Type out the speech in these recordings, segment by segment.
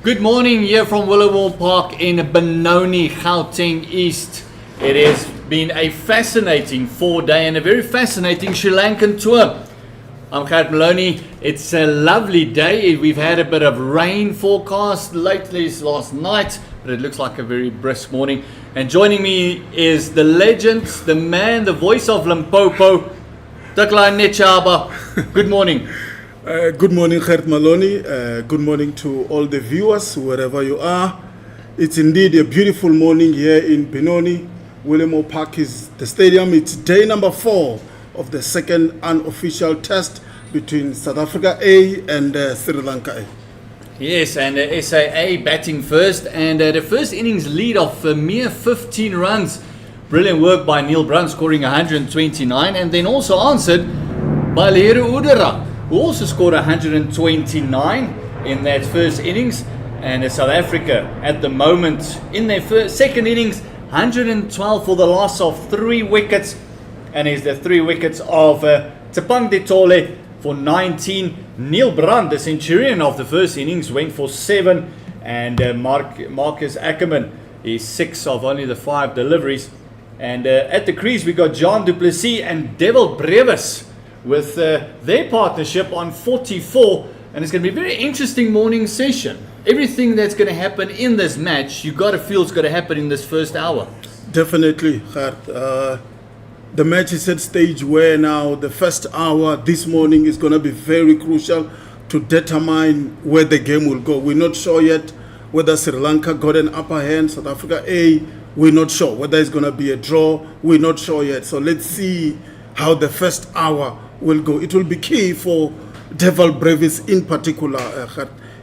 Good morning here from Willowmoore Park in Benoni, Gauteng East. It has been a fascinating 4-day and a very fascinating Sri Lankan tour. I'm Gert Maloney. It's a lovely day. We've had a bit of rain forecast lately last night, but it looks like a very brisk morning. And joining me is the legend, the man, the voice of Limpopo, Takla Nechaba. Good morning. Good morning, Gert Maloney. Good morning to all the viewers, wherever you are. It's indeed a beautiful morning here in Benoni. Willowmoore Park is the stadium. It's day number 4 of the second unofficial test between South Africa A and Sri Lanka A. Yes, and SAA batting first, and the first innings lead of a mere 15 runs. Brilliant work by Neil Brunt, scoring 129, and then also answered by Leru Udara, who also scored 129 in that first innings. And South Africa at the moment in their second innings, 112 for the loss of 3 wickets. And it's the 3 wickets of Tepang de Tole for 19. Neil Brunt, the centurion of the first innings, went for 7. And Marcus Ackerman is 6 of only the 5 deliveries. And at the crease we got John du Plessis and Devil Brevis with their partnership on 44, and it's going to be a very interesting morning session. Everything that's going to happen in this match, you got to feel it's going to happen in this first hour. Definitely, Gert. The match is at stage where now the first hour this morning is going to be very crucial to determine where the game will go. We're not sure yet whether Sri Lanka got an upper hand, South Africa A, we're not sure. Whether it's going to be a draw, we're not sure yet. So let's see how the first hour will go. It will be key for Devil Brevis in particular.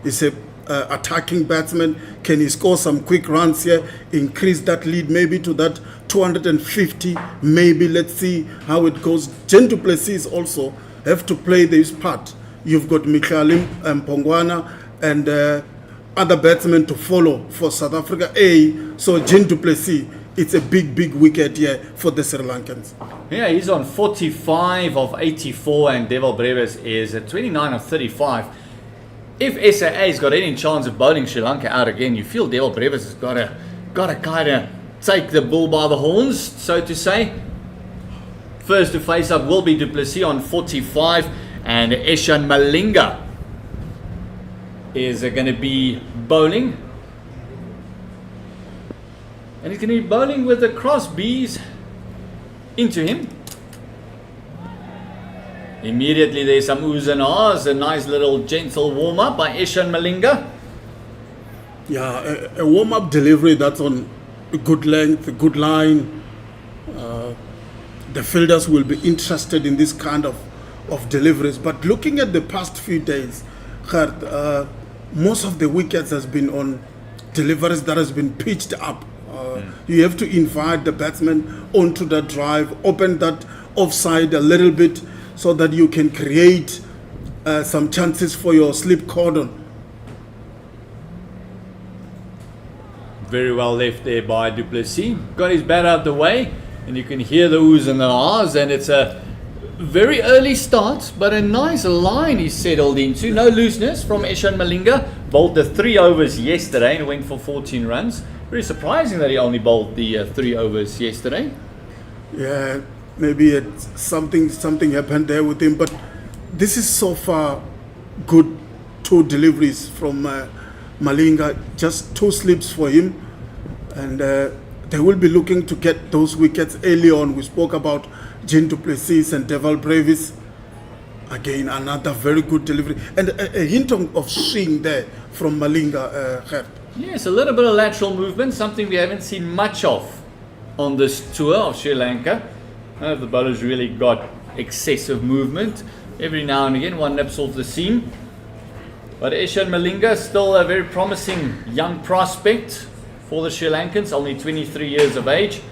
He's a attacking batsman. Can he score some quick runs here, increase that lead maybe to that 250 maybe? Let's see how it goes. Jen du Plessis also have to play this part. You've got Michaelim and Pongwana and other batsmen to follow for South Africa A. So Jen du Plessis, it's a big wicket here for the Sri Lankans. Yeah, he's on 45 of 84, and Devil Brevis is at 29 of 35. If SAA's got any chance of bowling Sri Lanka out again, you feel Devil Brevis has got to kind of take the bull by the horns, so to say. First to face up will be du Plessis on 45, and Eshan Malinga is going to be bowling. And he's going to be bowling with the cross bees into him. Immediately there's some oohs and ahs, a nice little gentle warm-up by Eshan Malinga. Yeah, a warm-up delivery that's on a good length, a good line. The fielders will be interested in this kind of deliveries. But looking at the past few days, Gert, most of the wickets has been on deliveries that has been pitched up. You have to invite the batsman onto that drive, open that offside a little bit so that you can create some chances for your slip cordon. Very well left there by du Plessis. Got his bat out of the way, and you can hear the oohs and the ahs, and it's a very early start, but a nice line he's settled into. No looseness from Eshan Malinga. Bowled the 3 overs yesterday and went for 14 runs. Very surprising that he only bowled the 3 overs yesterday. Yeah, maybe something happened there with him, but this is so far good 2 deliveries from Malinga, just 2 slips for him, and they will be looking to get those wickets early on. We spoke about Jen du Plessis and Devil Brevis. Again, another very good delivery, and a hint of swing there from Malinga. Yes, a little bit of lateral movement, something we haven't seen much of on this tour of Sri Lanka. None of the bowlers really got excessive movement. Every now and again, one nips off the seam. But Eshan Malinga, still a very promising young prospect for the Sri Lankans, only 23 years of age.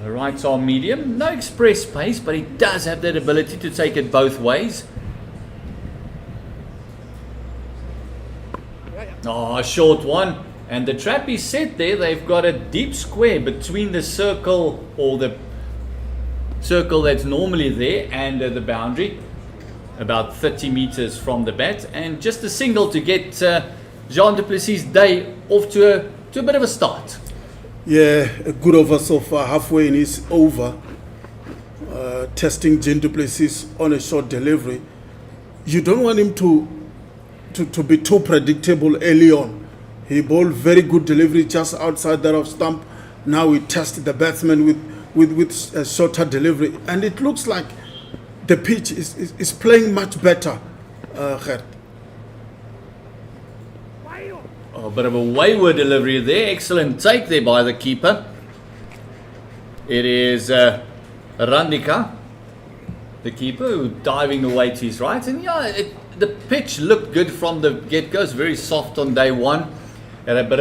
The rights are medium, no express pace, but he does have that ability to take it both ways. Oh, a short one. And the trap is set there. They've got a deep square between the circle, or the circle that's normally there, and the boundary. about 30 meters from the bat, and just a single to get Jean du Plessis' day off to a bit of a start. Yeah, a good over so far, halfway in his over. Testing Jean du Plessis on a short delivery. You don't want him to be too predictable early on. He bowled very good delivery just outside that off stump. Now we test the batsman with a shorter delivery, and it looks like the pitch is playing much better. Gert. A bit of a wayward delivery there. Excellent take there by the keeper. It is Randika, the keeper, who diving away to his right. And yeah, the pitch looked good from the get-go. It's very soft on day one. Had a bit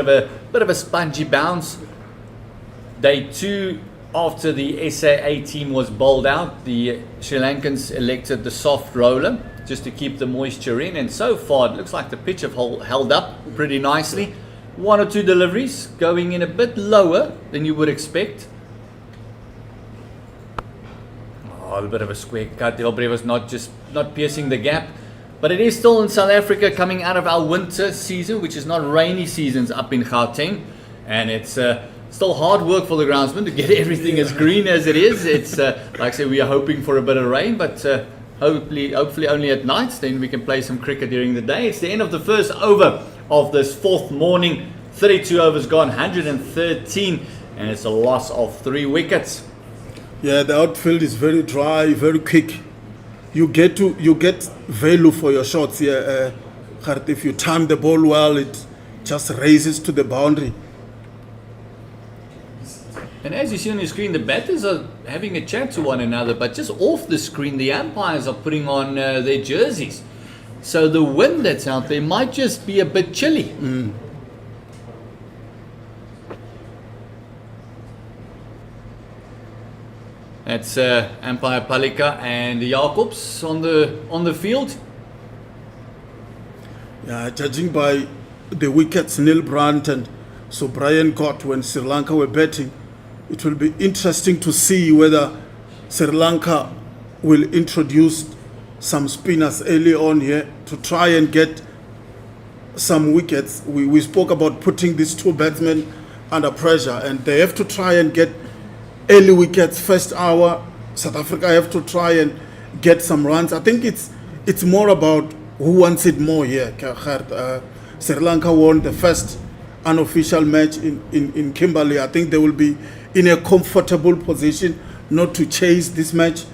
of a spongy bounce. Day two, after the SAA team was bowled out, the Sri Lankans elected the soft roller just to keep the moisture in, and so far it looks like the pitch have held up pretty nicely. One or two deliveries going in a bit lower than you would expect. Oh, a bit of a square cut. The Aubrey was not piercing the gap, but it is still in South Africa, coming out of our winter season, which is not rainy seasons up in Gauteng, and it's still hard work for the groundsman to get everything as green as it is. It's like I said, we are hoping for a bit of rain, but hopefully only at night. Then we can play some cricket during the day. It's the end of the first over of this fourth morning. 32 overs gone, 113, and it's a loss of 3 wickets. Yeah, the outfield is very dry, very quick. You get value for your shots here. If you time the ball well, it just races to the boundary. And as you see on your screen, the batters are having a chat to one another, but just off the screen, the umpires are putting on their jerseys. So the wind that's out there might just be a bit chilly. That's umpire Palika and Jacobs on the field. Yeah, judging by the wickets Neil Brandt and so Brian got when Sri Lanka were batting, it will be interesting to see whether Sri Lanka will introduce some spinners early on here to try and get some wickets. We spoke about putting these two batsmen under pressure, and they have to try and get early wickets. First hour, South Africa have to try and get some runs. I think it's more about who wants it more here. Sri Lanka won the first unofficial match in Kimberley. I think they will be in a comfortable position not to chase this match.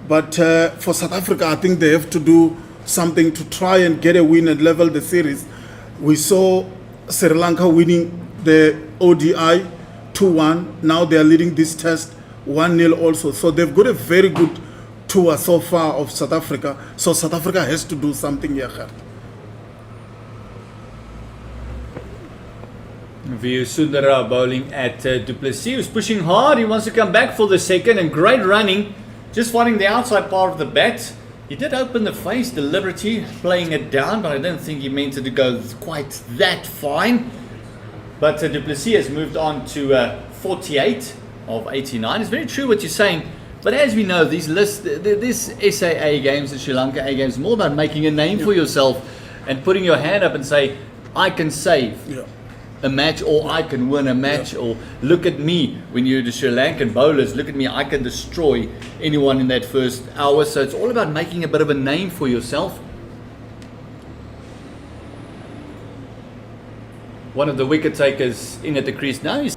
But for South Africa, I think they have to do something to try and get a win and level the series. We saw Sri Lanka winning the ODI 2-1. Now they are leading this test 1-0 also. So they've got a very good tour so far of South Africa. So South Africa has to do something here. View Sundara bowling at du Plessis, who's pushing hard. He wants to come back for the second, and great running, just finding the outside part of the bat. He did open the face deliberately, playing it down, but I don't think he meant it to go quite that fine. But du Plessis has moved on to 48 of 89. It's very true what you're saying, but as we know, these lists, this SAA games, the Sri Lanka A games, more about making a name for yourself and putting your hand up and say, I can save a match, or I can win a match, or look at me. When you're the Sri Lankan bowlers, look at me, I can destroy anyone in that first hour. So it's all about making a bit of a name for yourself. One of the wicket takers in at the crease now is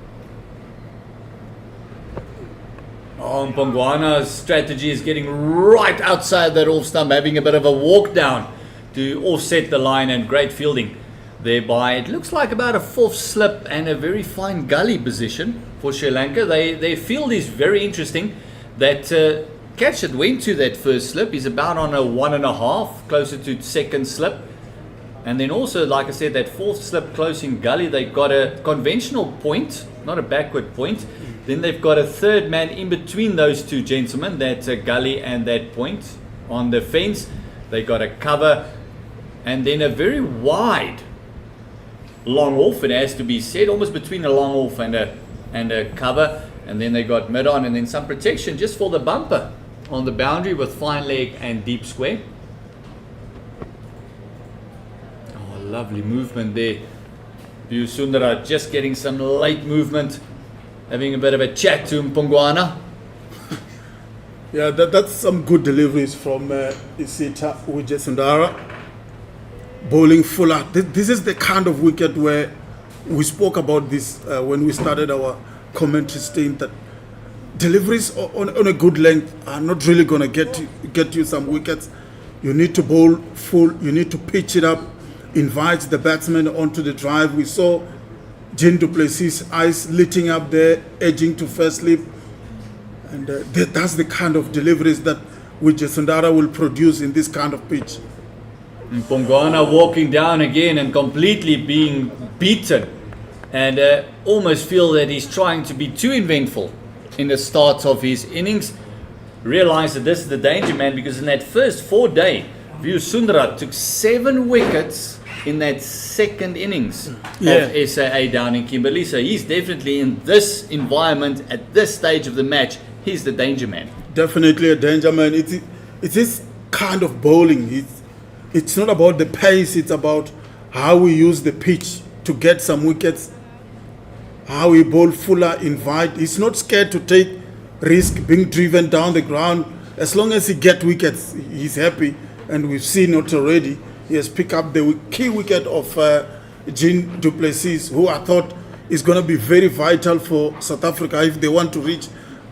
Mpongwana's strategy is getting right outside that off stump, having a bit of a walk down to offset the line, and great fielding thereby. It looks like about a fourth slip and a very fine gully position for Sri Lanka. Their field is very interesting. That catch that went to that first slip is about on a 1.5, closer to second slip. And then also, like I said, that fourth slip close in gully, they've got a conventional point, not a backward point. Then they've got a third man in between those two gentlemen, that gully and that point on the fence. They got a cover, and then a very wide long off, it has to be said, almost between a long off and a cover. And then they got mid on, and then some protection just for the bumper on the boundary with fine leg and deep square. lovely movement there. Sundara just getting some late movement, having a bit of a chat to Mpongwana. Yeah, that's some good deliveries from Isita Sundara. Bowling fuller. This is the kind of wicket where we spoke about this when we started our commentary stint, that deliveries on a good length are not really going to get you some wickets. You need to bowl full, you need to pitch it up, invite the batsman onto the drive. We saw Jean du Plessis' eyes lighting up there, edging to first slip. And that's the kind of deliveries that Sundara will produce in this kind of pitch. Mpongwana walking down again and completely being beaten, and almost feel that he's trying to be too inventful in the start of his innings. Realize that this is the danger man, because in that first 4 day, Sundara took 7 wickets in that second innings of SAA down in Kimberley. So he's definitely, in this environment at this stage of the match, he's the danger man. Definitely a danger man. It's this kind of bowling. It's not about the pace, it's about how we use the pitch to get some wickets, how we bowl fuller, invite. He's not scared to take risk being driven down the ground. As long as he gets wickets, he's happy. And we've seen it already. He has picked up the key wicket of Jean du Plessis, who I thought is going to be very vital for South Africa if they want to reach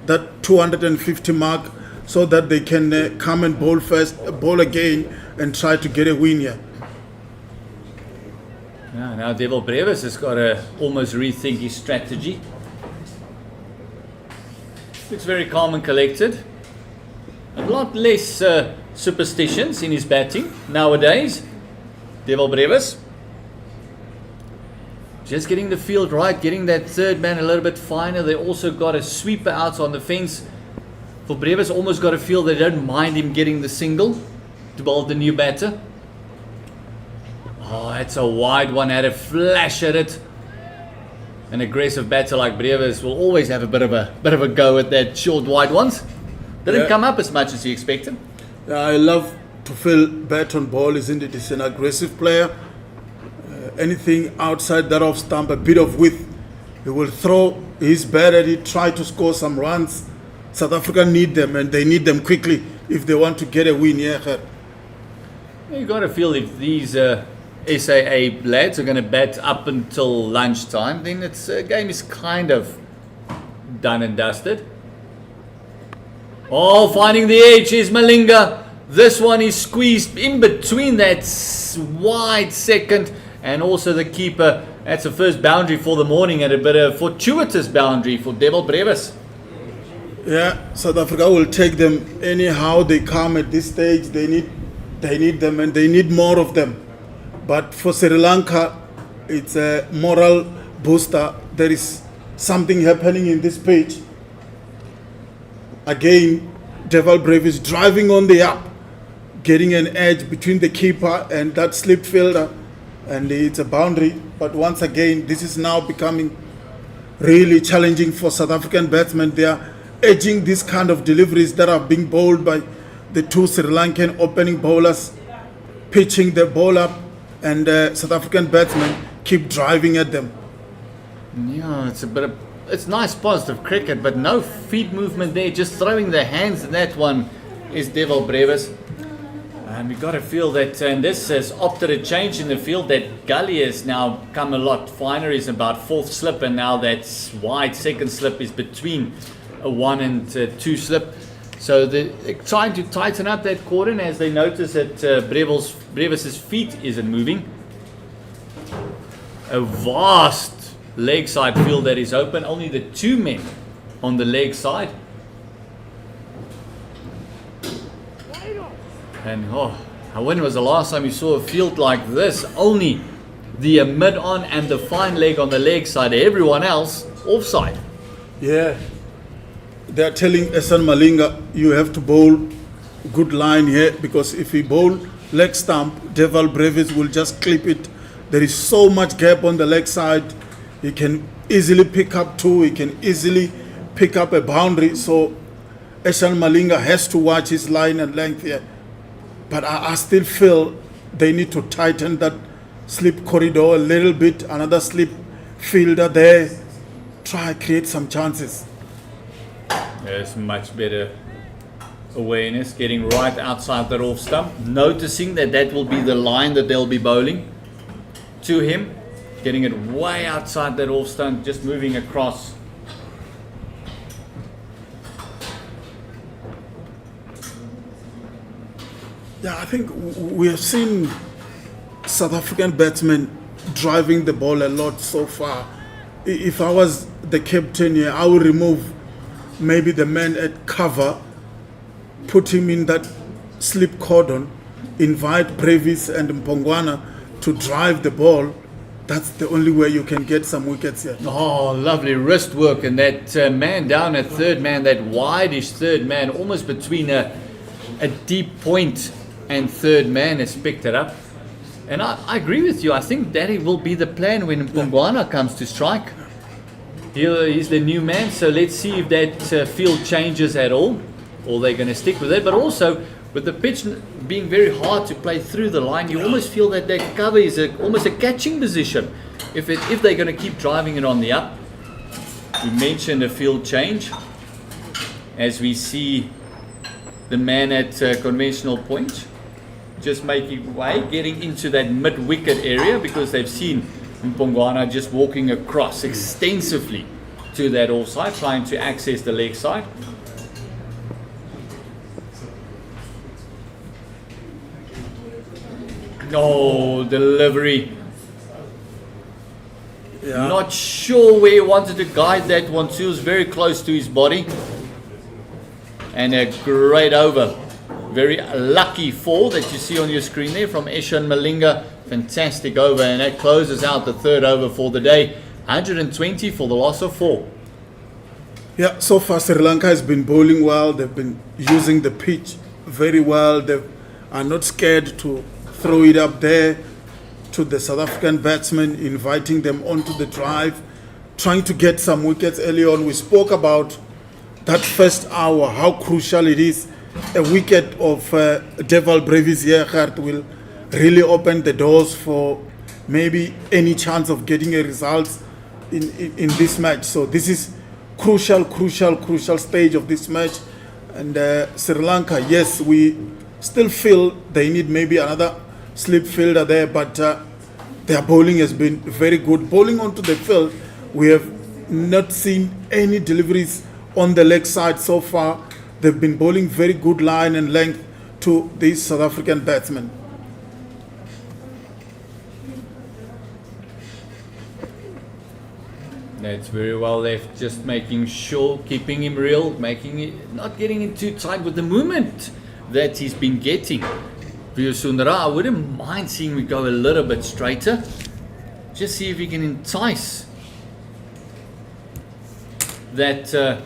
that 250 mark, so that they can come and bowl first, bowl again, and try to get a win here. Yeah, now Devil Brevis has got to almost rethink his strategy. Looks very calm and collected. A lot less superstitions in his batting nowadays. Devil Brevis just getting the field right, getting that third man a little bit finer. They also got a sweeper out on the fence. For Brevis, almost got a feel they don't mind him getting the single to bowl the new batter. Oh, that's a wide one. Had a flash at it. An aggressive batter like Brevis will always have a bit of a go at that short wide ones. Didn't come up as much as you expected. Yeah, I love to feel bat on ball, isn't it? He's an aggressive player. Anything outside that off stump, a bit of width, he will throw his bat at it, try to score some runs. South Africa need them, and they need them quickly if they want to get a win here. You got to feel if these SAA lads are going to bat up until lunchtime, then its game is kind of done and dusted. Oh, finding the edge is Malinga. This one is squeezed in between that wide second and also the keeper. That's the first boundary for the morning, and a bit of fortuitous boundary for Devil Brevis. Yeah, South Africa will take them anyhow they come at this stage. They need them, and they need more of them. But for Sri Lanka, it's a moral booster. There is something happening in this pitch. Again, Devil Brevis driving on the up, getting an edge between the keeper and that slip fielder, and it's a boundary. But once again, this is now becoming really challenging for South African batsmen. They are edging these kind of deliveries that are being bowled by the two Sri Lankan opening bowlers, pitching the ball up, and South African batsmen keep driving at them. Yeah, it's nice positive cricket, but no feet movement there, just throwing the hands, and that one is Devil Brevis. And we got to feel that, and this has opted a change in the field, that gully has now come a lot finer. Is about fourth slip, and now that wide second slip is between a 1 and 2 slip. So they're trying to tighten up that cordon as they notice that Brevis's feet isn't moving. A vast leg side field that is open, only the 2 men on the leg side. And when was the last time you saw a field like this? Only the mid-on and the fine leg on the leg side. Everyone else offside. Yeah. They are telling Esan Malinga, you have to bowl good line here, because if he bowl leg stump, Devil Brevis will just clip it. There is so much gap on the leg side. He can easily pick up 2. He can easily pick up a boundary. So Esan Malinga has to watch his line and length here. But I still feel they need to tighten that slip corridor a little bit, another slip fielder there. Try create some chances. There's much better awareness, getting right outside that off stump, noticing that that will be the line that they'll be bowling to him, getting it way outside that off stump, just moving across. Yeah, I think we have seen South African batsmen driving the ball a lot so far. If I was the captain here, I would remove maybe the man at cover, put him in that slip cordon, invite Brevis and Mpongwana to drive the ball. That's the only way you can get some wickets here. Oh, lovely wrist work, and that man down at third man, that wideish third man, almost between a deep point and third man, has picked it up. And I agree with you. I think that will be the plan when Mpongwana comes to strike. He's the new man, so let's see if that field changes at all, or they're going to stick with it. But also, with the pitch being very hard to play through the line, you almost feel that that cover is almost a catching position. If they're going to keep driving it on the up. We mentioned a field change, as we see the man at conventional point just making way, getting into that mid-wicket area, because they've seen Mpongwana just walking across extensively to that offside, trying to access the leg side. No, delivery. Yeah. Not sure where he wanted to guide that one. He was very close to his body. And a great over. Very lucky fall that you see on your screen there from Eshan Malinga. Fantastic over, and that closes out the third over for the day. 120 for the loss of 4. Yeah, so far Sri Lanka has been bowling well. They've been using the pitch very well. They are not scared to throw it up there to the South African batsmen, inviting them onto the drive, trying to get some wickets early on. We spoke about that first hour, how crucial it is. A wicket of Deval Brevis here will really open the doors for maybe any chance of getting a result in this match. So this is crucial stage of this match. And Sri Lanka, yes, we still feel they need maybe another slip fielder there, but their bowling has been very good. Bowling onto the field, we have not seen any deliveries on the leg side so far. They've been bowling very good line and length to these South African batsmen. That's very well left, just making sure, keeping him real, making it, not getting in too tight with the movement that he's been getting. Sundara, I wouldn't mind seeing we go a little bit straighter. Just see if he can entice that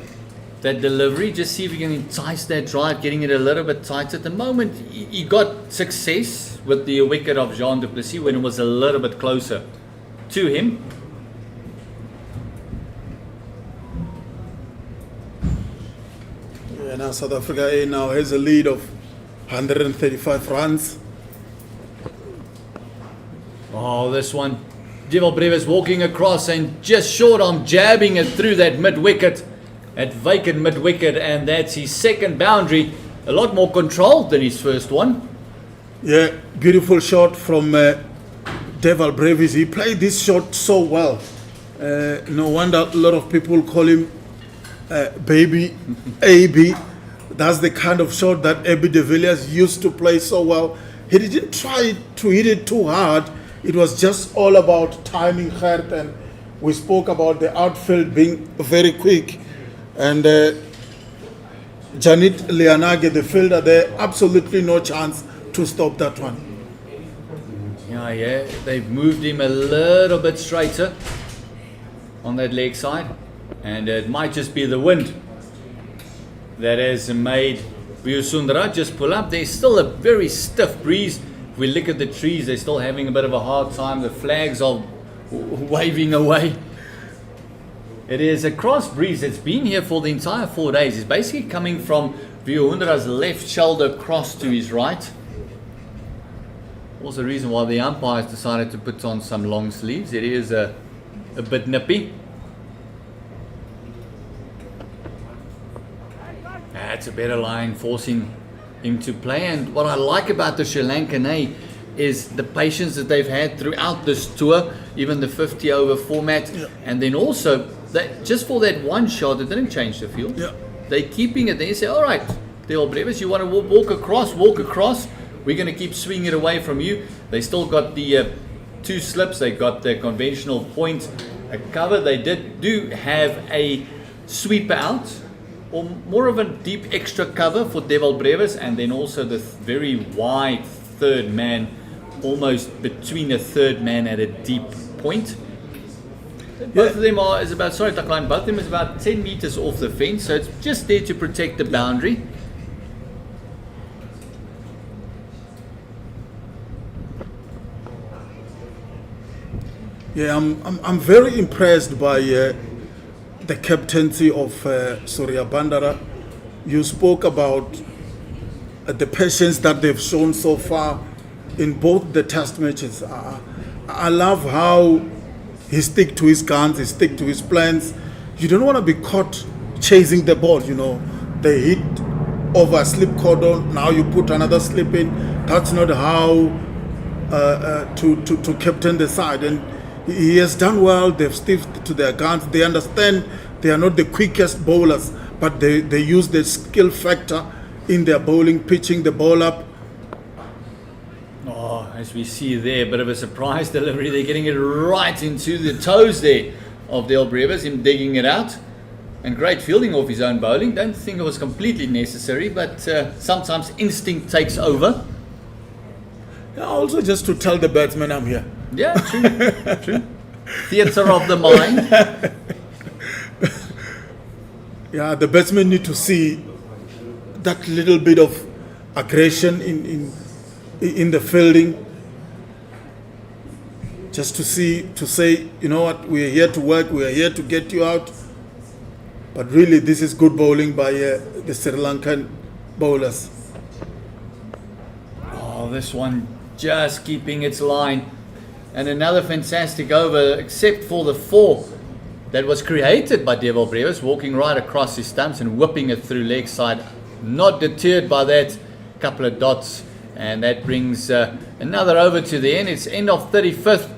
that delivery. Just see if he can entice that drive, getting it a little bit tighter. At the moment, he got success with the wicket of Jean du Plessis when it was a little bit closer to him. Yeah, now South Africa now has a lead of 135 runs. Oh, this one. Deval Brevis walking across and just short arm jabbing it through that mid-wicket, that vacant mid-wicket, and that's his second boundary. A lot more controlled than his first one. Yeah, beautiful shot from Deval Brevis. He played this shot so well. No wonder a lot of people call him Baby AB. That's the kind of shot that AB de Villiers used to play so well. He didn't try to hit it too hard. It was just all about timing, Gert, and we spoke about the outfield being very quick. And Janit Lianage, the fielder there, absolutely no chance to stop that one. Yeah, they've moved him a little bit straighter on that leg side, and it might just be the wind that has made Sundara just pull up. There's still a very stiff breeze. If we look at the trees, they're still having a bit of a hard time. The flags are waving away. It is a cross breeze that's been here for the entire 4 days. It's basically coming from Vihundara's left shoulder across to his right, Also the reason why the umpires decided to put on some long sleeves. It is a bit nippy. That's a better line, forcing him to play. And what I like about the Sri Lankan is the patience that they've had throughout this tour, even the 50 over format. Yeah. And then also, just for that one shot, it didn't change the field. Yeah. They're keeping it. They say, all right, Del Brevis, you want to walk across. We're going to keep swinging it away from you. They still got the 2 slips. They got the conventional point cover. They do have a sweeper out, or more of a deep extra cover for Deval Brevis, and then also the very wide third man, almost between a third man at a deep point. Both of them both of them is about 10 meters off the fence, so it's just there to protect the boundary. Yeah, I'm very impressed by the captaincy of Surya Bandara. You spoke about the patience that they've shown so far in both the test matches. I love how he stick to his guns, he stick to his plans. You don't want to be caught chasing the ball, you know. They hit over a slip cordon, now you put another slip in. That's not how to captain the side. And he has done well. They've stiffed to their guns. They understand they are not the quickest bowlers, but they use the skill factor in their bowling, pitching the ball up. Oh, as we see there, a bit of a surprise delivery. They're getting it right into the toes there of Del Brevis, him digging it out. And great fielding off his own bowling. Don't think it was completely necessary, but sometimes instinct takes over. Also, just to tell the batsman I'm here. Yeah, true. Theatre of the mind. Yeah, the batsmen need to see that little bit of aggression in the fielding. Just to say, you know what, we are here to work, we are here to get you out. But really, this is good bowling by the Sri Lankan bowlers. Oh, this one just keeping its line. And another fantastic over, except for the 4 that was created by Deval Brevis, walking right across his stumps and whipping it through leg side. Not deterred by that, couple of dots. And that brings another over to the end. It's end of 35th.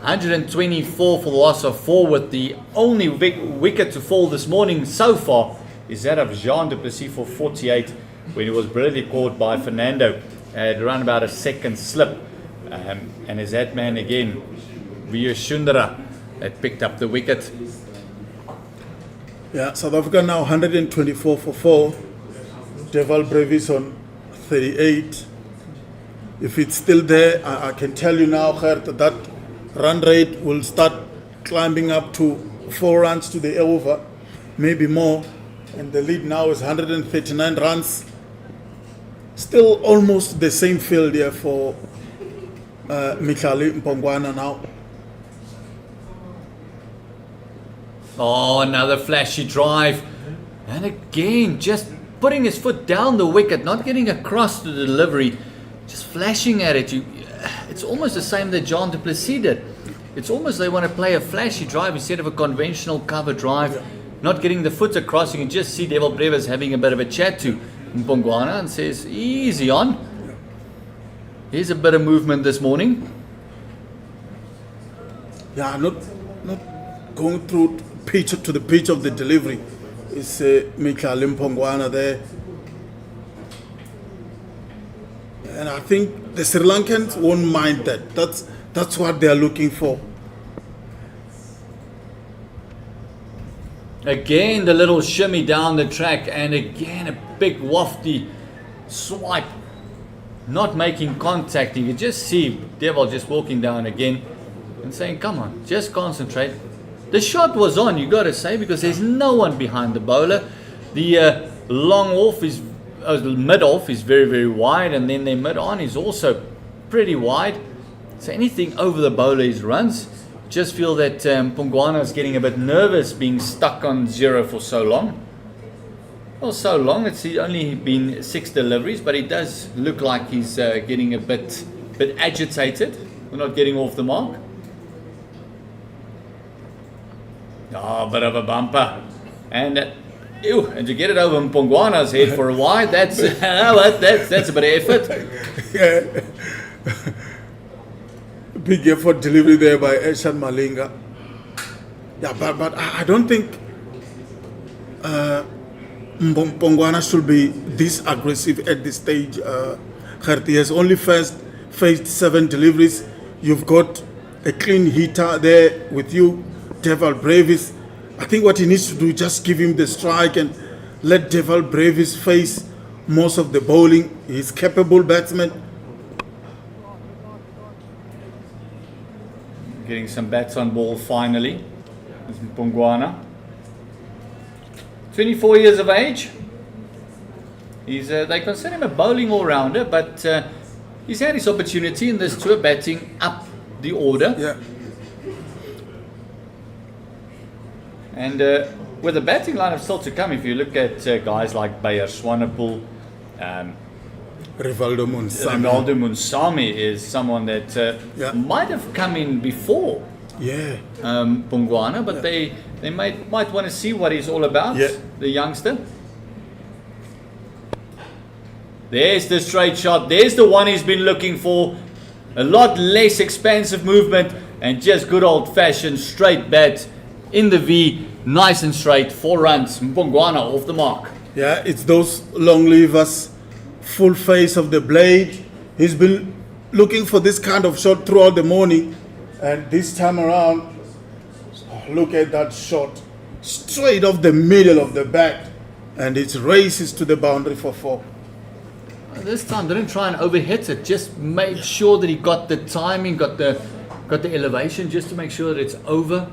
124 for the loss of 4, with the only wicket to fall this morning so far is that of Jean du Plessis for 48, when he was brilliantly caught by Fernando at around about a second slip. And as that man again, Via Shundara, that picked up the wicket. Yeah, South Africa now 124 for 4. Deval Brevis on 38. If it's still there, I can tell you now, Gert, that run rate will start climbing up to 4 runs to the over, maybe more. And the lead now is 139 runs. Still almost the same field here for Mikhali Mpongwana now. Oh, another flashy drive. And again, just putting his foot down the wicket, not getting across the delivery, just flashing at it. It's almost the same that Jean du Plessis did. It's almost they want to play a flashy drive instead of a conventional cover drive. Not getting the foot across. You can just see Deval Brevis having a bit of a chat to Mpongwana and says, easy on. Here's a bit of movement this morning. Yeah, not going through to the pitch of the delivery. It's Mikhali Mpongwana there. And I think the Sri Lankans won't mind that. That's what they're looking for. Again, the little shimmy down the track, and again a big wafty swipe, not making contact. You can just see Deval just walking down again and saying, come on, just concentrate. The shot was on, you got to say, because there's no one behind the bowler. The long off is, the mid off is very, very wide, and then the mid on is also pretty wide. So anything over the bowler is runs. Just feel that Mpongwana is getting a bit nervous being stuck on 0 for so long. Well, so long, it's only been 6 deliveries, but it does look like he's getting a bit bit agitated. We're not getting off the mark. Oh, bit of a bumper. And and to get it over Mpongwana's head for a wide, that's a bit of effort. Yeah. Big effort delivery there by Eshan Malinga. Yeah, but I don't think Mpongwana should be this aggressive at this stage. He has only faced 7 deliveries. You've got a clean hitter there with you, Deval Bravis. I think what he needs to do is just give him the strike and let Deval Bravis face most of the bowling. He's capable batsman. Getting some bats on ball finally. It's Mpongwana. 24 years of age. They consider him a bowling all-rounder, but he's had his opportunity in this tour batting up the order. Yeah. And with the batting lineup still to come, if you look at guys like Bayer Swanepoel, Rivaldo Munsami is someone that might have come in before Mpongwana, but they might want to see what he's all about, the youngster. There's the straight shot. There's the one he's been looking for. A lot less expansive movement and just good old-fashioned straight bat in the V. Nice and straight. 4 runs. Mpongwana off the mark. Yeah, it's those long levers, full face of the blade. He's been looking for this kind of shot throughout the morning. And this time around, look at that shot. Straight off the middle of the bat. And it races to the boundary for 4. This time didn't try and overhit it, just made sure that he got the timing, got the elevation, just to make sure that it's over.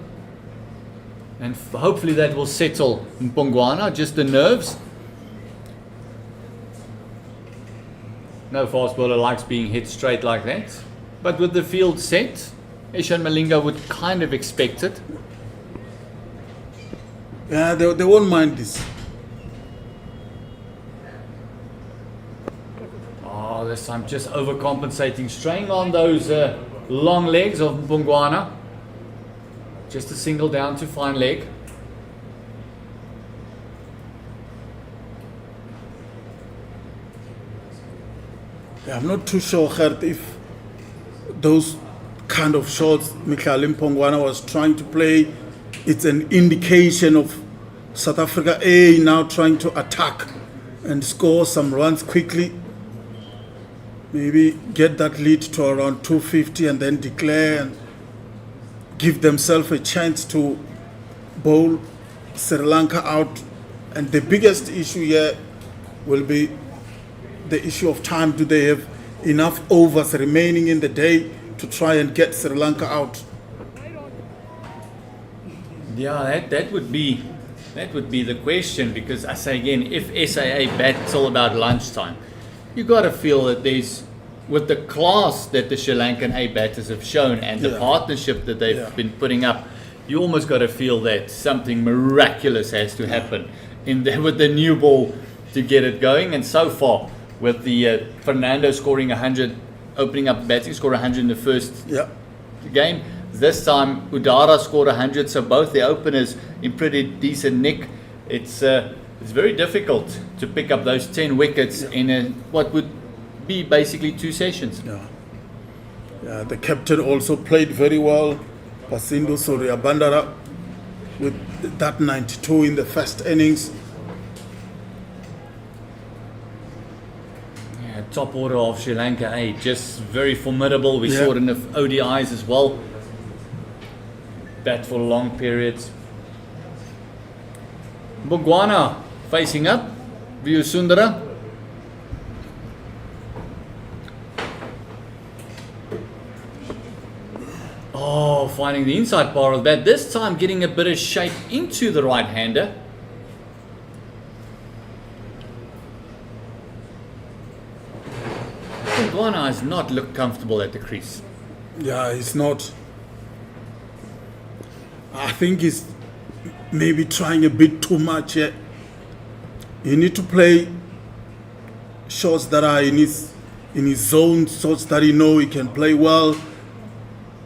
And hopefully that will settle Mpongwana, just the nerves. No fast bowler likes being hit straight like that. But with the field set, Eshan Malinga would kind of expect it. Yeah, they won't mind this. This time just overcompensating, straying on those long legs of Mpongwana. Just a single down to fine leg. Yeah, I'm not too sure, Gert, if those kind of shots Michael Mpongwana was trying to play, it's an indication of South Africa A now trying to attack and score some runs quickly. Maybe get that lead to around 250 and then declare and give themselves a chance to bowl Sri Lanka out. And the biggest issue here will be the issue of time. Do they have enough overs remaining in the day to try and get Sri Lanka out? Yeah, that would be the question, because I say again, if SAA bat till about lunchtime, you got to feel that there's, with the class that the Sri Lankan A batters have shown and the partnership that they've been putting up, you almost got to feel that something miraculous has to happen with the new ball to get it going. And so far, with the Fernando scoring 100, opening up batting, scored 100 in the first game. This time, Udara scored 100, so both the openers in pretty decent nick. It's very difficult to pick up those 10 wickets in what would be basically 2 sessions. Yeah, the captain also played very well, Pasindo Surya Bandara, with that 92 in the first innings. Yeah, top order of Sri Lanka A, just very formidable. We saw it in the ODIs as well. Bat for long periods. Mpongwana facing up. View Sundara. Oh, finding the inside part of the bat. This time getting a bit of shape into the right-hander. Mpongwana has not looked comfortable at the crease. Yeah, he's not. I think he's maybe trying a bit too much here. You need to play shots that are in his in his zone so that he know he can play well.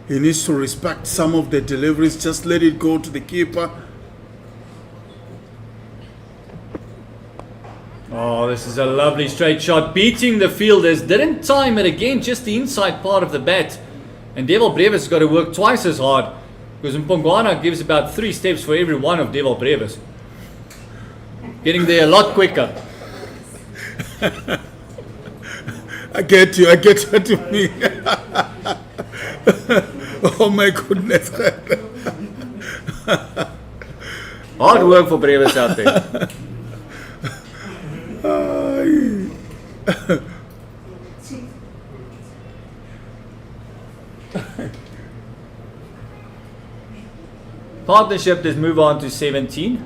He needs to respect some of the deliveries. Just let it go to the keeper. Oh, this is a lovely straight shot. Beating the fielders. Didn't time it again, just the inside part of the bat. And Devil Brevis has got to work twice as hard. Because Mpongwana gives about 3 steps for every one of Devil Brevis. Getting there a lot quicker. I get you. I get what you mean. Oh my goodness. Hard work for Brevis out there. Partnership, let's move on to 17.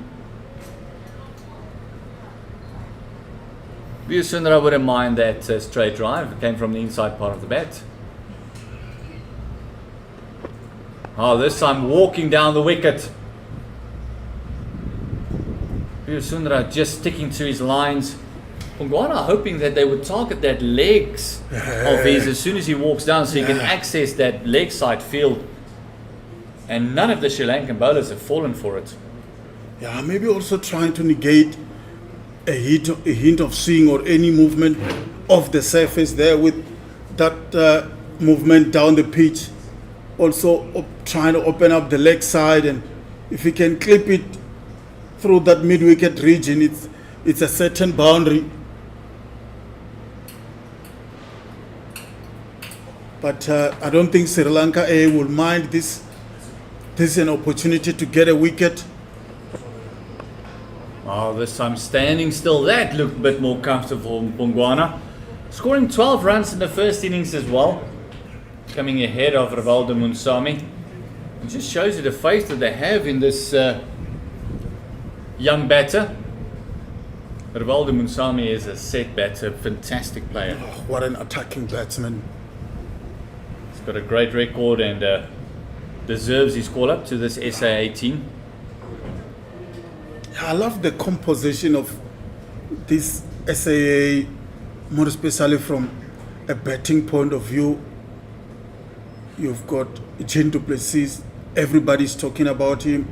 Sundra wouldn't mind that straight drive. It came from the inside part of the bat. Oh, this time walking down the wicket. Sundra just sticking to his lines. Mpongwana hoping that they would target that legs of his as soon as he walks down so he can access that leg side field. And none of the Sri Lankan bowlers have fallen for it. Yeah, maybe also trying to negate a hint of seeing or any movement off the surface there with that movement down the pitch. Also trying to open up the leg side, and if he can clip it through that mid-wicket region, it's a certain boundary. But I don't think Sri Lanka will mind this. This is an opportunity to get a wicket. Oh, this time standing still. That looked a bit more comfortable for Mpongwana. Scoring 12 runs in the first innings as well. Coming ahead of Rivaldo Munsami. It just shows you the faith that they have in this young batter. Rivaldo Munsami is a set batter, fantastic player. Oh, what an attacking batsman. He's got a great record and deserves his call up to this SAA team. I love the composition of this SAA, more especially from a batting point of view. You've got Jean du Plessis, everybody's talking about him.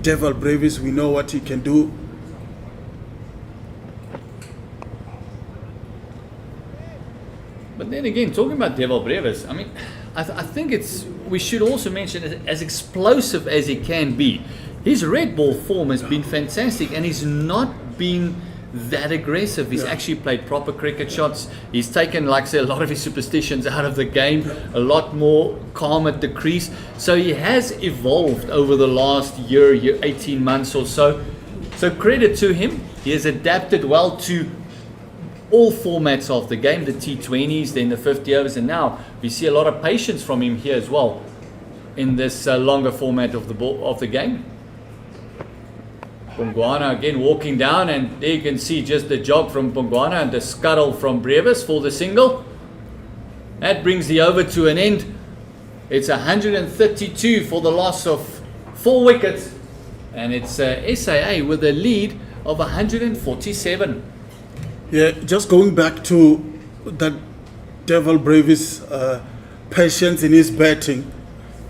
Devil Brevis, we know what he can do. But then again, talking about Devil Brevis, I mean, I think we should also mention as explosive as he can be. His red ball form has been fantastic, and he's not been that aggressive. He's actually played proper cricket shots. He's taken, like I say, a lot of his superstitions out of the game, a lot more calm at the crease. So he has evolved over the last year, 18 months or so. So credit to him. He has adapted well to all formats of the game, the T20s, then the 50 overs, and now we see a lot of patience from him here as well in this longer format of the game. Mpongwana again walking down, and there you can see just the jog from Mpongwana and the scuttle from Brevis for the single. That brings the over to an end. It's 132 for the loss of 4 wickets, and it's SAA with a lead of 147. Yeah, just going back to that Devil Brevis patience in his batting.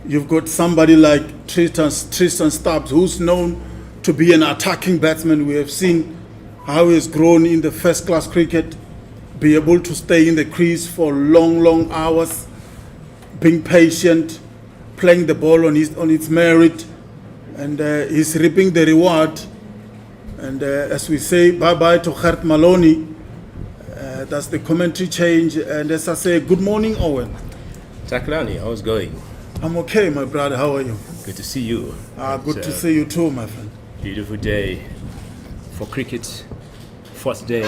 You've got somebody like Tristan Stubbs, who's known to be an attacking batsman. We have seen how he has grown in the first-class cricket, be able to stay in the crease for long hours, being patient, playing the ball on its merit, and he's reaping the reward. And as we say, bye-bye to Gert Maloney. That's the commentary change. And as I say, good morning, Owen. Taklani, how's it going? I'm okay, my brother. How are you? Good to see you. Good to see you too, my friend. Beautiful day for cricket. 4th day,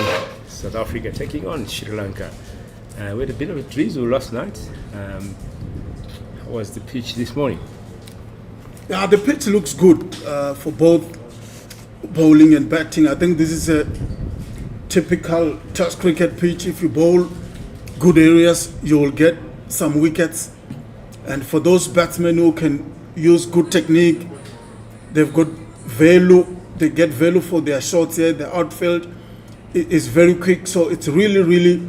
South Africa taking on Sri Lanka. We had a bit of a drizzle last night. How was the pitch this morning? Yeah, the pitch looks good for both bowling and batting. I think this is a typical Test cricket pitch. If you bowl good areas, you will get some wickets. And for those batsmen who can use good technique, they've got value. They get value for their shots here. The outfield is very quick, so it's really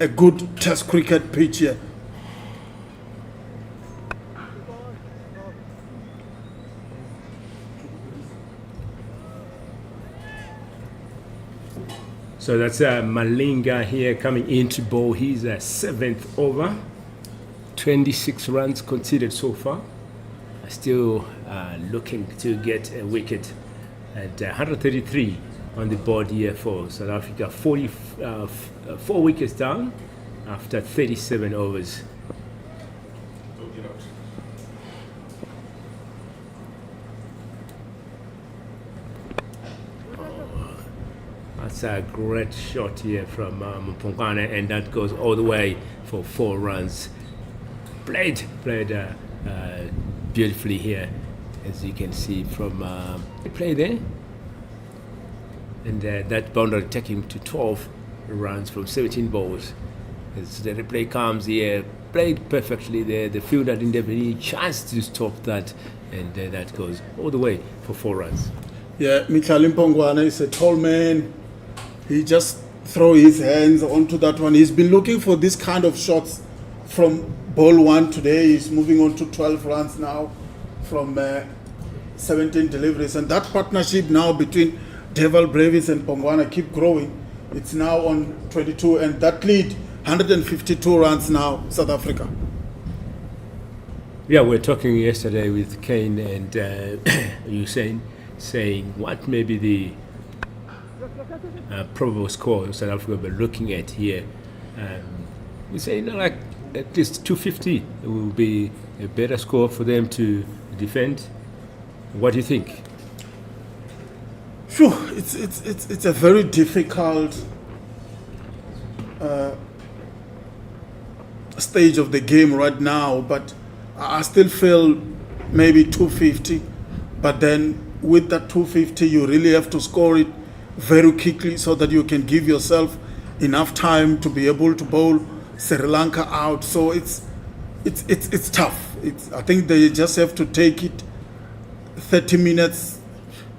a good test cricket pitch here. So that's Malinga here coming into bowl. He's a 7th over. 26 runs conceded so far. Still looking to get a wicket at 133 on the board here for South Africa. 4 wickets down after 37 overs. That's a great shot here from Mpongwana, and that goes all the way for 4 runs. Played beautifully here, as you can see from the play there. And that boundary taking him to 12 runs from 17 balls. As the replay comes here, played perfectly there. The fielder didn't have any chance to stop that, and that goes all the way for 4 runs. Yeah, Michael Mpongwana is a tall man. He just throw his hands onto that one. He's been looking for this kind of shots from ball 1 today. He's moving on to 12 runs now from 17 deliveries. And that partnership now between Devil Brevis and Mpongwana keep growing. It's now on 22, and that lead 152 runs now, South Africa. Yeah, we were talking yesterday with Kane and Usain, saying what may be the probable score South Africa will be looking at here. We say, like at least 250 it will be a better score for them to defend. What do you think? Sure, it's a very difficult stage of the game right now, but I still feel maybe 250. But then with that 250, you really have to score it very quickly so that you can give yourself enough time to be able to bowl Sri Lanka out. So it's tough. I think they just have to take it 30 minutes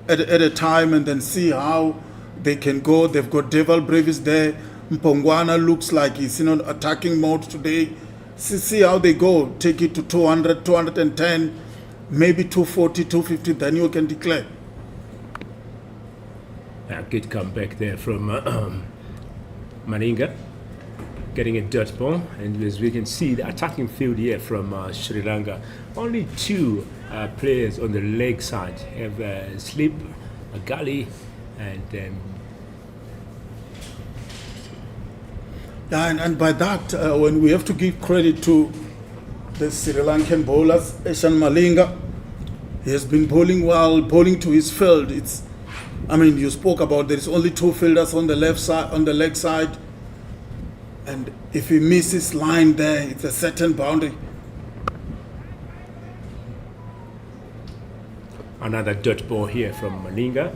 at a time and then see how they can go. They've got Devil Brevis there. Mpongwana looks like he's in an attacking mode today. See how they go. Take it to 200, 210, maybe 240, 250, then you can declare. A good comeback there from Malinga, getting a dot ball, and as we can see, the attacking field here from Sri Lanka, only 2 players on the leg side have a slip, a gully, and and by that, when we have to give credit to the Sri Lankan bowlers, Eshan Malinga, he has been bowling well, bowling to his field. You spoke about there's only 2 fielders on the left side, on the leg side, and if he misses line there, it's a certain boundary. Another dot ball here from Malinga,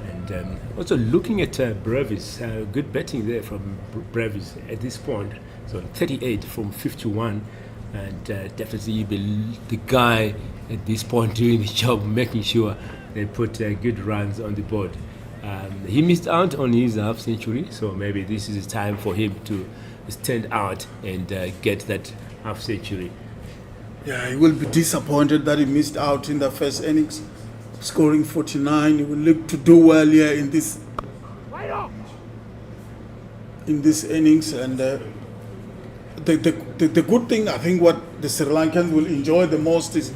and also looking at Brevis, good batting there from Brevis at this point. So 38 from 51, and definitely the guy at this point doing the job, making sure they put good runs on the board. He missed out on his half century, so maybe this is the time for him to stand out and get that half century. Yeah, he will be disappointed that he missed out in the first innings, scoring 49. He will look to do well here in this innings, and the good thing, I think, what the Sri Lankans will enjoy the most is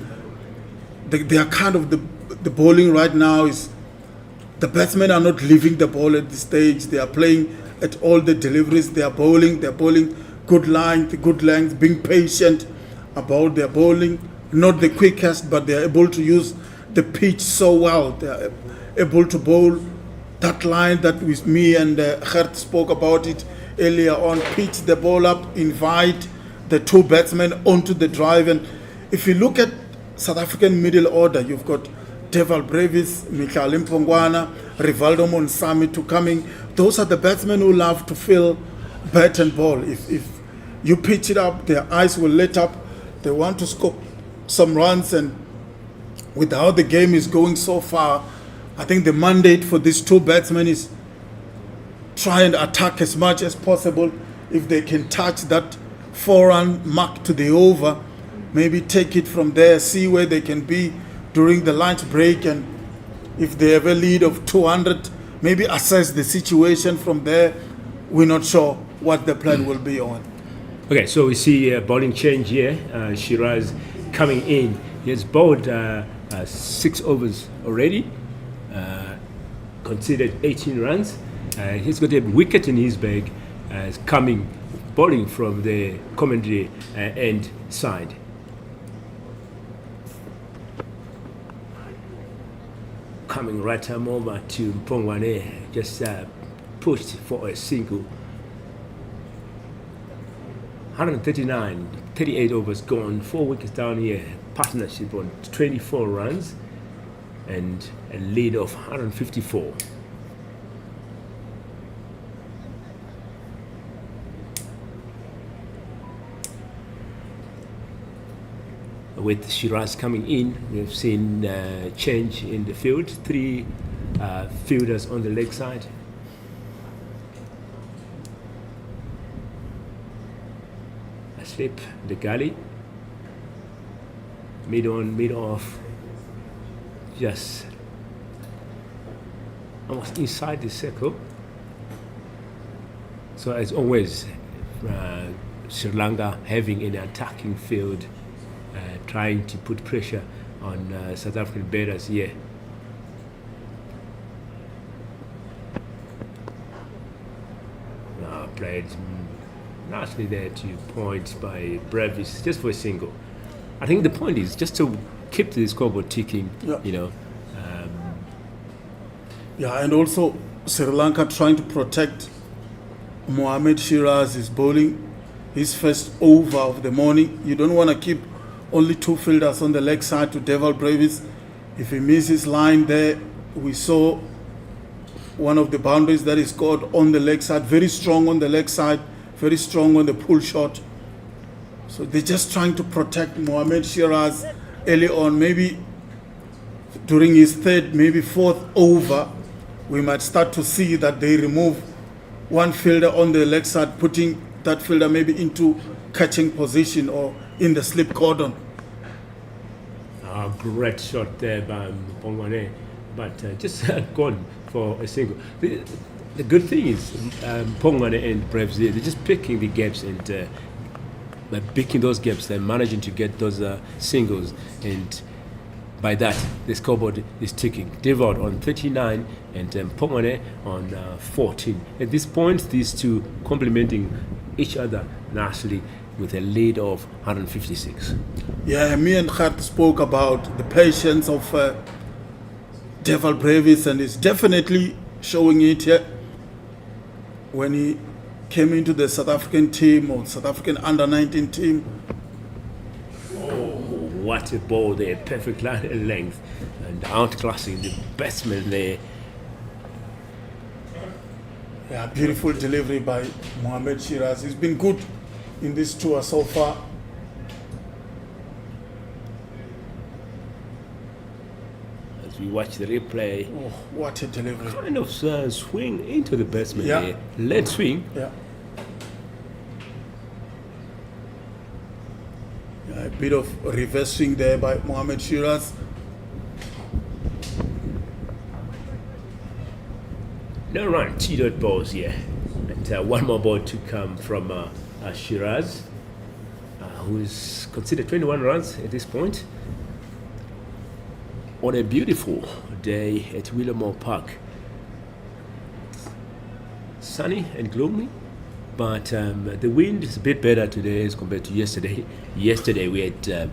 they are kind of the bowling right now is the batsmen are not leaving the ball at this stage. They are playing at all the deliveries. They're bowling good line, good length, being patient about their bowling. Not the quickest, but they're able to use the pitch so well. They're able to bowl that line that with me and Gert spoke about it earlier on. Pitch the ball up, invite the 2 batsmen onto the drive. And if you look at South African middle order, you've got Devil Brevis, Michael Mpongwana, Rivaldo Monsami to coming. Those are the batsmen who love to fill bat and ball. If you pitch it up, their eyes will light up. They want to score some runs, and with how the game is going so far, I think the mandate for these 2 batsmen is try and attack as much as possible if they can touch that 4-run mark to the over, maybe take it from there, see where they can be during the lunch break, and if they have a lead of 200, maybe assess the situation from there. We're not sure what the plan will be on. Okay, so we see a bowling change here. Shiraz coming in. He has bowled 6 overs already, conceded 18 runs. He's got a wicket in his bag, coming bowling from the commentary end side. Coming right arm over to Mpongwane, just pushed for a single. 139, 38 overs gone, 4 wickets down here. Partnership on 24 runs and a lead of 154. With Shiraz coming in, we've seen change in the field. 3 fielders on the leg side. A slip, the gully. Mid on, mid off. Just almost inside the circle. So as always, Sri Lanka having an attacking field, trying to put pressure on South African batters here. Played nicely there to points by Brevis, just for a single. I think the point is just to keep the scoreboard ticking, you know. Yeah, and also Sri Lanka trying to protect Mohamed Shiraz's bowling, his first over of the morning. You don't want to keep only 2 fielders on the leg side to Deval Brevis. If he misses line there, we saw one of the boundaries that is scored on the leg side, very strong on the leg side, very strong on the pull shot. So they're just trying to protect Mohamed Shiraz early on. Maybe during his 3rd, maybe 4th over, we might start to see that they remove one fielder on the leg side, putting that fielder maybe into catching position or in the slip cordon. Great shot there by Mpongwane, but just gone for a single. The good thing is Mpongwane and Braves, they're just picking the gaps, and by picking those gaps, they're managing to get those singles, and by that, the scoreboard is ticking. Deval on 39 and Mpongwane on 14. At this point, these two complementing each other nicely with a lead of 156. Yeah, me and Gert spoke about the patience of Deval Brevis, and it's definitely showing it here. When he came into the South African team, or South African under-19 team. Oh, what a ball there, perfect line and length, and outclassing the batsman there. Yeah, beautiful delivery by Mohamed Shiraz. He's been good in this tour so far. As we watch the replay, oh, what a delivery! Kind of swing into the batsman there, lead swing. Yeah. Yeah, a bit of reverse swing there by Mohamed Shiraz. No run, 2 balls here, and one more ball to come from Shiraz, who's considered 21 runs at this point. On a beautiful day at Willowmoore Park. Sunny and gloomy, but the wind is a bit better today as compared to yesterday. Yesterday we had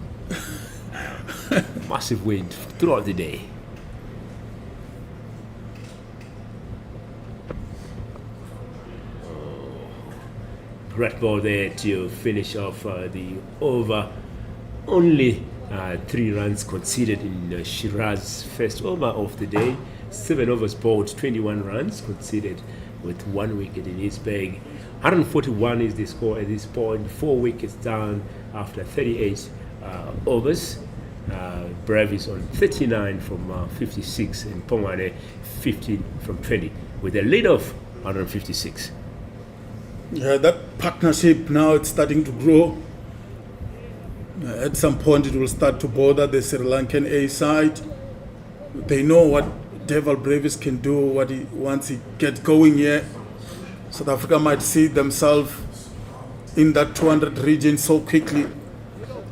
massive wind throughout the day. Great ball there to finish off the over. Only 3 runs conceded in Shiraz's first over of the day. 7 overs bowled, 21 runs conceded with 1 wicket in his bag. 141 is the score at this point. 4 wickets down after 38 overs. Brevis on 39 from 56, and Mpongwane 15 from 20 with a lead of 156. Yeah, that partnership now it's starting to grow. At some point, it will start to bother the Sri Lankan A side. They know what Devil Braves can do. Once he gets going here, South Africa might see themselves in that 200 region so quickly.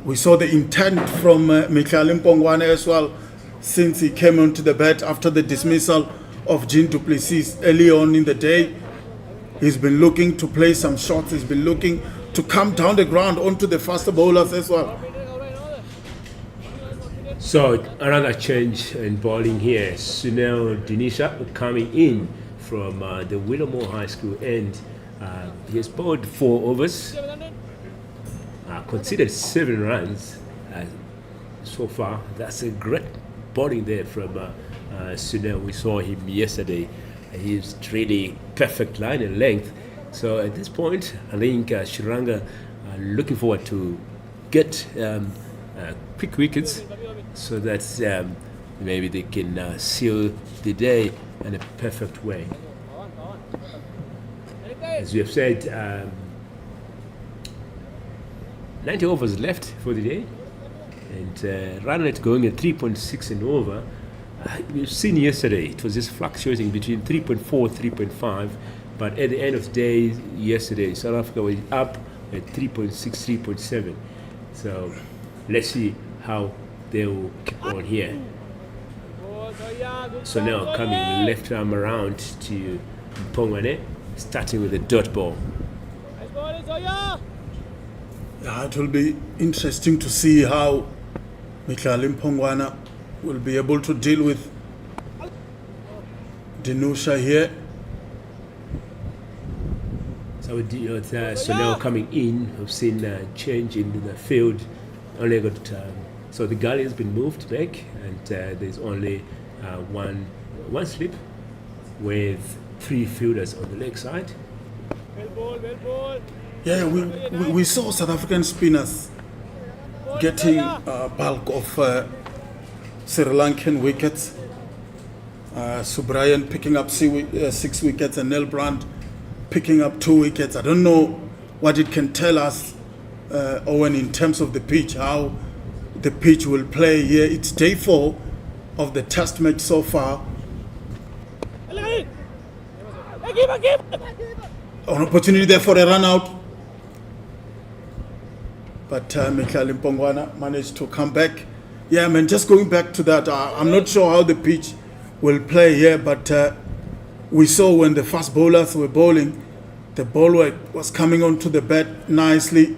We saw the intent from Michael Mpongwane as well, since he came onto the bat after the dismissal of Jean du Plessis early on in the day. He's been looking to play some shots. He's been looking to come down the ground onto the faster bowlers as well. So another change in bowling here. Sunil Dinisha coming in from the Willowmoore High School end. He has bowled 4 overs, conceded 7 runs so far. That's a great bowling there from Sunil. We saw him yesterday. He's really perfect line and length. So at this point, I think Sri Lanka are looking forward to get quick wickets so that maybe they can seal the day in a perfect way. As we have said, 90 overs left for the day, and run rate going at 3.6 and over. We've seen yesterday it was just fluctuating between 3.4, 3.5, but at the end of the day, yesterday South Africa was up at 3.6, 3.7. So let's see how they will keep on here. So now coming left arm around to Mpongwane, starting with a dot ball. Yeah, it will be interesting to see how Michael Mpongwane will be able to deal with Dinusha here. So now coming in, we've seen a change in the field. Only got so the gully has been moved back, and there's only one slip with 3 fielders on the leg side. Yeah, we saw South African spinners getting bulk of Sri Lankan wickets. Subrayan picking up 6 wickets and Nelbrand picking up 2 wickets. I don't know what it can tell us, Owen, in terms of the pitch, how the pitch will play here. It's day 4 of the test match so far. An opportunity there for a run out. But Michael Mpongwane managed to come back. Yeah, man, just going back to that, I'm not sure how the pitch will play here, but we saw when the fast bowlers were bowling, the ball was coming onto the bat nicely.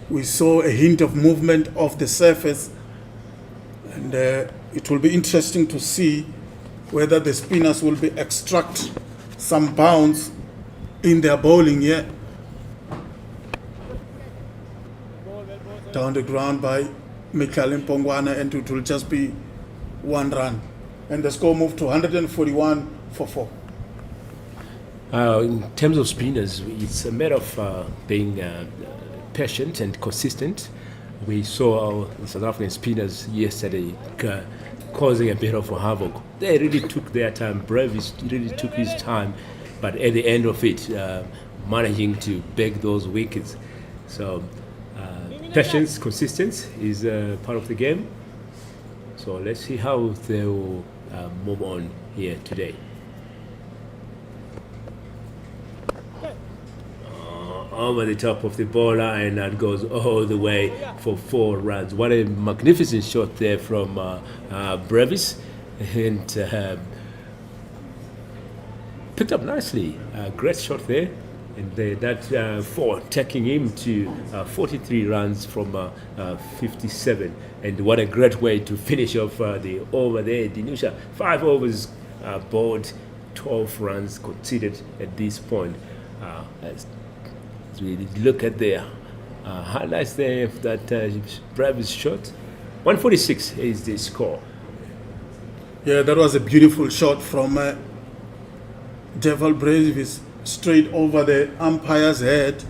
We saw a hint of movement off the surface, and it will be interesting to see whether the spinners will be extract some bounce in their bowling here. Down the ground by Michael Mpongwane, and it will just be 1 run. And the score moved to 141 for 4. In terms of spinners, it's a matter of being patient and consistent. We saw our South African spinners yesterday causing a bit of a havoc. They really took their time. Bravis really took his time, but at the end of it, managing to bag those wickets. So patience, consistency is part of the game. So let's see how they will move on here today. Over the top of the bowler, and that goes all the way for 4 runs. What a magnificent shot there from Bravis, and picked up nicely. Great shot there, and that 4 taking him to 43 runs from 57. And what a great way to finish off the over there. Dinusha, 5 overs bowled, 12 runs conceded at this point. As we look at the highlights there of that Bravis shot, 146 is the score. Yeah, that was a beautiful shot from Devil Braves, straight over the umpire's head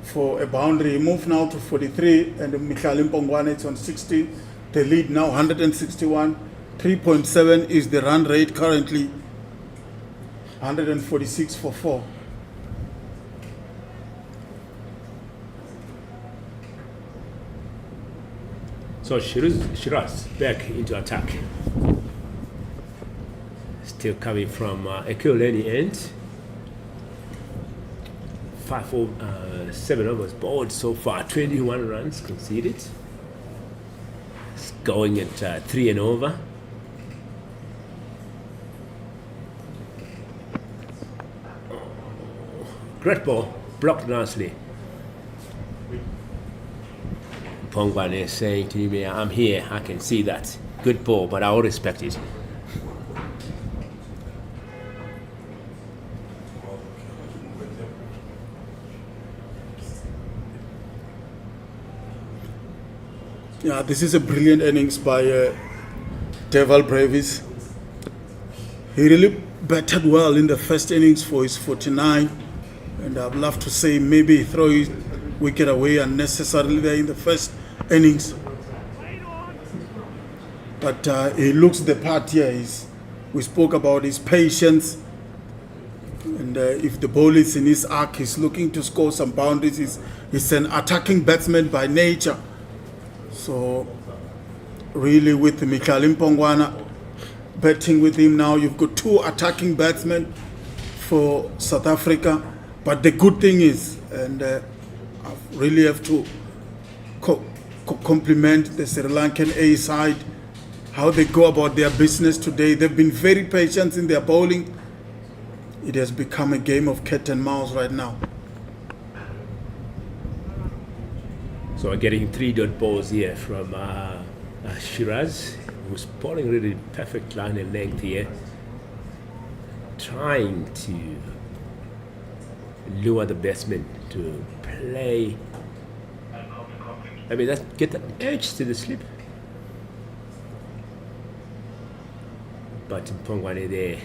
for a boundary. He moved now to 43, and Michael Mpongwane is on 16. The lead now 161. 3.7 is the run rate currently. 146 for 4. So Shiraz back into attack. Still coming from Ekuleni end. 7 overs bowled so far, 21 runs conceded. It's going at 3 and over. Great ball, blocked nicely. Pongwan is saying to me, I'm here, I can see that. Good ball, but I will respect it. Yeah, this is a brilliant innings by Deval Brevis. He really batted well in the first innings for his 49, and I'd love to say maybe throw his wicket away unnecessarily there in the first innings. But he looks the part here. We spoke about his patience, and if the ball is in his arc, he's looking to score some boundaries. He's an attacking batsman by nature. So really with Mikhail Mpongwana batting with him now, you've got 2 attacking batsmen for South Africa. But the good thing is, and I really have to compliment the Sri Lankan A side, how they go about their business today. They've been very patient in their bowling. It has become a game of cat and mouse right now. So we're getting 3 dot balls here from Shiraz, who's bowling really perfect line and length here, trying to lure the batsman to play. I mean, get that edge to the slip. But Pongwane there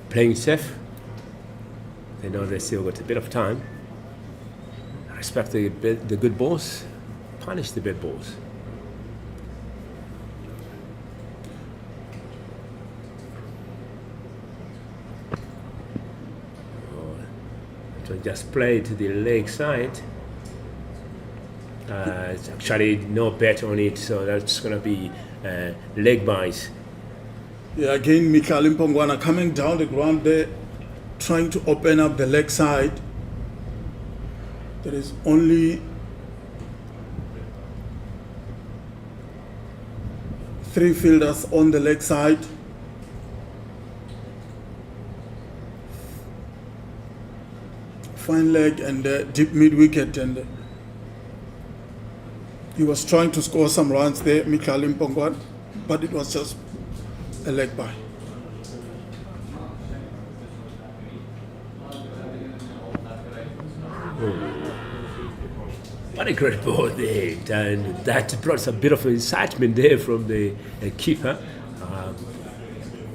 playing safe. They know they still got a bit of time. Respect the good balls, punish the bad balls. So just play to the leg side. It's actually no bet on it, so that's going to be leg byes. Yeah, again, Mikhail Mpongwana coming down the ground there, trying to open up the leg side. There is only 3 fielders on the leg side. Fine leg and deep mid wicket, and he was trying to score some runs there, Mikhail Mpongwana, but it was just a leg bye. What a great ball there, and that brought a bit of excitement there from the keeper.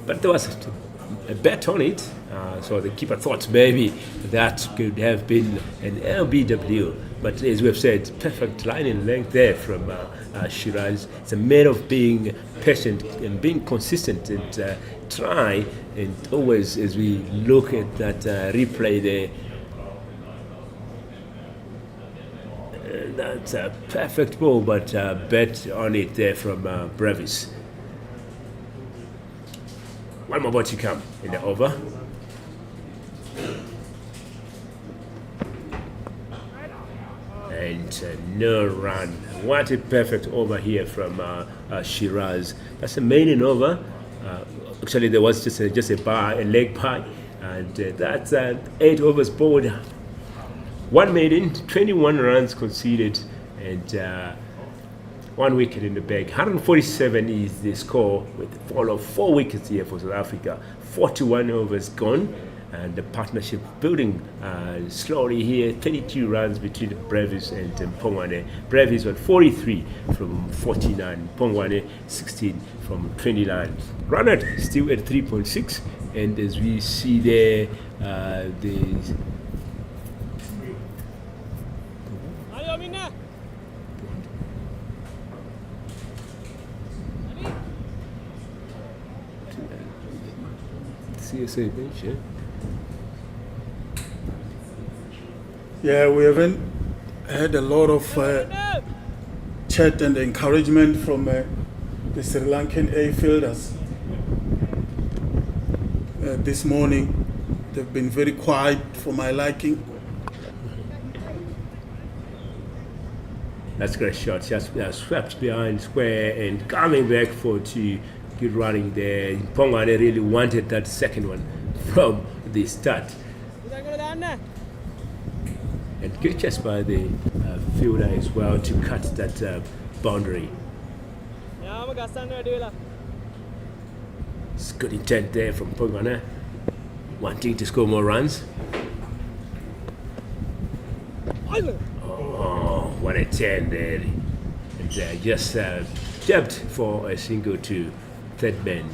But there was a bet on it, so the keeper thought maybe that could have been an LBW. But as we've said, perfect line and length there from Shiraz. It's a matter of being patient and being consistent and try, and always as we look at that replay there, that's a perfect ball, but bet on it there from Brevis. One more ball to come in the over. And no run. What a perfect over here from Shiraz. That's a maiden over. Actually, there was just a leg bye, and that's 8 overs bowled. 1 maiden, 21 runs conceded, and 1 wicket in the bag. 147 is the score, with a fall of 4 wickets here for South Africa. 41 overs gone, and the partnership building slowly here. 32 runs between Brevis and Pongwane. Brevis won 43 from 49. Pongwane 16 from 29. Run rate still at 3.6, and as we see there, the CSA bench, yeah? Yeah, we haven't had a lot of chance chat and the encouragement from the Sri Lankan A fielders this morning. They've been very quiet for my liking. That's a great shot. Just swept behind square and coming back for two. Good running there. Ponga, they really wanted that second one from the start. And good chest by the fielder as well to cut that boundary. It's good intent there from Ponga, wanting to score more runs. Oh, what a turn there. And just jabbed for a single to third man.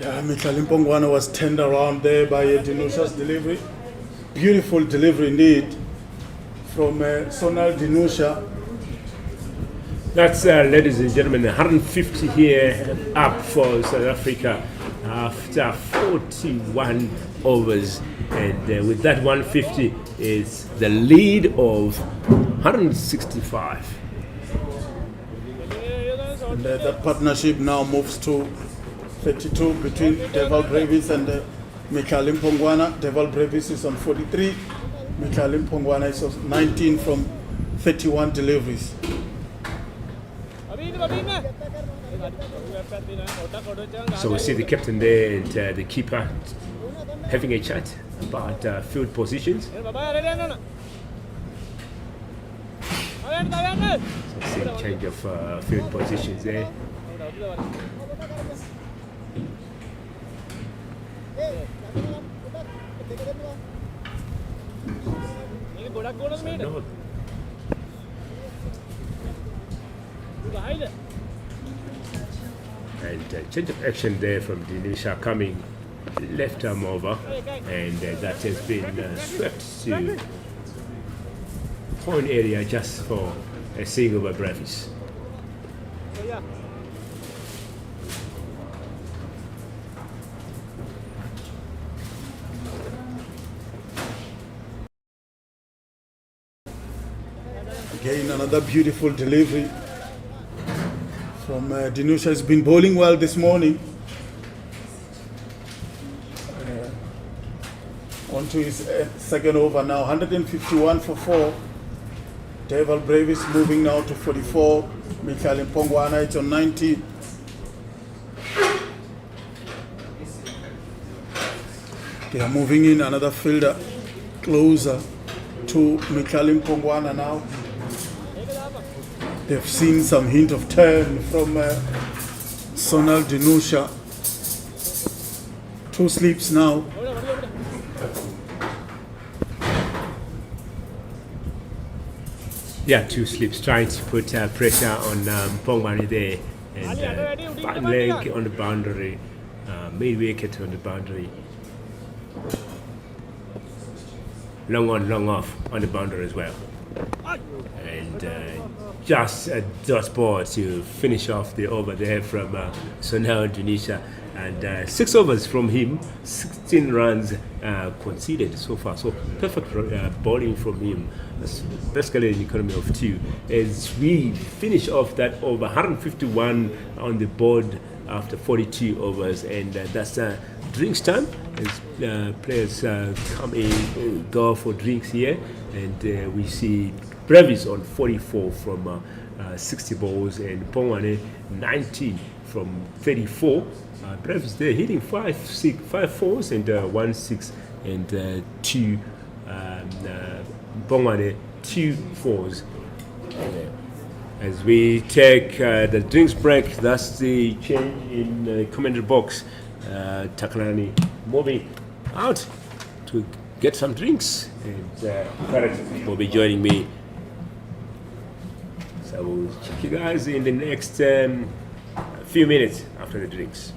Yeah, Michael Mpongwana was turned around there by Dinusha's delivery. Beautiful delivery indeed from Sonal Dinusha. That's, ladies and gentlemen, 150 here up for South Africa after 41 overs. And with that 150 is the lead of 165. And that partnership now moves to 32 between Deval Brevis and Michael Mpongwana. Deval Brevis is on 43. Michael Mpongwana is on 19 from 31 deliveries. So we see the captain there and the keeper having a chat about field positions. So see the change of field positions there. And change of action there from Dinisha coming left arm over, and that has been swept to point area just for a single by Brevis. Again, another beautiful delivery from Dinusha. Has been bowling well this morning. On to his second over now, 151 for 4. Deval Brevis moving now to 44. Michael Mpongwana is on 90. They are moving in another fielder closer to Michael Mpongwana now. They've seen some hint of turn from Sonal Dinusha. 2 sleeps now. Yeah, 2 slips, trying to put pressure on Pongwani there, and fine leg on the boundary, mid wicket on the boundary, long on, long off on the boundary as well, and just a dot ball to finish off the over there from Sonal Indonesia. And 6 overs from him, 16 runs conceded so far. So perfect bowling from him. That's basically an economy of 2. As we finish off that over, 151 on the board after 42 overs, and that's drinks time. As players come in, go for drinks here, and we see Brevis on 44 from 60 balls, and Pongwane 19 from 34. Brevis there hitting 5 fours and 1 6 and 2 Pongwane 2 fours. As we take the drinks break, that's the change in the commentary box. Takalani moving out to get some drinks, and Karen will be joining me. So we'll check you guys in the next few minutes after the drinks.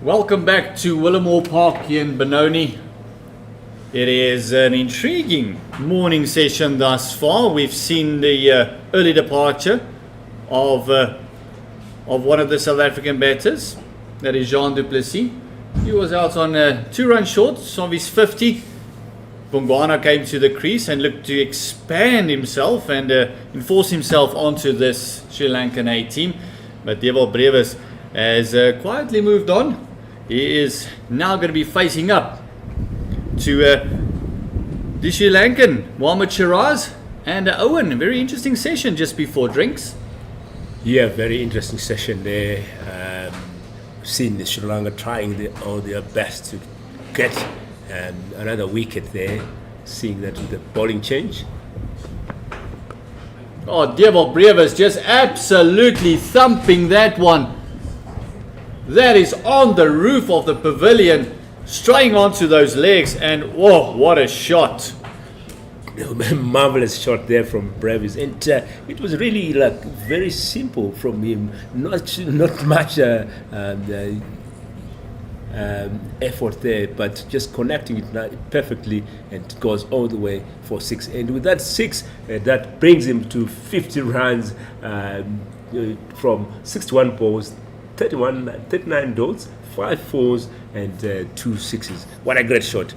Welcome back to Willowmoore Park here in Benoni. It is an intriguing morning session thus far. We've seen the early departure of one of the South African batters, that is Jean du Plessis. He was out on 2 runs short of his 50. Bongwana came to the crease and looked to expand himself and enforce himself onto this Sri Lankan A team. But Devil Brevis has quietly moved on. He is now going to be facing up to the Sri Lankan, Mohammad Shiraz and Owen. A very interesting session just before drinks. Yeah, very interesting session there. Seen the Sri Lanka trying all their best to get another wicket there. Seeing that with the bowling change. Oh, Devil Brevis just absolutely thumping that one. That is on the roof of the pavilion, straying onto those legs, and whoa, what a shot. Marvelous shot there from Brevis, and it was really like very simple from him, not much effort there, but just connecting it perfectly, and it goes all the way for 6. And with that 6, that brings him to 50 runs from 61 balls, 39 dots, 5 fours, and 2 sixes. What a great shot!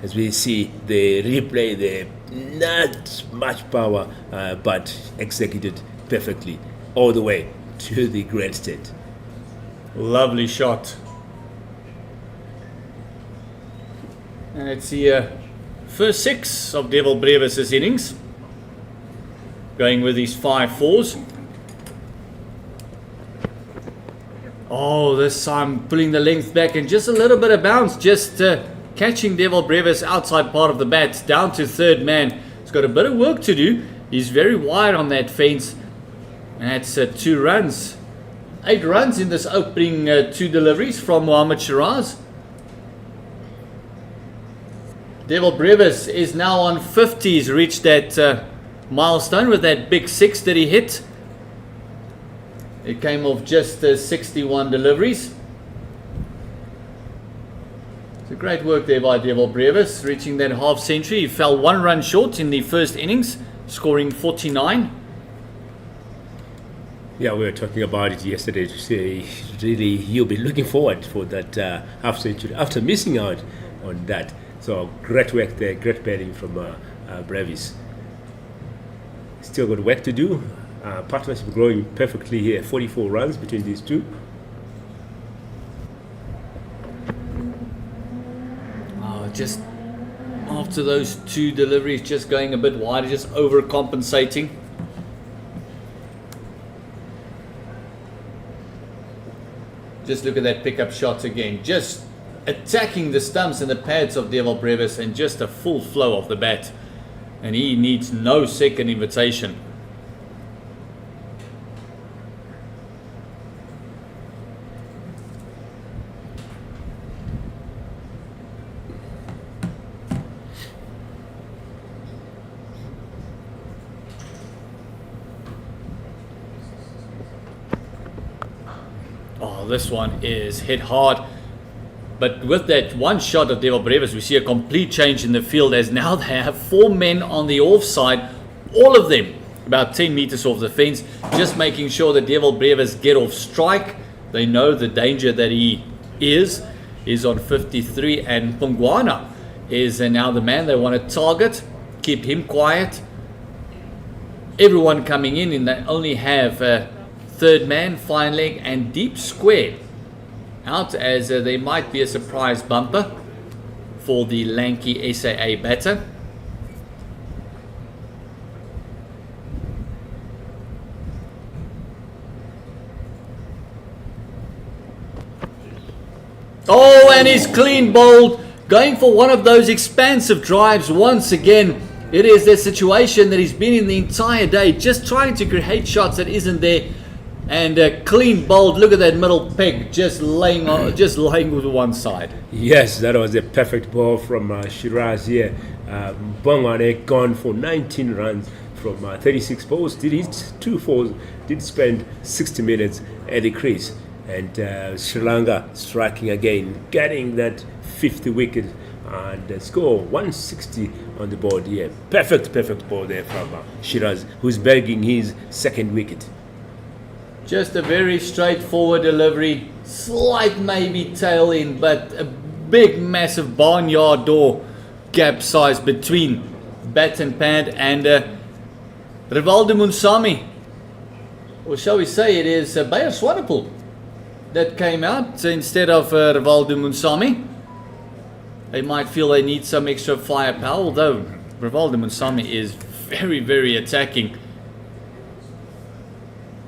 As we see the replay there, not much power, but executed perfectly all the way to the grandstand. Lovely shot. And it's the first 6 of Devil Brevis' innings. Going with his 5 fours. Oh, this time pulling the length back and just a little bit of bounce, just catching Devil Brevis outside part of the bat, down to third man. He's got a bit of work to do. He's very wide on that fence. And that's 2 runs. 8 runs in this opening 2 deliveries from Mohammad Shiraz. Devil Brevis is now on 50. He's reached that milestone with that big 6 that he hit. It came off just 61 deliveries. So great work there by Devil Brevis, reaching that half century. He fell 1 run short in the first innings, scoring 49. Yeah, we were talking about it yesterday to say really you'll be looking forward for that half century after missing out on that. So great work there, great batting from Brevis. Still got work to do. Partnership growing perfectly here. 44 runs between these two. Just after those 2 deliveries, just going a bit wider, just overcompensating. Just look at that pickup shot again. Just attacking the stumps and the pads of Devil Brevis, and just a full flow of the bat. And he needs no second invitation. Oh, this one is hit hard. But with that one shot of Devil Brevis, we see a complete change in the field, as now they have 4 men on the offside, all of them about 10 meters off the fence, just making sure that Devil Brevis get off strike. They know the danger that he is on 53, and Bongwana is now the man they want to target, keep him quiet. Everyone coming in, and they only have third man, fine leg, and deep square out, as there might be a surprise bumper for the lanky SAA batter. Oh, and he's clean bowled, going for one of those expansive drives once again. It is the situation that he's been in the entire day, just trying to create shots that isn't there. And clean bowled. Look at that middle peg, just laying with one side. Yes, that was a perfect ball from Shiraz here. Bongwane gone for 19 runs from 36 balls. Did hit 2 fours. Did spend 60 minutes at the crease. And Sri Lanka striking again, getting that 50 wicket and score 160 on the board here. Perfect ball there from Shiraz, who's bagging his second wicket. Just a very straightforward delivery, slight maybe tail in, but a big massive barnyard door gap size between bat and pad. And Rivaldo Munsami, or shall we say it is Bayer Swanepoel that came out instead of Rivaldo Munsami. They might feel they need some extra firepower, although Rivaldo Munsami is very attacking.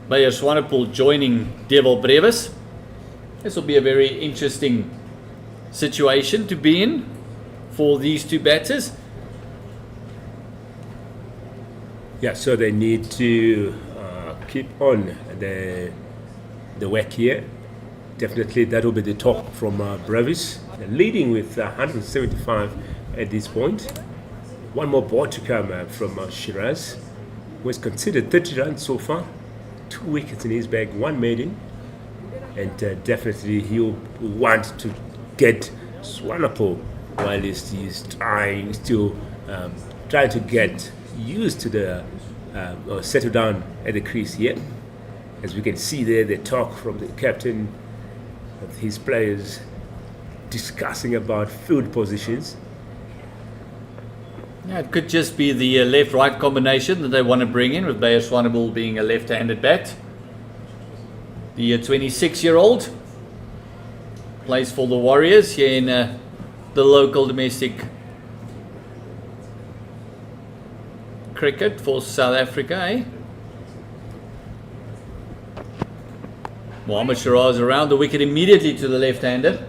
Bayer Swanepoel joining Devil Brevis. This will be a very interesting situation to be in for these two batters. Yeah, so they need to keep on the work here. Definitely that will be the talk from Brevis, leading with 175 at this point. One more ball to come from Shiraz, who has conceded 30 runs so far. 2 wickets in his bag, 1 maiden, and definitely he'll want to get Swanepoel while he's trying to get used to the or settle down at the crease here. As we can see there, the talk from the captain of his players discussing about field positions. Yeah, it could just be the left-right combination that they want to bring in, with Bayer Swanepoel being a left-handed bat. The 26-year-old plays for the Warriors here in the local domestic cricket for South Africa, eh? Mohammad Shiraz around the wicket immediately to the left-hander.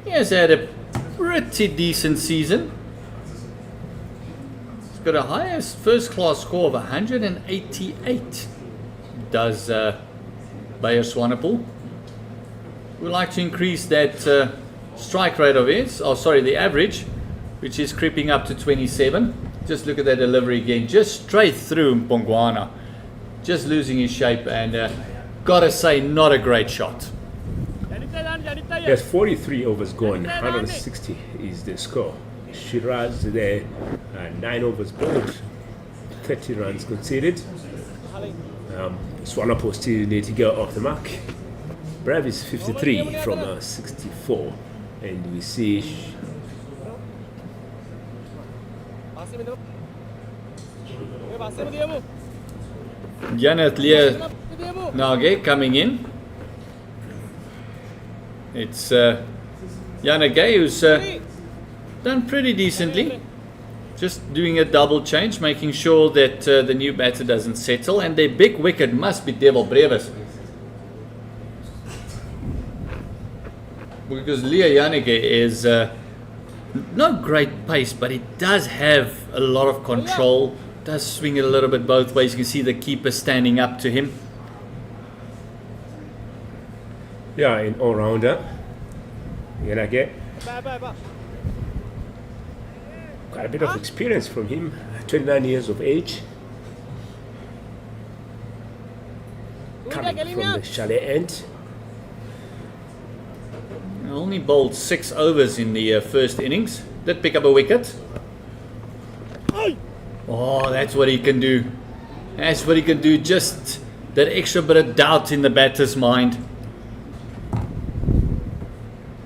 He has had a pretty decent season. He's got a highest first-class score of 188. Does Bayer Swanepoel. We'd like to increase that strike rate of his, the average, which is creeping up to 27. Just look at that delivery again, just straight through Mpongwana. Just losing his shape, and gotta say, not a great shot. Yes, 43 overs gone, 160 is the score. Shiraz there, 9 overs bowled, 30 runs conceded. Swanepoel still need to go off the mark. Brevis 53 from 64, and we see Janet Lear Nage coming in. It's Janage who's done pretty decently. Just doing a double change, making sure that the new batter doesn't settle, and their big wicket must be Devil Brevis. Because Leah Janage is not great pace, but he does have a lot of control, does swing it a little bit both ways. You can see the keeper standing up to him. Yeah, an all-rounder. Janage. Quite a bit of experience from him, 29 years of age. Coming from the chalet end. Only bowled 6 overs in the first innings. Did pick up a wicket. Oh, that's what he can do. That's what he can do. Just that extra bit of doubt in the batter's mind.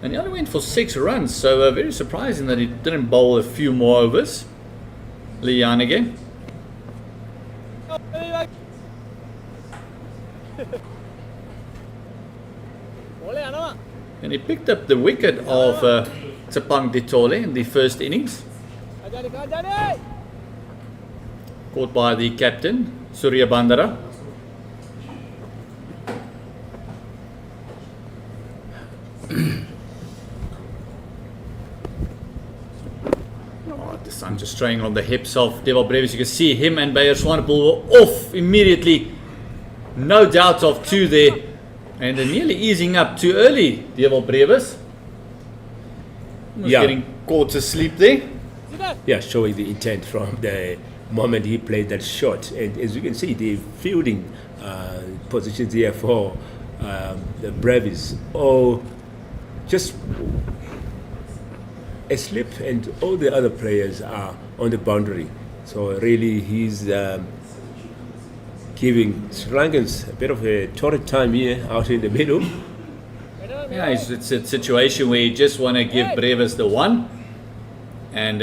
And he only went for 6 runs, so very surprising that he didn't bowl a few more overs. Lian again. And he picked up the wicket of Tsepang Ditole in the first innings. Caught by the captain, Surya Bandara. The sun just straying on the hips of Devil Brevis. You can see him and Bayer Swanepoel were off immediately. No doubt of 2 there. And they're nearly easing up too early, Devil Brevis. Getting caught asleep there. Yeah, showing the intent from the moment he played that shot. And as you can see, the fielding positions here for the Bravies, all just asleep, and all the other players are on the boundary. So really, he's giving Sri Lankans a bit of a torrid time here out in the middle. Yeah, it's a situation where you just want to give Brevis the one and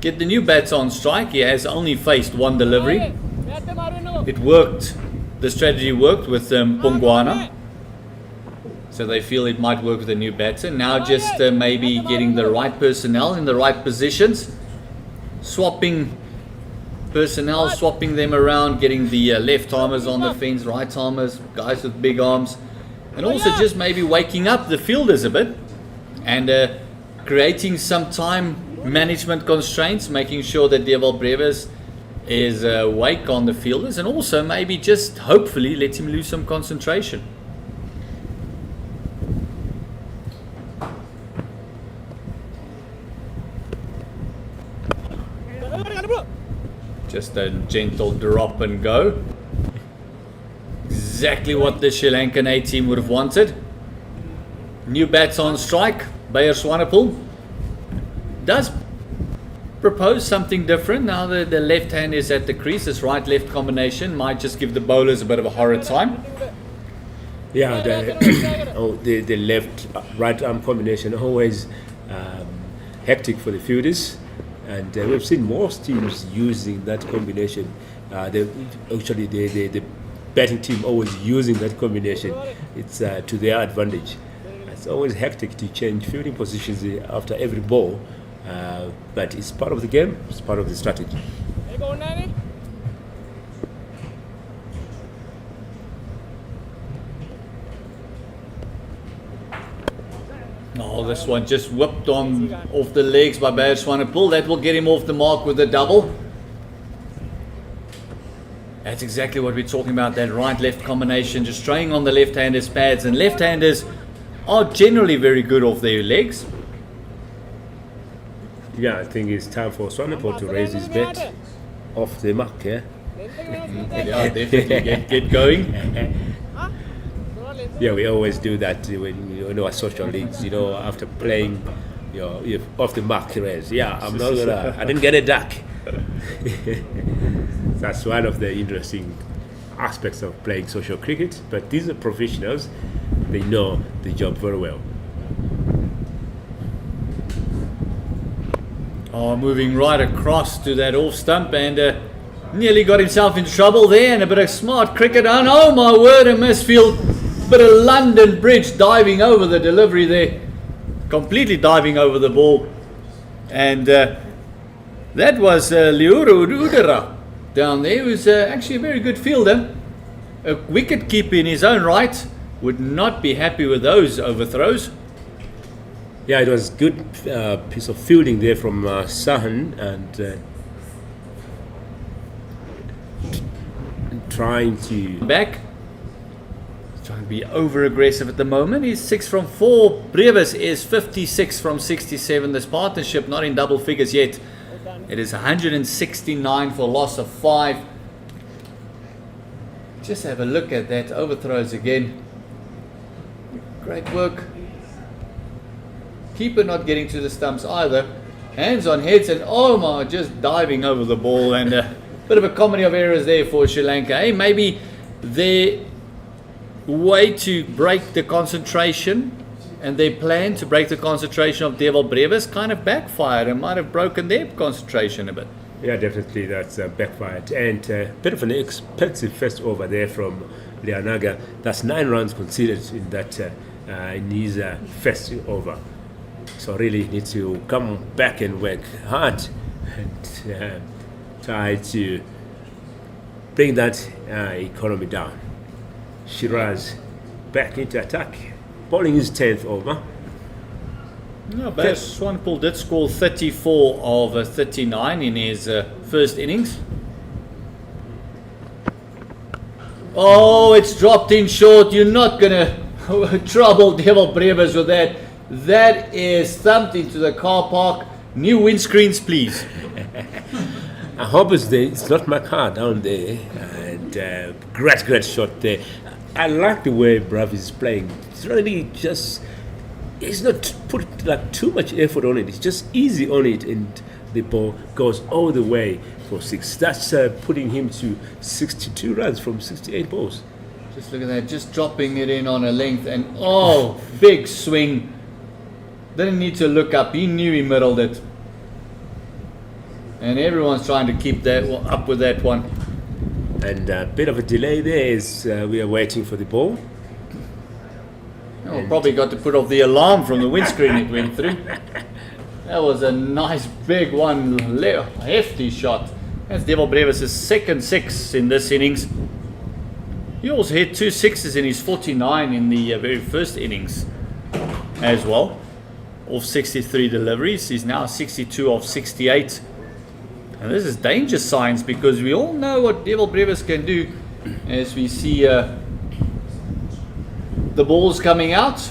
get the new bats on strike. He has only faced one delivery. It worked. The strategy worked with Pongwana. So they feel it might work with a new batter. Now just maybe getting the right personnel in the right positions. Swapping personnel, swapping them around, getting the left-armers on the fence, right-armers, guys with big arms. And also just maybe waking up the fielders a bit and creating some time management constraints, making sure that Deval Brevis is awake on the fielders, and also maybe just hopefully let him lose some concentration. Just a gentle drop and go. Exactly what the Sri Lankan A team would have wanted. New bats on strike. Bayer Swanepoel does propose something different. Now the left hand is at the crease. This right-left combination might just give the bowlers a bit of a horrid time. Yeah, the left-right arm combination always hectic for the fielders. And we've seen most teams using that combination. The batting team always using that combination. It's to their advantage. It's always hectic to change fielding positions after every ball, but it's part of the game. It's part of the strategy. Oh, this one just whipped on off the legs by Bayer Swanepoel. That will get him off the mark with a double. That's exactly what we're talking about, that right-left combination, just trying on the left-handers' pads. And left-handers are generally very good off their legs. Yeah, I think it's time for Swanepoel to raise his bet off the mark, yeah? Yeah, definitely get going. Yeah, we always do that when our social leagues, after playing you're off the mark race. Yeah, I didn't get a duck. That's one of the interesting aspects of playing social cricket, but these are professionals. They know the job very well. Oh, moving right across to that off stump, and nearly got himself in trouble there, and a bit of smart cricket. Oh my word, a misfield. Bit of London Bridge diving over the delivery there. Completely diving over the ball. And that was Liuru Udara down there, who's actually a very good fielder. A wicket keeper in his own right. Would not be happy with those overthrows. Yeah, it was good piece of fielding there from Sahan, and trying to back. Trying to be over aggressive at the moment. He's 6 from 4. Brevis is 56 from 67. This partnership not in double figures yet. It is 169 for loss of 5. Just have a look at that. Overthrows again. Great work. Keeper not getting to the stumps either. Hands on heads, and oh my, just diving over the ball, and a bit of a comedy of errors there for Sri Lanka. Hey, maybe their way to break the concentration and their plan to break the concentration of Deval Brevis kind of backfired and might have broken their concentration a bit. Yeah, definitely that's backfired, and a bit of an expensive first over there from Leonaga. That's 9 runs conceded in that in his first over. So really need to come back and work hard and try to bring that economy down. Shiraz back into attack, bowling his 10th over. No, but Swanepoel did score 34 of 39 in his first innings. Oh, it's dropped in short. You're not going to trouble Deval Brevis with that. That is thumped into the car park. New windscreens, please. I hope it's not my car down there. And great shot there. I like the way Brav is playing. It's really just, he's not put like too much effort on it. It's just easy on it, and the ball goes all the way for 6. That's putting him to 62 runs from 68 balls. Just look at that, just dropping it in on a length, and oh, big swing. Didn't need to look up, he knew he middled it. And everyone's trying to keep that up with that one. And a bit of a delay there as we are waiting for the ball. Oh, probably got to put off the alarm from the windscreen it went through. That was a nice big one, hefty shot. That's Devil Brevis' second 6 in this innings. He also hit 2 6s in his 49 in the very first innings as well. Off 63 deliveries, he's now 62 off 68. And this is danger signs, because we all know what Devil Brevis can do as we see the balls coming out.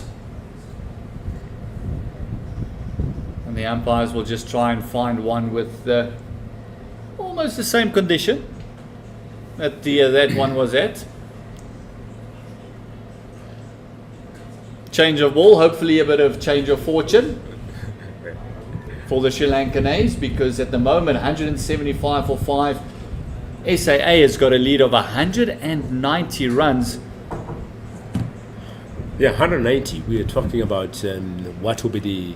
And the umpires will just try and find one with almost the same condition that that one was at. Change of ball, hopefully a bit of change of fortune for the Sri Lankanese, because at the moment 175 for 5. SAA has got a lead of 190 runs. Yeah, 190. We are talking about what will be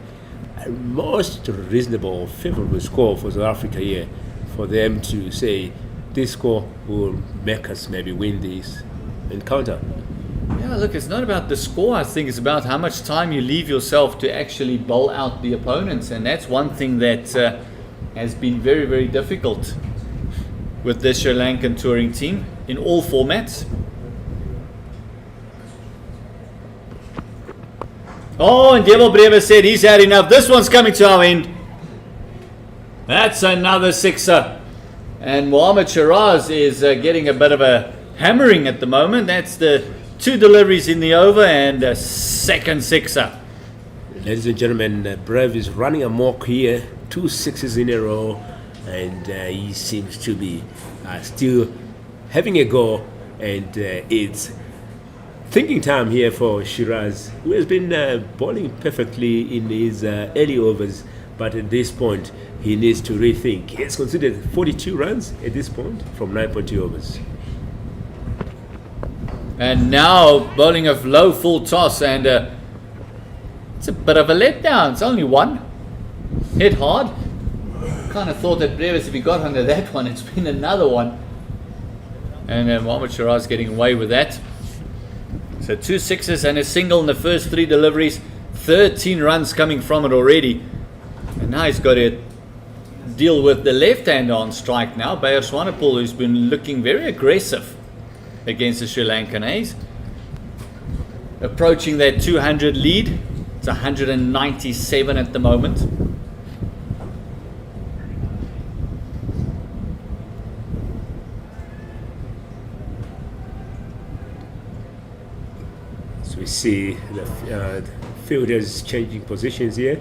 the most reasonable, favorable score for South Africa here, for them to say this score will make us maybe win this encounter. Yeah, look, it's not about the score. I think it's about how much time you leave yourself to actually bowl out the opponents, and that's one thing that has been very, very difficult with this Sri Lankan touring team in all formats. Oh, and Devil Brevis said he's had enough. This one's coming to our end. That's another 6er. And Mohammad Shiraz is getting a bit of a hammering at the moment. That's the 2 deliveries in the over and a second 6er. Ladies and gentlemen, Brev is running amok here. 2 6s in a row, and he seems to be still having a go. And it's thinking time here for Shiraz, who has been bowling perfectly in his early overs. But at this point, he needs to rethink. He has considered 42 runs at this point from 9.2 overs. And now bowling a low full toss, and it's a bit of a letdown. It's only 1. Hit hard. Kind of thought that Brevis, if he got under that one, it's been another one. And Mohammad Shiraz getting away with that. So 2 6s and a single in the first 3 deliveries. 13 runs coming from it already. And now he's got to deal with the left-hander on strike now. Bayer Swanepoel, who's been looking very aggressive against the Sri Lankanese. Approaching that 200 lead. It's 197 at the moment. So we see the fielders changing positions here.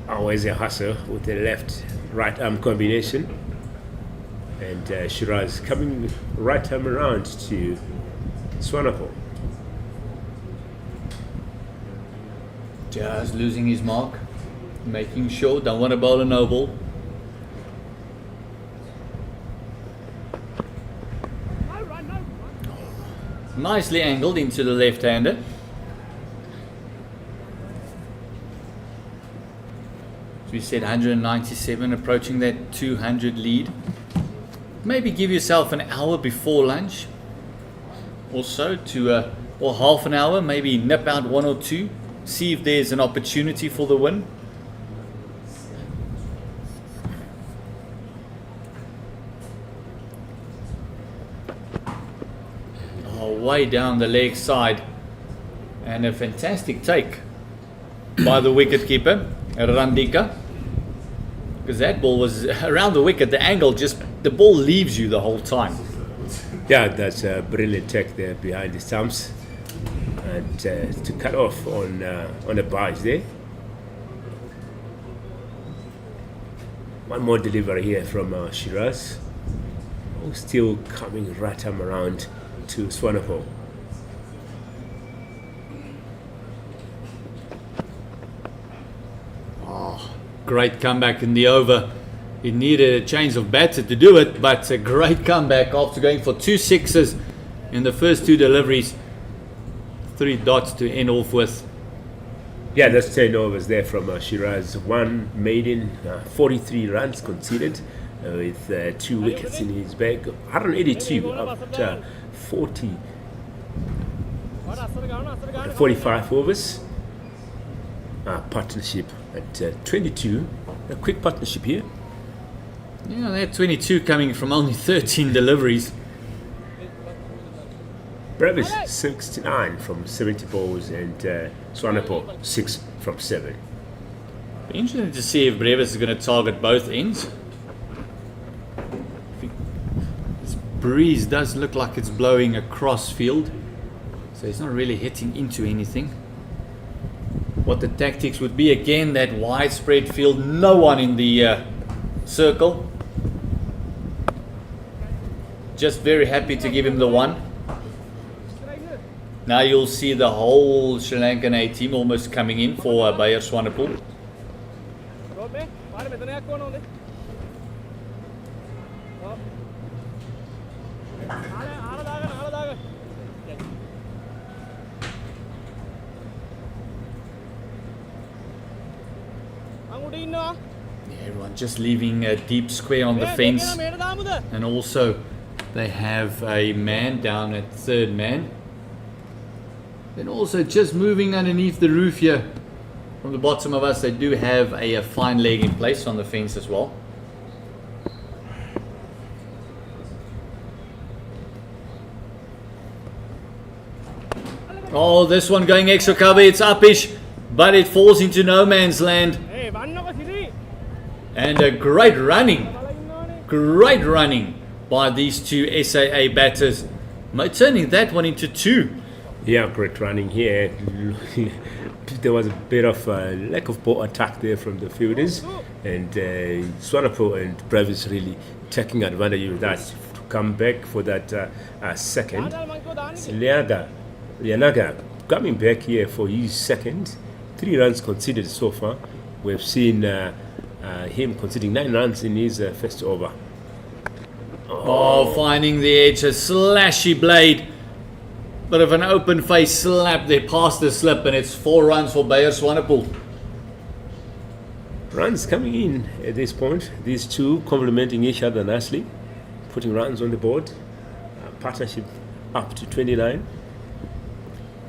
Always a hustle with the left-right arm combination. And Shiraz coming right arm around to Swanepoel. Just losing his mark. Making sure, don't want to bowl a no ball. Nicely angled into the left-hander. As we said, 197, approaching that 200 lead. Maybe give yourself an hour before lunch also to, or half an hour, maybe nip out 1 or 2, see if there's an opportunity for the win. Oh, way down the leg side, and a fantastic take by the wicket keeper Randika, because that ball was around the wicket, the angle, just the ball leaves you the whole time. Yeah, that's a brilliant take there behind the stumps, and to cut off on a barge there. One more delivery here from Shiraz. Oh, still coming right time around to Swanepoel. Great comeback in the over. It needed a change of batter to do it, but a great comeback after going for 2 sixes in the first 2 deliveries. 3 dots to end off with. Yeah, that's 10 overs there from Shiraz. 1 maiden, 43 runs conceded with 2 wickets in his bag. 182 after 45 overs. Partnership at 22. A quick partnership here. Yeah, that 22 coming from only 13 deliveries. Brevis 69 from 70 balls and Swanepoel 6 from 7. Interesting to see if Brevis is going to target both ends. This breeze does look like it's blowing across field, so it's not really hitting into anything. What the tactics would be, again, that widespread field, no one in the circle. Just very happy to give him the 1. Now you'll see the whole Sri Lankan A team almost coming in for Bayer Swanepoel. Everyone just leaving a deep square on the fence, and also they have a man down at 3rd man. Then also just moving underneath the roof here from the bottom of us, they do have a fine leg in place on the fence as well. Oh, this one going extra cover, it's uppish, but it falls into no man's land. And a great running by these 2 SAA batters, turning that one into 2. Yeah, great running here. There was a bit of a lack of ball attack there from the fielders, and Swanepoel and Brevis really taking advantage of that to come back for that second. Lianaga coming back here for his second. 3 runs conceded so far. We've seen him conceding 9 runs in his first over. Oh, finding the edge, a slashy blade. Bit of an open face slap there past the slip, and it's 4 runs for Bayer Swanepoel. Runs coming in at this point. These 2 complementing each other nicely, putting runs on the board. Partnership up to 29.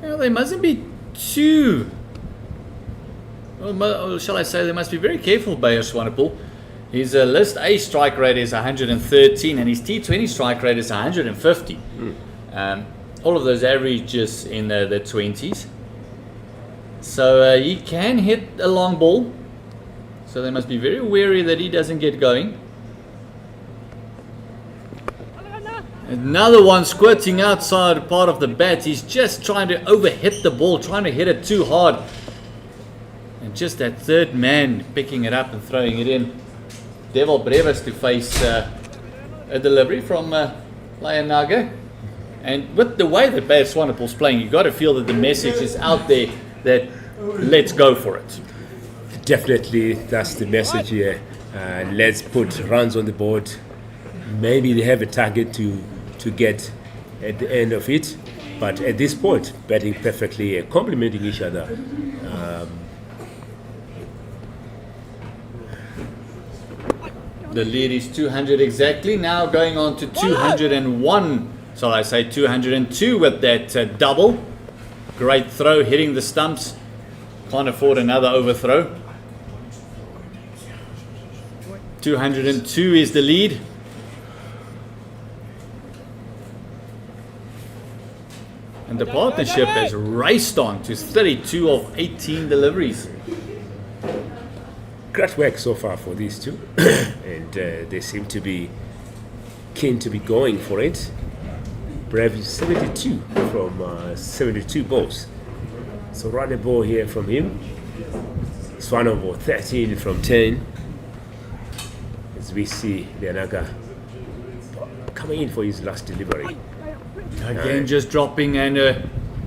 Well, they mustn't be too... Well, shall I say, they must be very careful, Bayer Swanepoel. His list A strike rate is 113, and his T20 strike rate is 150. All of those averages in the 20s. So he can hit a long ball. So they must be very wary that he doesn't get going. Another one squirting outside part of the bat. He's just trying to overhit the ball, trying to hit it too hard. And just that 3rd man picking it up and throwing it in. Devil Brevis to face a delivery from Lianaga. And with the way that Bayer Swanepoel's playing, you've got to feel that the message is out there that let's go for it. Definitely, that's the message here. Let's put runs on the board. Maybe they have a target to get at the end of it. But at this point, batting perfectly, complementing each other. The lead is 200 exactly. Now going on to 201. So I say 202 with that double. Great throw, hitting the stumps. Can't afford another overthrow. 202 is the lead. And the partnership has raced on to 32 of 18 deliveries. Great work so far for these 2. And they seem to be keen to be going for it. Brevis 72 from 72 balls. So run a ball here from him. Swanepoel 13 from 10. as we see Lanka coming in for his last delivery. Again, just dropping and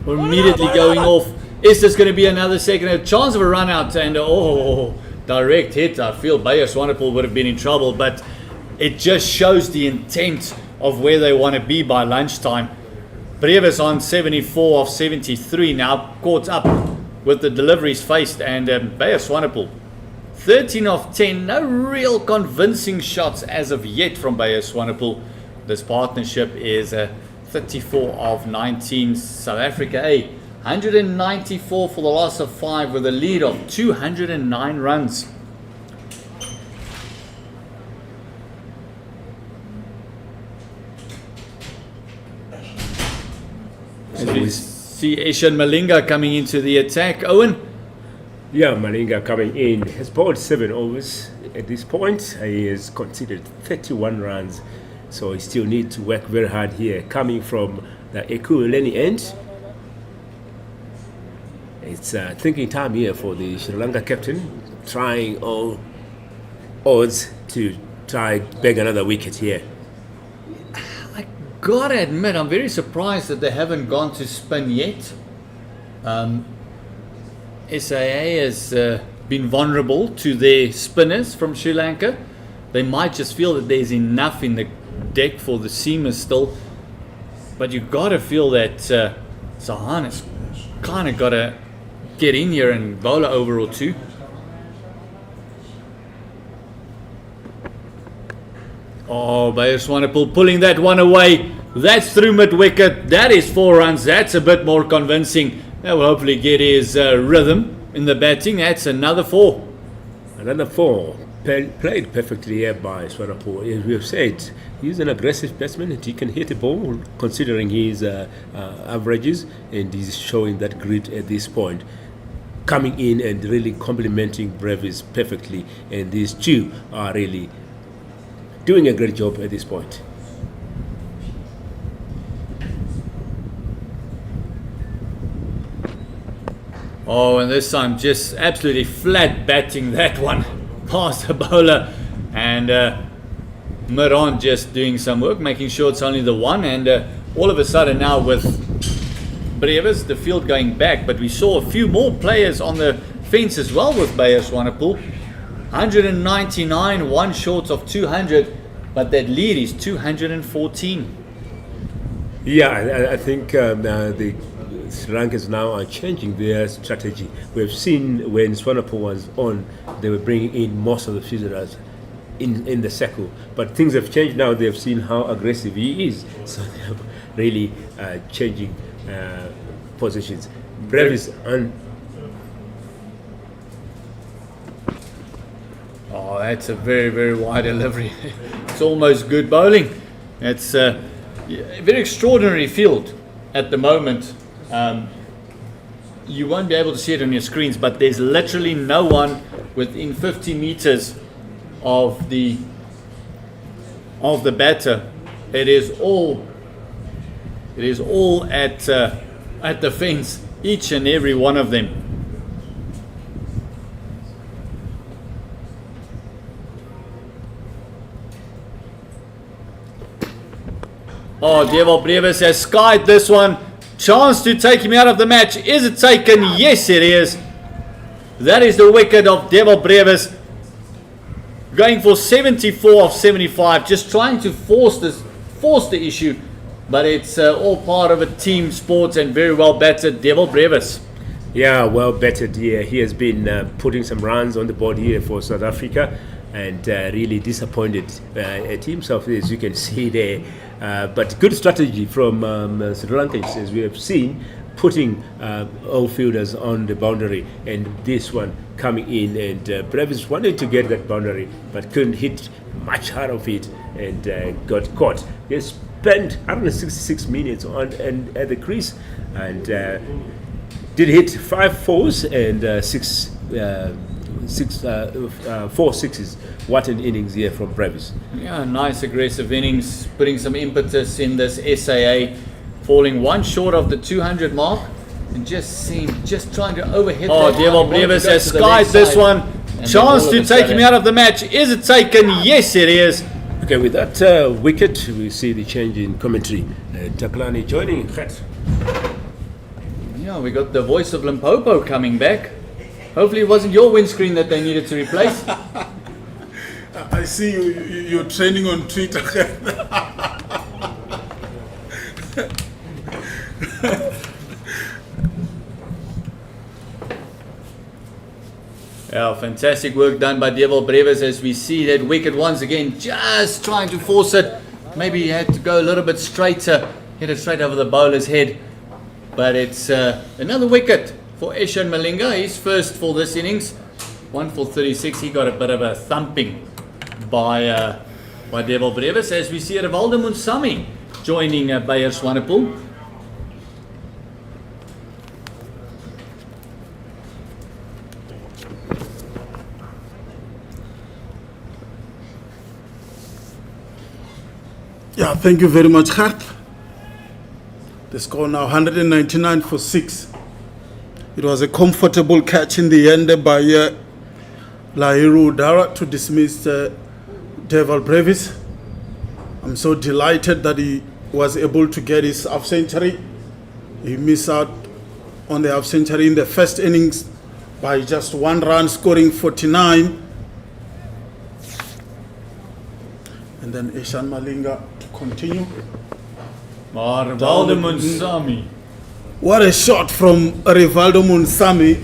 immediately going off. Is this going to be another second? A chance of a run out and direct hit. I feel Bayer Swanepoel would have been in trouble, but it just shows the intent of where they want to be by lunchtime. Brevis on 74 of 73 now, caught up with the deliveries faced, and Bayer Swanepoel 13 of 10. No real convincing shots as of yet from Bayer Swanepoel. This partnership is 34 of 19. South Africa 194 for the loss of 5 with a lead of 209 runs. As we see Eshan Malinga coming into the attack. Owen? Yeah, Malinga coming in. Has bowled 7 overs at this point. He has conceded 31 runs. So he still needs to work very hard here. Coming from the Ekurhuleni end. It's thinking time here for the Sri Lanka captain. Trying all odds to try bag another wicket here. Gotta admit, I'm very surprised that they haven't gone to spin yet. SAA has been vulnerable to their spinners from Sri Lanka. They might just feel that there's enough in the deck for the seamers still. But you gotta feel that Sahan has kind of got to get in here and bowl an over or two. Oh, Bayer Swanepoel pulling that one away. That's through mid-wicket. That is 4 runs. That's a bit more convincing. That will hopefully get his rhythm in the batting. That's another 4. Another 4. Played perfectly here by Swanepoel. As we have said, he's an aggressive batsman and he can hit a ball considering his averages, and he's showing that grit at this point. Coming in and really complementing Brevis perfectly, and these two are really doing a great job at this point. Oh, and this time just absolutely flat batting that one past the bowler, and Miron just doing some work, making sure it's only the one, and all of a sudden now with Brevis, the field going back, but we saw a few more players on the fence as well with Bayer Swanepoel. 199, 1 short of 200, but that lead is 214. Yeah, I think the Sri Lankans now are changing their strategy. We have seen when Swanepoel was on, they were bringing in most of the fielders in the circle. But things have changed now. They have seen how aggressive he is. So they are really changing positions. Brevis and... Oh, that's a very, very wide delivery. It's almost good bowling. It's a very extraordinary field at the moment. You won't be able to see it on your screens, but there's literally no one within 50 meters of the batter. It is all at the fence, each and every one of them. Oh, Devil Brevis has skied this one. Chance to take him out of the match. Is it taken? Yes, it is. That is the wicket of Devil Brevis. Going for 74 of 75. Just trying to force the issue. But it's all part of a team sport, and very well batted, Devil Brevis. Yeah, well batted here. He has been putting some runs on the board here for South Africa, and really disappointed at himself, as you can see there. But good strategy from Sri Lankans, as we have seen, putting all fielders on the boundary, and this one coming in, and Brevis wanted to get that boundary but couldn't hit much hard of it, and got caught. He spent 166 minutes on and at the crease, and did hit 5 fours and 4 sixes. What an innings here from Brevis. Yeah, nice aggressive innings, putting some impetus in this SAA, falling 1 short of the 200 mark, and just trying to overhit. Oh, Devil Brevis has skied this one, chance then all to of a take him sudden- out of the match. Is it taken? Yes, it is. Okay, with that wicket, we see the change in commentary. Taklani joining Gert. Yeah, we got the voice of Limpopo coming back. Hopefully it wasn't your windscreen that they needed to replace. I see you're trending on Twitter. Yeah, fantastic work done by Devil Brevis as we see that wicket once again just trying to force it. Maybe he had to go a little bit straighter, hit it straight over the bowler's head. But it's another wicket for Eshan Malinga. He's first for this innings. 1 for 36. He got a bit of a thumping by Devil Brevis as we see Rivaldo Munsami joining Bayer Swanepoel. Yeah, thank you very much, Gert. The score now 199 for 6. It was a comfortable catch in the end by Lahiru Dara to dismiss Devil Brevis. I'm so delighted that he was able to get his half century. He missed out on the half century in the first innings by just 1 run, scoring 49. And then Eshan Malinga to continue. Maar Rivaldo Munsami. What a shot from Rivaldo Munsami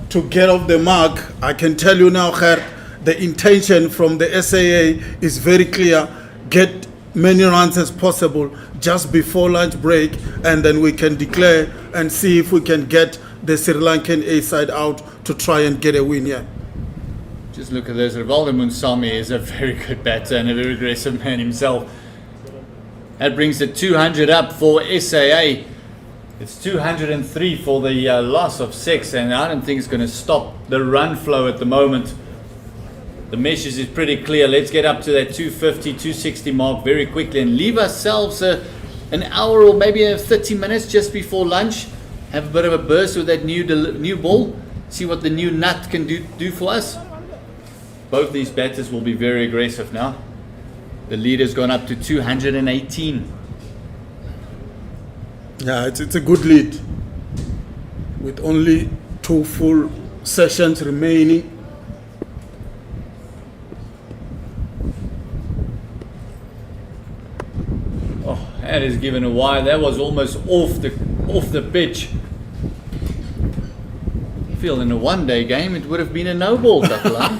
to get off the mark. I can tell you now, Gert, the intention from the SAA is very clear. Get many runs as possible just before lunch break, and then we can declare and see if we can get the Sri Lankan A side out to try and get a win here. Just look at this. Rivaldo Munsami is a very good batter and a very aggressive man himself. That brings the 200 up for SAA. It's 203 for the loss of 6, and I don't think it's going to stop the run flow at the moment. The message is pretty clear. Let's get up to that 250, 260 mark very quickly and leave ourselves an hour or maybe 30 minutes just before lunch. Have a bit of a burst with that new ball. See what the new nut can do for us. Both these batters will be very aggressive now. The leader's gone up to 218. Yeah, it's a good lead with only 2 full sessions remaining. Oh, that is given a wide. That was almost off the pitch. I feel in a one-day game it would have been a no ball, Taklani.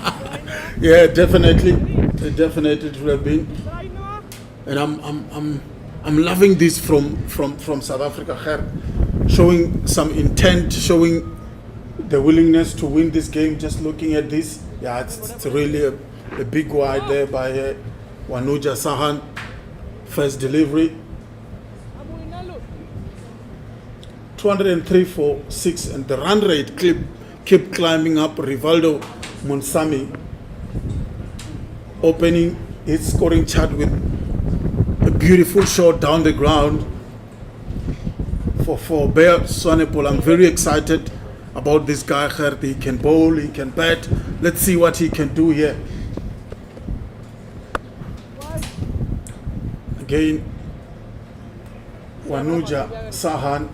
Yeah, definitely. It definitely would have been. And I'm loving this from South Africa, Gert. Showing some intent, showing the willingness to win this game. Just looking at this, yeah, it's really a big wide there by Wanuja Sahan. First delivery. 203 for 6, and the run rate keep climbing up. Rivaldo Munsami opening his scoring chart with a beautiful shot down the ground for Bayer Swanepoel. I'm very excited about this guy, Gert. He can bowl, he can bat. Let's see what he can do here. Again, Wanuja Sahan.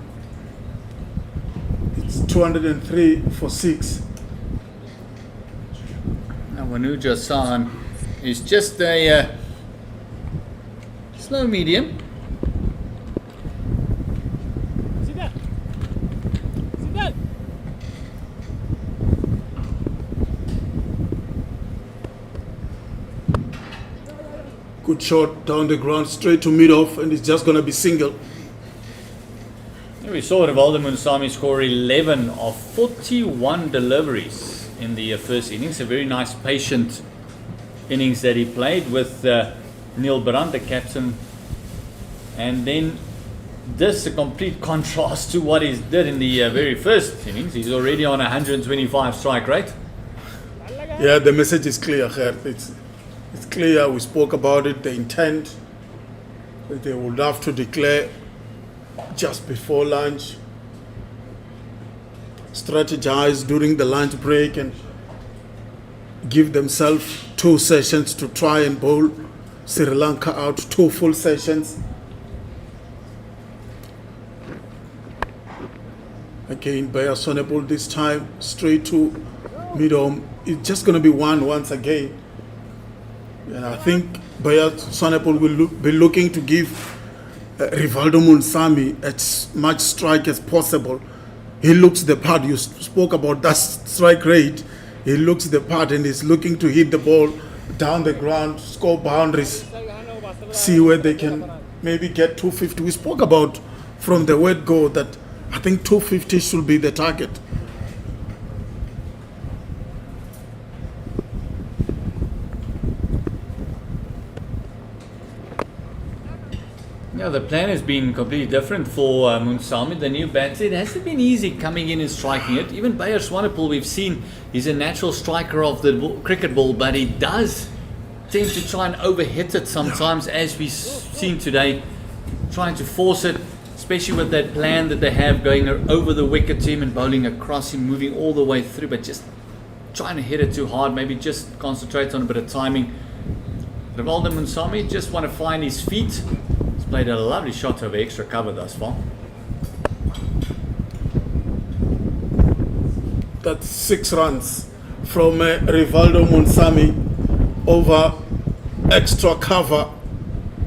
It's 203 for 6. Now Wanuja Sahan is just a slow medium. Good shot down the ground, straight to mid-off, and it's just going to be single. We saw Rivaldo Munsami score 11 of 41 deliveries in the first innings. A very nice, patient innings that he played with Neil Brandt, the captain. And then this a complete contrast to what he did in the very first innings. He's already on 125 strike rate. Yeah, the message is clear, Gert. It's clear. We spoke about it, the intent that they would have to declare just before lunch, strategize during the lunch break, and give themselves 2 sessions to try and bowl Sri Lanka out, 2 full sessions. Again, Bayer Sonebol this time straight to mid-arm. It's just going to be one once again. And I think Bayer Sonebol will be looking to give Rivaldo Munsami as much strike as possible. He looks the part. You spoke about that strike rate. He looks the part and is looking to hit the ball down the ground, score boundaries, see where they can maybe get 250. We spoke about from the word go that I think 250 should be the target. Yeah, the plan has been completely different for Munsami, the new batter. It hasn't been easy coming in and striking it. Even Bayer Swanepoel, we've seen, he's a natural striker of the cricket ball, but he does tend to try and overhit it sometimes, as we've seen today, trying to force it, especially with that plan that they have going over the wicket to him and bowling across him, moving all the way through, but just trying to hit it too hard. Maybe just concentrate on a bit of timing. Rivaldo Munsami just want to find his feet. He's played a lovely shot over extra cover thus far. That's 6 runs from Rivaldo Munsami over extra cover.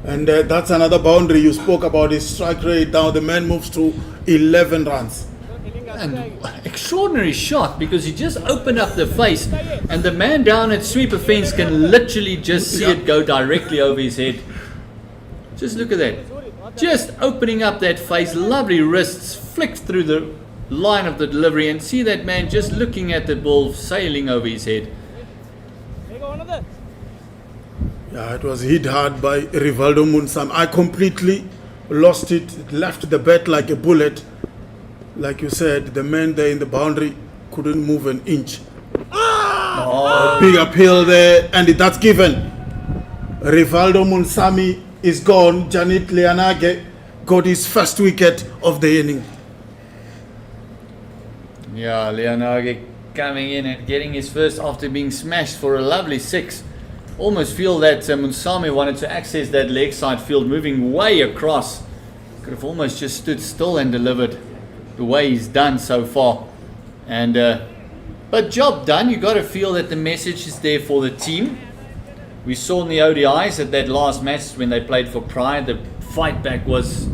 And that's another boundary you spoke about, his strike rate. Now the man moves to 11 runs. And extraordinary shot, because he just opened up the face and the man down at sweeper fence can literally just see it go directly over his head. Just look at that. Just opening up that face, lovely wrists, flicked through the line of the delivery, and see that man just looking at the ball sailing over his head. Yeah, it was hit hard by Rivaldo Munsami. I completely lost it, left the bat like a bullet. Like you said, the man there in the boundary couldn't move an inch. A big appeal there, and that's given. Rivaldo Munsami is gone. Janit Lianage got his first wicket of the inning. Yeah, Lianage coming in and getting his first after being smashed for a lovely 6. Almost feel that Munsami wanted to access that leg side field, moving way across. Could have almost just stood still and delivered the way he's done so far. And but job done. You got to feel that the message is there for the team. We saw in the ODIs at that last match when they played for Pride, the fight back was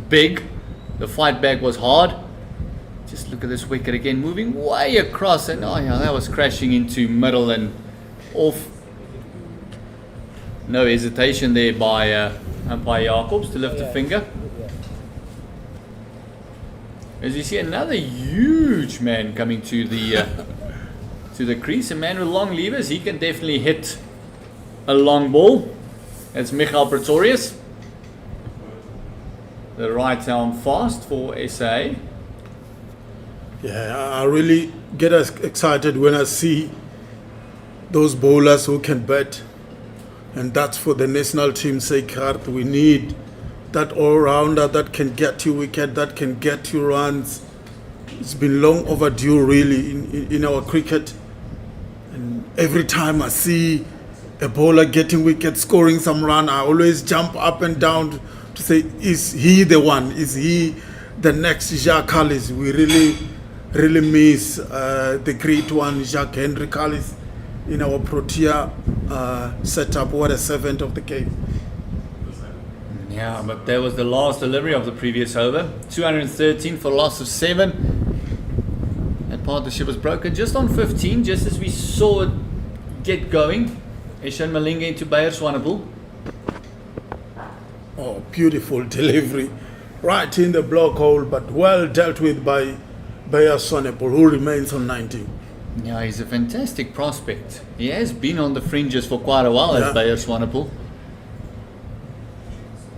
big. The fight back was hard. Just look at this wicket again, moving way across, and oh yeah, that was crashing into middle and off. No hesitation there by umpire Jacobs to lift a finger. As you see, another huge man coming to the crease. A man with long levers. He can definitely hit a long ball. That's Michael Pretorius, the right arm fast for SA. Yeah, I really get excited when I see those bowlers who can bat. And that's for the national team's sake. We need that all-rounder that can get you wicket, that can get you runs. It's been long overdue, really, in our cricket. And every time I see a bowler getting wicket, scoring some run, I always jump up and down to say, is he the one? Is he the next Jacques Callis? We really miss the great one, Jacques Henry Callis, in our Protea setup. What a servant of the game. Yeah, but that was the last delivery of the previous over. 213 for a loss of 7. That partnership was broken just on 15, just as we saw it get going. Eshan Malinga into Bayer Swanepoel. Oh, beautiful delivery. Right in the block hole, but well dealt with by Bayer Swanepoel, who remains on 19. Yeah, he's a fantastic prospect. He has been on the fringes for quite a while as Bayer Swanepoel.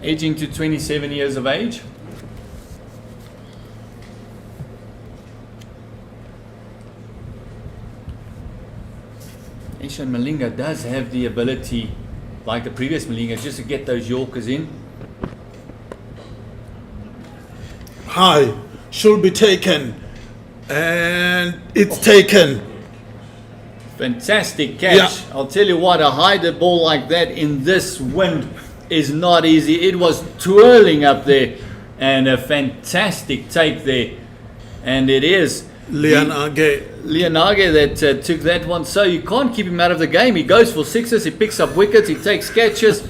Aging to 27 years of age. Eshan Malinga does have the ability, like the previous Malinga, just to get those Yorkers in. High, should be taken. And it's taken. Fantastic catch. Yeah. I'll tell you what, a high ball like that in this wind is not easy. It was twirling up there, and a fantastic take there. And it is Leonage. that took that one. So you can't keep him out of the game. He goes for sixes, he picks up wickets, he takes catches.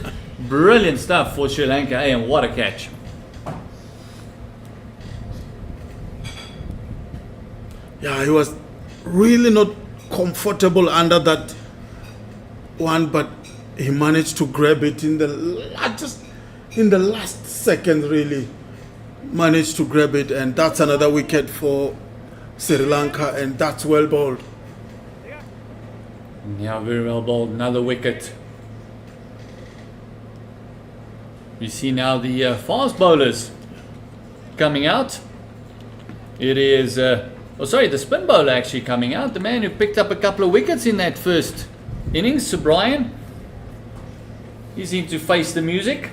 Brilliant stuff for Sri Lanka. Hey, and what a catch. Yeah, he was really not comfortable under that one, but he managed to grab it in the last second, really managed to grab it, and that's another wicket for Sri Lanka, and that's well bowled. Yeah, very well bowled. Another wicket. We see now the fast bowlers coming out. It is, the spin bowler actually coming out. The man who picked up a couple of wickets in that first innings, Sir Brian. He's in to face the music.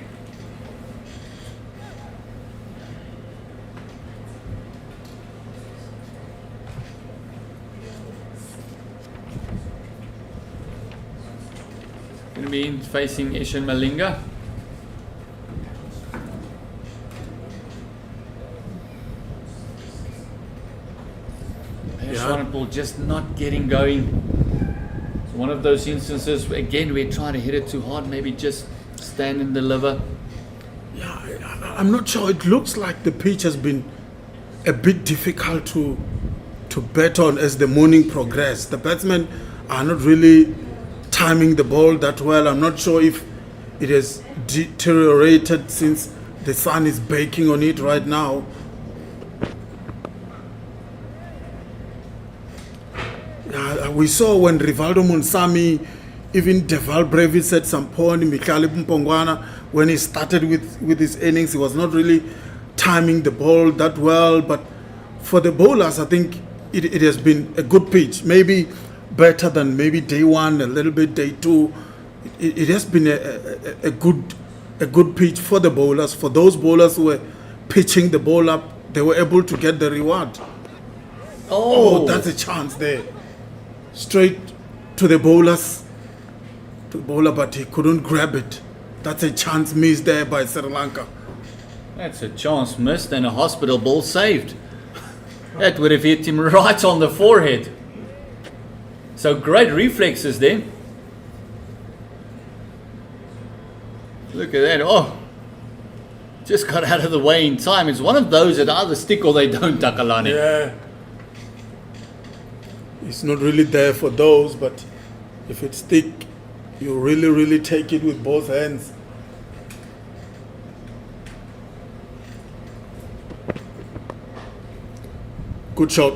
Going to be in facing Ishan Malinga. Ball just not getting going. It's one of those instances where, again, we're trying to hit it too hard, maybe just stand and deliver. Yeah, I'm not sure. It looks like the pitch has been a bit difficult to bat on as the morning progressed. The batsmen are not really timing the ball that well. I'm not sure if it has deteriorated since the sun is baking on it right now. We saw when Rivaldo Munsami, even Deval Brevis at some point, Mikhail Mpongwana, when he started with his innings, he was not really timing the ball that well. But for the bowlers, I think it has been a good pitch. Maybe better than maybe day one, a little bit day two. It has been a good pitch for the bowlers. For those bowlers who were pitching the ball up, they were able to get the reward. Oh, that's a chance there. Straight to the bowlers, but he couldn't grab it. That's a chance missed there by Sri Lanka. That's a chance missed and a hospital ball saved. That would have hit him right on the forehead. So great reflexes then. Look at that. Oh, just got out of the way in time. It's one of those that either stick or they don't, Takalani. Yeah. It's not really there for those, but if it stick, you really, really take it with both hands. Good shot.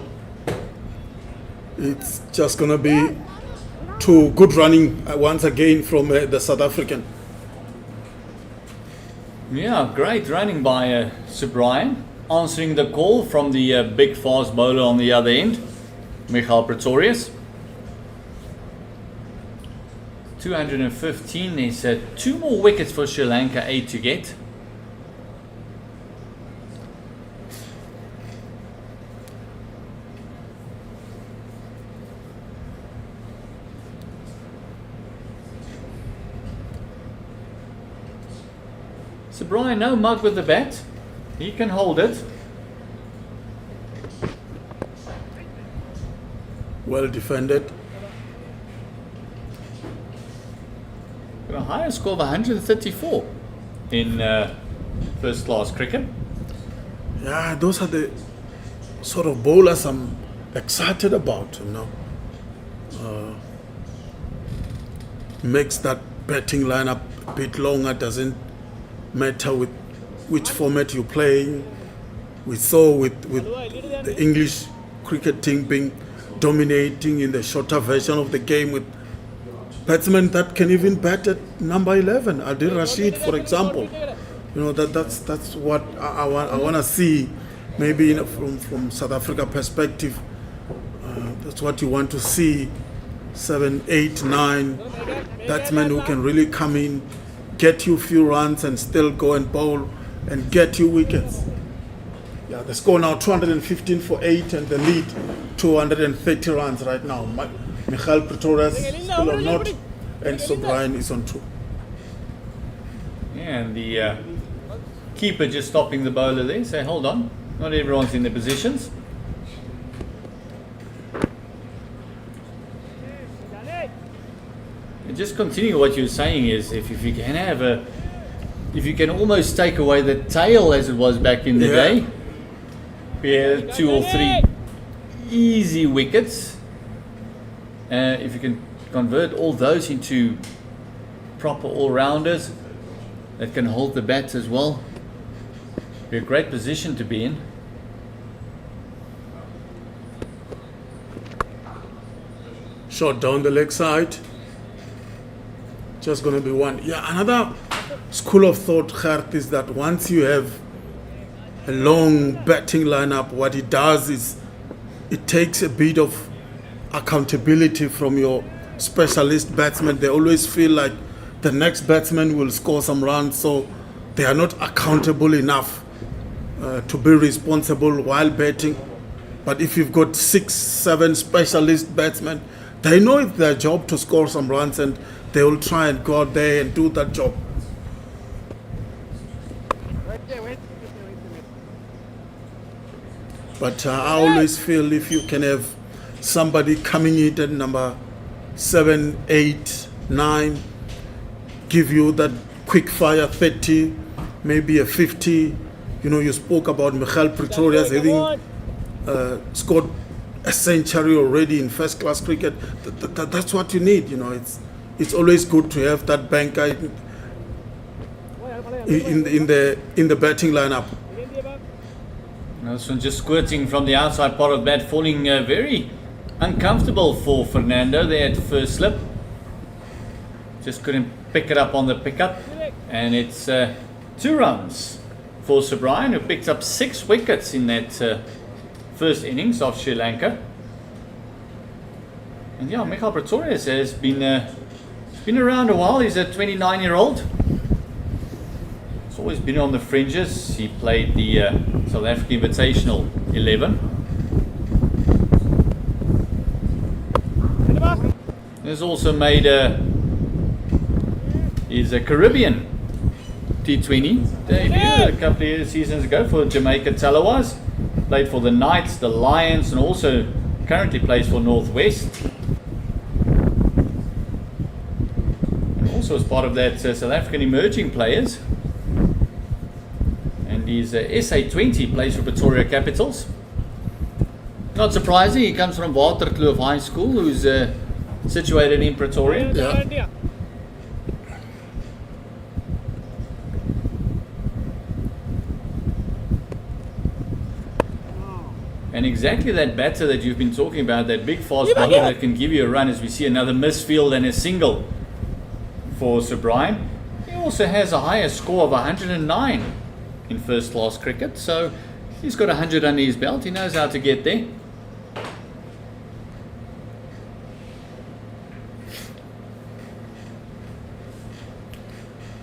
It's just going to be too good running once again from the South African. Yeah, great running by Sir Brian. Answering the call from the big fast bowler on the other end, Michael Pretorius. 215. There's 2 more wickets for Sri Lanka, 8 to get. So Brian, no mug with the bat. He can hold it. Well defended. Got a higher score of 134 in first class cricket. Yeah, those are the sort of bowlers I'm excited about, you know. Makes that batting lineup a bit longer, doesn't matter with which format you're playing. We saw with the English cricket team being dominating in the shorter version of the game with batsmen that can even bat at number 11. Adil Rashid, for example. You know, that's what I want to see, maybe from South Africa perspective. That's what you want to see. 7, 8, 9 batsmen who can really come in, get you a few runs and still go and bowl and get you wickets. Yeah, the score now 215 for 8 and the lead 230 runs right now. Michael Pretorius still on not, and Sobrian is on 2. Yeah, and the keeper just stopping the bowler there. Say, hold on, not everyone's in their positions. And just continue what you're saying is if you can have if you can almost take away the tail as it was back in the day, we had 2 or 3 easy wickets. If you can convert all those into proper all-rounders that can hold the bat as well, be a great position to be in. Shot down the leg side. Just going to be 1. Yeah, another school of thought, Gert, is that once you have a long batting lineup, what it does is it takes a bit of accountability from your specialist batsmen. They always feel like the next batsman will score some runs, so they are not accountable enough to be responsible while batting. But if you've got 6, 7 specialist batsmen, they know it's their job to score some runs, and they will try and go out there and do that job. But I always feel if you can have somebody coming in at number 7, 8, 9, give you that quick fire 30, maybe a 50. You know, you spoke about Michael Pretorius having scored a century already in first-class cricket. That's what you need. You know, it's always good to have that banker in the batting lineup. This one just squirting from the outside part of the bat, falling very uncomfortable for Fernando there at first slip. Just couldn't pick it up on the pickup, and it's 2 runs for Sobrian, who picked up 6 wickets in that first innings of Sri Lanka. And yeah, Michael Pretorius has been around a while. He's a 29-year-old. He's always been on the fringes. He played the South African Invitational 11. He's also made his Caribbean T20 debut a couple of seasons ago for Jamaica Talawas. Played for the Knights, the Lions, and also currently plays for Northwest. And also as part of that South African emerging players. And he's SA20, plays for Pretoria Capitals. Not surprising, he comes from Waterkloof High School, who's situated in Pretoria. Yeah. And exactly that batter that you've been talking about, that big fast bowler that can give you a run, as we see another misfield and a single for Sobrian. He also has a higher score of 109 in first class cricket, so he's got 100 under his belt. He knows how to get there.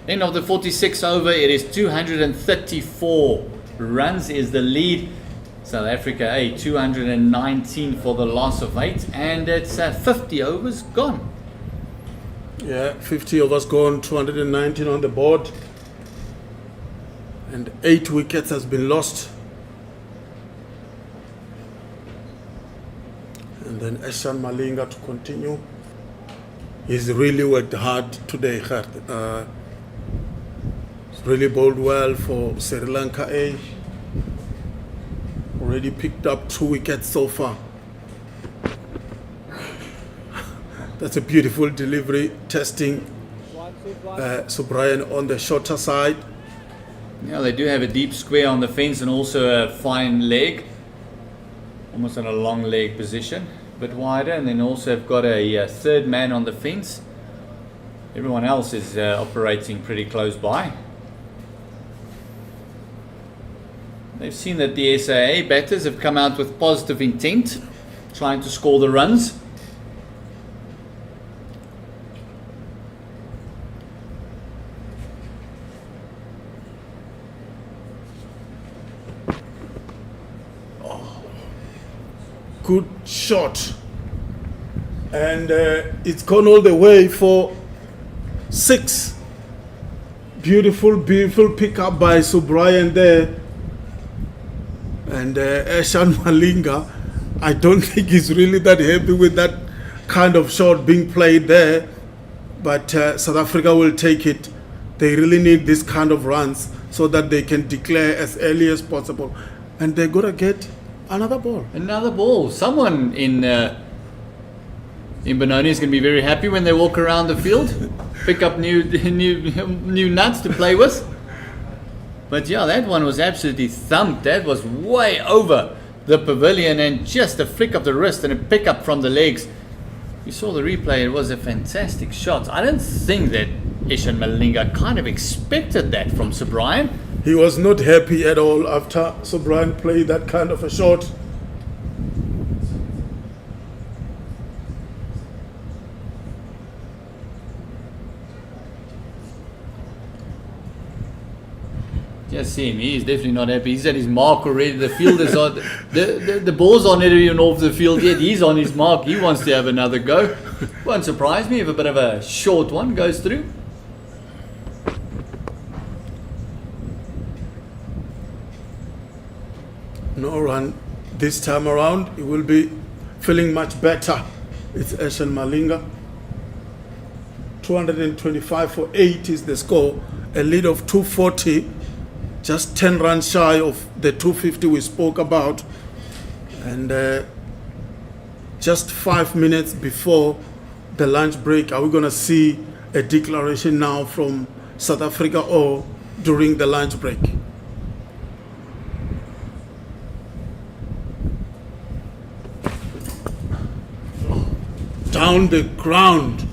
End of the 46 over, it is 234 runs is the lead. South Africa 219 for the loss of 8, and it's 50 overs gone. Yeah, 50 overs gone, 219 on the board, and 8 wickets has been lost. And then Eshan Malinga to continue. He's really worked hard today, Gert. He's really bowled well for Sri Lanka A. Already picked up 2 wickets so far. That's a beautiful delivery, testing Sobrian on the shorter side. Yeah, they do have a deep square on the fence and also a fine leg, almost in a long leg position, a bit wider, and then also have got a third man on the fence. Everyone else is operating pretty close by. They've seen that the SAA batters have come out with positive intent, trying to score the runs. Good shot. And it's gone all the way for 6. Beautiful pickup by Subrian there. And Eshan Malinga, I don't think he's really that happy with that kind of shot being played there. But South Africa will take it. They really need this kind of runs so that they can declare as early as possible. And they're going to get another ball. Another ball. Someone in Benoni is going to be very happy when they walk around the field, pick up new nuts to play with. But yeah, that one was absolutely thumped. That was way over the pavilion, and just a flick of the wrist and a pick up from the legs. You saw the replay. It was a fantastic shot. I don't think that Eshan Malinga kind of expected that from Subrian. He was not happy at all after Subrian played that kind of a shot. Just see him. He's definitely not happy. He's at his mark already. The field is on. The ball's on, not even off the field yet. He's on his mark. He wants to have another go. Won't surprise me if a bit of a short one goes through. No run this time around. He will be feeling much better. It's Eshan Malinga. 225 for 8 is the score. A lead of 240. Just 10 runs shy of the 250 we spoke about. And just 5 minutes before the lunch break, are we going to see a declaration now from South Africa or during the lunch break? Down the ground,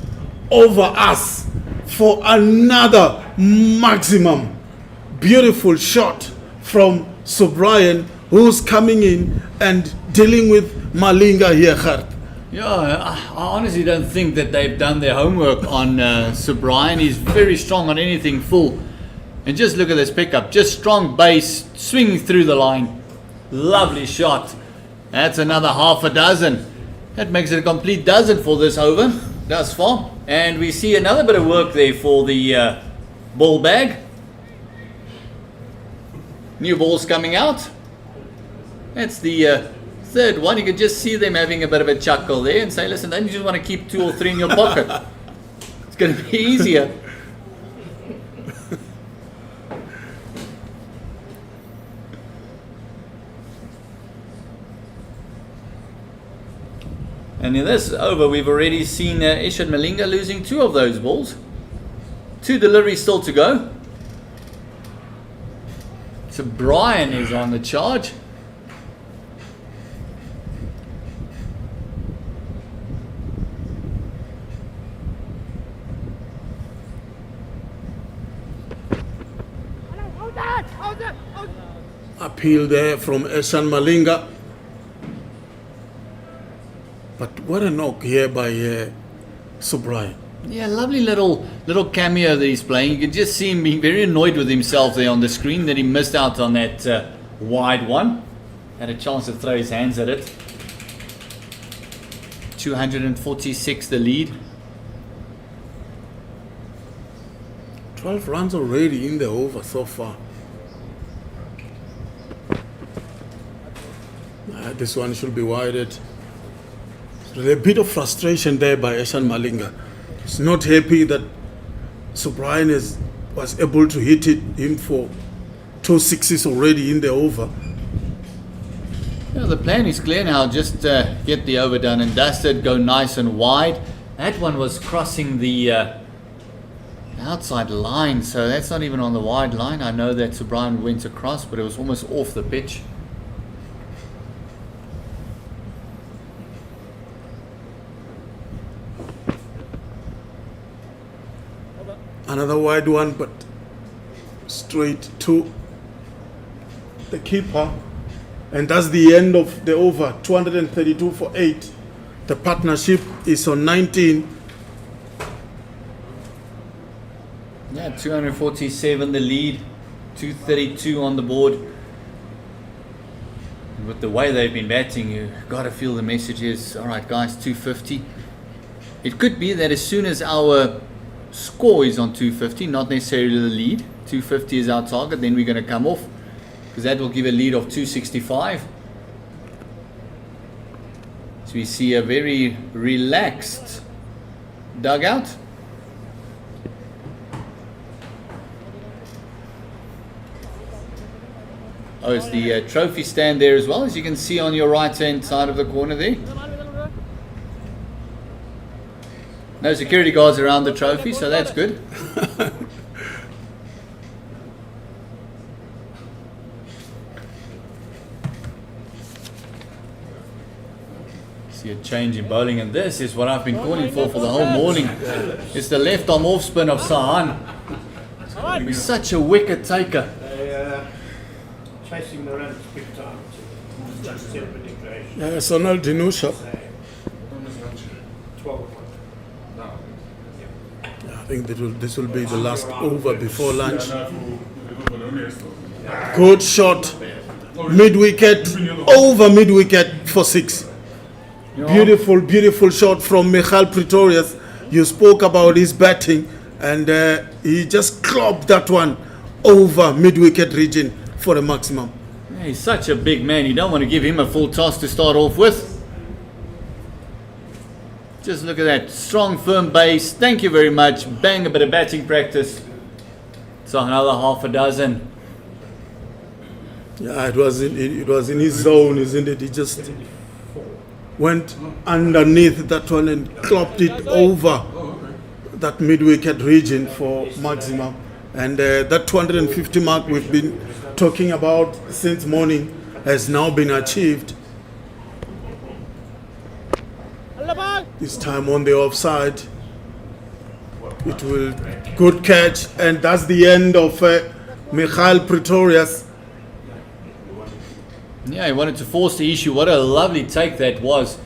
over us for another maximum. Beautiful shot from Subrian, who's coming in and dealing with Malinga here, Gert. Yeah, I honestly don't think that they've done their homework on Subrian. He's very strong on anything full. And just look at this pickup. Just strong base, swinging through the line. Lovely shot. That's another half a dozen. That makes it a complete dozen for this over thus far. And we see another bit of work there for the ball bag. New balls coming out. That's the third one. You can just see them having a bit of a chuckle there and say, listen, don't you just want to keep 2 or 3 in your pocket? It's going to be easier. And in this over, we've already seen Eshan Malinga losing 2 of those balls. 2 deliveries still to go. So Brian is on the charge. Appeal there from Eshan Malinga. But what a knock here by Subrian. Yeah, lovely little cameo that he's playing. You can just see him being very annoyed with himself there on the screen that he missed out on that wide one. Had a chance to throw his hands at it. 246 the lead. 12 runs already in the over so far. This one should be wided. There's a bit of frustration there by Eshan Malinga. He's not happy that Subrian was able to hit him for 2 sixes already in the over. Yeah, the plan is clear now. Just get the over done and dusted, go nice and wide. That one was crossing the outside line, so that's not even on the wide line. I know that Subrian went across, but it was almost off the pitch. Another wide one, but straight to the keeper. And that's the end of the over. 232 for 8. The partnership is on 19. Yeah, 247 the lead. 232 on the board. And with the way they've been batting, you've got to feel the message is, all right, guys, 250. It could be that as soon as our score is on 250, not necessarily the lead, 250 is our target, then we're going to come off, because that will give a lead of 265. So we see a very relaxed dugout. Oh, it's the trophy stand there as well, as you can see on your right hand side of the corner there. No security guards around the trophy, so that's good. See a change in bowling, and this is what I've been calling for the whole morning. It's the left arm off spin of Sahan. He's such a wicket taker. Chasing the runs big time. Just Yeah, Sonal Dinusha. 12. I think this will be the last over before lunch. Good shot. Mid-wicket. Over mid-wicket for 6. Beautiful, beautiful shot from Michael Pretorius. You spoke about his batting, and he just clobbed that one over mid-wicket region for a maximum. Yeah, he's such a big man. You don't want to give him a full toss to start off with. Just look at that. Strong, firm base. Thank you very much. Bang, a bit of batting practice. So another half a dozen. Yeah, it was in his zone, isn't it? He just went underneath that one and clopped it over that mid-wicket region for maximum. And that 250 mark we've been talking about since morning has now been achieved. This time on the offside. It will good catch, and that's the end of Michael Pretorius. Yeah, he wanted to force the issue. What a lovely take that was.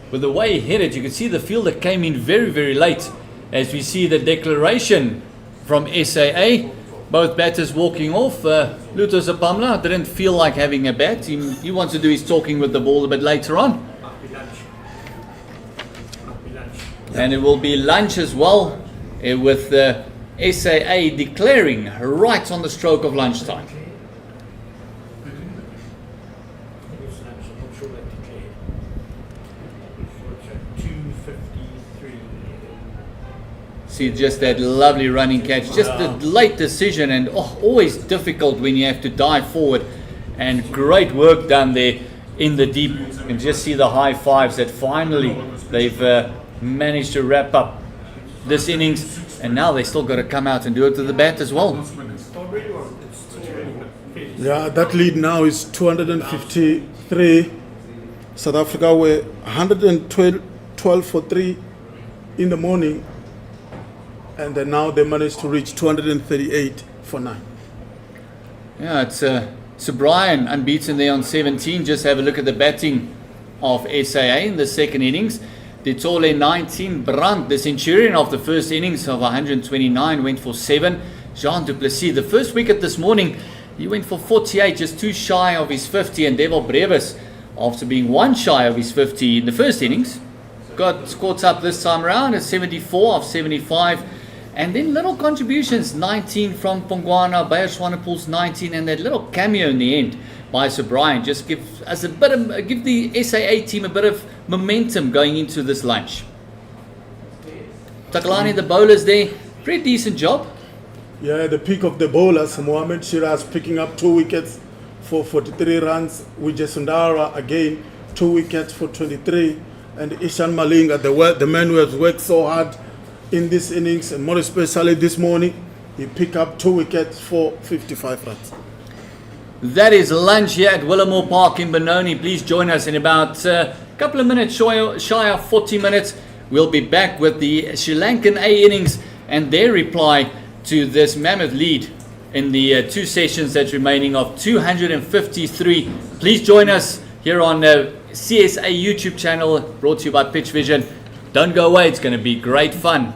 With the way he hit it, you can see the fielder came in very, very late. As we see the declaration from SAA, both batters walking off. Luther Zapamla didn't feel like having a bat. He wants to do his talking with the ball a bit later on. And it will be lunch as well, with the SAA declaring right on the stroke of lunchtime. See just that lovely running catch, just the late decision, and always difficult when you have to dive forward, and great work done there in the deep. You can just see the high fives that finally they've managed to wrap up this innings, and now they still got to come out and do it to the bat as well. Yeah, that lead now is 253. South Africa were 112 for 3 in the morning, and then now they managed to reach 238 for 9. Yeah, it's Sir Brian unbeaten there on 17. Just have a look at the batting of SAA in the second innings. De Tole 19, Brandt, the Centurion of the first innings of 129, went for 7. Jean du Plessis, the first wicket this morning, he went for 48, just 2 shy of his 50. And Devil Brevis, after being 1 shy of his 50 in the first innings, got caught up this time around at 74 of 75. And then little contributions, 19 from Pongwana, Bayer Swanepoel's 19, and that little cameo in the end by Sir Brian just give us a bit of, give the SAA team a bit of momentum going into this lunch. Takalani, the bowlers there, pretty decent job. Yeah, the pick of the bowlers, Mohamed Shiraz picking up 2 wickets for 43 runs. Vijay Sundara again 2 wickets for 23, and Ishan Malinga, the man who has worked so hard in this innings, and more especially this morning, he picked up 2 wickets for 55 runs. That is lunch here at Willowmoore Park in Benoni. Please join us in about a couple of minutes, shy of 40 minutes. We'll be back with the Sri Lankan A innings and their reply to this mammoth lead in the 2 sessions that's remaining of 253. Please join us here on CSA YouTube channel, brought to you by Pitch Vision. Don't go away, it's going to be great fun.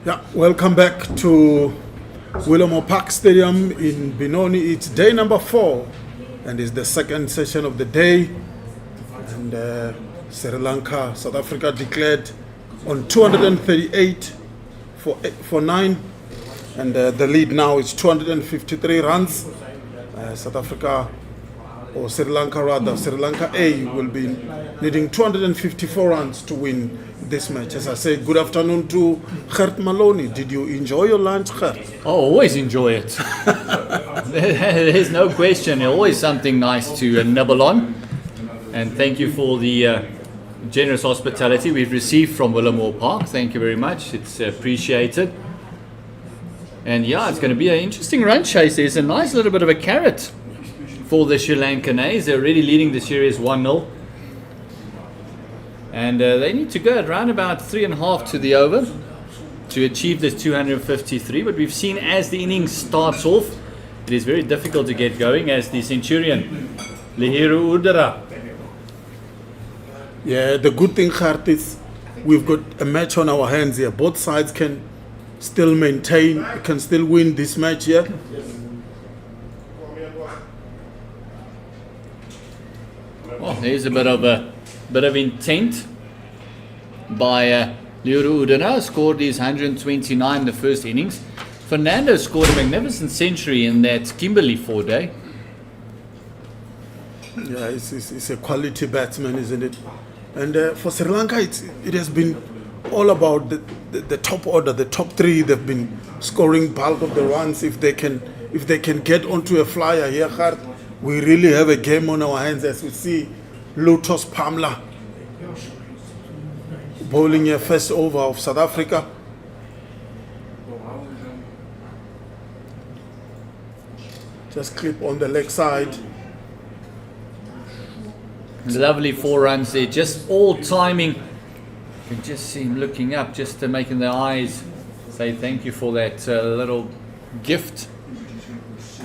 Yeah, welcome back to Willowmoore Park Stadium in Benoni. It's day number 4 and it's the second session of the day. And Sri Lanka, South Africa declared on 238 for 9. And the lead now is 253 runs. South Africa, or Sri Lanka rather, Sri Lanka A will be needing 254 runs to win this match. As I say, good afternoon to Gert Maloney. Did you enjoy your lunch, Gert? Oh, always enjoy it. There's no question. Always something nice to nibble on. And thank you for the generous hospitality we've received from Willowmoore Park. Thank you very much. It's appreciated. And yeah, it's going to be an interesting run chase. There's a nice little bit of a carrot for the Sri Lankanese. They're already leading the series 1-0. And they need to go at around about 3.5 to the over to achieve this 253. But we've seen as the innings starts off, it is very difficult to get going as the Centurion, Lihiru Udara. Yeah, the good thing, Gert, is we've got a match on our hands here. Both sides can still maintain, can still win this match here. Well, there's a bit of intent by Lihiru Udara. Scored his 129 in the first innings. Fernando scored a magnificent century in that Kimberley 4-day. Yeah, it's a quality batsman, isn't it? And for Sri Lanka, it has been all about the top order, the top 3. They've been scoring bulk of the runs. If they can get onto a flyer here, Gert, we really have a game on our hands as we see Lutos Pamla bowling a first over of South Africa. Just clip on the leg side. Lovely 4 runs there, just all timing. You can just see him looking up, just making their eyes say thank you for that little gift.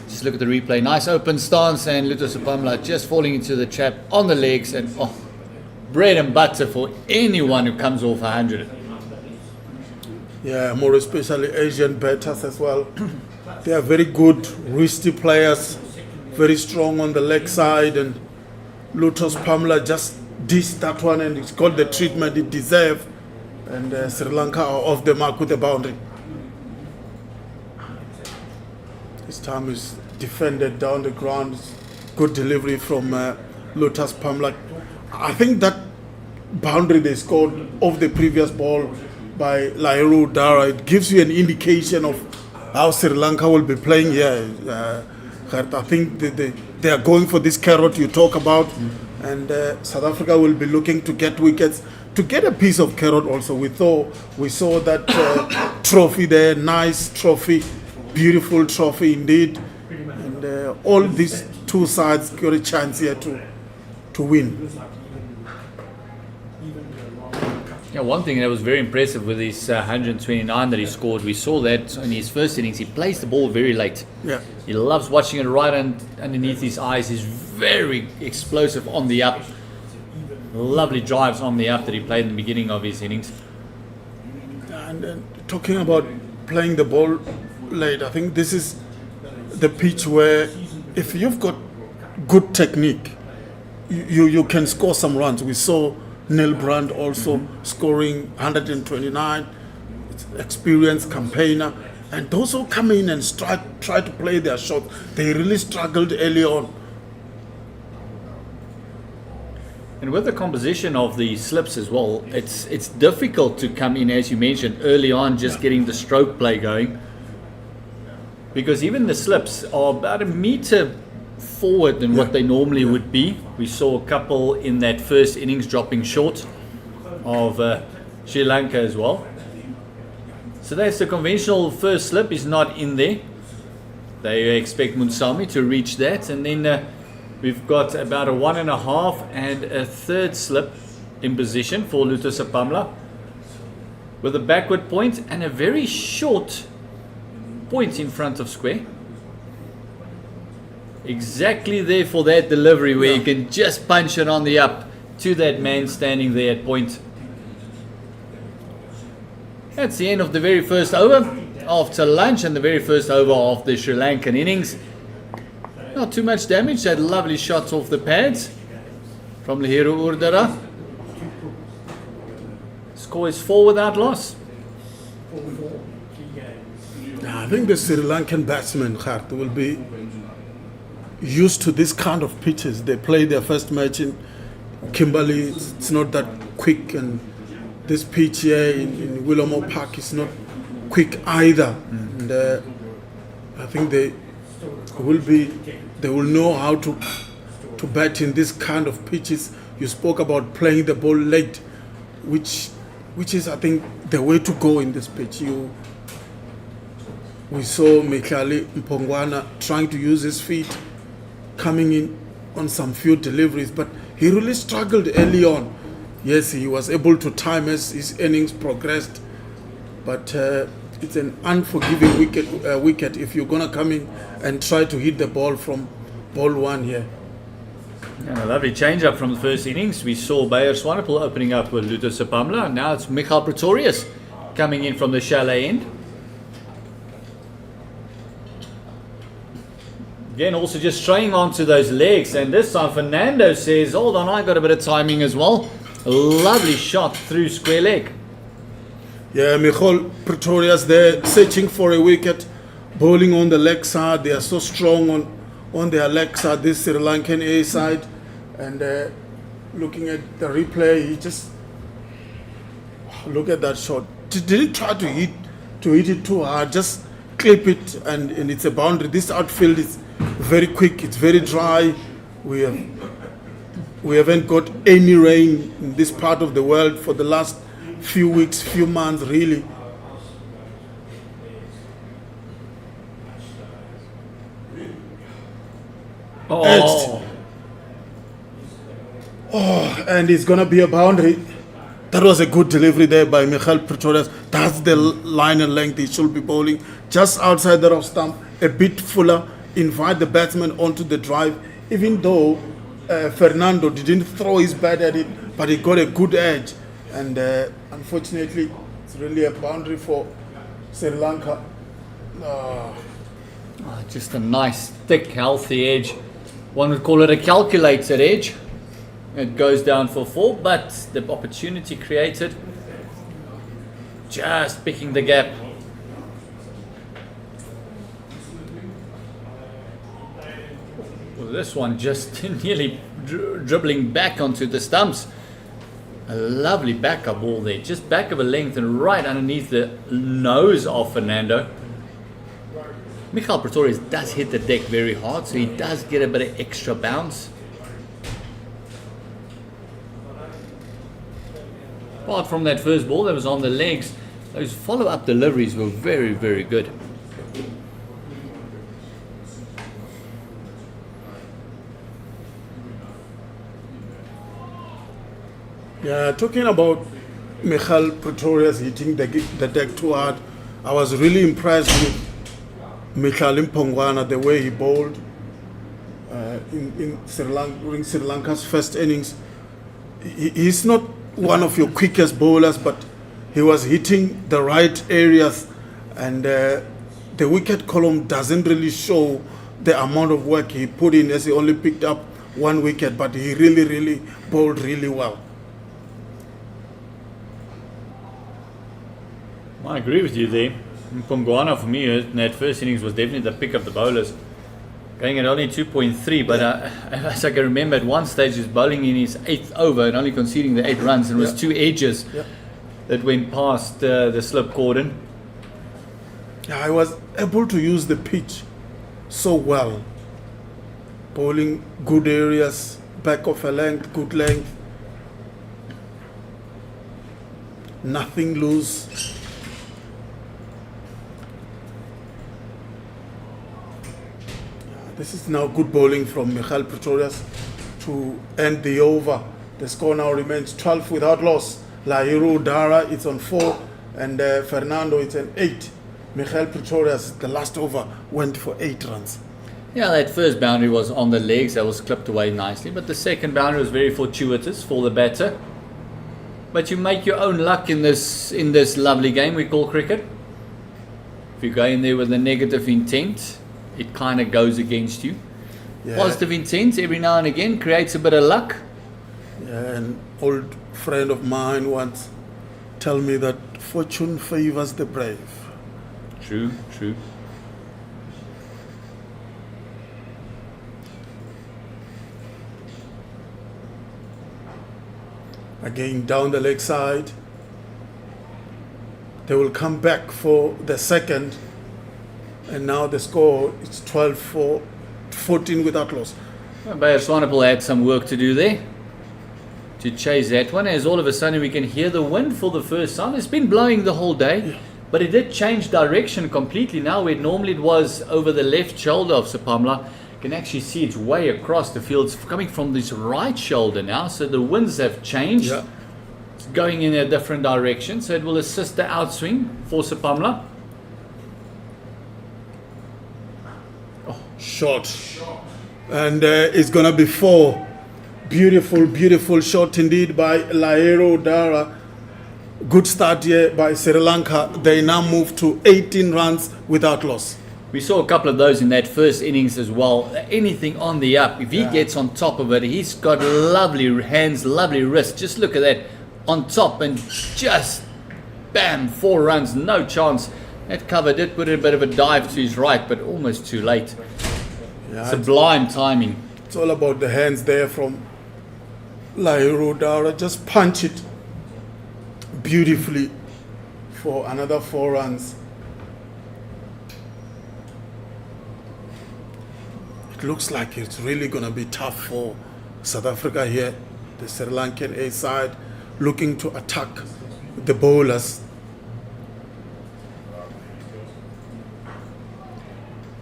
Just look at the replay. Nice open stance, and Lutos Pamla just falling into the trap on the legs, and bread and butter for anyone who comes off 100. Yeah, more especially Asian batters as well. They are very good, wristy players, very strong on the leg side, and Lutos Pamla just dished that one and it's got the treatment it deserves. And Sri Lanka are off the mark with the boundary. This time is defended down the ground. Good delivery from Lutos Pamla. I think that boundary they scored off the previous ball by Lihiru Udara, it gives you an indication of how Sri Lanka will be playing here. I think they are going for this carrot you talk about, and South Africa will be looking to get wickets, to get a piece of carrot also. We saw that trophy there, nice trophy, beautiful trophy indeed, and all these 2 sides got a chance here to win. Yeah, one thing that was very impressive with his 129 that he scored, we saw that in his first innings, he plays the ball very late. Yeah. He loves watching it right underneath his eyes. He's very explosive on the up. Lovely drives on the up that he played in the beginning of his innings. And talking about playing the ball late, I think this is the pitch where if you've got good technique, you can score some runs. We saw Neil Brand also scoring 129, experienced campaigner, and those who come in and try to play their shot, they really struggled early on. And with the composition of the slips as well, it's difficult to come in, as you mentioned, early on, just getting the stroke play going. Because even the slips are about a meter forward than what they normally would be. We saw a couple in that first innings dropping short of Sri Lanka as well. So that's the conventional first slip is not in there. They expect Munsami to reach that, and then we've got about a 1.5 and a third slip in position for Lutos Pamla with a backward point and a very short point in front of square. Exactly there for that delivery where you can just punch it on the up to that man standing there at point. That's the end of the very first over after lunch and the very first over of the Sri Lankan innings. Not too much damage. That lovely shots off the pads from Lahiru Urdara. Score is 4 without loss. I think the Sri Lankan batsmen, Gert, will be used to this kind of pitches. They played their first match in Kimberley. It's not that quick, and this pitch here in Willowmoore Park is not quick either. And I think they will know how to bat in this kind of pitches. You spoke about playing the ball late, which is, I think, the way to go in this pitch. We saw Mikhali Mpongwana trying to use his feet, coming in on some few deliveries, but he really struggled early on. Yes, he was able to time as his innings progressed, but it's an unforgiving wicket if you're going to come in and try to hit the ball from ball one here. And a lovely change up from the first innings. We saw Bayer Swanepoel opening up with Luther Sapamla. Now it's Michael Pretorius coming in from the chalet end. Again, also just straying onto those legs, and this time Fernando says, hold on, I got a bit of timing as well. A lovely shot through square leg. Yeah, Michael Pretorius, they're searching for a wicket, bowling on the leg side. They are so strong on their leg side, this Sri Lankan A side. And looking at the replay, he just, look at that shot. Didn't try to hit it too hard, just clip it, and it's a boundary. This outfield is very quick, it's very dry. We haven't got any rain in this part of the world for the last few weeks, few months, really. And it's gonna be a boundary. That was a good delivery there by Michael Pretorius. That's the line and length he should be bowling. Just outside the off stump, a bit fuller, invite the batsman onto the drive. Even though Fernando didn't throw his bat at it, but he got a good edge. And unfortunately, it's really a boundary for Sri Lanka. Just a nice, thick, healthy edge. One would call it a calculated edge. It goes down for 4, but the opportunity created, just picking the gap. Well, this one just nearly dribbling back onto the stumps. A lovely backup ball there, just back of a length and right underneath the nose of Fernando. Michael Pretorius does hit the deck very hard, so he does get a bit of extra bounce. Apart from that first ball that was on the legs, those follow-up deliveries were very, very good. Yeah, talking about Michael Pretorius hitting the deck too hard, I was really impressed with Michael Mpongwana, the way he bowled in during Sri Lanka's first innings. He's not one of your quickest bowlers, but he was hitting the right areas, and the wicket column doesn't really show the amount of work he put in, as he only picked up 1 wicket, but he really bowled really well. I agree with you there. Mpongwana for me in that first innings was definitely the pick of the bowlers. Going at only 2.3, but as I can remember, at one stage he was bowling in his 8th over and only conceding the 8 runs, and it was 2 edges that went past the slip cordon. Yeah, I was able to use the pitch so well. Bowling good areas, back of a length, good length. Nothing loose. This is now good bowling from Michael Pretorius to end the over. The score now remains 12 without loss. Lahiru Dara, it's on 4, and Fernando, it's an 8. Michael Pretorius, the last over, went for 8 runs. Yeah, that first boundary was on the legs, that was clipped away nicely, but the second boundary was very fortuitous for the batter. But you make your own luck in this lovely game we call cricket. If you go in there with a negative intent, it kind of goes against you. Yeah. Positive intent every now and again creates a bit of luck. Yeah, an old friend of mine once told me that fortune favors the brave. True, true. Again, down the leg side. They will come back for the second. And now the score is 12-14 without loss. Bayer Swanepoel had some work to do there to chase that one, as all of a sudden we can hear the wind for the first time. It's been blowing the whole day, but it did change direction completely now, where normally it was over the left shoulder of Sapamla. You can actually see it's way across the field. It's coming from this right shoulder now, so the winds have changed. Yeah. It's going in a different direction, so it will assist the outswing for Sapamla. Shot. And it's going to be 4. Beautiful, beautiful shot indeed by Laero Dara. Good start here by Sri Lanka. They now move to 18 runs without loss. We saw a couple of those in that first innings as well. Anything on the up, if he gets on top of it, he's got lovely hands, lovely wrists. Just look at that on top and just bam, 4 runs, no chance. That cover did put a bit of a dive to his right, but almost too late. Yeah, Sublime timing. it's all about the hands there from Laero Dara. Just punch it beautifully for another 4 runs. It looks like it's really going to be tough for South Africa here. The Sri Lankan A side looking to attack the bowlers.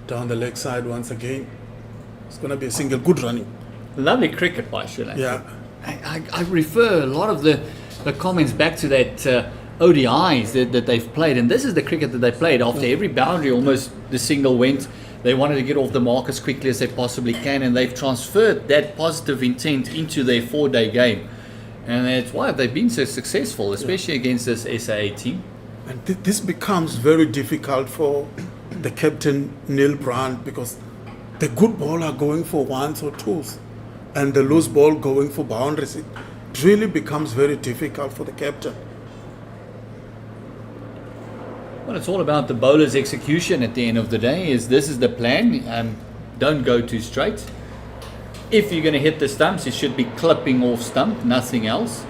Down the leg side once again. It's going to be a single. Good running. Lovely cricket by Sri Lanka. Yeah. I refer a lot of the comments back to that ODIs that they've played, and this is the cricket that they played. After every boundary, almost the single went. They wanted to get off the mark as quickly as they possibly can, and they've transferred that positive intent into their 4-day game. And that's why they've been so successful, especially against this SAA team. And this becomes very difficult for the captain, Neil Brandt, because the good ball are going for 1s or 2s, and the loose ball going for boundaries. It really becomes very difficult for the captain. Well, it's all about the bowler's execution at the end of the day. This is the plan. Don't go too straight. If you're going to hit the stumps, it should be clipping off stump, nothing else.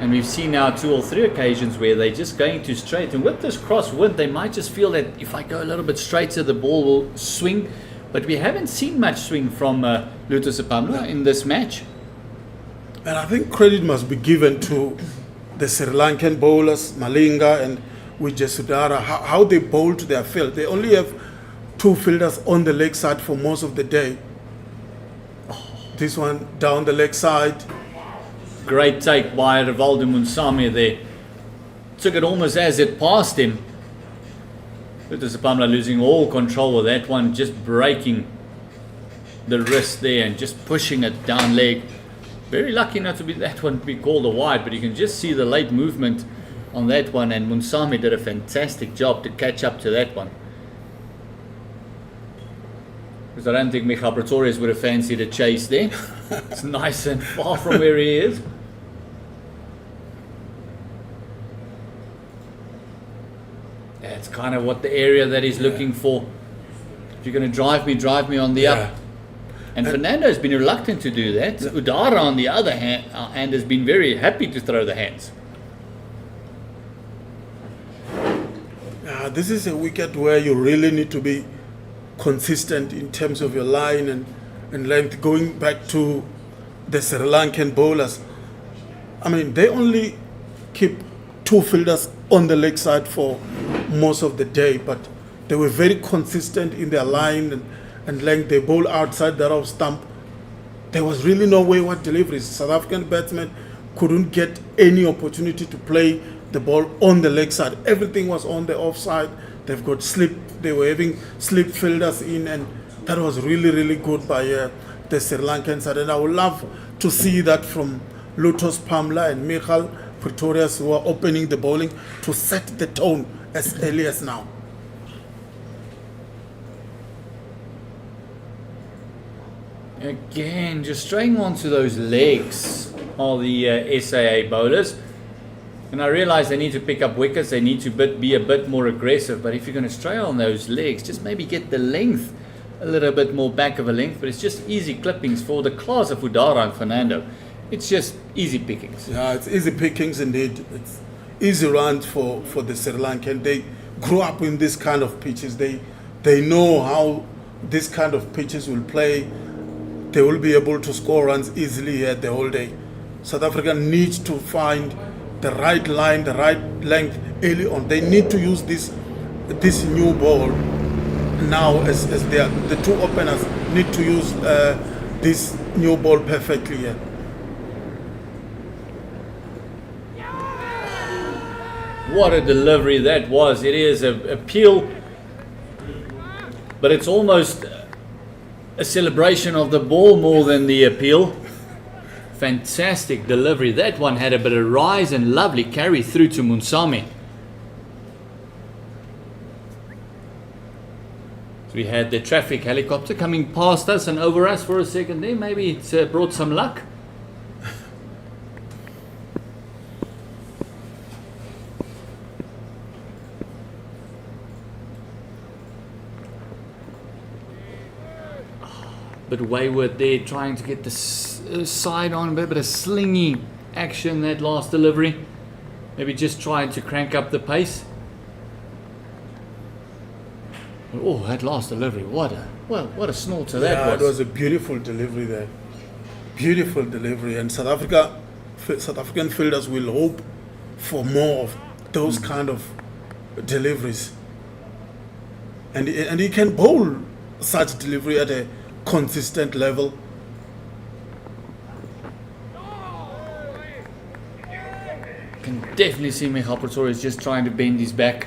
And we've seen now 2 or 3 occasions where they're just going too straight. And with this crosswind, they might just feel that if I go a little bit straighter, the ball will swing. But we haven't seen much swing from Lutho Sapamla in this match. And I think credit must be given to the Sri Lankan bowlers, Malinga and Vijay Sudhara, how they bowled their field. They only have 2 fielders on the leg side for most of the day. This one down the leg side. Great take by Rivaldo Munsame there. Took it almost as it passed him. Lutho Sapamla losing all control with that one, just breaking the wrist there and just pushing it down leg. Very lucky not to be that one to be called a wide, but you can just see the late movement on that one, and Munsame did a fantastic job to catch up to that one. Because I don't think Michal Pretorius would have fancied a chase there. It's nice and far from where he is. That's kind of what the area that he's looking for. If you're going to drive me on the up. And Fernando's been reluctant to do that. Udara, on the other hand, has been very happy to throw the hands. This is a wicket where you really need to be consistent in terms of your line and length. Going back to the Sri Lankan bowlers, I mean, they only keep 2 fielders on the leg side for most of the day, but they were very consistent in their line and length. They bowl outside the off stump. There was really no wayward deliveries. South African batsmen couldn't get any opportunity to play the ball on the leg side. Everything was on the offside. They've got slip. They were having slip fielders in, and that was really, really good by the Sri Lankan side. And I would love to see that from Lutho Sapamla and Michal Pretorius, who are opening the bowling to set the tone as early as now. Again, just straying onto those legs are the SAA bowlers. And I realize they need to pick up wickets, they need to be a bit more aggressive, but if you're going to stray on those legs, just maybe get the length a little bit more back of a length, but it's just easy clippings for the class of Udara and Fernando. It's just easy pickings. Yeah, it's easy pickings indeed. It's easy runs for the Sri Lankan. They grew up in this kind of pitches. They know how this kind of pitches will play. They will be able to score runs easily here the whole day. South Africa needs to find the right line, the right length early on. They need to use this new ball now as the two openers need to use this new ball perfectly here. What a delivery that was. It is a peel, but it's almost a celebration of the ball more than the appeal. Fantastic delivery. That one had a bit of rise and lovely carry through to Munsami. So we had the traffic helicopter coming past us and over us for a second there. Maybe it brought some luck. But wayward there, trying to get the side on, a bit of slingy action that last delivery. Maybe just trying to crank up the pace. Oh, that last delivery! What a snorter that was. It was a beautiful delivery there. Beautiful delivery, and South African fielders will hope for more of those kind of deliveries. And he can bowl such delivery at a consistent level. Can definitely see Michal Pretorius just trying to bend his back,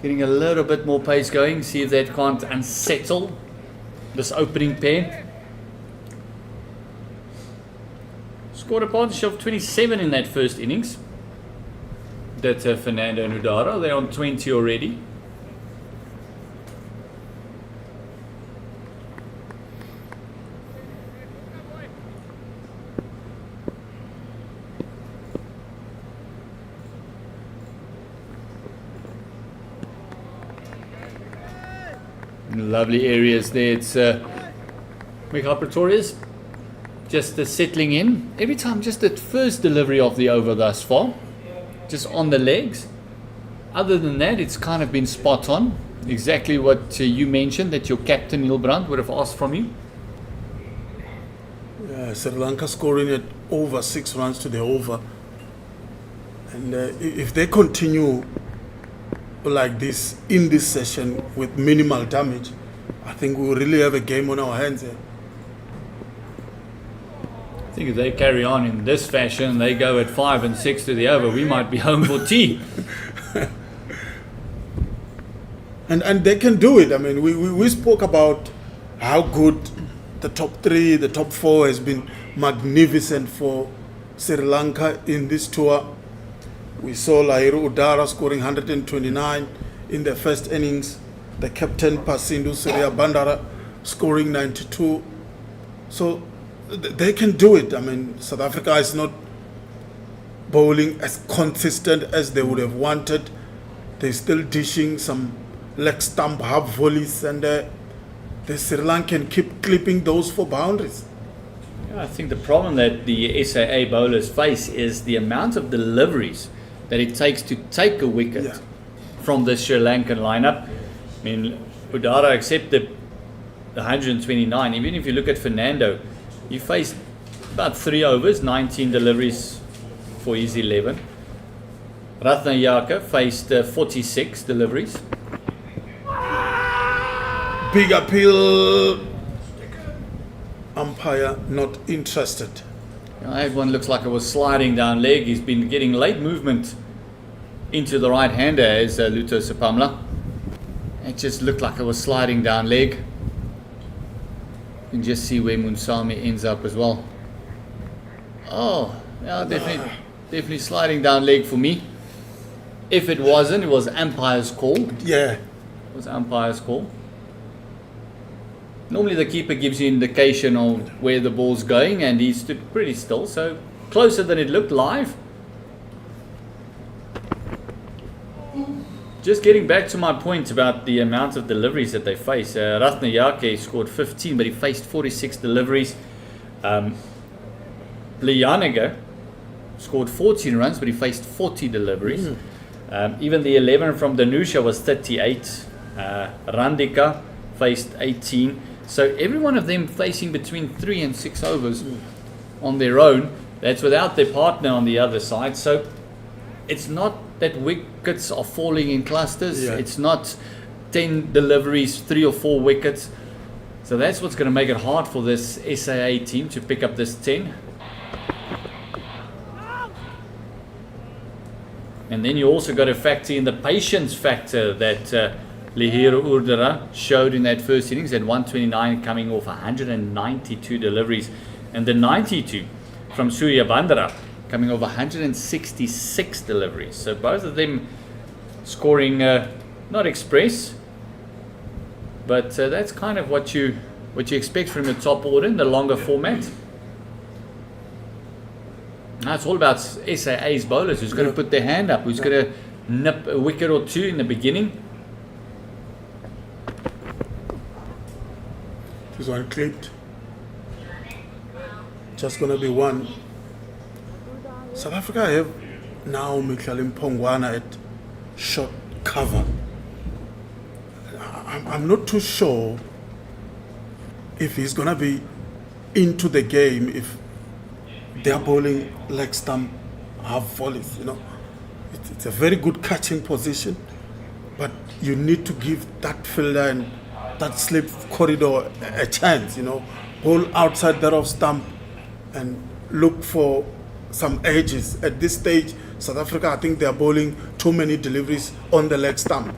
getting a little bit more pace going, see if that can't unsettle this opening pair. Scored a partnership of 27 in that first innings. That's Fernando and Udara. They're on 20 already. Lovely areas there. It's Michal Pretorius just settling in. Every time, just the first delivery of the over thus far, just on the legs. Other than that, it's kind of been spot on. Exactly what you mentioned that your captain Neil Brandt would have asked from you. Sri Lanka scoring at over 6 runs to the over. And if they continue like this in this session with minimal damage, I think we will really have a game on our hands here. I think if they carry on in this fashion, they go at 5 and 6 to the over, we might be home for tea. And they can do it. I mean, we spoke about how good the top 3, the top 4 has been magnificent for Sri Lanka in this tour. We saw Lahiru Udara scoring 129 in the first innings. The captain Pasindu Surya Bandara scoring 92. So they can do it. I mean, South Africa is not bowling as consistent as they would have wanted. They're still dishing some leg stump half volleys, and the Sri Lankan keep clipping those for boundaries. I think the problem that the SAA bowlers face is the amount of deliveries that it takes to take a wicket from the Sri Lankan lineup. I mean, Udara accepted the 129. Even if you look at Fernando, he faced about 3 overs, 19 deliveries for his 11. Ratnayaka faced 46 deliveries. Big appeal. Umpire not interested. That one looks like it was sliding down leg. He's been getting late movement into the right hander as Luto Sapamla. It just looked like it was sliding down leg. You can just see where Munsami ends up as well. Oh, yeah, definitely. definitely sliding down leg for me. If it wasn't, it was umpire's call. Yeah. It was umpire's call. Normally the keeper gives you indication of where the ball's going, and he stood pretty still, so closer than it looked live. Just getting back to my point about the amount of deliveries that they face. Ratnayake scored 15, but he faced 46 deliveries. Lianaga scored 14 runs, but he faced 40 deliveries. Even the 11 from Danusha was 38. Randika faced 18. So every one of them facing between 3 and 6 overs on their own. That's without their partner on the other side. So it's not that wickets are falling in clusters. Yeah. It's not 10 deliveries, 3 or 4 wickets. So that's what's going to make it hard for this SAA team to pick up this 10. And then you also got to factor in the patience factor that Lihiro Urdara showed in that first innings at 129, coming off 192 deliveries. And the 92 from Surya Bandara coming off 166 deliveries. So both of them scoring not express, but that's kind of what you expect from the top order in the longer format. Now it's all about SAA's bowlers, who's going to put their hand up, who's going to nip a wicket or two in the beginning. This one clipped. Just gonna be one. South Africa have now Mikhail Mpongwana at short cover. I'm not too sure if he's gonna be into the game if they're bowling leg stump half volleys. You know, it's a very good catching position, but you need to give that fielder and that slip corridor a chance. You know, bowl outside that off stump and look for some edges. At this stage, South Africa, I think they are bowling too many deliveries on the leg stump.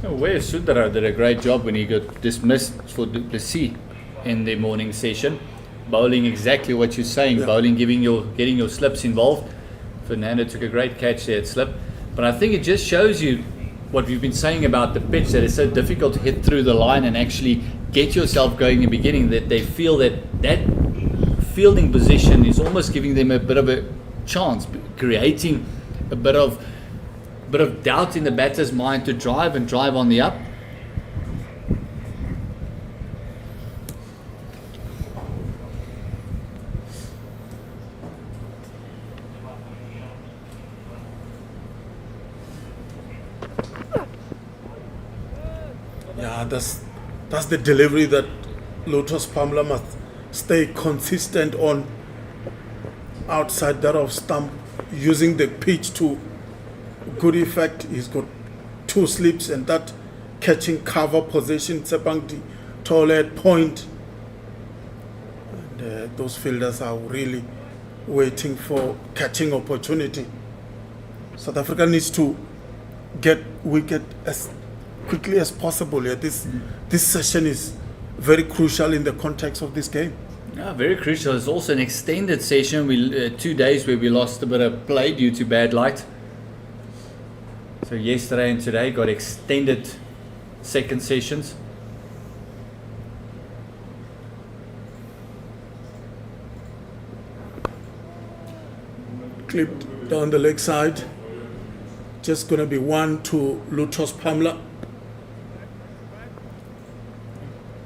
Where Sudara did a great job when he got dismissed for Duplessis in the morning session. Bowling exactly what you're saying, Yeah. bowling, getting your slips involved. Fernando took a great catch there at slip. But I think it just shows you what we've been saying about the pitch, that it's so difficult to hit through the line and actually get yourself going in the beginning, that they feel that fielding position is almost giving them a bit of a chance, creating a bit of doubt in the batter's mind to drive on the up. Yeah, that's the delivery that Lotus Pamela must stay consistent on, outside that off stump, using the pitch to good effect. He's got 2 slips and that catching cover position, Tsepangti, tall at point. And those fielders are really waiting for catching opportunity. South Africa needs to get wicket as quickly as possible. Yeah, this session is very crucial in the context of this game. Yeah, very crucial. It's also an extended session. 2 days where we lost a bit of play due to bad light. So yesterday and today got extended second sessions. Clipped down the leg side. Just going to be 1 to Lutos Pamela.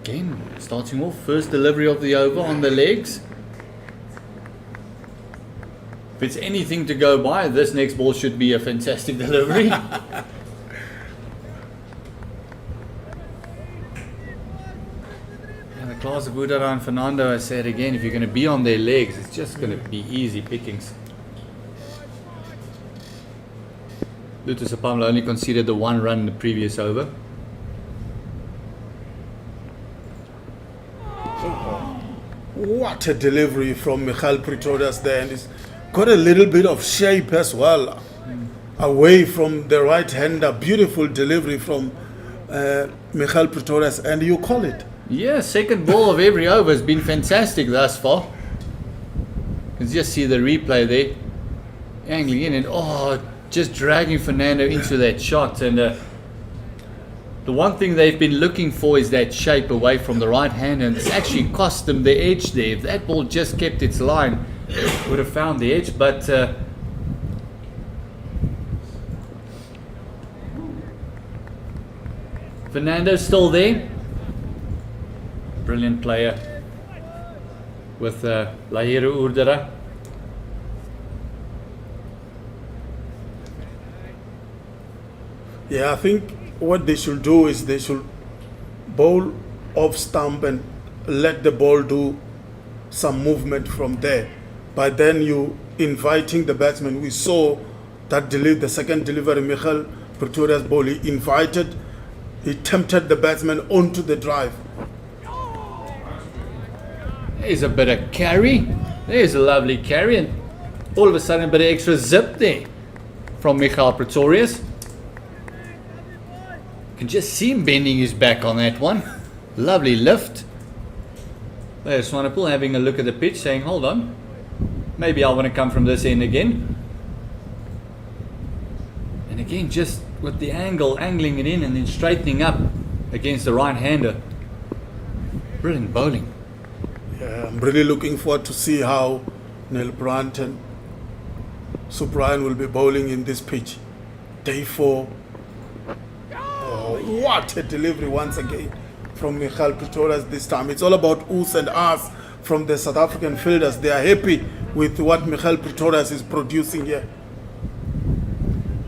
Again, starting off, first delivery of the over on the legs. If it's anything to go by, this next ball should be a fantastic delivery. And the class of Udara and Fernando, I said again, if you're going to be on their legs, it's just going to be easy pickings. Lutus Apamla only conceded the 1 run in the previous over. What a delivery from Michael Pretorius there, and he's got a little bit of shape as well, away from the right hander. Beautiful delivery from Michael Pretorius, and you call it. Yeah, second ball of every over has been fantastic thus far. You can just see the replay there. Angling in and just dragging Fernando into that shot. And the one thing they've been looking for is that shape away from the right hand, and it's actually cost them the edge there. If that ball just kept its line, would have found the edge. But Fernando's still there. Brilliant player with Lahiru Urdara. Yeah, I think what they should do is they should bowl off stump and let the ball do some movement from there. By then you inviting the batsman. We saw that the second delivery, Michael Pretoria's ball, he tempted the batsman onto the drive. There's a bit of carry. There's a lovely carry, and all of a sudden a bit of extra zip there from Michael Pretorius. You can just see him bending his back on that one. Lovely lift. There's Swanepoel having a look at the pitch, saying, hold on, maybe I want to come from this end again. And again, just with the angling it in and then straightening up against the right-hander. Brilliant bowling. Yeah, I'm really looking forward to see how Neil Brandt and Subrian will be bowling in this pitch. Day 4. Oh, what a delivery once again from Michael Pretorius this time. It's all about oohs and ahs from the South African fielders. They are happy with what Michael Pretorius is producing here.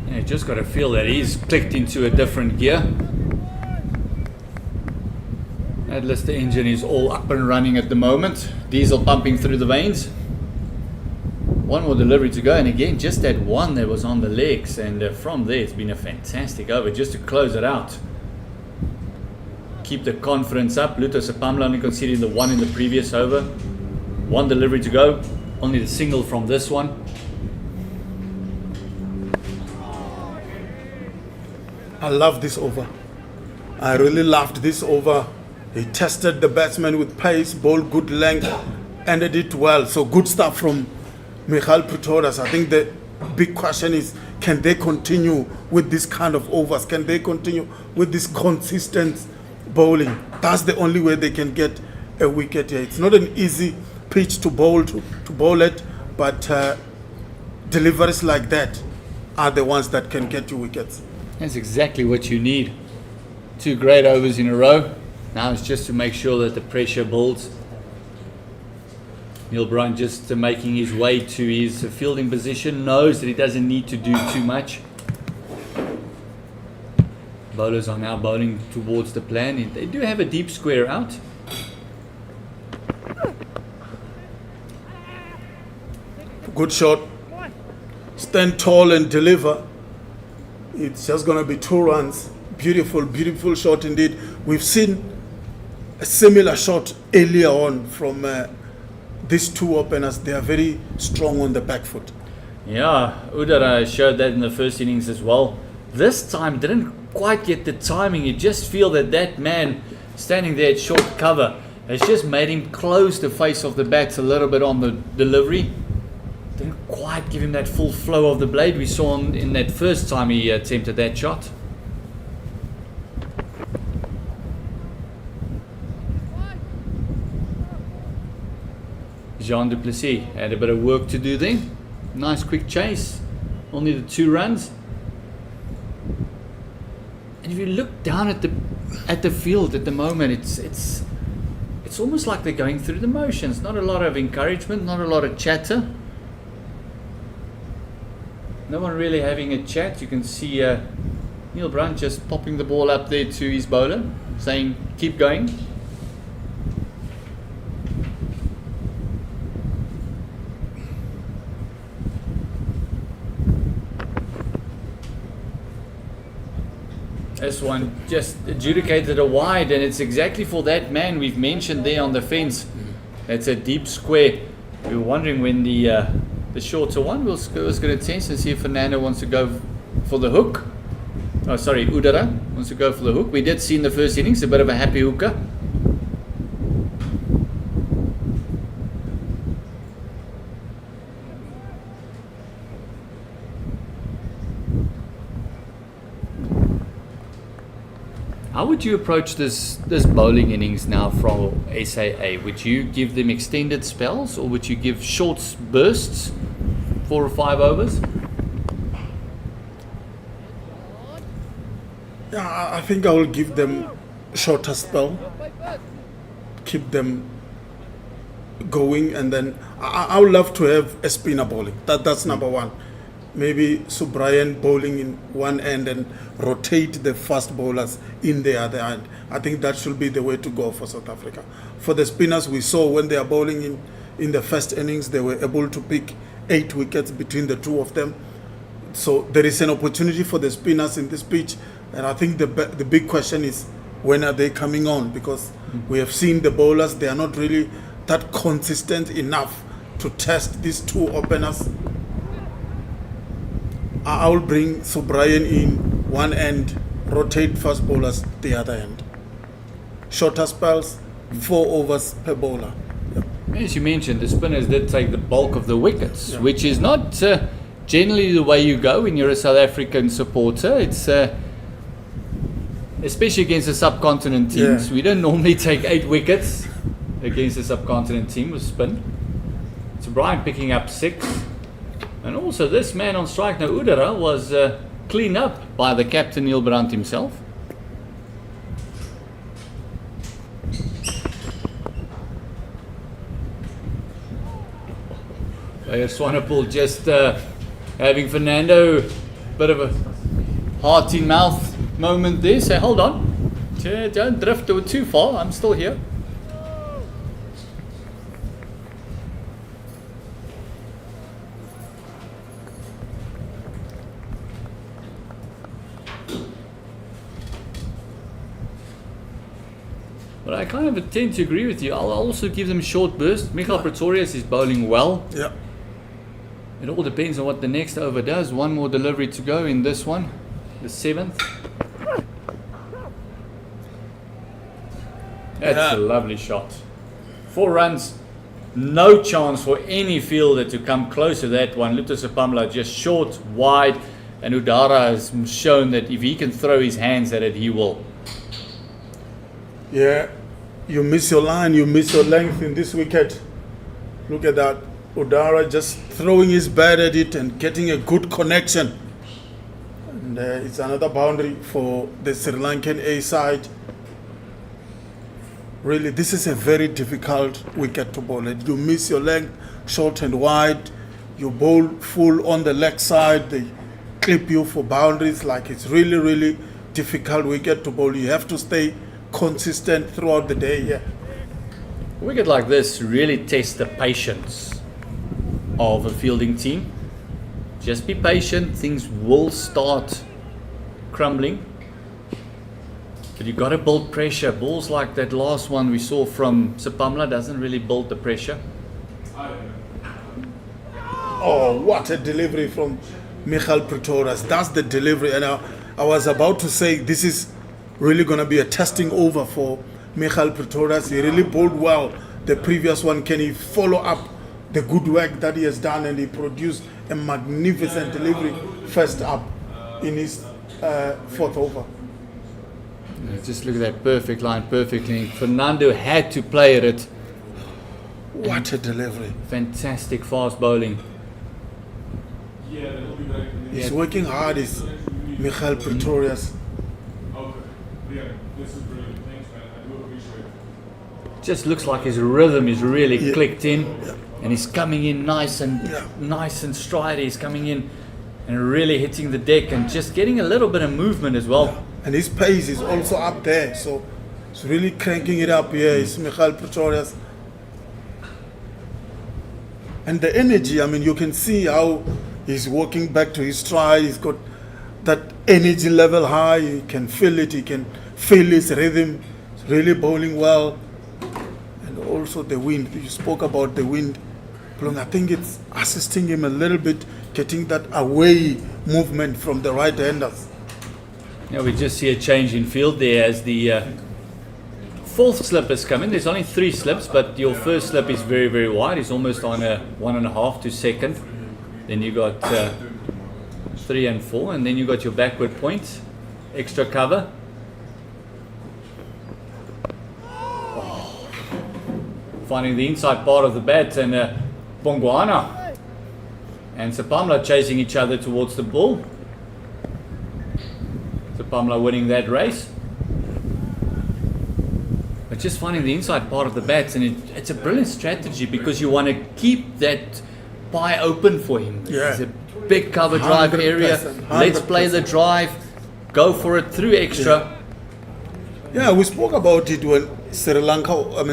Yeah, just got to feel that he's clicked into a different gear. That Lister engine is all up and running at the moment. Diesel pumping through the veins. One more delivery to go, and again, just that one that was on the legs, and from there it's been a fantastic over just to close it out. Keep the confidence up. Luto Sapamla only conceding the one in the previous over. One delivery to go, only the single from this one. I love this over. I really loved this over. He tested the batsman with pace, bowled good length, ended it well. So good stuff from Michael Pretorius. I think the big question is, can they continue with this kind of overs? Can they continue with this consistent bowling? That's the only way they can get a wicket here. It's not an easy pitch to bowl it, but deliveries like that are the ones that can get you wickets. That's exactly what you need. 2 great overs in a row. Now it's just to make sure that the pressure builds. Neil Bryan just making his way to his fielding position, knows that he doesn't need to do too much. Bowlers are now bowling towards the plan. They do have a deep square out. Good shot. Stand tall and deliver. It's just going to be 2 runs. Beautiful, beautiful shot indeed. We've seen a similar shot earlier on from these 2 openers. They are very strong on the back foot. Yeah, Udara showed that in the first innings as well. This time didn't quite get the timing. You just feel that man standing there at short cover has just made him close the face of the bats a little bit on the delivery. Didn't quite give him that full flow of the blade we saw in that first time he attempted that shot. Jean du Plessis had a bit of work to do there. Nice quick chase. Only the 2 runs. And if you look down at the field at the moment, it's almost like they're going through the motions. Not a lot of encouragement, not a lot of chatter. No one really having a chat. You can see Neil Bryan just popping the ball up there to his bowler, saying, keep going. This one just adjudicated a wide, and it's exactly for that man we've mentioned there on the fence. That's a deep square. We were wondering when the shorter one was going to test and see if Fernando wants to go for the hook. Oh, sorry, Udara wants to go for the hook. We did see in the first innings a bit of a happy hooker. How would you approach this bowling innings now from SAA? Would you give them extended spells, or would you give short bursts, 4 or 5 overs? Yeah, I think I will give them shorter spell, keep them going, and then I would love to have a spinner bowling. That's number one. Maybe Subrayan bowling in one end and rotate the fast bowlers in the other end. I think that should be the way to go for South Africa. For the spinners, we saw when they are bowling in the first innings, they were able to pick 8 wickets between the two of them. So there is an opportunity for the spinners in this pitch, and I think the big question is, when are they coming on? Because we have seen the bowlers, they are not really that consistent enough to test these two openers. I will bring Subrayan in one end, rotate fast bowlers the other end. Shorter spells, 4 overs per bowler. Yep. As you mentioned, the spinners did take the bulk of the wickets, Yeah. which is not generally the way you go when you're a South African supporter. It's especially against the subcontinent teams. Yeah. We don't normally take 8 wickets against the subcontinent team with spin. So Brian picking up 6. And also this man on strike now, Udara, was cleaned up by the captain Neil Brandt himself. Player Swanepoel just having Fernando bit of a heart in mouth moment there. Say, hold on, don't drift too far, I'm still here. But I kind of tend to agree with you. I'll also give them short bursts. Michael Pretorius is bowling well. Yeah. It all depends on what the next over does. One more delivery to go in this one, the 7th. That's a lovely shot. 4 runs, no chance for any fielder to come close to that one. Lutus Apamla just short, wide, and Udara has shown that if he can throw his hands at it, he will. Yeah, you miss your line, you miss your length in this wicket. Look at that. Udara just throwing his bat at it and getting a good connection. And it's another boundary for the Sri Lankan A side. Really, this is a very difficult wicket to bowl at. You miss your length, short and wide. You bowl full on the leg side. They clip you for boundaries. Like, it's really, really difficult wicket to bowl. You have to stay consistent throughout the day. Yeah. A wicket like this really tests the patience of a fielding team. Just be patient, things will start crumbling. But you've got to build pressure. Balls like that last one we saw from Sapamla doesn't really build the pressure. Oh, what a delivery from Michael Pretorius. That's the delivery. And I was about to say, this is really going to be a testing over for Michael Pretorius. He really bowled well. The previous one, can he follow up the good work that he has done? And he produced a magnificent delivery first up in his 4th over. Just look at that perfect line, perfectly. Fernando had to play at it. What a delivery. Fantastic fast bowling. He's working hard, is Michael Pretorius. Just looks like his rhythm is really Yeah. clicked in, Yeah. and he's coming in nice and stride. He's coming in and really hitting the deck and just getting a little bit of movement as well. And his pace is also up there, so it's really cranking it up here. It's Michael Pretorius. And the energy, I mean, you can see how he's walking back to his stride. He's got that energy level high. He can feel it. He can feel his rhythm. He's really bowling well. And also the wind. You spoke about the wind. I think it's assisting him a little bit, getting that away movement from the right-handers. Now we just see a change in field there as the 4th slip has come in. There's only 3 slips, but your first slip is very, very wide. It's almost on a 1.5 to second. Then you got 3 and 4, and then you got your backward point, extra cover. finding the inside part of the bat, and Bongwana and Sepamla chasing each other towards the ball. Sepamla winning that race. But just finding the inside part of the bats, and it's a brilliant strategy because you want to keep that pie open for him. Yeah. It's a big cover drive area. 100%. Let's play the drive, go for it through extra. Yeah, we spoke about it when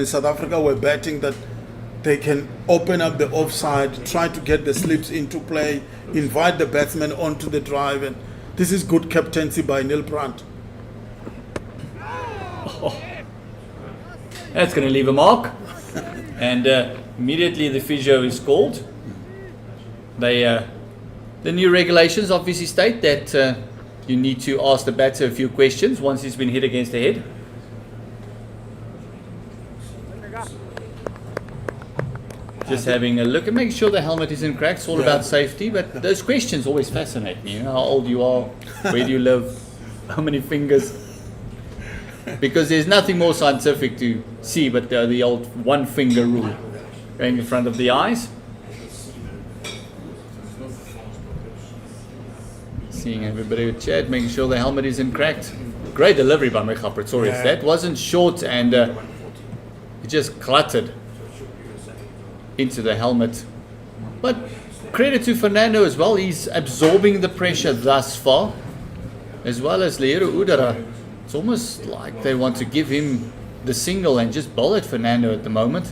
South Africa were betting that they can open up the offside, try to get the slips into play, invite the batsmen onto the drive, and this is good captaincy by Neil Brandt. That's going to leave a mark. And immediately the physio is called. The new regulations obviously state that you need to ask the batter a few questions once he's been hit against the head. Just having a look and making sure the helmet is in cracks. It's all about safety, but those questions always fascinate me. You know, how old you are, where do you live, how many fingers. Because there's nothing more scientific to see but the old one finger rule going in front of the eyes. Seeing everybody with chat, making sure the helmet is in cracked. Great delivery by Michael Pretorius. That wasn't short, and it just cluttered into the helmet. But credit to Fernando as well. He's absorbing the pressure thus far, as well as Leiro Udara. It's almost like they want to give him the single and just bowl at Fernando at the moment.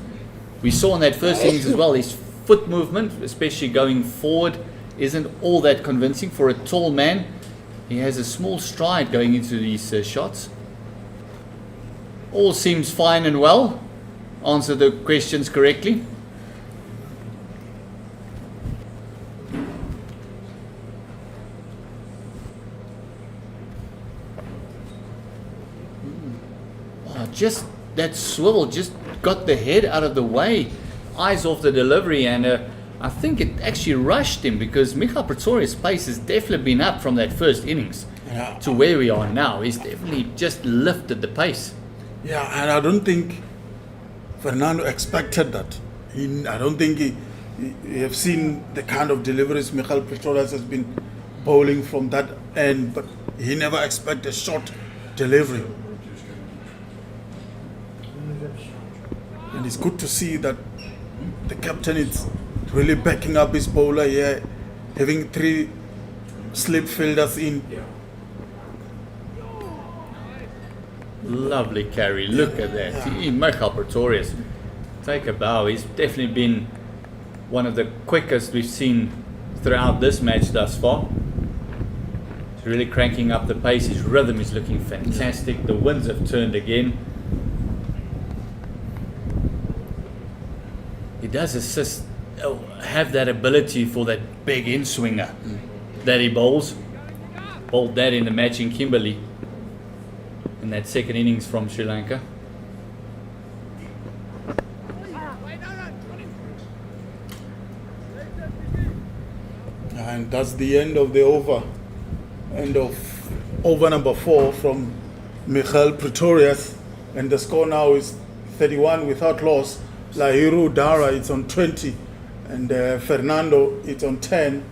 We saw in that first innings as well, his foot movement, especially going forward, isn't all that convincing for a tall man. He has a small stride going into these shots. All seems fine and well. Answer the questions correctly. Just that swivel just got the head out of the way, eyes off the delivery, and I think it actually rushed him because Michael Pretorius' pace has definitely been up from that first innings to where we are now. He's definitely just lifted the pace. Yeah, and I don't think Fernando expected that. I don't think he have seen the kind of deliveries Michael Pretorius has been bowling from that end, but he never expected a short delivery. And it's good to see that the captain is really backing up his bowler here, having 3 slip fielders in. Lovely carry. Look at that. Michael Pretorius, take a bow. He's definitely been one of the quickest we've seen throughout this match thus far. He's really cranking up the pace. His rhythm is looking fantastic. The winds have turned again. He does have that ability for that big in-swinger that he bowls. Bowled that in the match in Kimberley in that second innings from Sri Lanka. And that's the end of the over. End of over number 4 from Michael Pretorius. And the score now is 31 without loss. Lahiru Dara, it's on 20, and Fernando, it's on 10,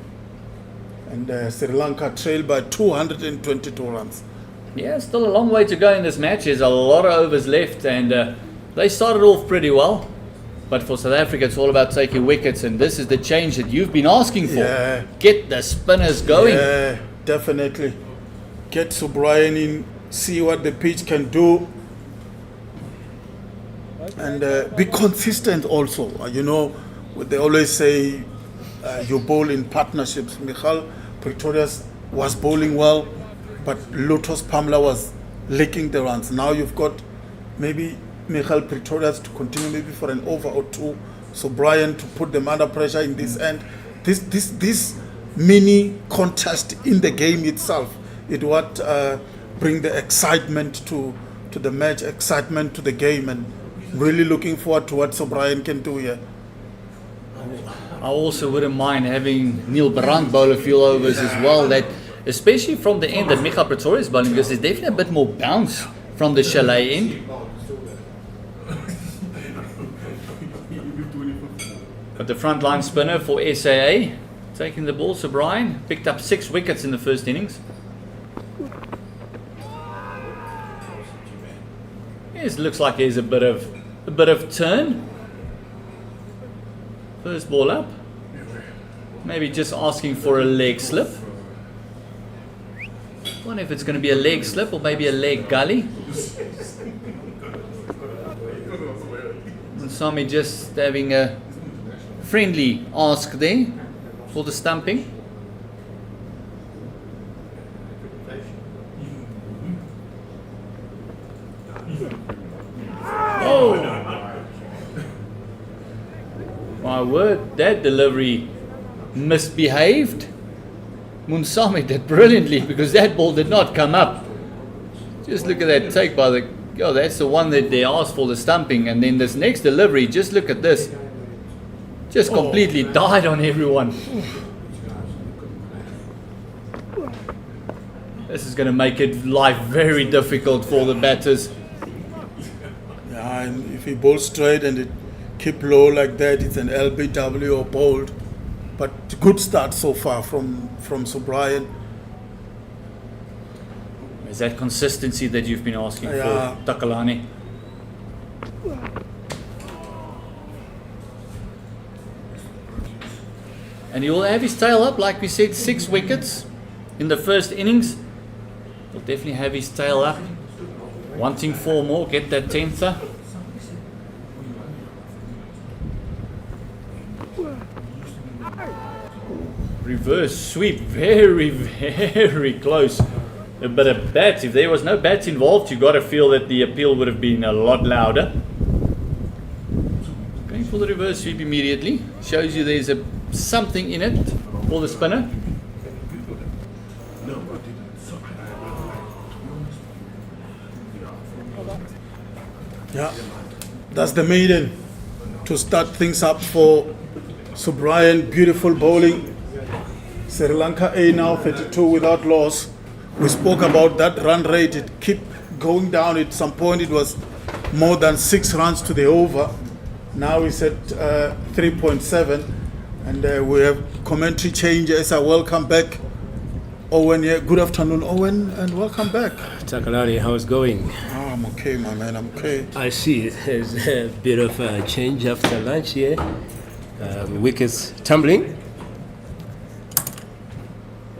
and Sri Lanka trail by 222 runs. Yeah, still a long way to go in this match. There's a lot of overs left, and they started off pretty well. But for South Africa, it's all about taking wickets, and this is the change that you've been asking for. Yeah. Get the spinners going. Yeah, definitely. Get Subrayan in, see what the pitch can do. And be consistent also. You know, they always say you bowl in partnerships. Michael Pretorius was bowling well, but Lotus Pamela was licking the runs. Now you've got maybe Michael Pretorius to continue maybe for an over or 2. So Brian to put them under pressure in this end. This mini contest in the game itself is what bring the excitement to the match, excitement to the game, and really looking forward to what O'Brien can do here. I also wouldn't mind having Neil Brandt bowl a few overs as well. That, especially from the end that Michael Pretorius is bowling, because there's definitely a bit more bounce from the chalet end. the frontline spinner for SAA, taking the ball. So Brian picked up 6 wickets in the first innings. Yes, looks like there's a bit of turn. First ball up. Maybe just asking for a leg slip. Wonder if it's going to be a leg slip or maybe a leg gully. Sami just having a friendly ask there for the stumping. Oh! My word, that delivery misbehaved. Munsami did brilliantly because that ball did not come up. Just look at that take by the... Oh, that's the one that they asked for the stumping. And then this next delivery, just look at this. Just completely died on everyone. This is going to make it life very difficult for the batters. Yeah, and if he bowls straight and it keep low like that, it's an LBW or bowled. But good start so far from Brian. Is that consistency that you've been asking Yeah. for, Takalani? And he will have his tail up, like we said, 6 wickets in the first innings. He'll definitely have his tail up, wanting 4 more, get that 10th. Reverse sweep, very, very close. But a bat, if there was no bats involved, you got to feel that the appeal would have been a lot louder. Going for the reverse sweep immediately. Shows you there's something in it for the spinner. Yeah, that's the maiden to start things up for Brian. Beautiful bowling. Sri Lanka A now 32 without loss. We spoke about that run rate. It kept going down. At some point it was more than 6 runs to the over. Now it's at 3.7. And we have commentary changes. Welcome back, Owen. Yeah, good afternoon, Owen, and welcome back. Takalani, how's it going? Oh, I'm okay, my man. I'm okay. I see there's a bit of a change after lunch here. Wickets tumbling.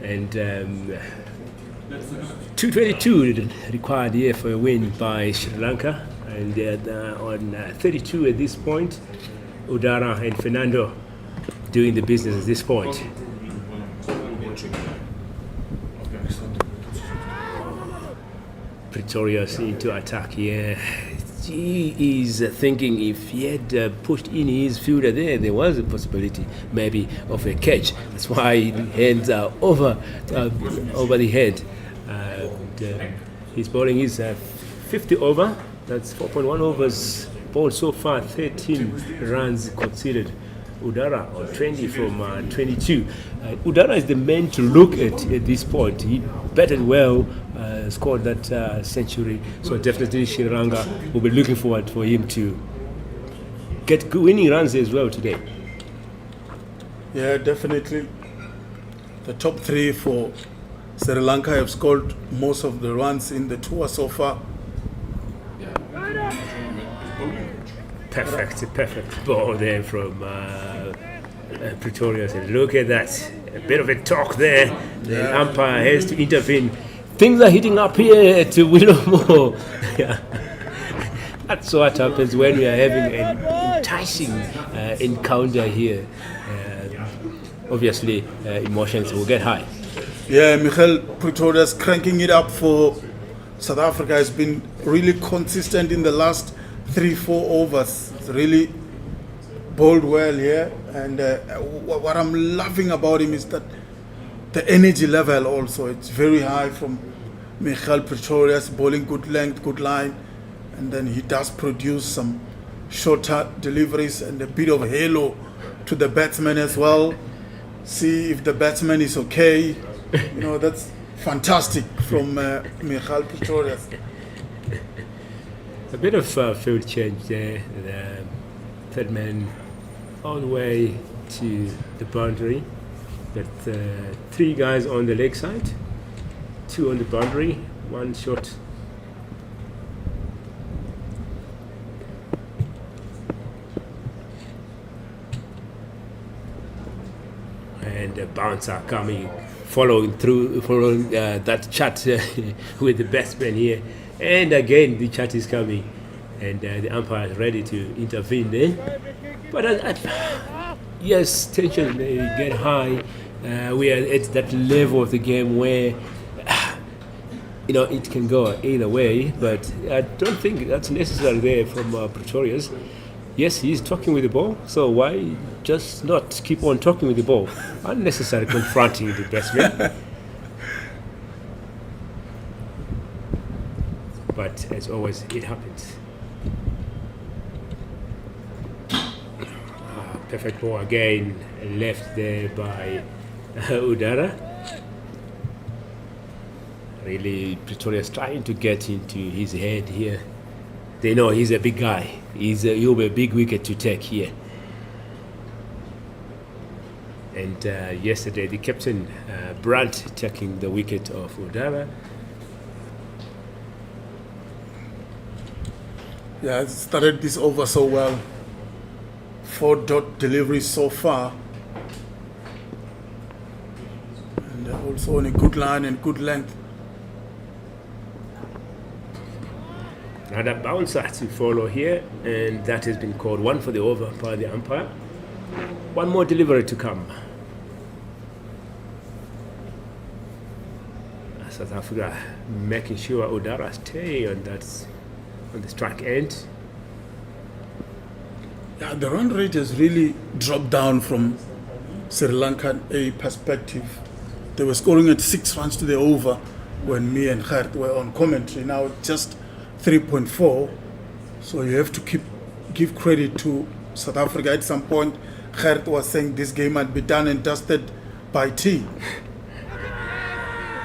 And 222 required here for a win by Sri Lanka. And on 32 at this point, Udara and Fernando doing the business at this point. Pretorius into attack here. He is thinking if he had pushed in his fielder there was a possibility maybe of a catch. That's why hands are over the head. His bowling is 50 over. That's 4.1 overs bowled so far. 13 runs conceded. Udara on 20 from 22. Udara is the man to look at this point. He batted well, scored that century. So definitely Sri Lanka will be looking forward for him to get good winning runs as well today. Yeah, definitely. The top 3 for Sri Lanka have scored most of the runs in the tour so far. Perfect ball there from Pretorius. And look at that. A bit of a talk there. The umpire has to intervene. Things are heating up here to Willowmoore. Yeah. That's what happens when we are having an enticing encounter here. Obviously, emotions will get high. Yeah, Michael Pretorius cranking it up for South Africa has been really consistent in the last 3-4 overs. It's really bowled well here. And what I'm loving about him is that the energy level also, it's very high from Michael Pretorius, bowling good length, good line. And then he does produce some shorter deliveries and a bit of halo to the batsman as well. See if the batsman is okay. You know, that's fantastic from Michael Pretorius. A bit of field change there. The third man all the way to the boundary. But 3 guys on the leg side, 2 on the boundary, 1 shot. And the bouncer coming, following that chat with the batsman here. And again, the chat is coming, and the umpire is ready to intervene there. But yes, tension may get high. We are at that level of the game where it can go either way. But I don't think that's necessary there from Pretorius. Yes, he's talking with the ball, so why just not keep on talking with the ball? Unnecessary confronting the batsman. But as always, it happens. Perfect ball again, left there by Udara. Really, Pretorius trying to get into his head here. They know he's a big guy. He'll be a big wicket to take here. And yesterday, the captain, Brandt, taking the wicket of Udara. Yeah, started this over so well. 4 dot deliveries so far. And also on a good line and good length. Another bouncer to follow here, and that has been called 1 for the over by the umpire. 1 more delivery to come. South Africa making sure Udara stay on the strike end. Yeah, the run rate has really dropped down from Sri Lankan A perspective. They were scoring at 6 runs to the over when me and Gert were on commentary. Now it's just 3.4. So you have to give credit to South Africa. At some point, Gert was saying this game might be done and dusted by tea.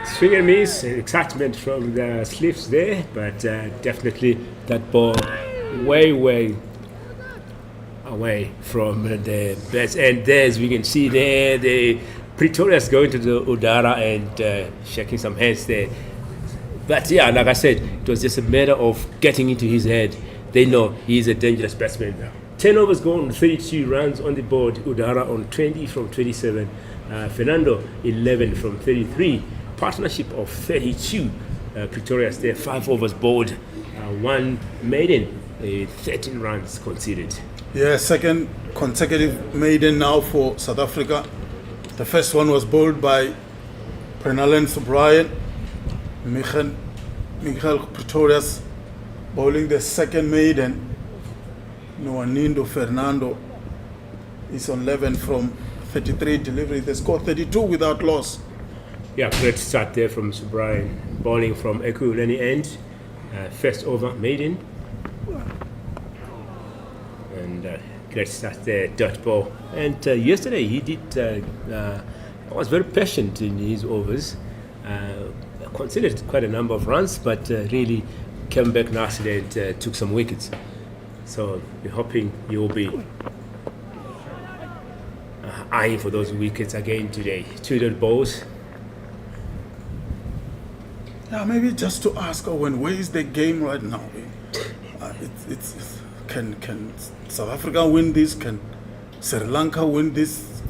Swing and miss, excitement from the slips there, but definitely that ball way away from the best. And there, as we can see there, the Pretorius going to the Udara and shaking some hands there. But yeah, like I said, it was just a matter of getting into his head. They know he's a dangerous batsman now. 10 overs gone, 32 runs on the board. Udara on 20 from 27. Fernando 11 from 33. Partnership of 32. Pretorius there, 5 overs bowled, 1 maiden, 13 runs conceded. Yeah, second consecutive maiden now for South Africa. The first one was bowled by Prenalen O'Brien. Michael Pretorius bowling the second maiden. Noanindo Fernando is on 11 from 33 delivery. They scored 32 without loss. Yeah, great start there from O'Brien, bowling from Ekuleni end. First over maiden. And great start there, dot ball. And yesterday he did was very patient in his overs. Considered quite a number of runs, but really came back nicely and took some wickets. So we're hoping he will be eyeing for those wickets again today. 2 dot balls. Yeah, maybe just to ask Owen, where is the game right now? Can South Africa win this? Can Sri Lanka win this?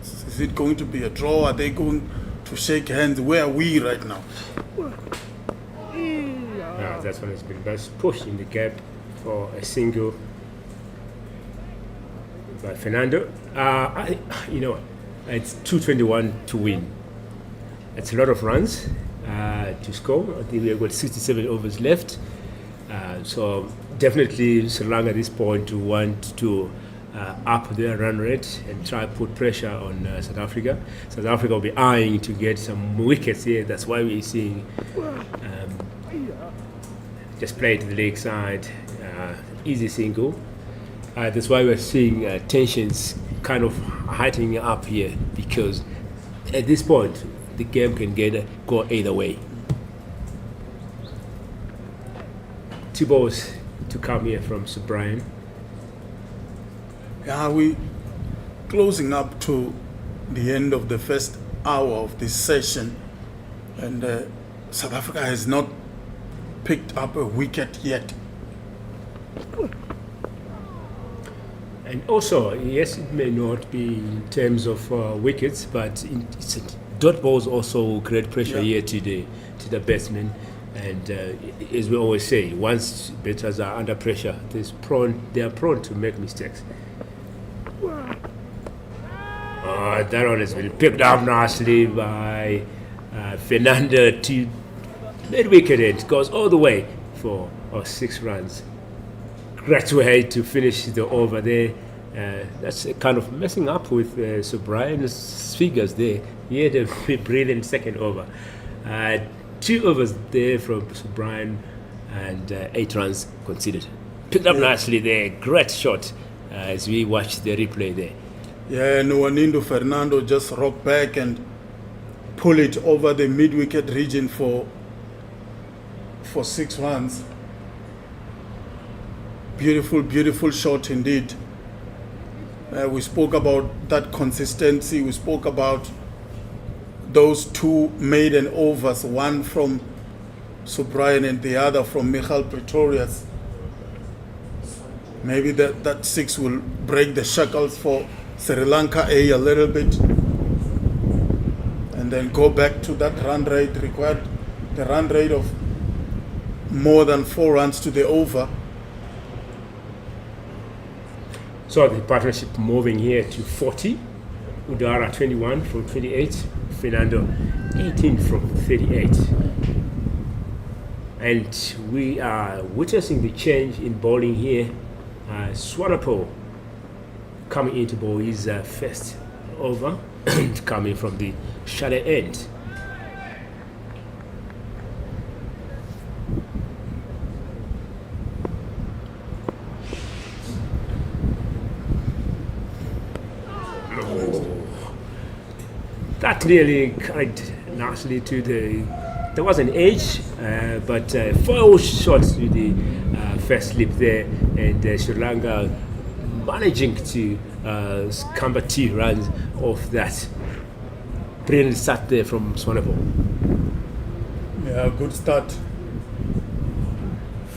Is it going to be a draw? Are they going to shake hands? Where are we right now? That's when it's been best pushed in the gap for a single by Fernando. It's 221 to win. It's a lot of runs to score. I think we've got 67 overs left. So definitely Sri Lanka at this point to want to up their run rate and try to put pressure on South Africa. South Africa will be eyeing to get some wickets here. That's why we're seeing just play to the leg side, easy single. That's why we're seeing tensions kind of heightening up here, because at this point the game can go either way. 2 balls to come here from Sir Brian. Yeah, we closing up to the end of the first hour of this session, and South Africa has not picked up a wicket yet. And also, yes, it may not be in terms of wickets, but dot balls also create pressure here to the batsmen. And as we always say, once batters are under pressure, they are prone to make mistakes. That one has been picked up nicely by Fernando to mid-wicket end. Goes all the way for 6 runs. Great way to finish the over there. That's kind of messing up with Sir Brian's figures there. He had a brilliant second over. 2 overs there from Sir Brian and 8 runs conceded. Picked up nicely there. Great shot as we watch the replay there. Yeah, and Wanindo Fernando just rock back and pull it over the mid-wicket region for 6 runs. Beautiful, beautiful shot indeed. We spoke about that consistency. We spoke about those 2 maiden overs, one from Subrian and the other from Michael Pretorius. Maybe that 6 will break the shackles for Sri Lanka a little bit, and then go back to that run rate required, the run rate of more than 4 runs to the over. So the partnership moving here to 40. Udara 21 from 28. Fernando 18 from 38. And we are witnessing the change in bowling here. Swanepoel coming into bowl his first over, coming from the shallow end. That really carried nicely to there was an edge, but 4 shots to the first slip there, and Sri Lanka managing to scamper 2 runs off that. Brilliant start there from Swanepoel. Yeah, good start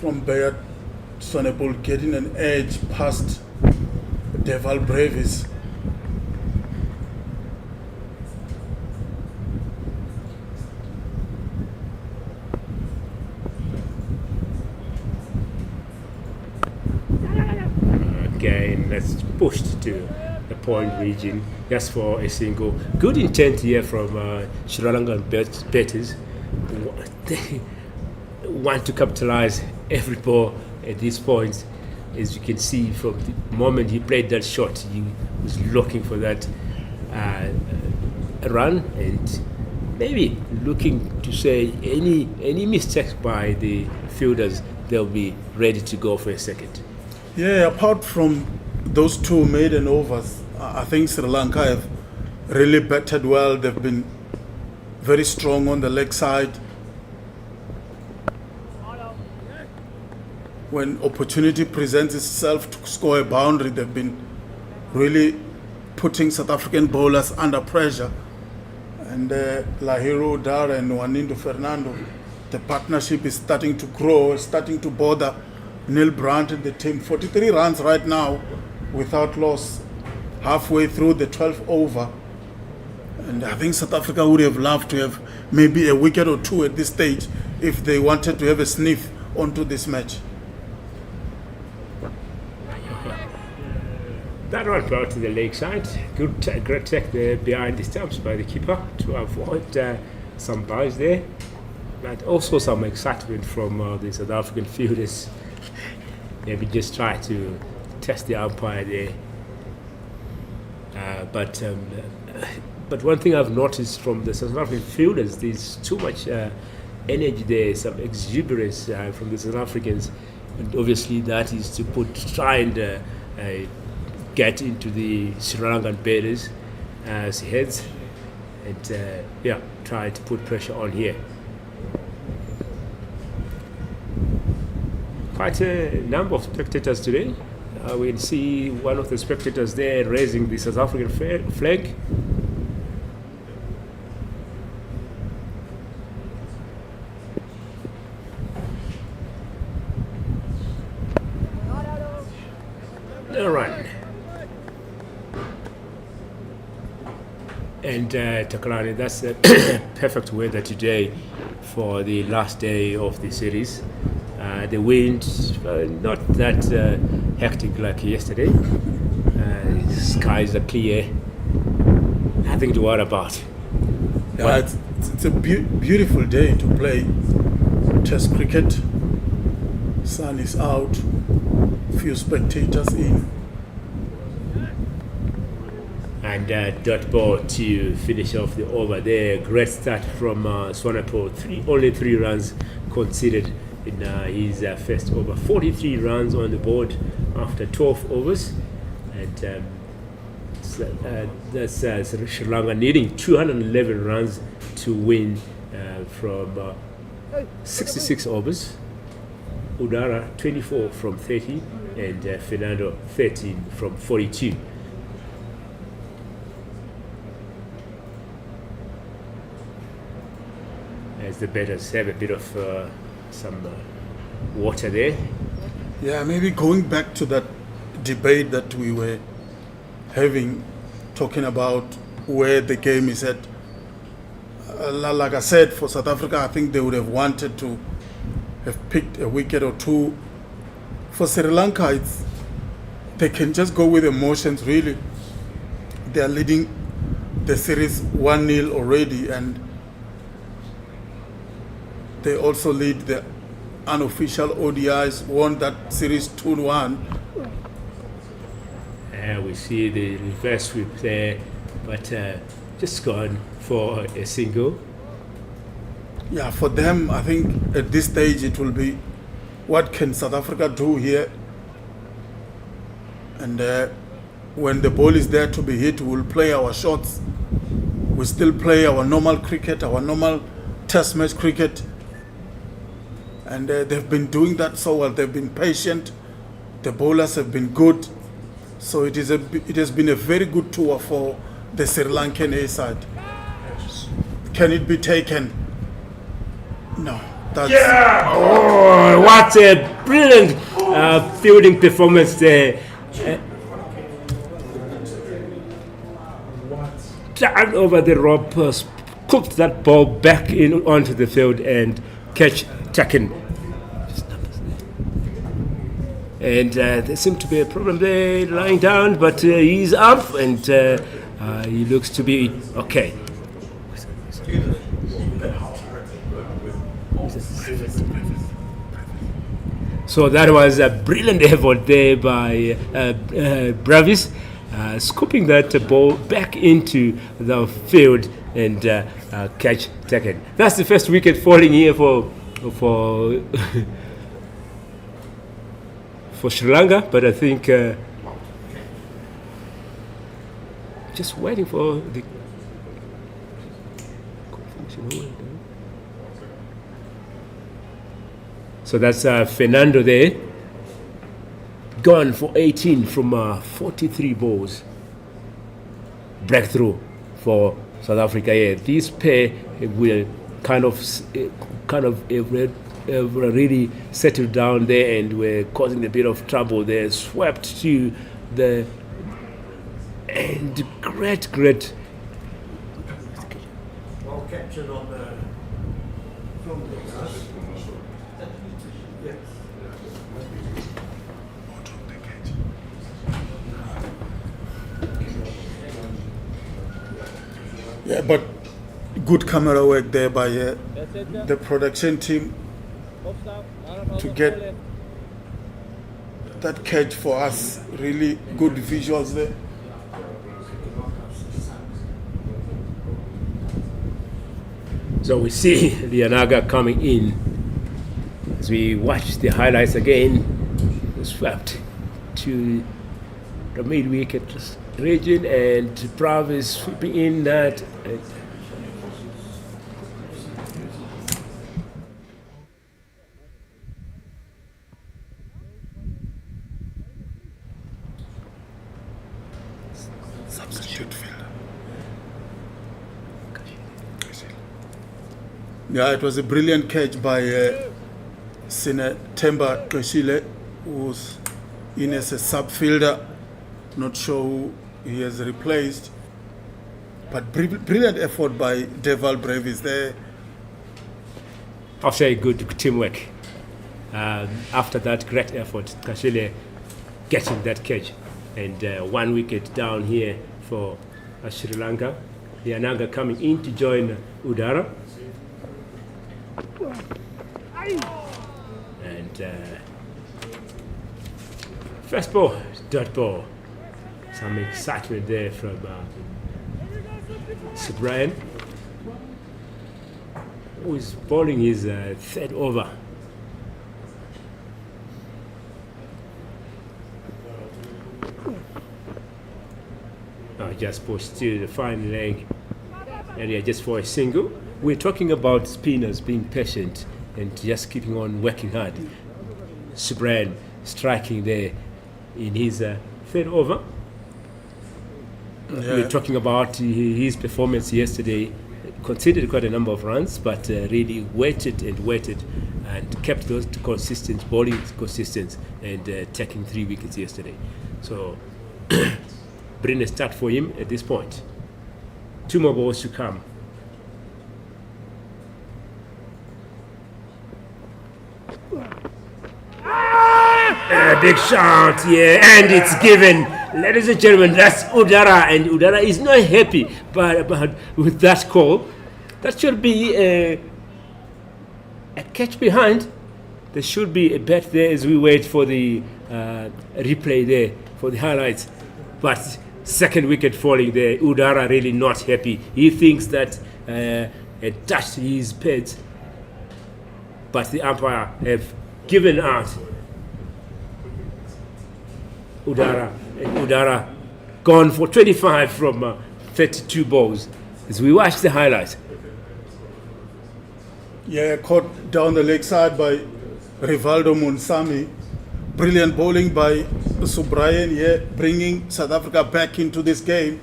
from Bayat Swanepoel, getting an edge past Deval Brevis. Again, that's pushed to the point region just for a single. Good intent here from Sri Lankan batters. They want to capitalize every ball at this point. As you can see, from the moment he played that shot, he was looking for that run, and maybe looking to say any mistakes by the fielders, they'll be ready to go for a second. Yeah, apart from those 2 maiden overs, I think Sri Lanka have really batted well. They've been very strong on the leg side. When opportunity presents itself to score a boundary, they've been really putting South African bowlers under pressure. And Lahiro Dar and Wanindo Fernando, the partnership is starting to grow, starting to bother Neil Brandt and the team. 43 runs right now without loss, halfway through the 12th over. And I think South Africa would have loved to have maybe a wicket or 2 at this stage if they wanted to have a sniff onto this match. That one brought to the leg side. Great take there behind the stumps by the keeper to avoid some buys there. But also some excitement from the South African fielders. Maybe just try to test the umpire there. But one thing I've noticed from the South African fielders, there's too much energy there, some exuberance from the South Africans. And obviously that is to try and get into the Sri Lankan batters' heads and try to put pressure on here. Quite a number of spectators today. We'll see one of the spectators there raising the South African flag. All right. And Takalani, that's the perfect weather today for the last day of the series. The wind, not that hectic like yesterday. Skies are clear. Nothing to worry about. Yeah, it's a beautiful day to play Test cricket. Sun is out, few spectators in. And dot ball to finish off the over there. Great start from Swanepoel. Only 3 runs conceded in his first over. 43 runs on the board after 12 overs. And that's Sri Lanka needing 211 runs to win from 66 overs. Udara 24 from 30 and Fernando 13 from 42. As the batters have a bit of some water there. Yeah, maybe going back to that debate that we were having, talking about where the game is at. Like I said, for South Africa, I think they would have wanted to have picked a wicket or two. For Sri Lanka, they can just go with emotions, really. They are leading the series 1-0 already, and they also lead the unofficial ODIs, won that series 2-1. We see the reverse sweep there, but just gone for a single. Yeah, for them, I think at this stage it will be, what can South Africa do here? And when the ball is there to be hit, we'll play our shots. We still play our normal cricket, our normal test match cricket. And they've been doing that so well. They've been patient. The bowlers have been good. So it has been a very good tour for the Sri Lankan A side. Can it be taken? No. Yeah! Oh, what a brilliant fielding performance there. Turned over the rope, scooped that ball back in onto the field and catch taken. And there seemed to be a problem there, lying down, but he's up and he looks to be okay. So that was a brilliant effort there by Bravis, scooping that ball back into the field and catch taken. That's the first wicket falling here for for Sri Lanka, but I think just waiting for the confirmation. So that's Fernando there, gone for 18 from 43 balls. Breakthrough for South Africa. Yeah, this pair will kind of really settled down there and were causing a bit of trouble there. Swept to the and great. Well captured on the film. Yeah, but good camera work there by the production team to get that catch for us. Really good visuals there. So we see the Anaga coming in as we watch the highlights again. Swept to the mid-wicket region and Prav is sweeping in that. Yeah, it was a brilliant catch by Temba Koshile, who's in as a sub-fielder. Not sure who he has replaced. But brilliant effort by Deval Brevis there. After a good teamwork. After that great effort, Kashile getting that catch. And 1 wicket down here for Sri Lanka. Lianaga coming in to join Udara. And first ball, dot ball. Some excitement there from Sir Brian, who is bowling his third over. Just pushed to the fine leg area just for a single. We're talking about spinners being patient and just keeping on working hard. Subran striking there in his third over. Yeah. We're talking about his performance yesterday. Conceded quite a number of runs, but really waited and kept those consistent, bowling consistent, and taking 3 wickets yesterday. So brilliant start for him at this point. 2 more balls to come. A big shot, yeah, and it's given. Ladies and gentlemen, that's Udara, and Udara is not happy but with that call. That should be a catch behind. There should be a bet there as we wait for the replay there, for the highlights. But second wicket falling there, Udara really not happy. He thinks that it touched his pads, but the umpire have given out. Udara gone for 25 from 32 balls as we watch the highlights. Yeah, caught down the leg side by Rivaldo Munsami. Brilliant bowling by Subrayan, yeah, bringing South Africa back into this game.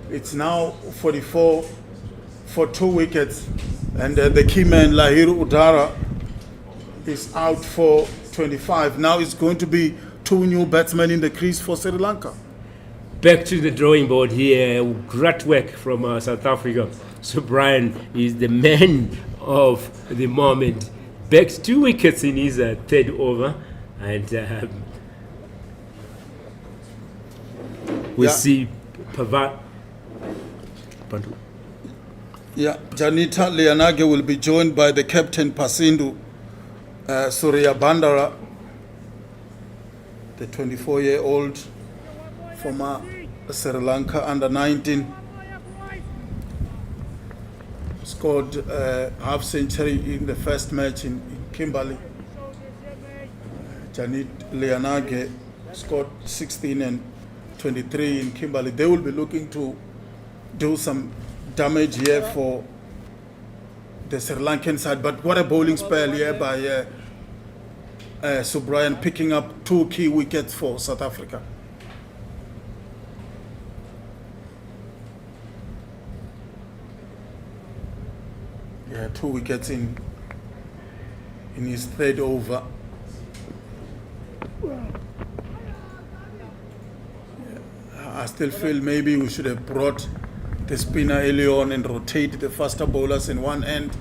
It's now 44 for 2 wickets. And the key man, Lahiru Udara, is out for 25. Now it's going to be 2 new batsmen in the crease for Sri Lanka. Back to the drawing board here. Great work from South Africa. So Brian is the man of the moment. Backed 2 wickets in his third over. And we see Pavat. Yeah, Janita Lianage will be joined by the captain Pasindu Surya Bandara, the 24-year-old former Sri Lanka under-19. Scored half century in the first match in Kimberley. Janit Lianage scored 16 and 23 in Kimberley. They will be looking to do some damage here for the Sri Lankan side. But what a bowling spell here by Subrayan, picking up 2 key wickets for South Africa. Yeah, 2 wickets in his third over. I still feel maybe we should have brought the spinner early on and rotate the faster bowlers in one end,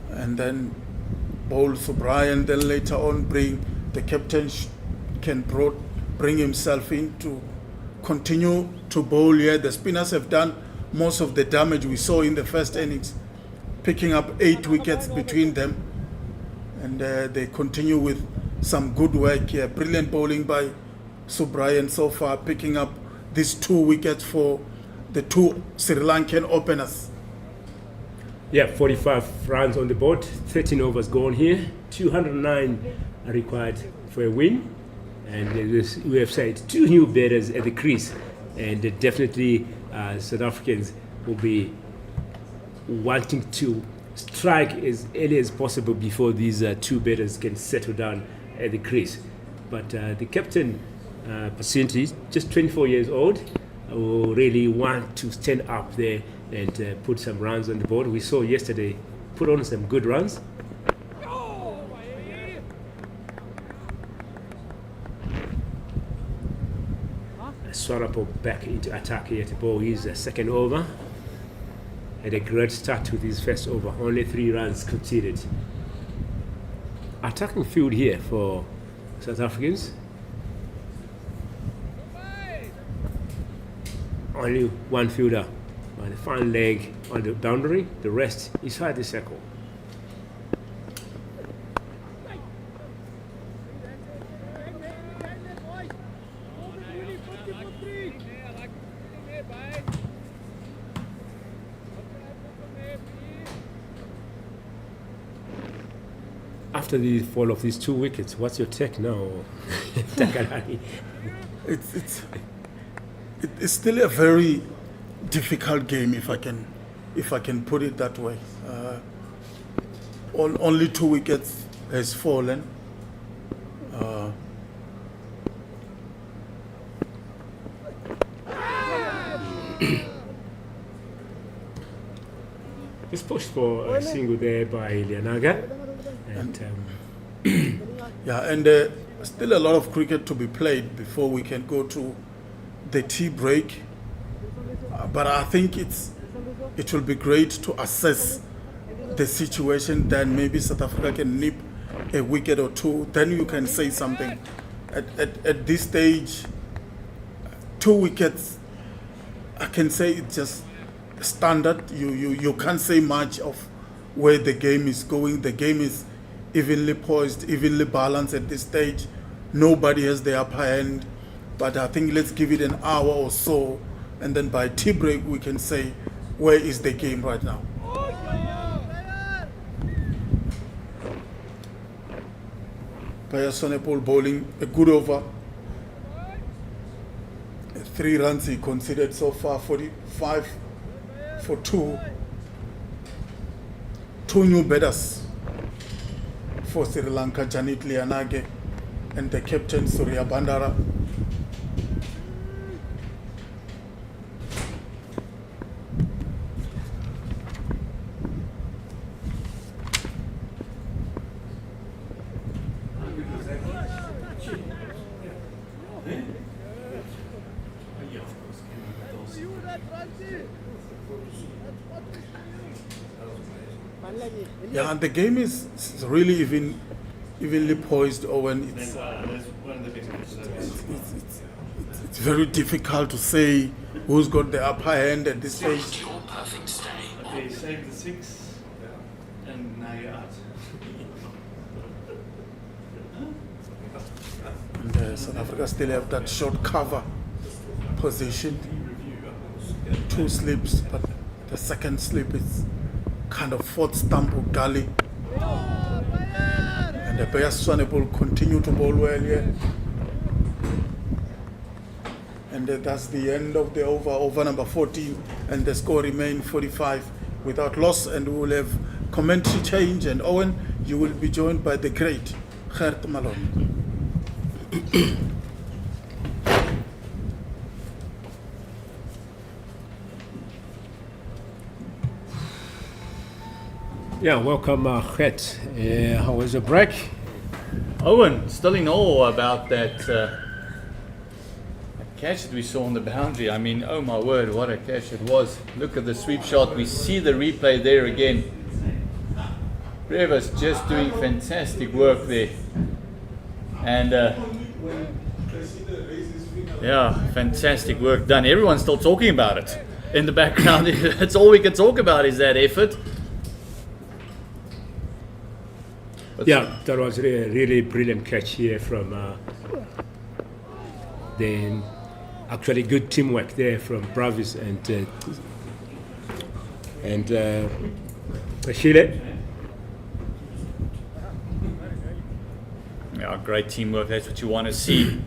and then bowl Subrayan. Then later on, bring the captain can bring himself in to continue to bowl here. The spinners have done most of the damage we saw in the first innings, picking up 8 wickets between them, and they continue with some good work here. Brilliant bowling by Subrayan so far, picking up these 2 wickets for the 2 Sri Lankan openers. Yeah, 45 runs on the board, 13 overs gone here, 209 are required for a win. And we have said 2 new batters at the crease, and definitely South Africans will be wanting to strike as early as possible before these 2 batters can settle down at the crease. But the captain, Pasinti, just 24 years old, will really want to stand up there and put some runs on the board. We saw yesterday put on some good runs. Swanepoel back into attack here to bowl his second over. Had a great start with his first over, only 3 runs conceded. Attacking field here for South Africans. Only one fielder by the fine leg on the boundary, the rest inside the circle. After the fall of these 2 wickets, what's your take now, Takarani? It's still a very difficult game, if I can put it that way. Only 2 wickets has fallen. It's pushed for a single there by Lianaga. And Yeah, and still a lot of cricket to be played before we can go to the tea break. But I think it will be great to assess the situation. Then maybe South Africa can nip a wicket or 2. Then you can say something. At this stage, 2 wickets, I can say it's just standard. You can't say much of where the game is going. The game is evenly poised, evenly balanced at this stage. Nobody has the upper hand. But I think let's give it an hour or so, and then by tea break we can say where is the game right now. Swanepoel bowling a good over. 3 runs he conceded so far, 45 for 2. 2 new batters for Sri Lanka, Janit Lianage and the captain Surya Bandara. Yeah, and the game is really evenly poised, Owen. It's very difficult to say who's got the upper hand at this stage. Okay, save the 6 and now you're out. And South Africa still have that short cover position. 2 slips, but the second slip is kind of 4th stump or gully. And the Swanepoel continue to bowl well here. And that's the end of the over number 14, and the score remains 45 without loss, and we will have commentary change, and Owen, you will be joined by the great Gert Malone. yeah, welcome, Gert. How was the break? Owen, still in awe about that catch that we saw on the boundary. I mean, oh my word, what a catch it was. Look at the sweep shot. We see the replay there again. Reva's just doing fantastic work there. And yeah, fantastic work done. Everyone's still talking about it in the background. That's all we can talk about is that effort. But yeah, that was a really brilliant catch here from the actually good teamwork there from Bravis and Chile. yeah, great teamwork. That's what you want to see.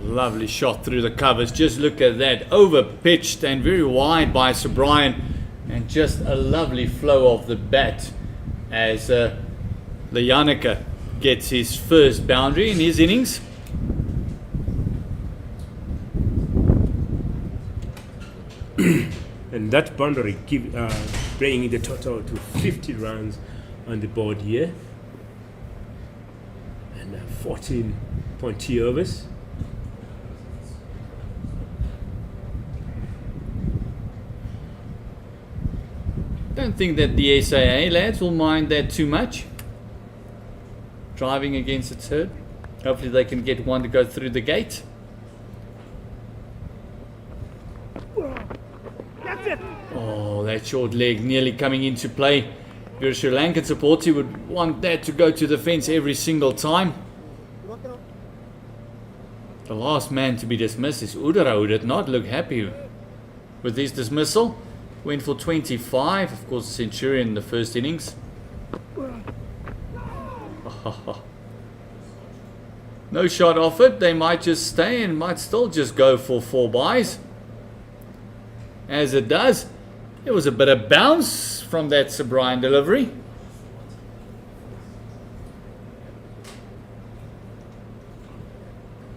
Lovely shot through the covers. Just look at that. Over pitched and very wide by Sir Brian. And just a lovely flow of the bat as Lianaka gets his first boundary in his innings. And that boundary bringing the total to 50 runs on the board here. And 14.2 overs. Don't think that the SAA lads will mind that too much. Driving against its herd. Hopefully they can get one to go through the gate. Oh, that short leg nearly coming into play. If you're a Sri Lankan supporter, you would want that to go to the fence every single time. The last man to be dismissed is Udara, who did not look happy with his dismissal. Went for 25, of course, Centurion in the first innings. No shot offered. They might just stay and might still just go for 4 byes. As it does, there was a bit of bounce from that Sir Brian delivery.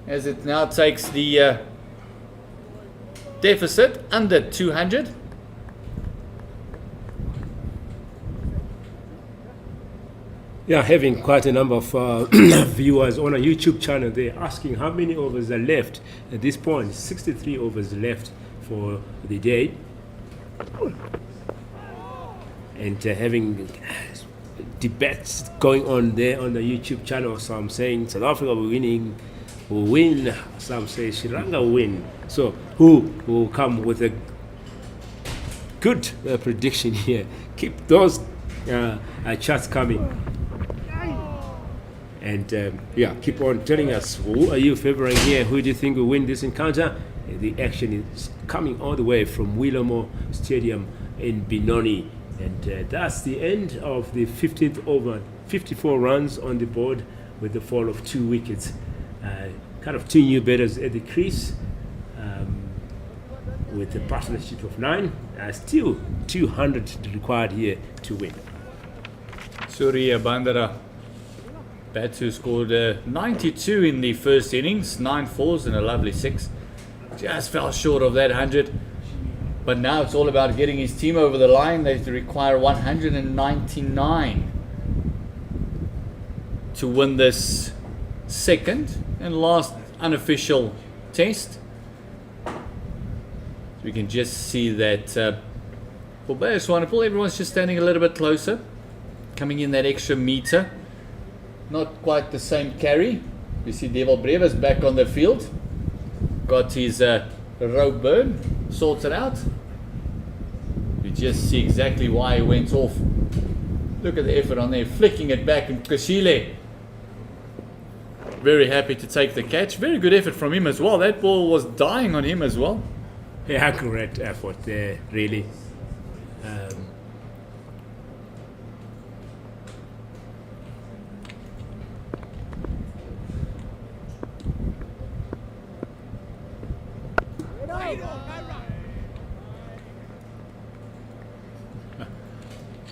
As it now takes the deficit under 200. Yeah, having quite a number of viewers on a YouTube channel. They're asking how many overs are left at this point. 63 overs left for the day. And having debates going on there on the YouTube channel. Some saying South Africa will win. Some say Sri Lanka will win. So who will come with a good prediction here? Keep those charts coming. And keep on telling us, who are you favoring here? Who do you think will win this encounter? The action is coming all the way from Willowmoore Stadium in Benoni. And that's the end of the 15th over. 54 runs on the board with the fall of 2 wickets. Kind of 2 new batters at the crease with a partnership of 9. Still 200 required here to win. Surya Bandara. Batu scored 92 in the first innings, 9 fours and a lovely 6. Just fell short of that 100. But now it's all about getting his team over the line. They require 199 to win this second and last unofficial test. We can just see that for Bayer Swanepoel, everyone's just standing a little bit closer, coming in that extra meter. Not quite the same carry. You see Devil Brevis back on the field. Got his rope burn sorted out. You just see exactly why he went off. Look at the effort on there, flicking it back. And Kashile, very happy to take the catch. Very good effort from him as well. That ball was dying on him as well. Yeah, great effort there, really.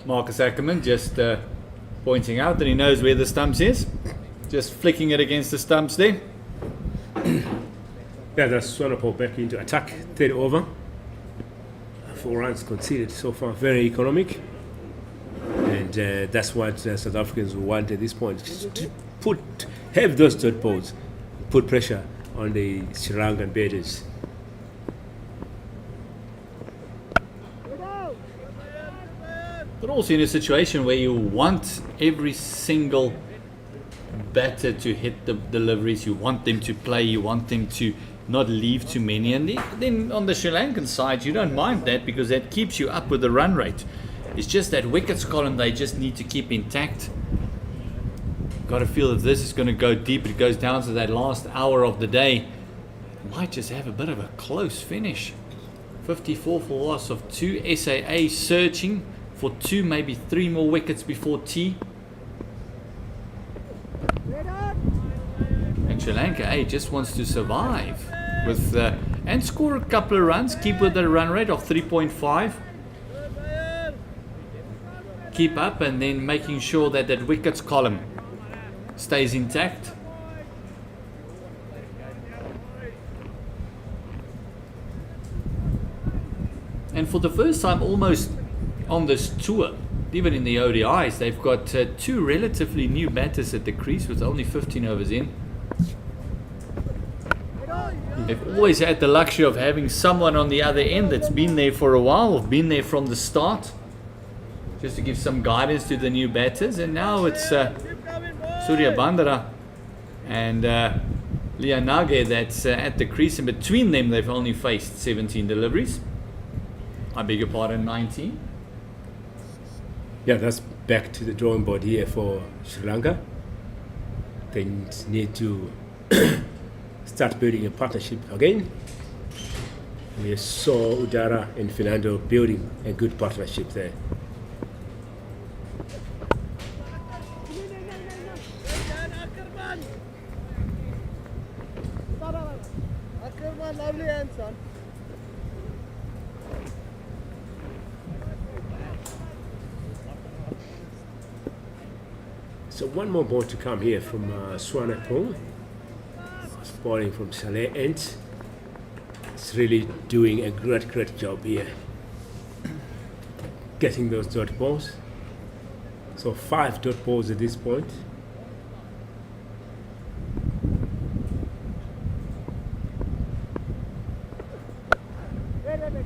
Marcus Ackerman just pointing out that he knows where the stumps is. Just flicking it against the stumps there. Yeah, that's Swanepoel back into attack. 3rd over. 4 runs conceded so far. Very economic. And that's what South Africans want at this point. Just to have those third balls. Put pressure on the Sri Lankan batters. But also in a situation where you want every single batter to hit the deliveries, you want them to play, you want them to not leave too many. And then on the Sri Lankan side, you don't mind that because that keeps you up with the run rate. It's just that wickets column they just need to keep intact. Got to feel that this is going to go deep. It goes down to that last hour of the day. Might just have a bit of a close finish. 54 for loss of 2. SAA searching for 2, maybe 3 more wickets before tea. And Sri Lanka just wants to survive with and score a couple of runs, keep with the run rate of 3.5. Keep up and then making sure that that wickets column stays intact. And for the first time almost on this tour, even in the ODIs, they've got two relatively new batters at the crease with only 15 overs in. They've always had the luxury of having someone on the other end that's been there for a while, or been there from the start, just to give some guidance to the new batters. And now it's Surya Bandara and Lianage that's at the crease, and between them they've only faced 17 deliveries. I beg your pardon, 19. Yeah, that's back to the drawing board here for Sri Lanka. They need to start building a partnership again. We saw Udara and Fernando building a good partnership there. So one more ball to come here from Swanepoel. Bowling from Saleh Ent. It's really doing a great job here. Getting those dot balls. So 5 dot balls at this point. And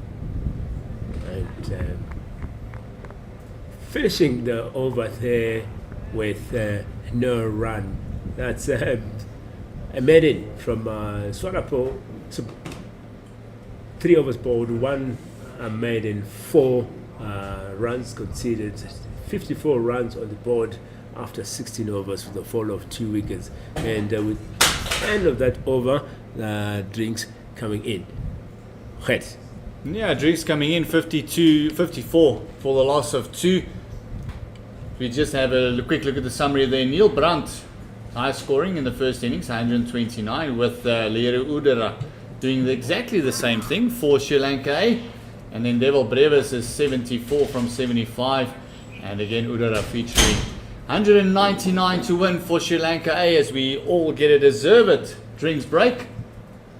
finishing the over there with no run. That's a maiden from Swanepoel. So 3 overs bowled, 1 maiden, 4 runs conceded, 54 runs on the board after 16 overs with a fall of 2 wickets. And with the end of that over, drinks coming in. Head. Yeah, drinks coming in 54 for the loss of 2. We just have a quick look at the summary there. Neil Brandt, high scoring in the first innings, 129, with Leru Udara doing exactly the same thing for Sri Lanka. And then Devil Brevis is 74 from 75. And again, Udara featuring 199 to win for Sri Lanka as we all get a deserved drinks break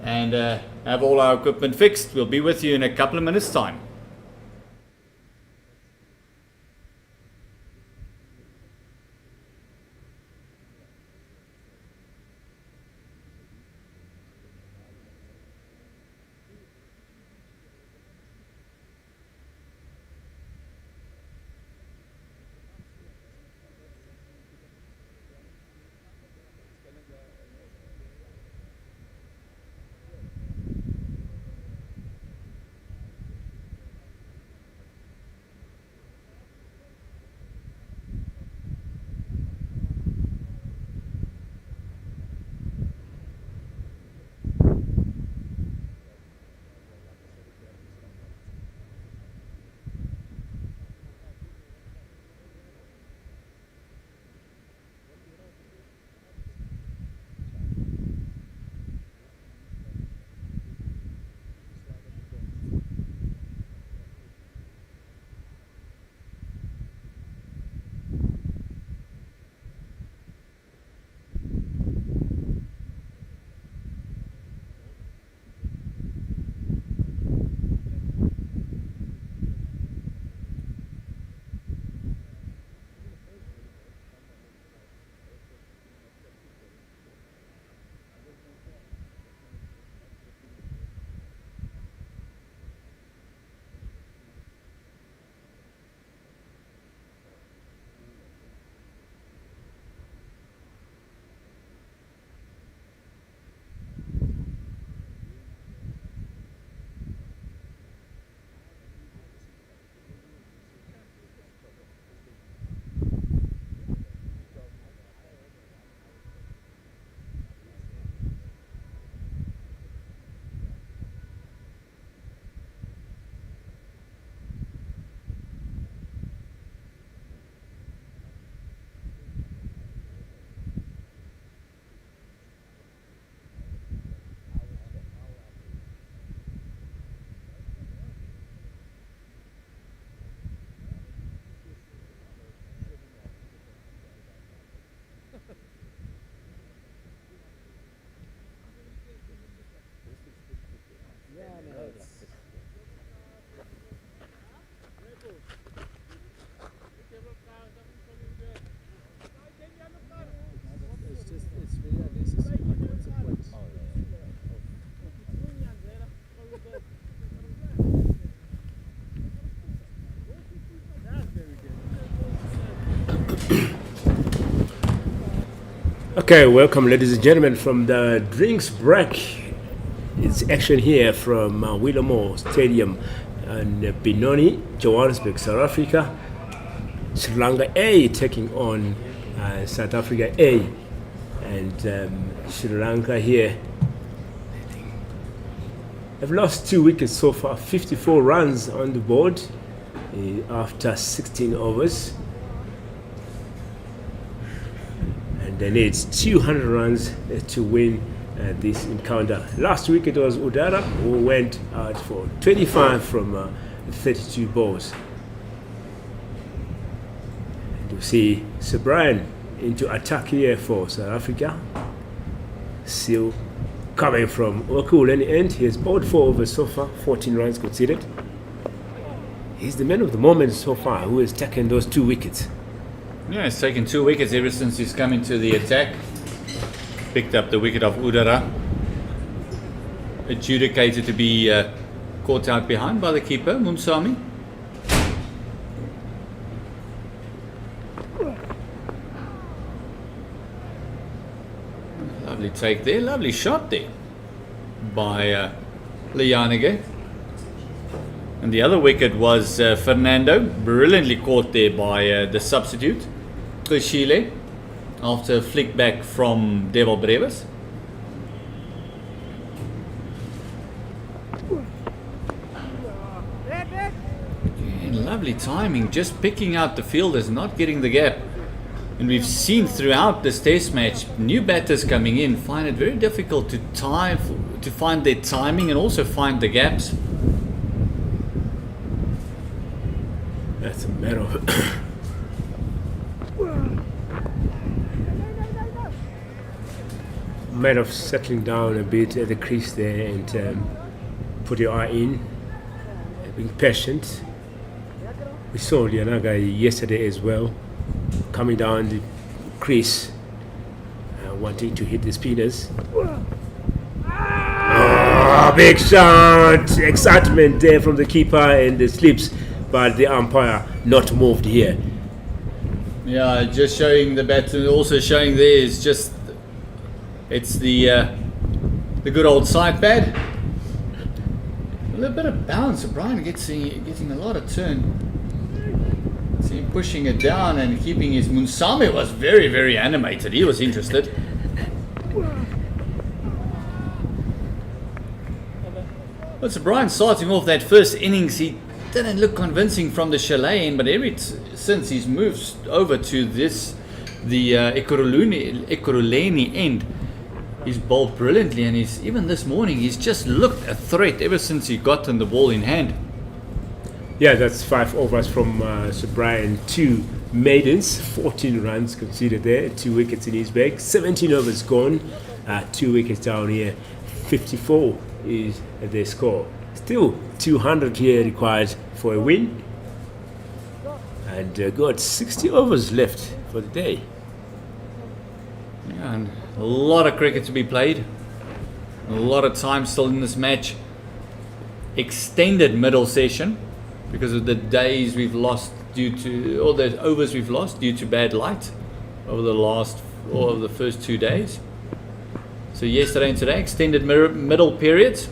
and have all our equipment fixed. We'll be with you in a couple of minutes' time. Okay, welcome ladies and gentlemen from the drinks break. It's action here from Willowmoore Stadium in Benoni, Johannesburg, South Africa. Sri Lanka A taking on South Africa A, and Sri Lanka here have lost 2 wickets so far, 54 runs on the board after 16 overs. And they need 200 runs to win this encounter. Last week it was Udara who went out for 25 from 32 balls. And you see Sir Brian into attack here for South Africa. Still coming from Okuleni end. He has bowled 4 overs so far, 14 runs conceded. He's the man of the moment so far who has taken those 2 wickets. Yeah, he's taken 2 wickets ever since he's come into the attack. Picked up the wicket of Udara. Adjudicated to be caught out behind by the keeper, Munsami. Lovely take there, lovely shot there by Lianige. And the other wicket was Fernando, brilliantly caught there by the substitute, Kushile, after a flick back from Devil Brevis. Again, lovely timing, just picking out the fielders, not getting the gap. And we've seen throughout this test match, new batters coming in find it very difficult to find their timing and also find the gaps. That's a matter of matter of settling down a bit at the crease there and put your eye in, being patient. We saw Lianaga yesterday as well, coming down the crease, wanting to hit the spinners. Oh, big shot! Excitement there from the keeper and the slips, but the umpire not moved here. Yeah, just showing the batter, also showing there is just it's the good old side pad. A little bit of bounce. Brian getting a lot of turn. See him pushing it down and keeping his Munsame was very, very animated. He was interested. But so Brian starting off that first innings, he didn't look convincing from the chalet end, but since he's moved over to the Ekurhuleni end, he's bowled brilliantly, and even this morning he's just looked a threat ever since he gotten the ball in hand. Yeah, that's 5 overs from Sir Brian, 2 maidens, 14 runs conceded there, 2 wickets in his bag, 17 overs gone, 2 wickets down here, 54 is the score. Still 200 here required for a win, and got 60 overs left for the day. Yeah, and a lot of cricket to be played, a lot of time still in this match. Extended middle session because of the days we've lost all the overs we've lost due to bad light over the first 2 days. So yesterday and today, extended middle periods.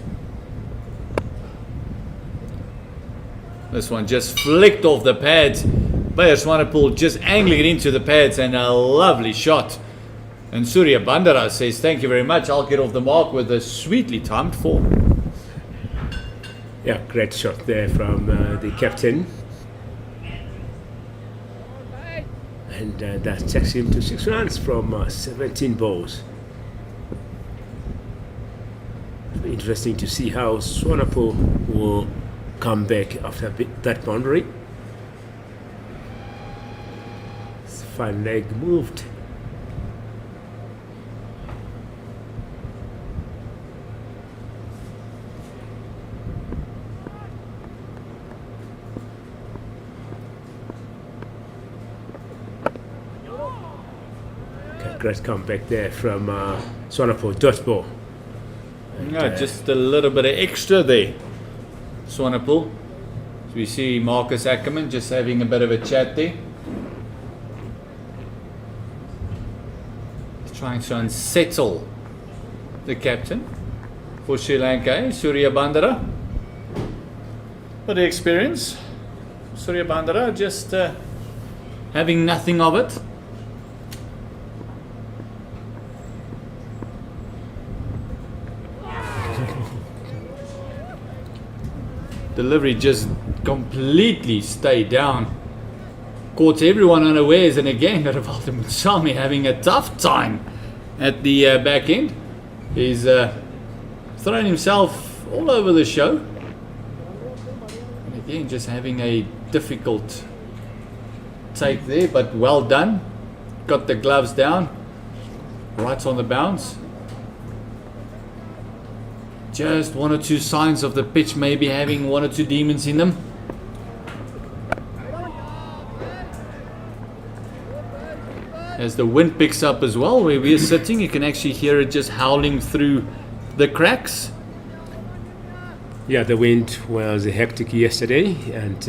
This one just flicked off the pads. Bayer Swanepoel just angling it into the pads, and a lovely shot. And Surya Bandara says, thank you very much, I'll get off the mark with a sweetly timed 4. Yeah, great shot there from the captain. And that takes him to 6 runs from 17 balls. It'll be interesting to see how Swanepoel will come back after that boundary. His fine leg moved. Okay, great comeback there from Swanepoel, dot ball. Yeah, just a little bit of extra there, Swanepoel. So we see Marcus Ackerman just having a bit of a chat there. He's trying to unsettle the captain for Sri Lanka, Surya Bandara. But the experience, Surya Bandara just having nothing of it. Delivery just completely stayed down. Caught everyone unawares, and again Rivaldo Mutsami having a tough time at the back end. He's thrown himself all over the show. And again, just having a difficult take there, but well done. Got the gloves down, right on the bounce. Just one or two signs of the pitch maybe having one or two demons in them. As the wind picks up as well, where we're sitting, you can actually hear it just howling through the cracks. Yeah, the wind was hectic yesterday, and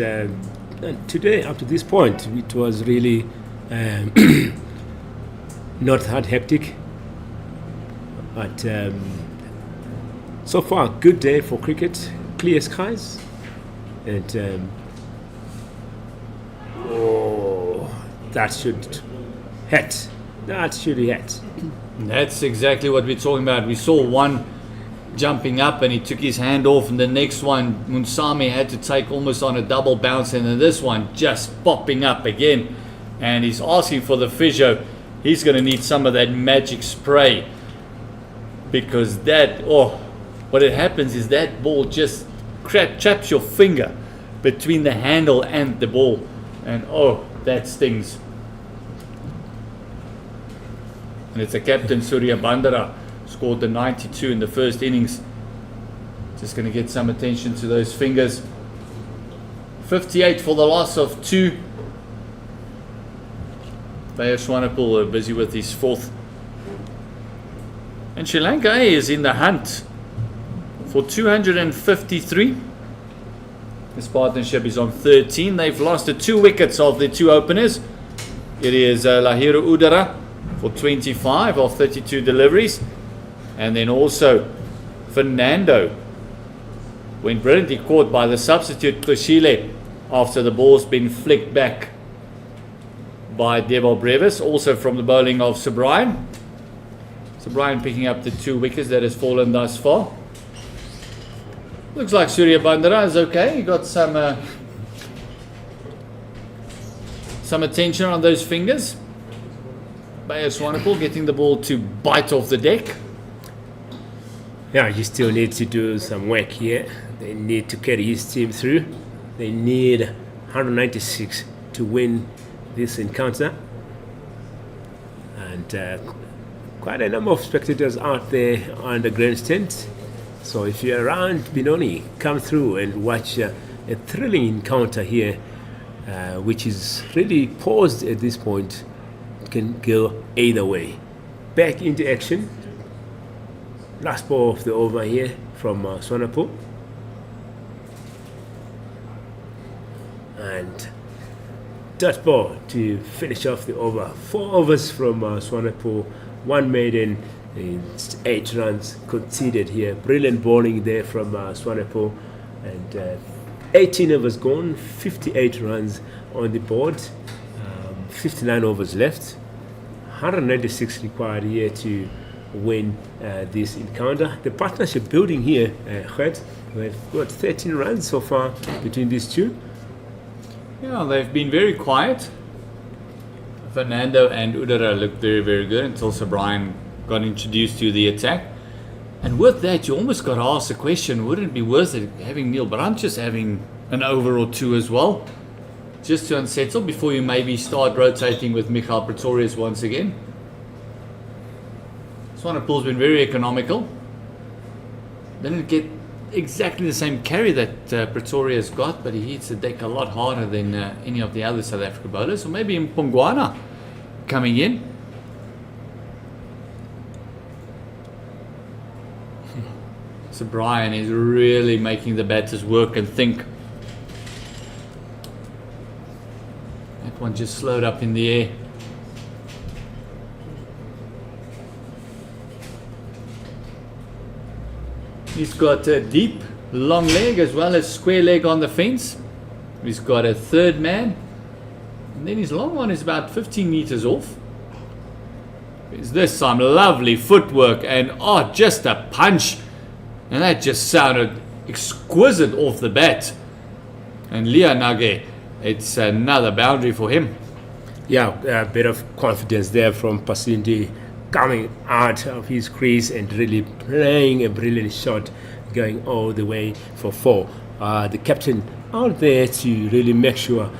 today, up to this point, it was really not that hectic. But so far, good day for cricket, clear skies, and that should hit. That should hit. That's exactly what we're talking about. We saw one jumping up and he took his hand off, and the next one Munsami had to take almost on a double bounce, and then this one just popping up again, and he's asking for the physio. He's going to need some of that magic spray, because that, what it happens is that ball just traps your finger between the handle and the ball, and that stings. And it's a captain, Surya Bandara, scored the 92 in the first innings. Just going to get some attention to those fingers. 58 for the loss of 2. Bayer Swanepoel busy with his 4th. And Sri Lanka is in the hunt for 253. This partnership is on 13. They've lost the 2 wickets of their 2 openers. It is Lahiru Udara for 25 of 32 deliveries. And then also Fernando went brilliantly caught by the substitute Kushile after the ball's been flicked back by Deval Brevis, also from the bowling of Sir Brian. Sir Brian picking up the 2 wickets that has fallen thus far. Looks like Surya Bandara is okay. He got some attention on those fingers. Bayer Swanepoel getting the ball to bite off the deck. Yeah, he still needs to do some work here. They need to carry his team through. They need 196 to win this encounter. And quite a number of spectators out there on the grandstand. So if you're around Benoni, come through and watch a thrilling encounter here, which is really paused at this point. It can go either way. Back into action. Last ball of the over here from Swanepoel. And dot ball to finish off the over. 4 overs from Swanepoel, 1 maiden, 8 runs conceded here. Brilliant bowling there from Swanepoel, and 18 overs gone, 58 runs on the board, 59 overs left, 196 required here to win this encounter. The partnership building here, we've got 13 runs so far between these two. Yeah, they've been very quiet. Fernando and Udara looked very, very good until Sir Brian got introduced to the attack. And with that, you almost got to ask the question, wouldn't it be worth it having Neil Brandt just having an over or 2 as well, just to unsettle before you maybe start rotating with Michael Pretorius once again? Swanepoel's been very economical. Didn't get exactly the same carry that Pretorius got, but he hits the deck a lot harder than any of the other South African bowlers. So maybe Mpongwana coming in. So Brian is really making the batters work and think. That one just slowed up in the air. He's got a deep, long leg as well as square leg on the fence. He's got a third man. And then his long one is about 15 meters off. Is this some lovely footwork and just a punch. And that just sounded exquisite off the bat. And Lianage, it's another boundary for him. Yeah, a bit of confidence there from Pasindi coming out of his crease and really playing a brilliant shot, going all the way for 4. The captain out there to really make sure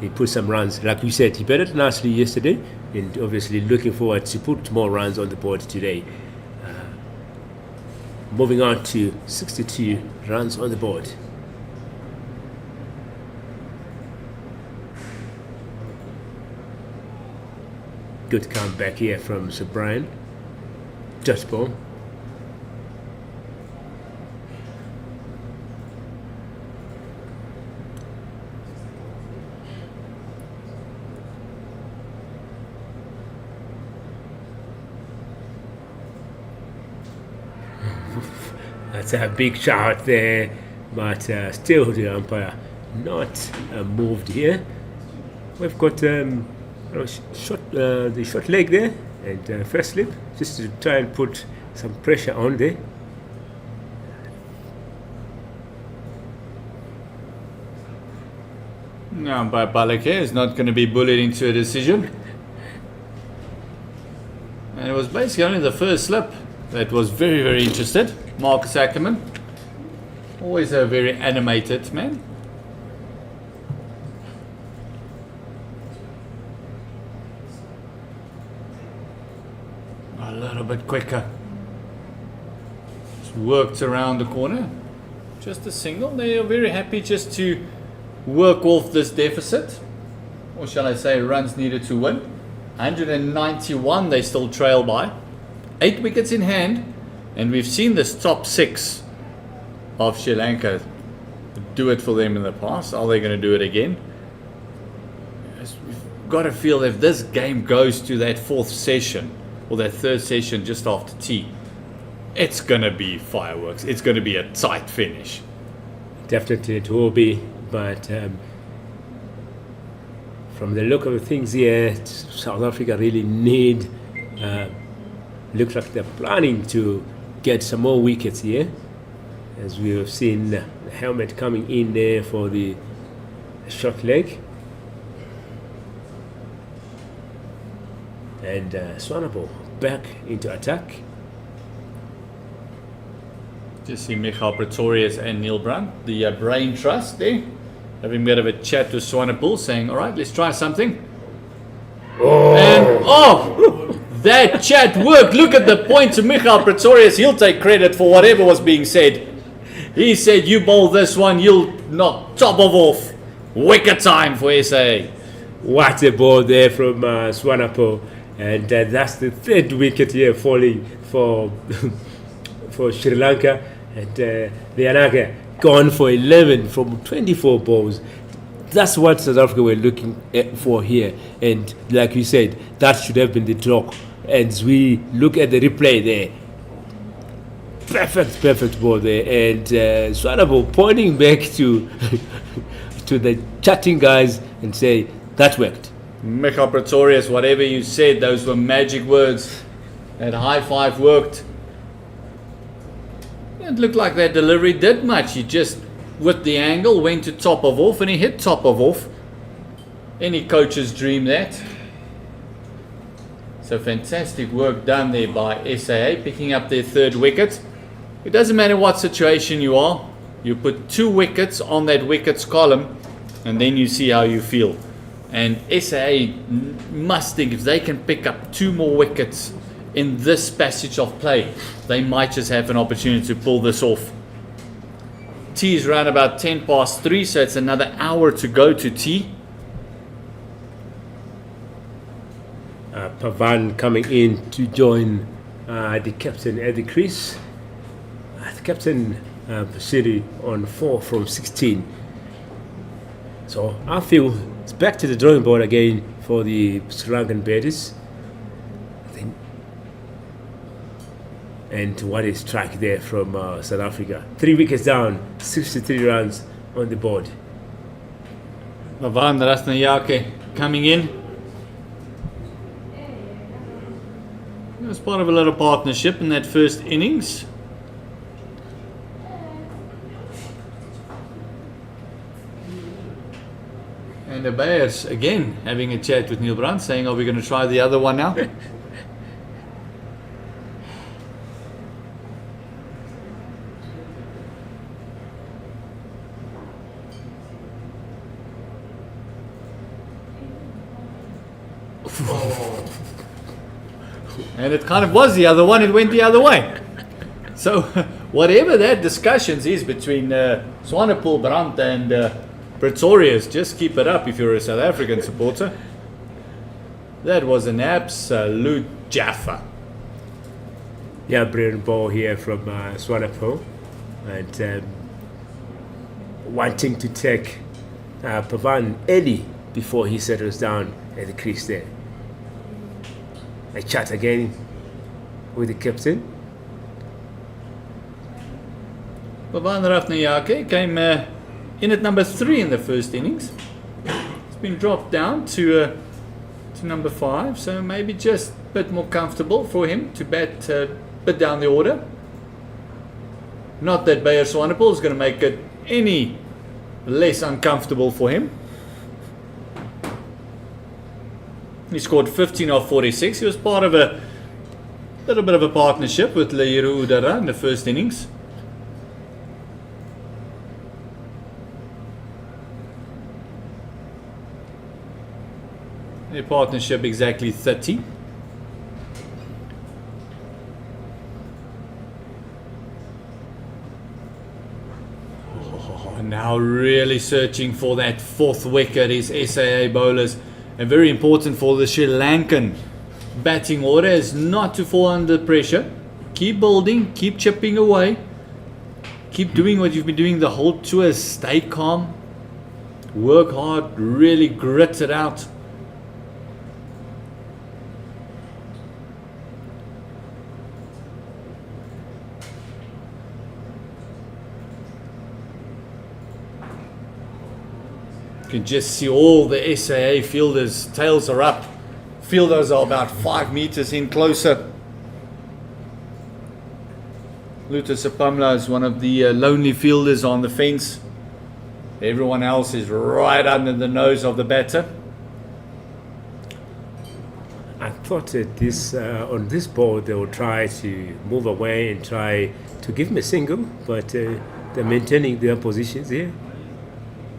he put some runs. Like we said, he batted nicely yesterday, and obviously looking forward to put more runs on the board today. Moving on to 62 runs on the board. Good comeback here from Sir Brian. Just ball. That's a big shot there, but still the umpire not moved here. We've got the short leg there and first slip, just to try and put some pressure on there. No, but Balake is not going to be bullied into a decision. And it was basically only the first slip that was very, very interested. Marcus Ackerman, always a very animated man. A little bit quicker. Just worked around the corner. Just a single. They are very happy just to work off this deficit. Or shall I say runs needed to win. 191 they still trail by. 8 wickets in hand. And we've seen this top 6 of Sri Lanka do it for them in the past. Are they going to do it again? We've got to feel if this game goes to that 4th session or that 3rd session just after tea, it's going to be fireworks. It's going to be a tight finish. Definitely it will be, but from the look of things here, South Africa really need, looks like they're planning to get some more wickets here, as we have seen the helmet coming in there for the short leg. And Swanepoel back into attack. Just see Michael Pretorius and Neil Brandt, the brain trust there, having a bit of a chat with Swanepoel, saying, all right, let's try something. And that chat worked. Look at the point to Michael Pretorius. He'll take credit for whatever was being said. He said, you bowl this one, you'll knock top of off. Wicket time for SA. What a ball there from Swanepoel. And that's the 3rd wicket here falling for for Sri Lanka. And Lianage gone for 11 from 24 balls. That's what South Africa were looking for here. And like you said, that should have been the talk. As we look at the replay there, perfect ball there. And Swanepoel pointing back to to the chatting guys and say, that worked. Michael Pretorius, whatever you said, those were magic words. That high five worked. It looked like that delivery did much. He just, with the angle, went to top of off and he hit top of off. Any coach's dream that. So fantastic work done there by SAA, picking up their 3rd wicket. It doesn't matter what situation you are. You put 2 wickets on that wickets column and then you see how you feel. And SAA must think if they can pick up 2 more wickets in this passage of play, they might just have an opportunity to pull this off. Tea is around about 10 past 3, so it's another hour to go to tea. Pavan coming in to join the captain at the crease. The captain Pasiri on 4 from 16. So I feel it's back to the drawing board again for the Sri Lankan batters. And what a strike there from South Africa. 3 wickets down, 63 runs on the board. Vavan Rathnayake coming in. It was part of a little partnership in that first innings. And the Bears again having a chat with Neil Brandt, saying, are we going to try the other one now? And it kind of was the other one, it went the other way. So whatever that discussions is between Swanepoel, Brandt and Pretorius, just keep it up if you're a South African supporter. That was an absolute jaffa. Yeah, brilliant ball here from Swanepoel. And wanting to take Pavan early before he settles down at the crease there. A chat again with the captain. Vavan Rathnayake came in at number 3 in the first innings. It's been dropped down to number 5, so maybe just a bit more comfortable for him to bat a bit down the order. Not that Bayer Swanepoel is going to make it any less uncomfortable for him. He scored 15 off 46. He was part of a little bit of a partnership with Leiru Udara in the first innings. A partnership exactly 30. Now really searching for that 4th wicket is SAA bowlers. And very important for the Sri Lankan batting order is not to fall under pressure. Keep building, keep chipping away. Keep doing what you've been doing the whole tour. Stay calm. Work hard, really grit it out. You can just see all the SAA fielders, tails are up. Fielders are about 5 meters in closer. Luther Sapamla is one of the lonely fielders on the fence. Everyone else is right under the nose of the batter. I thought that this on this ball they will try to move away and try to give him a single, but they're maintaining their positions here.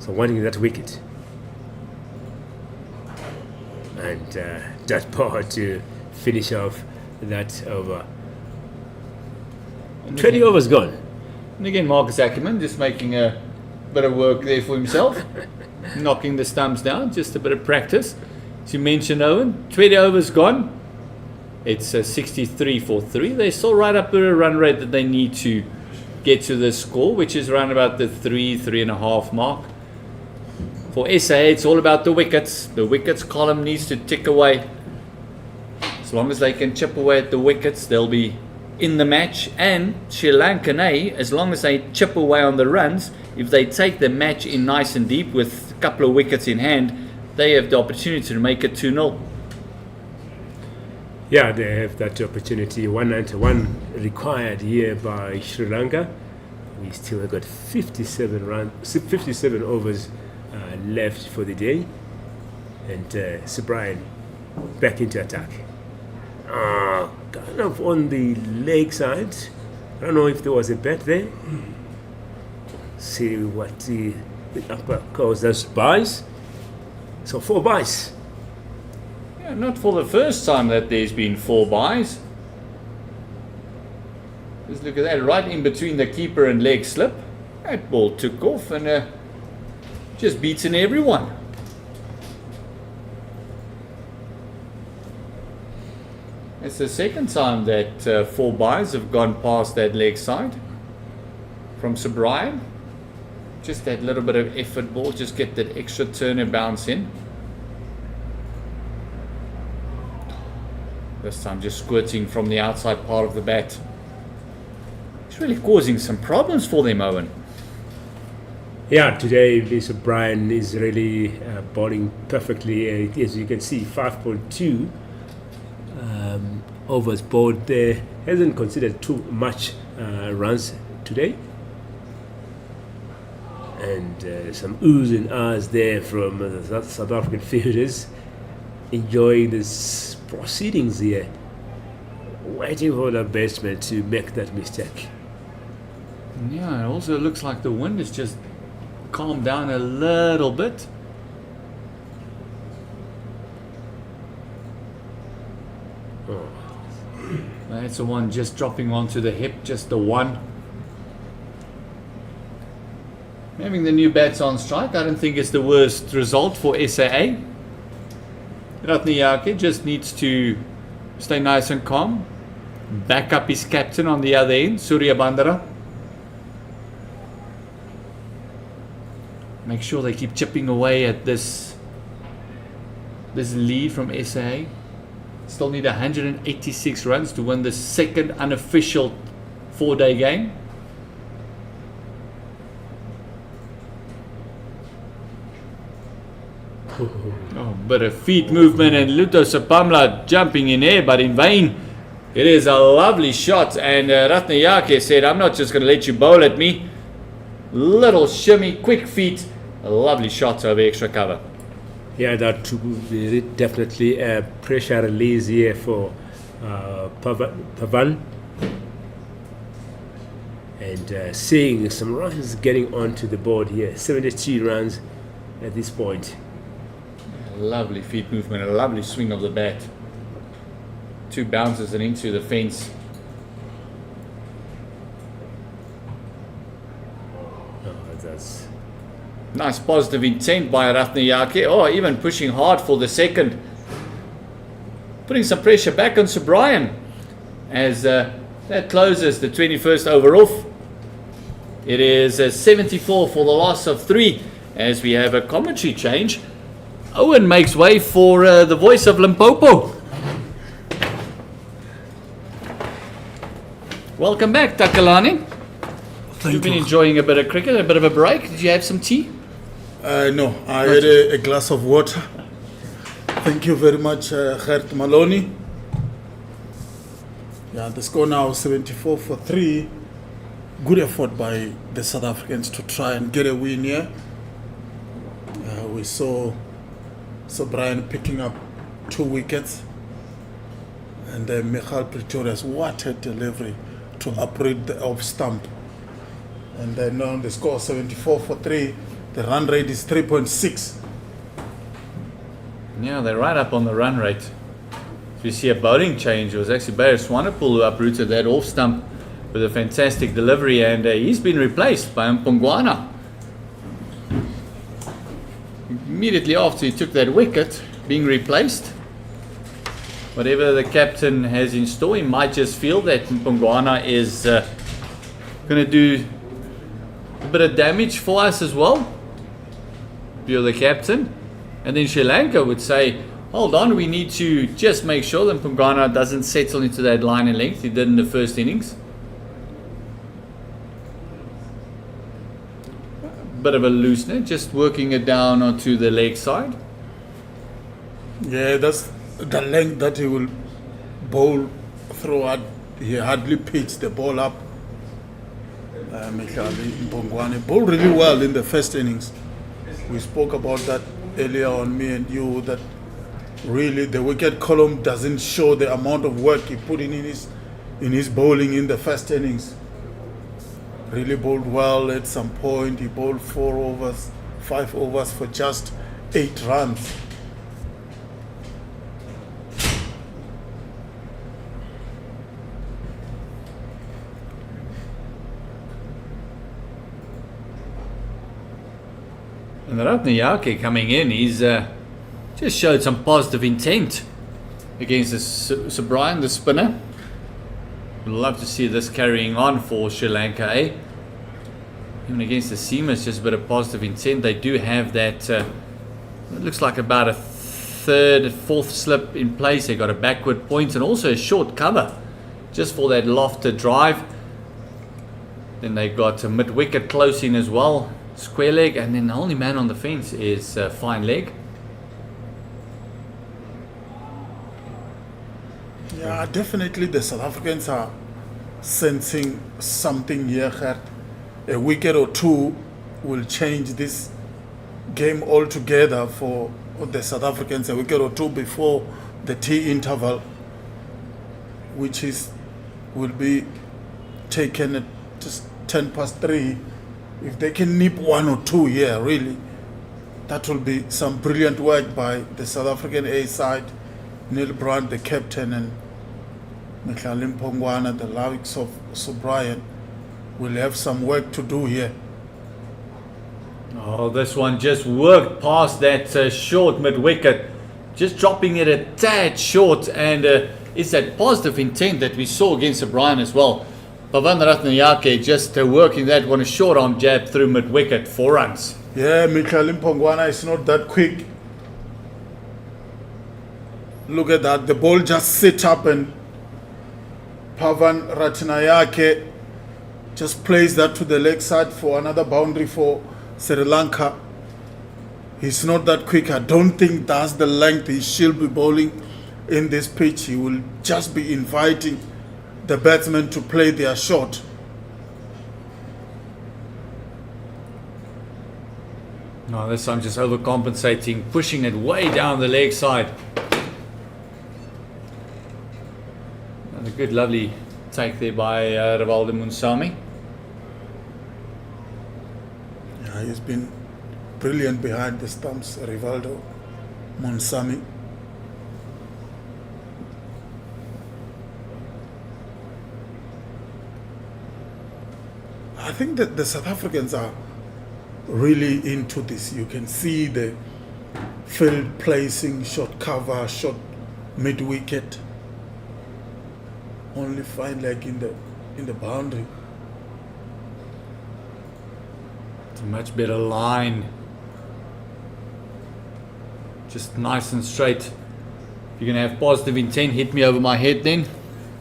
So wanting that wicket. And that ball to finish off that over. 20 overs gone. And again, Marcus Ackerman just making a bit of work there for himself. Knocking the stumps down, just a bit of practice. As you mentioned, Owen, 20 overs gone. It's 63 for 3. They're still right up at a run rate that they need to get to the score, which is around about the 3.5 mark. For SA, it's all about the wickets. The wickets column needs to tick away. As long as they can chip away at the wickets, they'll be in the match. And Sri Lankan, as long as they chip away on the runs, if they take the match in nice and deep with a couple of wickets in hand, they have the opportunity to make it 2-0. Yeah, they have that opportunity. 191 required here by Sri Lanka. We still have got 57 overs left for the day. And Sir Brian back into attack. Kind of on the leg side. I don't know if there was a bet there. See what the upper calls us buys. So 4 buys. Yeah, not for the first time that there's been 4 buys. Just look at that, right in between the keeper and leg slip. That ball took off and just beaten everyone. It's the second time that 4 buys have gone past that leg side from Sir Brian. Just that little bit of effort ball, just get that extra turn and bounce in. This time just squirting from the outside part of the bat. It's really causing some problems for them, Owen. Yeah, today Mr. Brian is really bowling perfectly. As you can see, 5.2 overs bowled there. Hasn't considered too much runs today. And some oohs and ahs there from the South African fielders, enjoying this proceedings here, waiting for the batsman to make that mistake. Yeah, it also looks like the wind has just calmed down a little bit. Oh. That's the one just dropping onto the hip, just the one. Having the new bats on strike, I don't think it's the worst result for SAA. Ratnayake just needs to stay nice and calm. Back up his captain on the other end, Surya Bandara. Make sure they keep chipping away at this lead from SAA. Still need 186 runs to win the second unofficial 4-day game. Oh, but a feet movement and Luto Sapamla jumping in air, but in vain. It is a lovely shot, and Ratnayake said, I'm not just going to let you bowl at me. Little shimmy, quick feet, a lovely shot over extra cover. Yeah, that definitely a pressure release here for Pavan. And seeing some runs getting onto the board here. 72 runs at this point. Lovely feet movement, a lovely swing of the bat. 2 bounces and into the fence. Oh, that's Nice positive intent by Ratnayake. Oh, even pushing hard for the second. Putting some pressure back on Sir Brian as that closes the 21st over off. It is 74 for the loss of 3 as we have a commentary change. Owen makes way for the voice of Limpopo. Welcome back, Takalani. You've been enjoying a bit of cricket, a bit of a break. Did you have some tea? No, I had a glass of water. Thank you very much, Gert Maloney. Yeah, the score now 74 for 3. Good effort by the South Africans to try and get a win here. We saw Brian picking up 2 wickets. And then Michael Pretorius, what a delivery to uproot the off stump. And then on the score 74 for 3. The run rate is 3.6. Yeah, they're right up on the run rate. So you see a bowling change. It was actually Bayer Swanepoel who uprooted that off stump with a fantastic delivery, and he's been replaced by Mpongwana. Immediately after he took that wicket, being replaced. Whatever the captain has in store, he might just feel that Mpongwana is going to do a bit of damage for us as well. If you're the captain. And then Sri Lanka would say, hold on, we need to just make sure that Mpongwana doesn't settle into that line and length he did in the first innings. Bit of a loosener, just working it down onto the leg side. Yeah, that's the length that he will bowl throughout. He hardly pitched the ball up. Michael Mpongwana bowled really well in the first innings. We spoke about that earlier on, me and you, that really the wicket column doesn't show the amount of work he put in his bowling in the first innings. Really bowled well at some point. He bowled 4 overs, 5 overs for just 8 runs. And Ratnayake coming in, he's just showed some positive intent against Sir Brian, the spinner. We'd love to see this carrying on for Sri Lanka, eh? Even against the seamers, just a bit of positive intent. They do have that, it looks like about a 3rd, 4th slip in place. They got a backward point and also a short cover just for that lofted drive. Then they got a mid-wicket close in as well, square leg, and then the only man on the fence is fine leg. Yeah, definitely the South Africans are sensing something here, Gert. A wicket or two will change this game altogether for the South Africans. A wicket or two before the tea interval, which will be taken at just 3:10. If they can nip one or two here, really, that will be some brilliant work by the South African A side. Neil Brandt, the captain, and Mkhalim Pongwana, the likes of Subrian, will have some work to do here. Oh, this one just worked past that short mid-wicket, just dropping it a tad short, and it's that positive intent that we saw against O'Brien as well. Pavan Ratnayake just working that one, a short arm jab through mid-wicket, 4 runs. Yeah, Mkhalim Pongwana is not that quick. Look at that, the ball just sit up and Pavan Ratnayake just plays that to the leg side for another boundary for Sri Lanka. He's not that quick. I don't think that's the length he should be bowling in this pitch. He will just be inviting the batsmen to play their shot. No, this time just overcompensating, pushing it way down the leg side. And a good, lovely take there by Rivaldo Munsami. Yeah, he's been brilliant behind the stumps, Rivaldo Munsami. I think that the South Africans are really into this. You can see the field placing, short cover, short mid-wicket. Only fine leg in the boundary. It's a much better line. Just nice and straight. If you're going to have positive intent, hit me over my head then.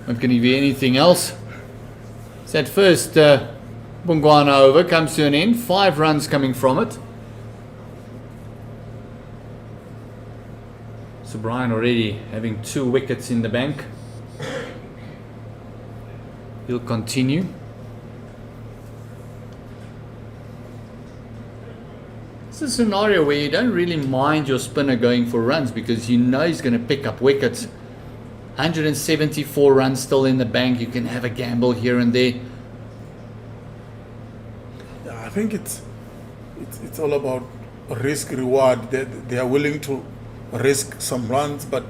Not going to be anything else. So at first, Bongwana over comes to an end. 5 runs coming from it. So Brian already having 2 wickets in the bank. He'll continue. It's a scenario where you don't really mind your spinner going for runs because you know he's going to pick up wickets. 174 runs still in the bank. You can have a gamble here and there. Yeah, I think it's all about risk reward. They are willing to risk some runs, but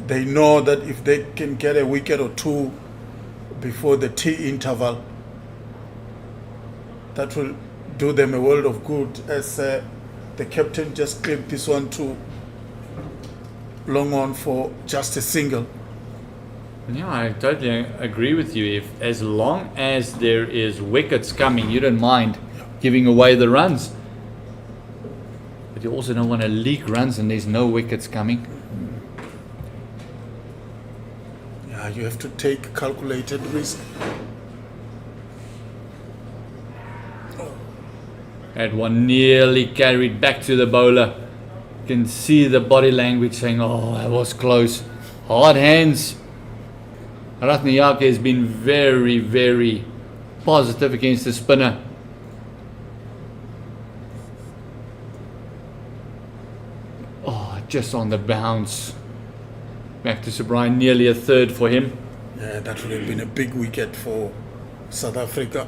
they know that if they can get a wicket or two before the tea interval, that will do them a world of good, as the captain just clipped this one to long on for just a single. Yeah, I totally agree with you. If as long as there is wickets coming, you don't mind giving away the runs. But you also don't want to leak runs and there's no wickets coming. Yeah, you have to take calculated risk. That one nearly carried back to the bowler. You can see the body language saying, oh, that was close. Hard hands. Ratnayake has been very, very positive against the spinner. Oh, just on the bounce. Back to Sir Brian, nearly a third for him. Yeah, that would have been a big wicket for South Africa.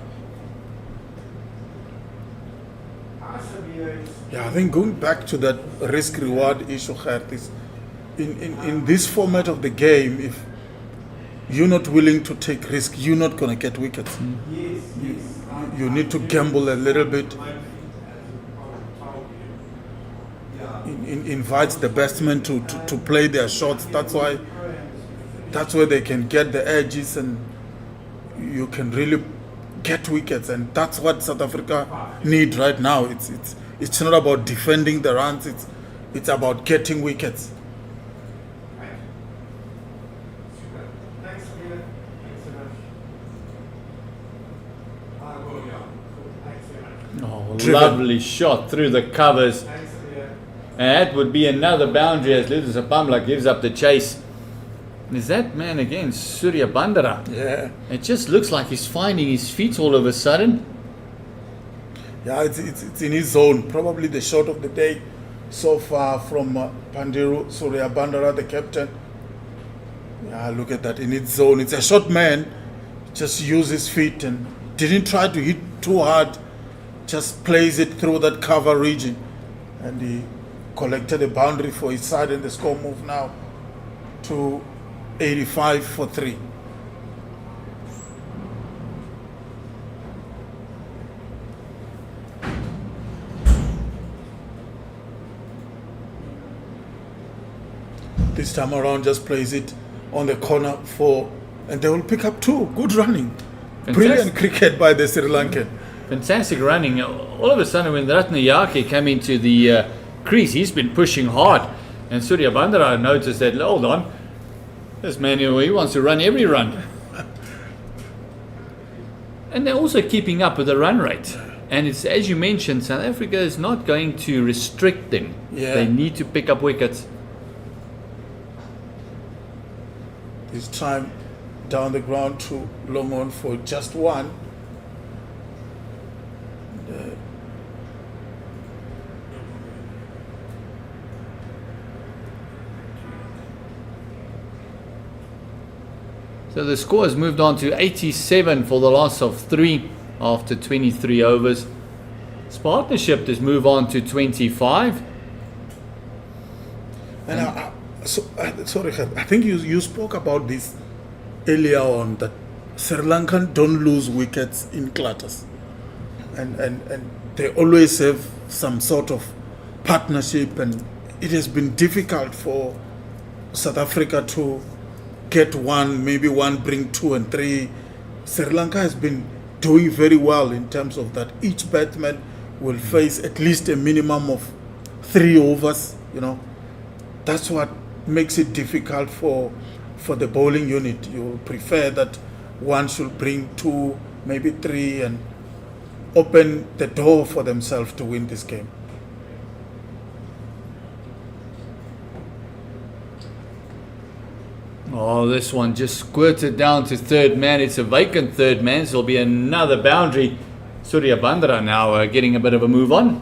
Yeah, I think going back to that risk-reward issue, Gert, is in this format of the game, if you're not willing to take risk, you're not going to get wickets. You need to gamble a little bit. Invites the batsmen to play their shots. That's where they can get the edges and you can really get wickets. And that's what South Africa need right now. It's not about defending the runs. It's about getting wickets. lovely shot through the covers. And that would be another boundary as Little Sapamla gives up the chase. Is that man again, Surya Bandara? Yeah. It just looks like he's finding his feet all of a sudden. Yeah, it's in his zone. Probably the shot of the day so far from Pandiru, Surya Bandara, the captain. Yeah, look at that, in its zone. It's a short man. Just used his feet and didn't try to hit too hard. Just plays it through that cover region. And he collected a boundary for his side, and the score moved now to 85 for 3. This time around, just plays it on the corner and they will pick up 2. Good running. Fantastic. Brilliant cricket by the Sri Lankan. Fantastic running. All of a sudden, when Ratnayake came into the crease, he's been pushing hard. And Surya Bandara noticed that, hold on, this man here, he wants to run every run. And they're also keeping up with the run rate. And it's, as you mentioned, South Africa is not going to restrict them. Yeah. They need to pick up wickets. This time down the ground to long on for just 1. So the score has moved on to 87 for the loss of 3 after 23 overs. This partnership has moved on to 25. And sorry, I think you spoke about this earlier on, that Sri Lankan don't lose wickets in clutters. And they always have some sort of partnership, and it has been difficult for South Africa to get 1, maybe 1 bring 2 and 3. Sri Lanka has been doing very well in terms of that. Each batsman will face at least a minimum of 3 overs, you know. That's what makes it difficult for the bowling unit. You prefer that one should bring 2, maybe 3, and open the door for themselves to win this game. Oh, this one just squirted down to third man. It's a vacant third man, so there'll be another boundary. Surya Bandara now getting a bit of a move on.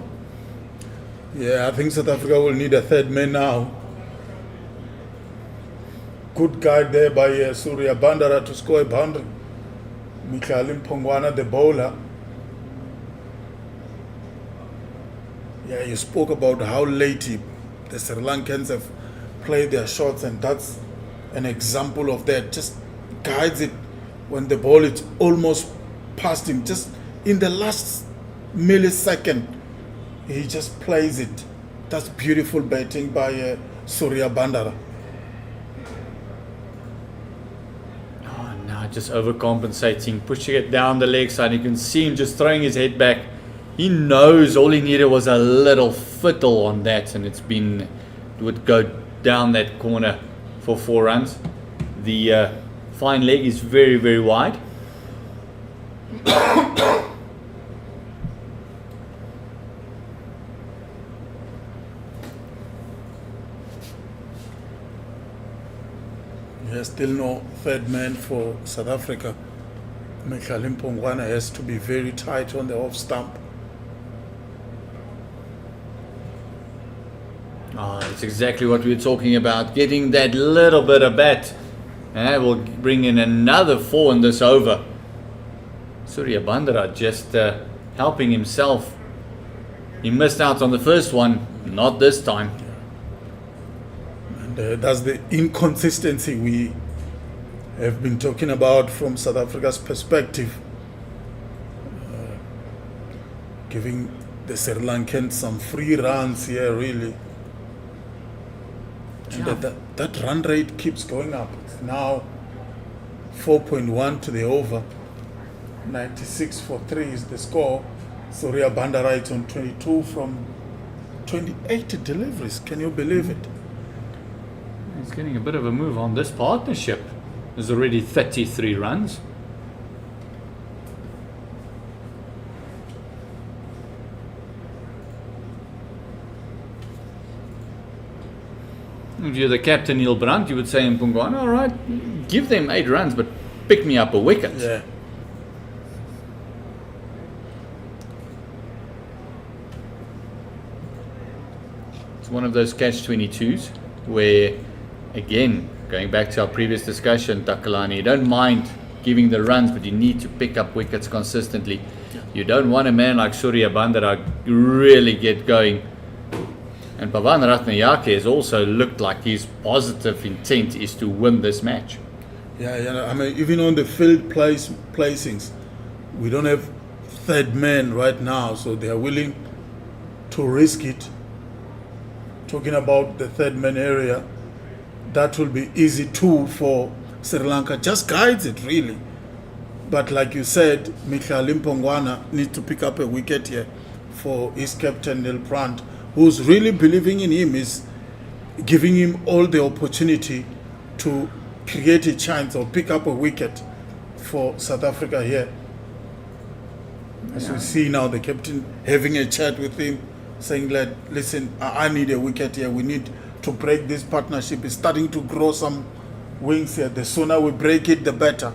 Yeah, I think South Africa will need a third man now. Good guide there by Surya Bandara to score a boundary. Mikhail Mpongwana, the bowler. Yeah, you spoke about how late the Sri Lankans have played their shots, and that's an example of that. Just guides it when the ball is almost past him. Just in the last millisecond, he just plays it. That's beautiful batting by Surya Bandara. Oh, no, just overcompensating, pushing it down the leg side. You can see him just throwing his head back. He knows all he needed was a little fiddle on that, and it would go down that corner for 4 runs. The fine leg is very, very wide. There's still no third man for South Africa. Mikhail Mpongwana has to be very tight on the off stump. Oh, it's exactly what we were talking about. Getting that little bit of bat. And that will bring in another 4 in this over. Surya Bandara just helping himself. He missed out on the first one. Not this time. And that's the inconsistency we have been talking about from South Africa's perspective. Giving the Sri Lankans some free runs here, really. And that run rate keeps going up. It's now 4.1 to the over. 96 for 3 is the score. Surya Bandara is on 22 from 28 deliveries. Can you believe it? He's getting a bit of a move on. This partnership. There's already 33 runs. If you're the captain, Neil Brandt, you would say in Pongwana, all right, give them 8 runs, but pick me up a wicket. Yeah. It's one of those catch-22s where, again, going back to our previous discussion, Takalani, you don't mind giving the runs, but you need to pick up wickets consistently. You don't want a man like Surya Bandara really get going. And Pavan Ratnayake has also looked like his positive intent is to win this match. Yeah, I mean, even on the field placings, we don't have third man right now, so they are willing to risk it. Talking about the third man area, that will be easy too for Sri Lanka. Just guides it really. But like you said, Michael Pongwana needs to pick up a wicket here for his captain Neil Brandt, who's really believing in him, is giving him all the opportunity to create a chance or pick up a wicket for South Africa here. As we see now, the captain having a chat with him, saying that, listen, I need a wicket here. We need to break this partnership. It's starting to grow some wings here. The sooner we break it, the better.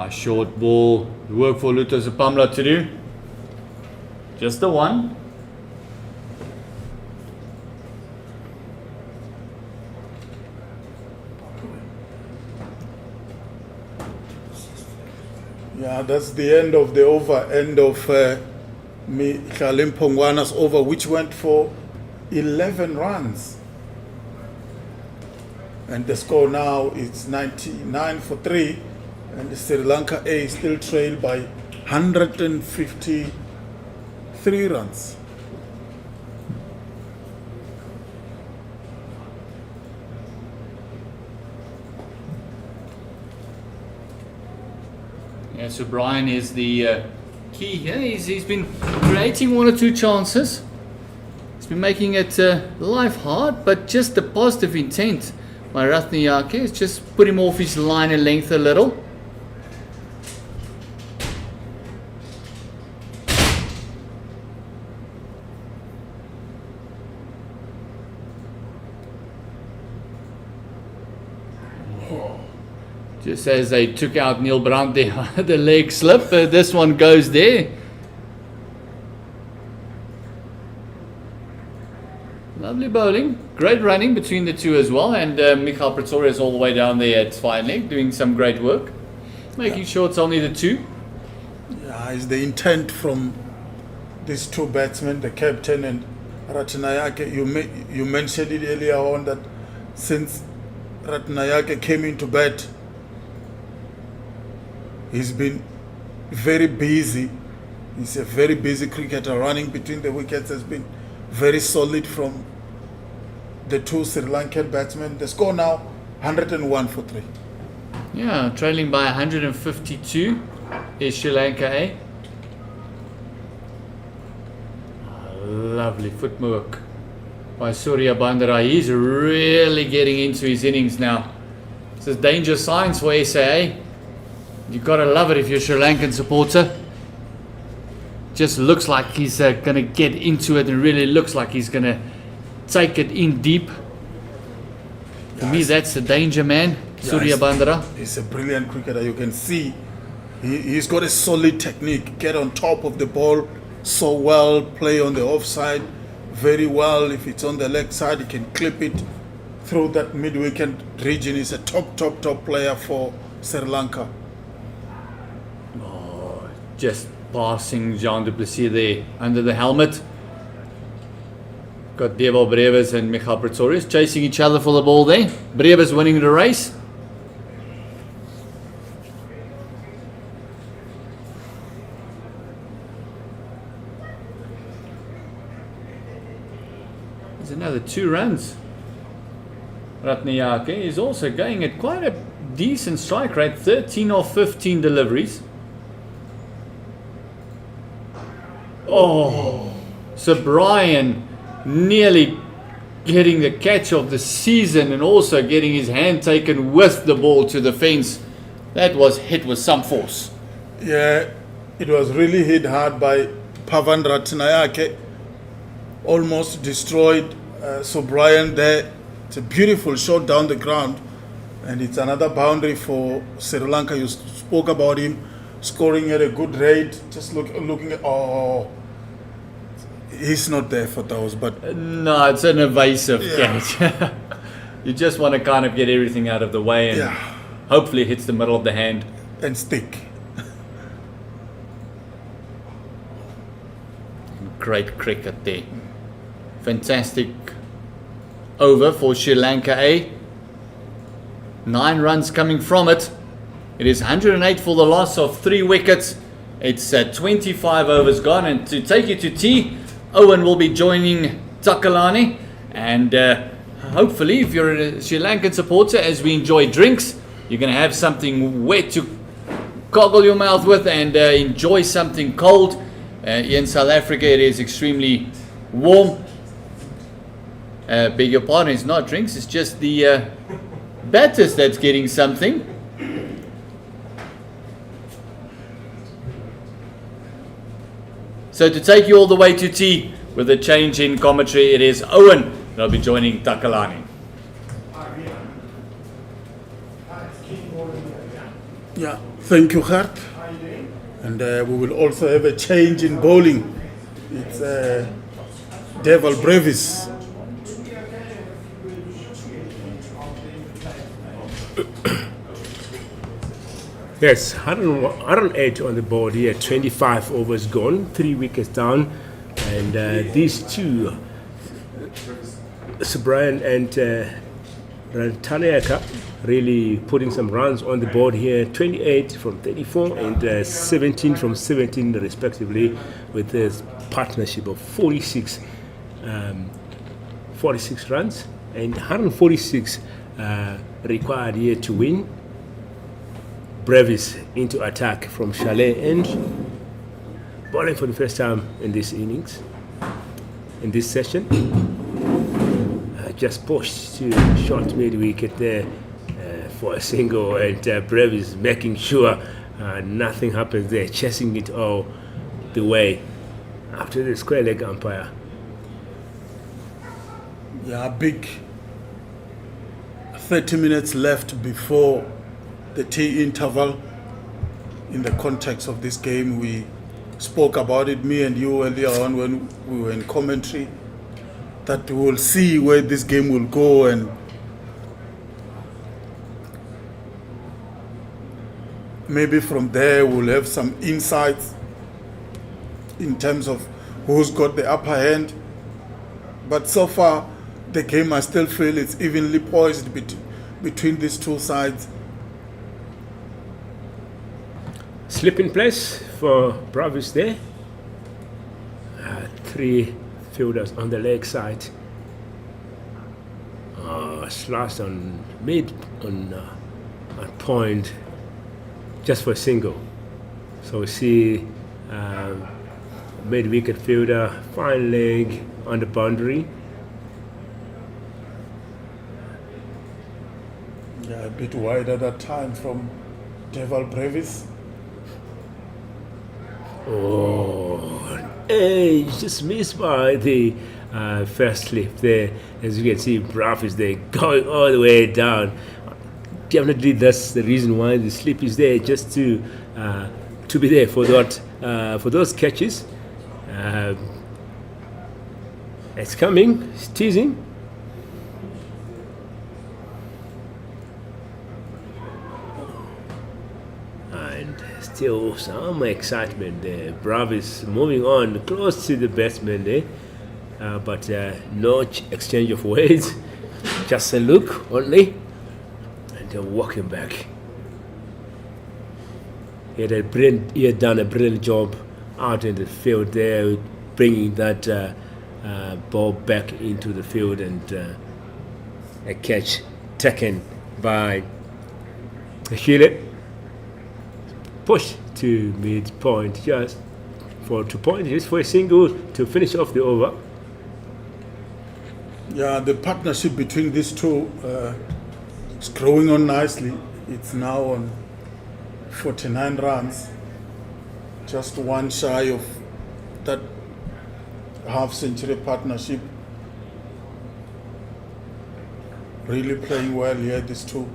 Short ball. Work for Luto Zapamla to do. Just the one. Yeah, that's the end of the over, end of Michael Pongwana's over, which went for 11 runs. And the score now is 99 for 3. And Sri Lanka A still trailed by 153 runs. Yeah, so Brian is the key here. He's been creating 1 or 2 chances. He's been making it life hard, but just the positive intent by Ratnayake has just put him off his line and length a little. Just as they took out Neil Brandt there, the leg slip, this one goes there. Lovely bowling, great running between the two as well, and Michael Pretorius all the way down there at fine leg, doing some great work, making sure it's only the 2. Yeah, it's the intent from these 2 batsmen, the captain and Ratnayake. You mentioned it earlier on that since Ratnayake came into bat, he's been very busy. He's a very busy cricketer. Running between the wickets has been very solid from the 2 Sri Lankan batsmen. The score now 101 for 3. Yeah, trailing by 152 is Sri Lanka A. Lovely footwork by Surya Bandara. He's really getting into his innings now. This is danger signs for SAA. You've got to love it if you're a Sri Lankan supporter. Just looks like he's going to get into it, and really looks like he's going to take it in deep. For me, that's the danger man, Surya Bandara. He's a brilliant cricketer. You can see he's got a solid technique. Get on top of the ball so well, play on the offside very well. If it's on the leg side, he can clip it through that mid-wicket region. He's a top player for Sri Lanka. Just passing Jean du Plessis there under the helmet. Got Deval Brevis and Michael Pretorius chasing each other for the ball there. Brevis winning the race. There's another 2 runs. Ratnayake is also going at quite a decent strike rate, 13 of 15 deliveries. Oh, so Brian nearly getting the catch of the season and also getting his hand taken with the ball to the fence. That was hit with some force. Yeah, it was really hit hard by Pavan Ratnayake. Almost destroyed Brian there. It's a beautiful shot down the ground. And it's another boundary for Sri Lanka. You spoke about him scoring at a good rate. Just looking at, he's not there for those, but No, it's an evasive Yeah. catch. You just want to kind of get everything out of the way and yeah, hopefully it hits the middle of the hand. and stick. Great cricket there. Fantastic over for Sri Lanka A. 9 runs coming from it. It is 108 for the loss of 3 wickets. It's 25 overs gone. And to take you to tea, Owen will be joining Takalani. And hopefully, if you're a Sri Lankan supporter, as we enjoy drinks, you're going to have something wet to coggle your mouth with and enjoy something cold. In South Africa, it is extremely warm. Beg your pardon, it's not drinks, it's just the batters that's getting something. So to take you all the way to tea with a change in commentary, it is Owen that'll be joining Takalani. Yeah, thank you, Hart. And we will also have a change in bowling. It's Devil Brevis. Yes, 108 on the board here, 25 overs gone, 3 wickets down. And these two, Brian and Rantaneka, really putting some runs on the board here, 28 from 34 and 17 from 17 respectively, with this partnership of 46 runs and 146 required here to win. Brevis into attack from Chalet and bowling for the first time in this innings, in this session. Just pushed to short mid-wicket there for a single, and Brevis making sure nothing happens there, chasing it all the way after the square leg umpire. Yeah, big 30 minutes left before the tea interval. In the context of this game, we spoke about it, me and you, earlier on when we were in commentary, that we will see where this game will go, and maybe from there we'll have some insights in terms of who's got the upper hand. But so far, the game, I still feel it's evenly poised between these two sides. Slip in place for Brevis there. 3 fielders on the leg side. Slashed on mid on point just for a single. So we see mid-wicket fielder, fine leg on the boundary. Yeah, a bit wide at that time from Devil Brevis. Hey, just missed by the first slip there. As you can see, Brevis there going all the way down. Definitely, that's the reason why the slip is there, just to be there for that for those catches. It's coming, it's teasing. Still some excitement there. Brevis moving on close to the batsman there, but no exchange of words, just a look only, and walking back. He had done a brilliant job out in the field there, bringing that ball back into the field, and a catch taken by Chile. Push to mid-point, just for 2 points, just for a single to finish off the over. Yeah, the partnership between these two is growing on nicely. It's now on 49 runs. just one shy of that half-century partnership. Really playing well here, these two.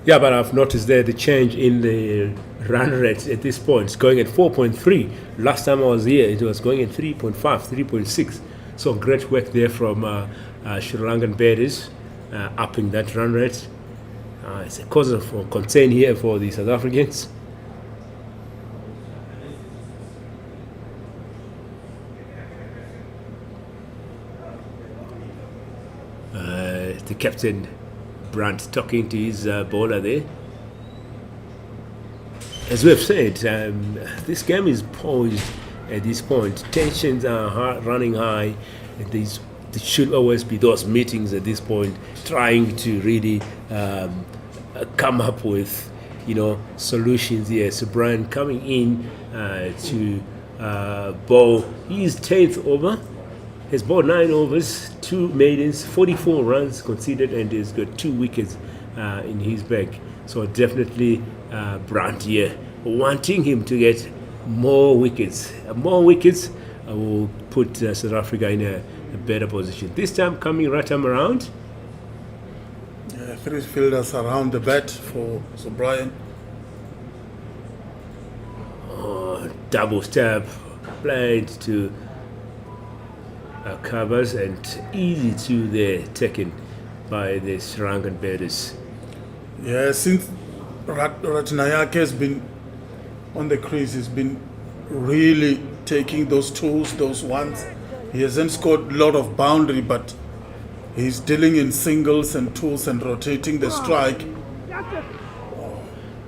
Yeah, but I've noticed there the change in the run rate at this point. It's going at 4.3. Last time I was here, it was going at 3.5, 3.6. So great work there from Sri Lankan batters, upping that run rate. It's a cause of concern here for the South Africans. The captain Brandt talking to his bowler there. As we have said, this game is poised at this point. Tensions are running high. And there should always be those meetings at this point, trying to really come up with, solutions here. So Brian coming in to bowl his 10th over. Has bowled 9 overs, 2 maidens, 44 runs conceded, and he's got 2 wickets in his bag. So definitely Brandt here, wanting him to get more wickets. More wickets will put South Africa in a better position. This time coming right time around. 3 fielders around the bat for Brian. Double stab, played to covers and easy to there taken by the Sri Lankan batters. Yeah, since Ratnayake has been on the crease, he's been really taking those twos, those ones. He hasn't scored a lot of boundary, but he's dealing in singles and twos and rotating the strike.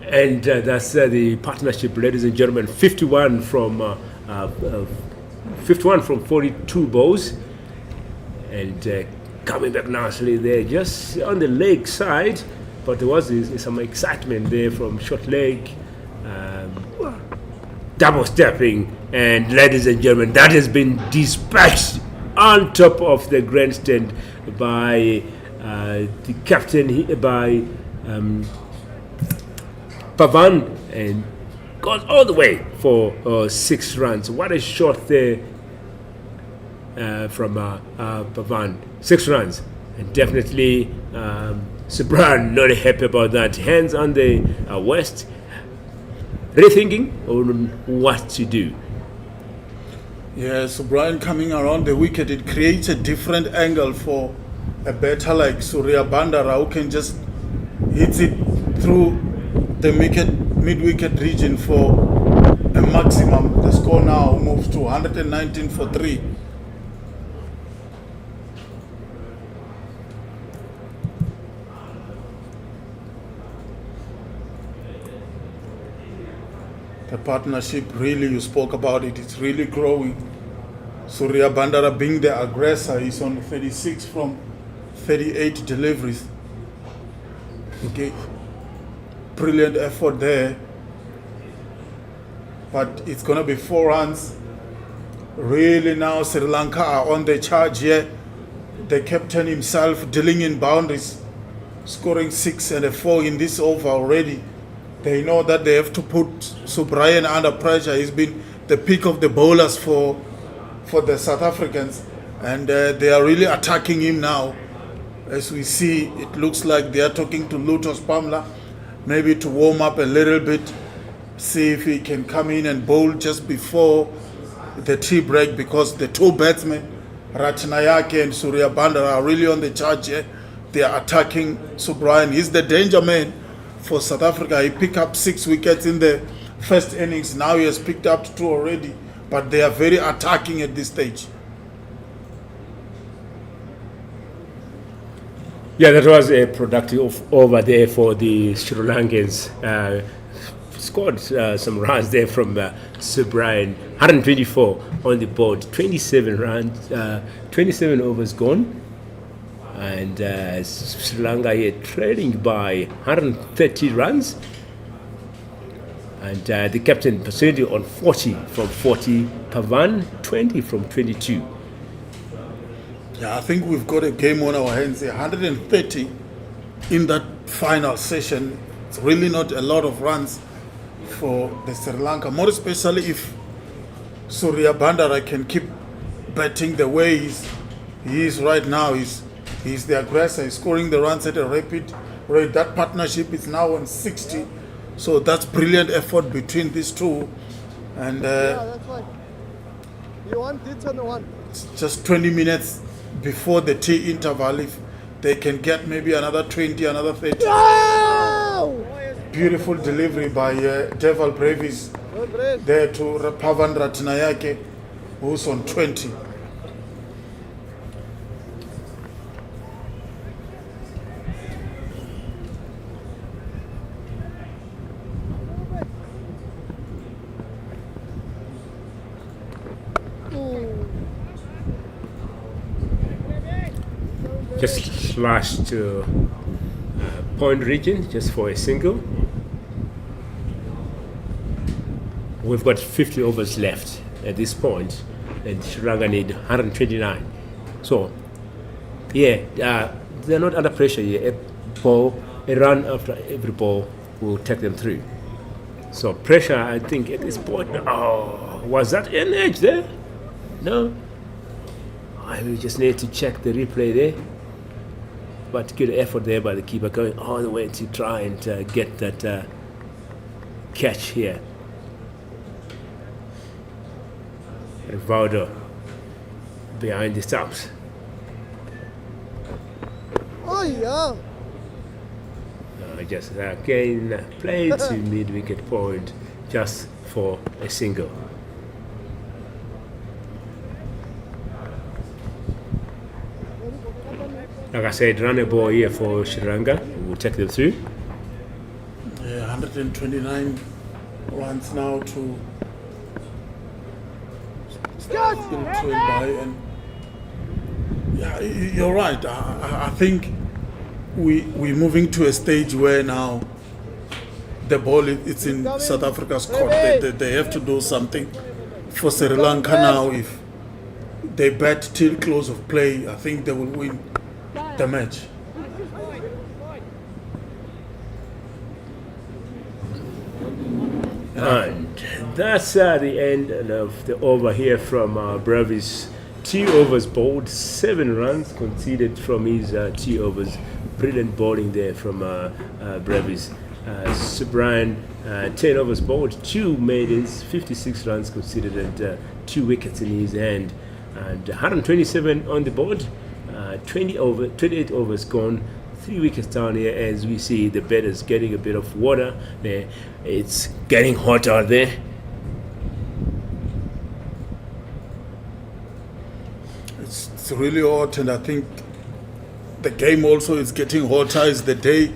And that's the partnership, ladies and gentlemen. 51 from 42 balls, and coming back nicely there, just on the leg side, but there was some excitement there from short leg, double stepping, and ladies and gentlemen, that has been dispatched on top of the grandstand by the captain, by Pavan, and goes all the way for 6 runs. What a shot there from Pavan. 6 runs. And definitely Subran not happy about that. Hands on the west, rethinking on what to do. Yeah, so Brian coming around the wicket, it creates a different angle for a batter like Surya Bandara, who can just hit it through the mid-wicket region for a maximum. The score now moves to 119 for 3. The partnership, really, you spoke about it, it's really growing. Surya Bandara being the aggressor, he's on 36 from 38 deliveries. Okay. Brilliant effort there, but it's going to be 4 runs. Really now Sri Lanka are on the charge here. The captain himself dealing in boundaries, scoring 6 and a 4 in this over already. They know that they have to put Subrayan under pressure. He's been the pick of the bowlers for the South Africans, and they are really attacking him now. As we see, it looks like they are talking to Lutos Pamla, maybe to warm up a little bit, see if he can come in and bowl just before the tea break, because the 2 batsmen, Ratnayake and Surya Bandara, are really on the charge here. They are attacking Subrayan. He's the danger man for South Africa. He picked up 6 wickets in the first innings. Now he has picked up 2 already, but they are very attacking at this stage. Yeah, that was a productive over there for the Sri Lankans. Scored some runs there from Subrayan. 124 on the board, 27 runs, 27 overs gone. And Sri Lanka here trailing by 130 runs. And the captain percentage on 40 from 40, Pavan 20 from 22. Yeah, I think we've got a game on our hands here. 130 in that final session. It's really not a lot of runs for the Sri Lanka, more especially if Surya Bandara can keep batting the way he is right now. He's the aggressor. He's scoring the runs at a rapid rate. That partnership is now on 60. So that's brilliant effort between these two. And that's fine. You want this on the one? it's just 20 minutes before the tea interval. If they can get maybe another 20, another 30. No! Beautiful delivery by Deval Brevis Good brace. there to Pavan Ratnayake, who's on 20. Just slash to point region just for a single. We've got 50 overs left at this point, and Sri Lanka need 129. So, yeah, they're not under pressure here. A run after every ball will take them through. So pressure, I think, at this point. Oh, was that an edge there? No. We just need to check the replay there. But good effort there by the keeper, going all the way to try and get that catch here. Rivaldo behind the stumps. Oh, yeah. Just again played to mid-wicket point just for a single. Like I said, run a ball here for Sri Lanka. We'll take them through. Yeah, 129 runs now to still trail by, and yeah, you're right. I think we're moving to a stage where now the ball it's in South Africa's court. They have to do something for Sri Lanka now. If they bat till close of play, I think they will win the match. And that's the end of the over here from Brevis. 2 overs bowled, 7 runs conceded from his 2 overs. Brilliant bowling there from Brevis. Brian, 10 overs bowled, 2 maidens, 56 runs conceded, and 2 wickets in his hand. And 127 on the board, 28 overs gone, 3 wickets down here as we see the batters getting a bit of water there. It's getting hot out there. It's really hot, and I think the game also is getting hotter as the day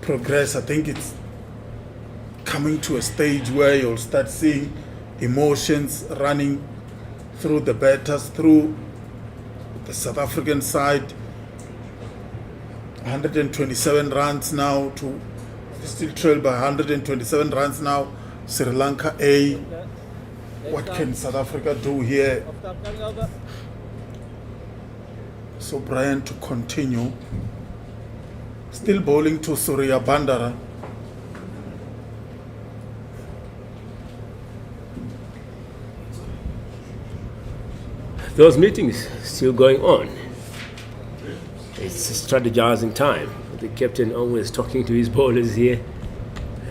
progress. I think it's coming to a stage where you'll start seeing emotions running through the batters, through the South African side. 127 runs now to still trail by 127 runs now. Sri Lanka A. What can South Africa do here? So Brian to continue. Still bowling to Surya Bandara. Those meetings still going on. It's strategizing time. The captain always talking to his bowlers here,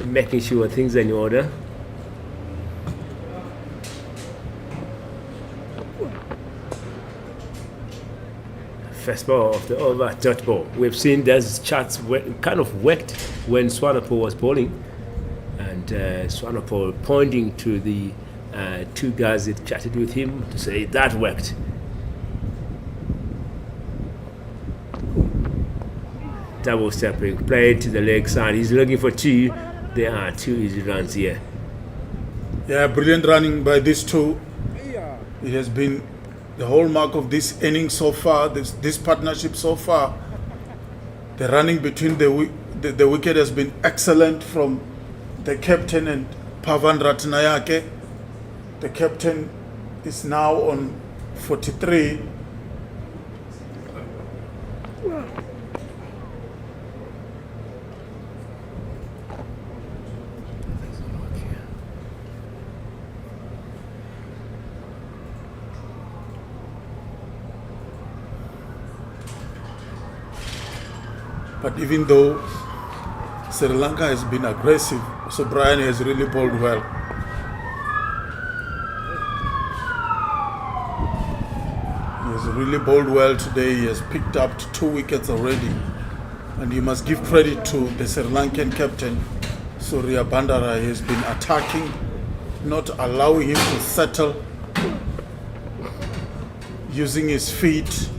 making sure things are in order. First ball of the over, dot ball. We've seen those charts kind of worked when Swanepoel was bowling, and Swanepoel pointing to the 2 guys that chatted with him to say that worked. Double stepping, played to the leg side. He's looking for 2. There are 2 easy runs here. Yeah, brilliant running by these two. It has been the hallmark of this inning so far, this partnership so far. The running between the wicket has been excellent from the captain and Pavan Ratnayake. The captain is now on 43. But even though Sri Lanka has been aggressive, so Brian has really bowled well. He has really bowled well today. He has picked up 2 wickets already. And you must give credit to the Sri Lankan captain, Surya Bandara. He has been attacking, not allowing him to settle, using his feet.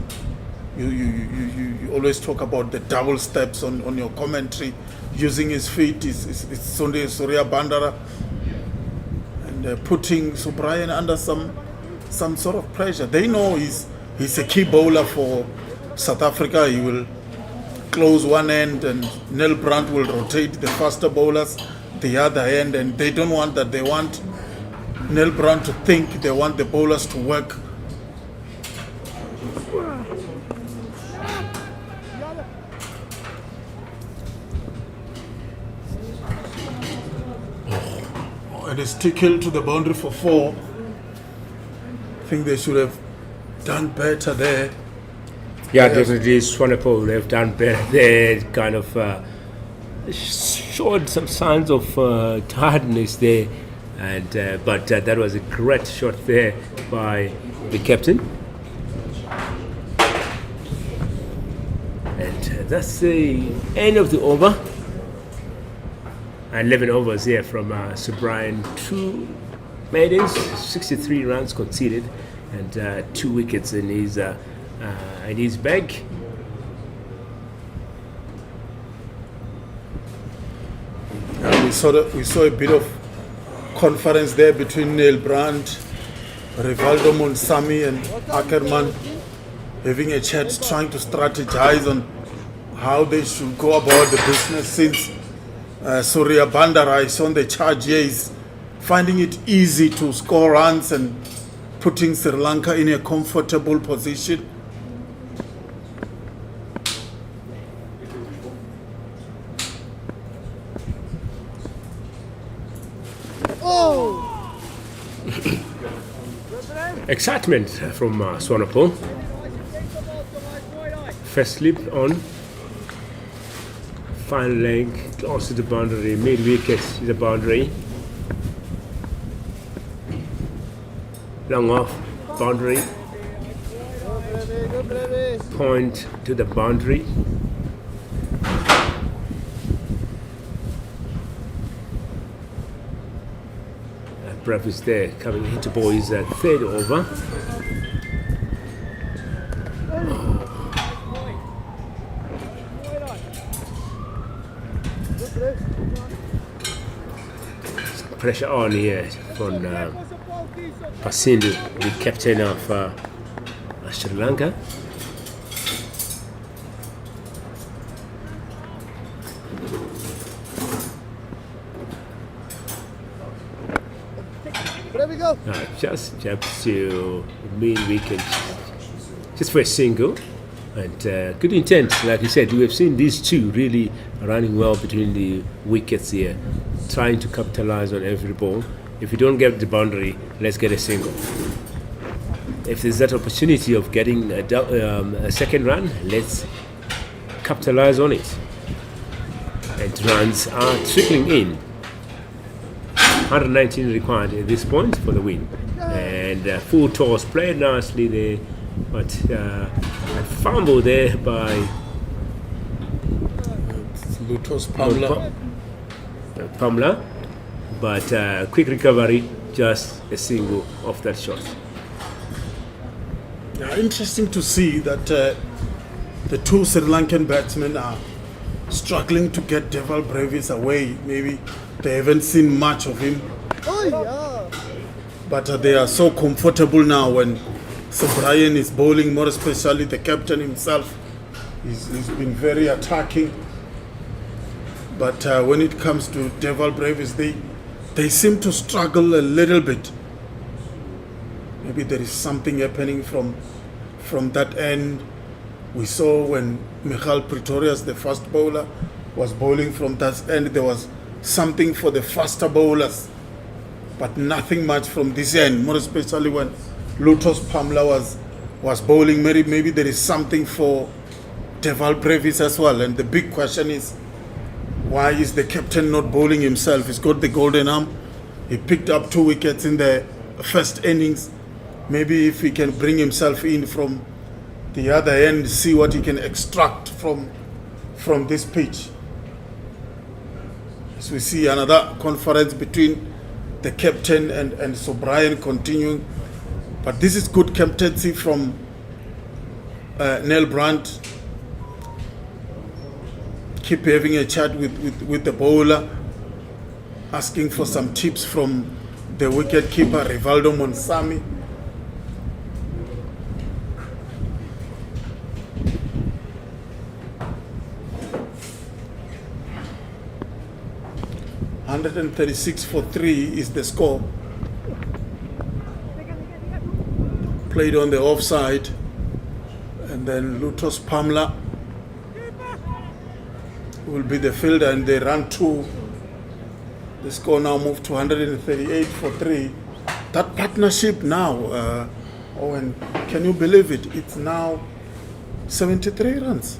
You always talk about the double steps on your commentary. Using his feet is Surya Bandara, and putting Brian under some sort of pressure. They know he's a key bowler for South Africa. He will close one end and Neil Brandt will rotate the faster bowlers the other end, and they don't want that. They want Neil Brandt to think, they want the bowlers to work. And it's still to the boundary for 4. I think they should have done better there. Yeah, definitely Swanepoel, they've done better. They kind of showed some signs of tiredness there, and but that was a great shot there by the captain. And that's the end of the over. 11 overs here from Sir Brian. 2 maidens, 63 runs conceded, and 2 wickets in his bag. We saw a bit of conference there between Neil Brandt, Rivaldo Monsami, and Ackerman, having a chat, trying to strategize on how they should go about the business, since Surya Bandara is on the charge here, is finding it easy to score runs and putting Sri Lanka in a comfortable position. Excitement from Swanepoel. First slip on. Final leg, close to the boundary, mid wicket to the boundary. Long off, boundary. Point to the boundary. Breath is there, coming into boys third over. Pressure on here from Pasindu, the captain of Sri Lanka. There we go. Just to mid wicket, just for a single, and good intent. Like you said, we have seen these two really running well between the wickets here, trying to capitalize on every ball. If you don't get the boundary, let's get a single. If there's that opportunity of getting a second run, let's capitalize on it. And runs are trickling in. 119 required at this point for the win. And full toss, played nicely there, but a fumble there by Lutos Pamla. Pamla, but quick recovery, just a single off that shot. Interesting to see that the two Sri Lankan batsmen are struggling to get Deval Brevis away. Maybe they haven't seen much of him, Oh, yeah. but they are so comfortable now when Sir Brian is bowling, more especially the captain himself. He's been very attacking. But when it comes to Deval Brevis, they seem to struggle a little bit. Maybe there is something happening from that end. We saw when Michael Pretorius, the fast bowler, was bowling from that end, there was something for the faster bowlers, but nothing much from this end, more especially when Lutos Pamla was bowling. Maybe there is something for Deval Brevis as well. And the big question is, why is the captain not bowling himself? He's got the golden arm. He picked up 2 wickets in the first innings. Maybe if he can bring himself in from the other end, see what he can extract from this pitch. As we see another conference between the captain and so Brian continuing. But this is good captaincy from Neil Brandt. Keep having a chat with the bowler, asking for some tips from the wicket keeper Rivaldo Monsami. $136 for 3 is the score. Played on the offside, and then Lutos Pamla will be the fielder, and they run 2. The score now moved to 138 for 3. That partnership now, Owen, can you believe it? It's now 73 runs.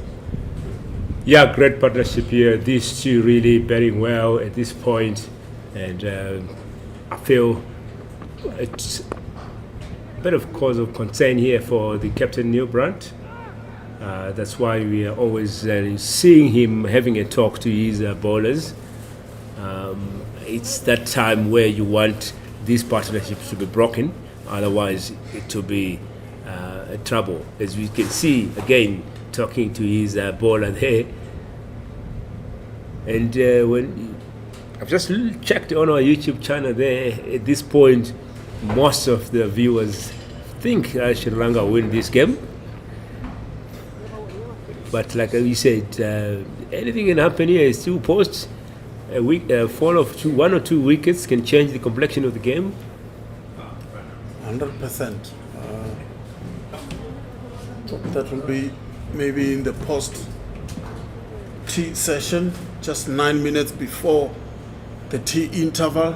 Yeah, great partnership here. These two really batting well at this point, and I feel it's a bit of cause of concern here for the captain Neil Brandt. That's why we are always seeing him having a talk to his bowlers. It's that time where you want these partnerships to be broken, otherwise it will be trouble. As we can see, again, talking to his bowler there. And when I've just checked on our YouTube channel there, at this point, most of the viewers think Sri Lanka will win this game. But like we said, anything can happen here. It's 2 posts. A fall of 1 or 2 wickets can change the complexion of the game. 100%. That will be maybe in the post-tea session, just 9 minutes before the tea interval.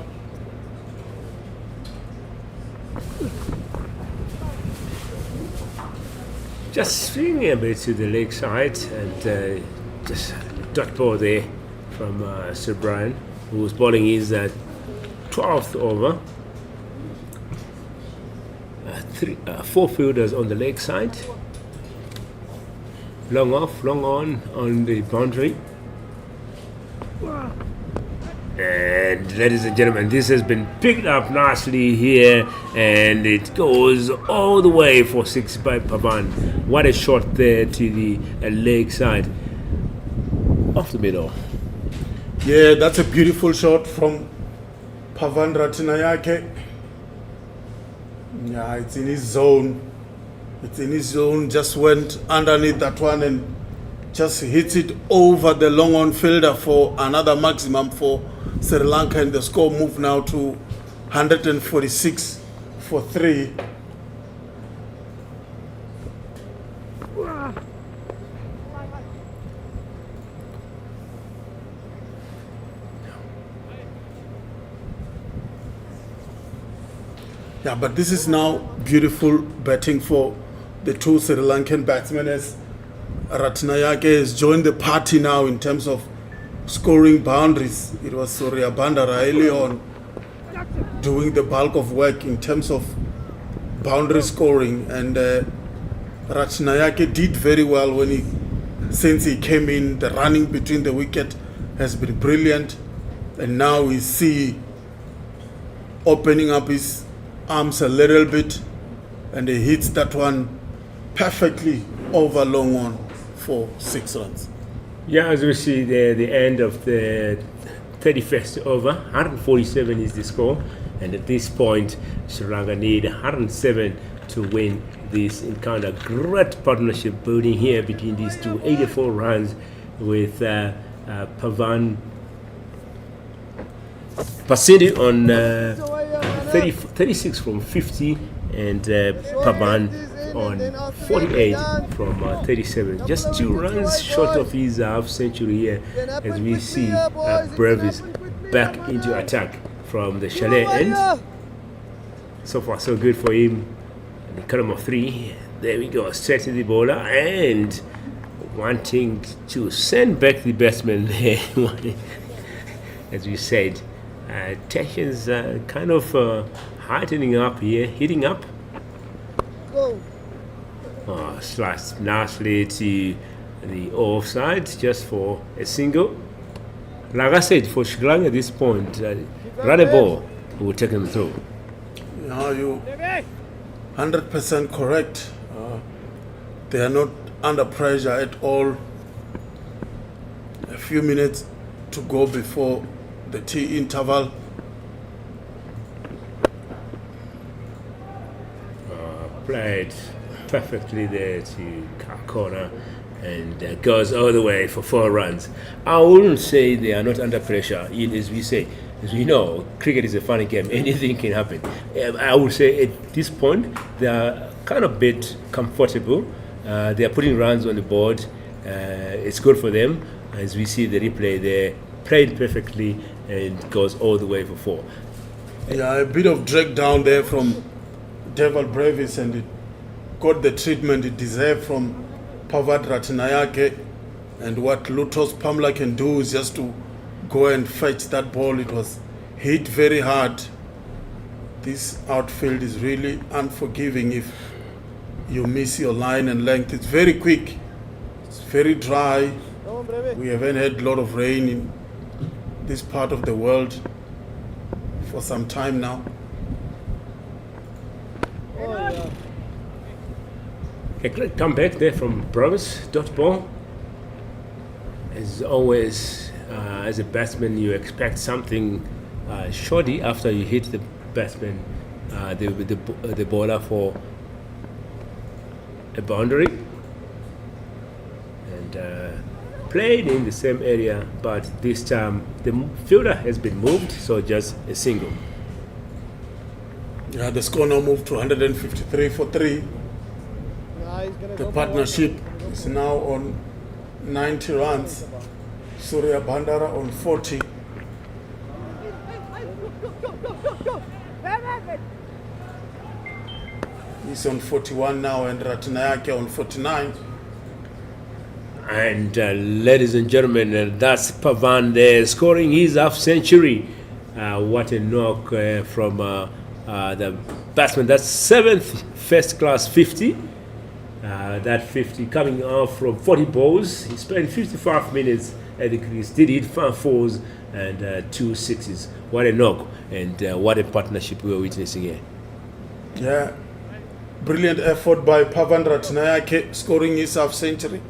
Just swinging a bit to the leg side, and just dot ball there from Sir Brian, who was bowling his 12th over. 4 fielders on the leg side. Long off, long on the boundary. And ladies and gentlemen, this has been picked up nicely here, and it goes all the way for 6 by Pavan. What a shot there to the leg side, off the middle. Yeah, that's a beautiful shot from Pavan Ratinayake. Yeah, it's in his zone. It's in his zone. Just went underneath that one and just hits it over the long on fielder for another maximum for Sri Lanka, and the score moved now to 146 for 3. Yeah, but this is now beautiful batting for the 2 Sri Lankan batsmen, as Ratnayake has joined the party now in terms of scoring boundaries. It was Surya Bandara early on doing the bulk of work in terms of boundary scoring, and Ratnayake did very well since he came in. The running between the wicket has been brilliant, and now we see opening up his arms a little bit, and he hits that one perfectly over long on for 6 runs. Yeah, as we see there, the end of the 31st over, 147 is the score, and at this point, Sri Lanka need 107 to win this encounter. Great partnership building here between these two, 84 runs with Pavan Pasindi on 36 from 50, and Pavan on 48 from 37. Just 2 runs short of his half century here, as we see Brevis back into attack from the chalet end. So far so good for him. And the column of 3, there we go, straight to the bowler, and wanting to send back the batsman there. As we said, tensions kind of heightening up here, heating up. Go. Sliced nicely to the offside just for a single. Like I said, for Sri Lanka at this point, run a ball will take them through. Yeah, you 100% correct. They are not under pressure at all. A few minutes to go before the tea interval. Played perfectly there to corner and goes all the way for 4 runs. I wouldn't say they are not under pressure. As we say, as we know, cricket is a funny game. Anything can happen. I would say at this point they are kind of a bit comfortable. They are putting runs on the board. It's good for them. As we see the replay, they played perfectly and goes all the way for 4. Yeah, a bit of drag down there from Deval Brevis, and it got the treatment it deserved from Pavad Ratnayake. And what Lutos Pamla can do is just to go and fetch that ball. It was hit very hard. This outfield is really unforgiving if you miss your line and length. It's very quick. It's very dry. We haven't had a lot of rain in this part of the world for some time now. A great comeback there from Brothers. Dot ball. As always, as a batsman, you expect something shoddy after you hit the batsman, the bowler for a boundary. And played in the same area, but this time the fielder has been moved, so just a single. Yeah, the score now moved to 153 for 3. The partnership is now on 90 runs. Surya Bandara on 40. He's on 41 now, and Ratnayake on 49. And ladies and gentlemen, that's Pavan there scoring his half century. What a knock from the batsman. That's 7th first class 50. That 50 coming off from 40 balls. He spent 55 minutes at the crease. Did hit 5 fours and 2 sixes. What a knock, and what a partnership we are witnessing here. Yeah, brilliant effort by Pavan Ratnayake, scoring his half century.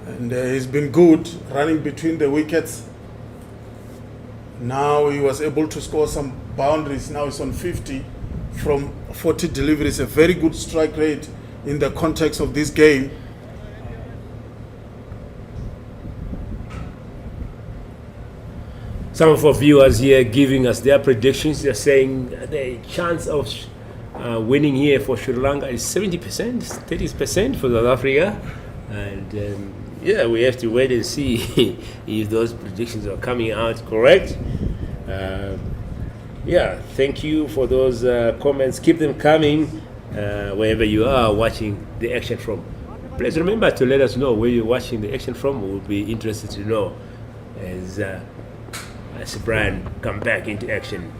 And he's been good running between the wickets. Now he was able to score some boundaries. Now he's on 50 from 40 deliveries. A very good strike rate in the context of this game. Some of our viewers here giving us their predictions. They're saying the chance of winning here for Sri Lanka is 70%, 30% for South Africa. And yeah, we have to wait and see if those predictions are coming out correct. Yeah, thank you for those comments. Keep them coming wherever you are watching the action from. Please remember to let us know where you're watching the action from. We'll be interested to know as Brian come back into action.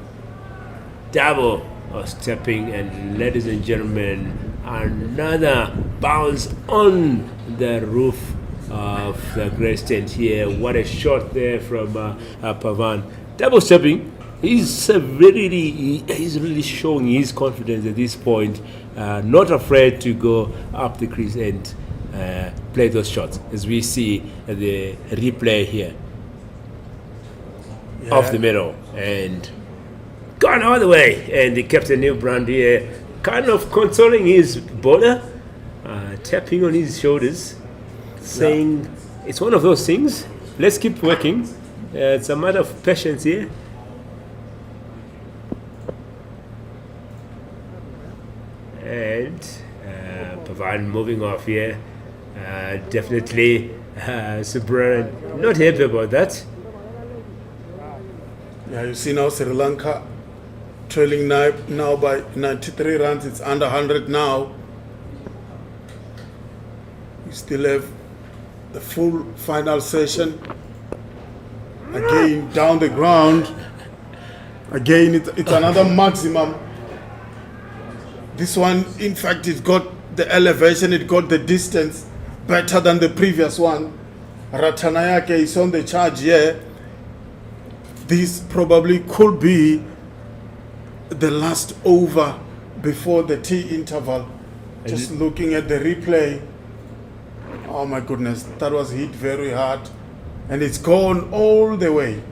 Double stepping, and ladies and gentlemen, another bounce on the roof of the great stand here. What a shot there from Pavan. Double stepping. He's really showing his confidence at this point. Not afraid to go up the crease and play those shots, as we see the replay here. Yeah. Off the middle and gone all the way. And the Captain Neil Brand here kind of consoling his bowler, tapping on his shoulders, saying it's one of those things. Let's keep working. It's a matter of patience here. And Pavan moving off here. Definitely Subran not happy about that. Yeah, you see now Sri Lanka trailing now by 93 runs. It's under 100 now. We still have the full final session. Again, down the ground. Again, it's another maximum. This one, in fact, it got the elevation, it got the distance better than the previous one. Ratanayake is on the charge here. This probably could be the last over before the tea interval. Just looking at the replay, oh my goodness, that was hit very hard, and it's gone all the way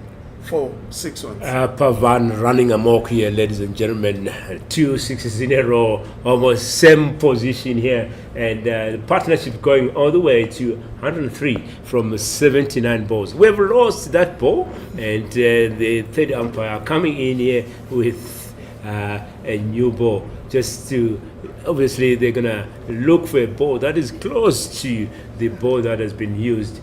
for 6 runs. Pavan running amok here, ladies and gentlemen. 2 sixes in a row, almost same position here, and the partnership going all the way to 103 from 79 balls. We've lost that ball, and the third umpire coming in here with a new ball, just to, obviously they're gonna look for a ball that is close to the ball that has been used.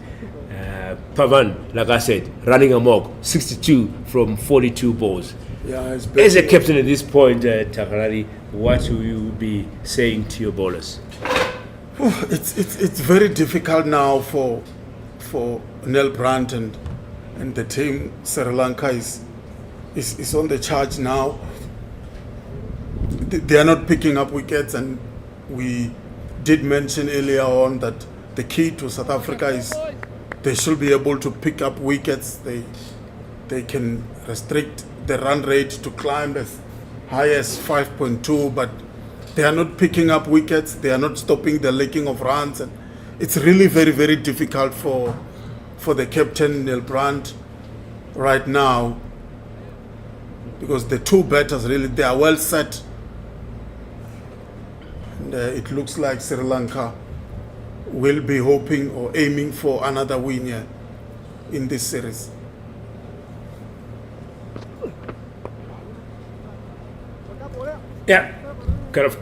Pavan, like I said, running amok, 62 from 42 balls. Yeah, As a captain at this point, Takarani, what will you be saying to your bowlers? It's very difficult now for Neil Brandt and the team. Sri Lanka is on the charge now. They are not picking up wickets, and we did mention earlier on that the key to South Africa is they should be able to pick up wickets. They can restrict the run rate to climb as high as 5.2, but they are not picking up wickets. They are not stopping the leaking of runs, and it's really very, very difficult for the captain Neil Brandt right now, because the two batters really, they are well set, and it looks like Sri Lanka will be hoping or aiming for another win here in this series. Yeah, kind of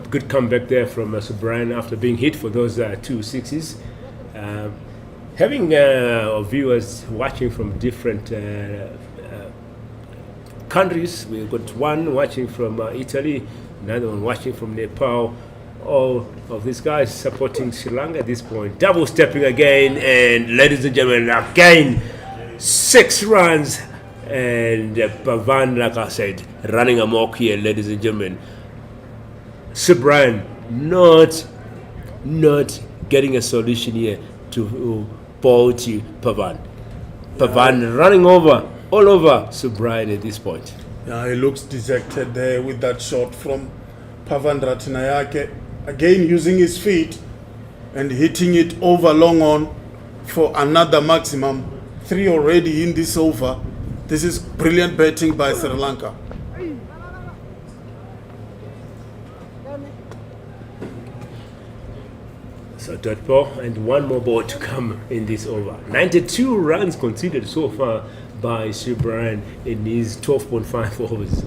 good comeback there from Brian after being hit for those 2 sixes. Having viewers watching from different countries, we've got one watching from Italy, another one watching from Nepal. All of these guys supporting Sri Lanka at this point. Double stepping again, and ladies and gentlemen, again 6 runs, and Pavan, like I said, running amok here, ladies and gentlemen. Brian not getting a solution here to ball to Pavan. Pavan running all over Brian at this point. Yeah, he looks dejected there with that shot from Pavan Ratanayake. Again, using his feet and hitting it over long on for another maximum. 3 already in this over. This is brilliant batting by Sri Lanka. So dot ball and one more ball to come in this over. 92 runs conceded so far by Brian in his 12.5 overs.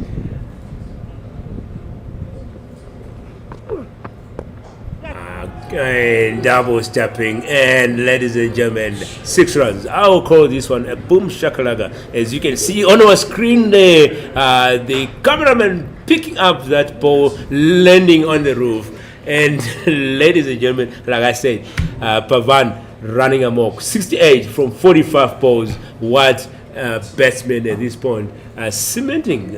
And double stepping, and ladies and gentlemen, 6 runs. I will call this one a boom shakalaka. As you can see on our screen there, the cameraman picking up that ball, landing on the roof. And ladies and gentlemen, like I said, Pavan running amok, 68 from 45 balls. What batsman at this point, cementing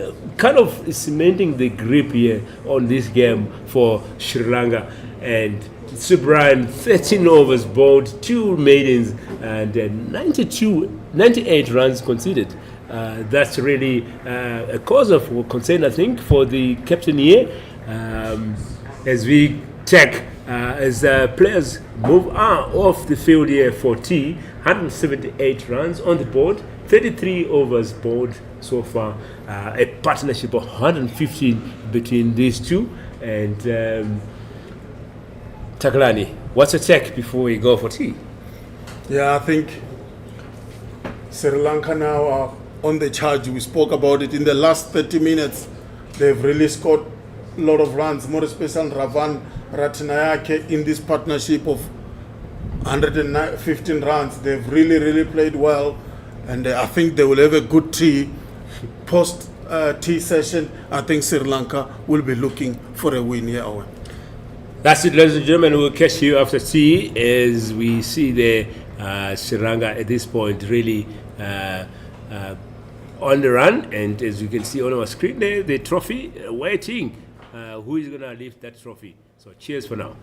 the grip here on this game for Sri Lanka. And Brian, 13 overs bowled, 2 maidens, and 98 runs conceded. That's really a cause of concern, I think, for the captain here. As we check, as players move off the field here for tea, 178 runs on the board, 33 overs bowled so far, a partnership of 115 between these two. And Takalani, what's your take before we go for tea? Yeah, I think Sri Lanka now are on the charge. We spoke about it in the last 30 minutes. They've really scored a lot of runs, more especially Ravan Ratanayake in this partnership of 115 runs. They've really played well, and I think they will have a good tea. Post tea session, I think Sri Lanka will be looking for a win here, Owen. That's it, ladies and gentlemen. We'll catch you after tea as we see the Sri Lanka at this point really on the run. And as you can see on our screen there, the trophy waiting. Who is going to lift that trophy? So cheers for now.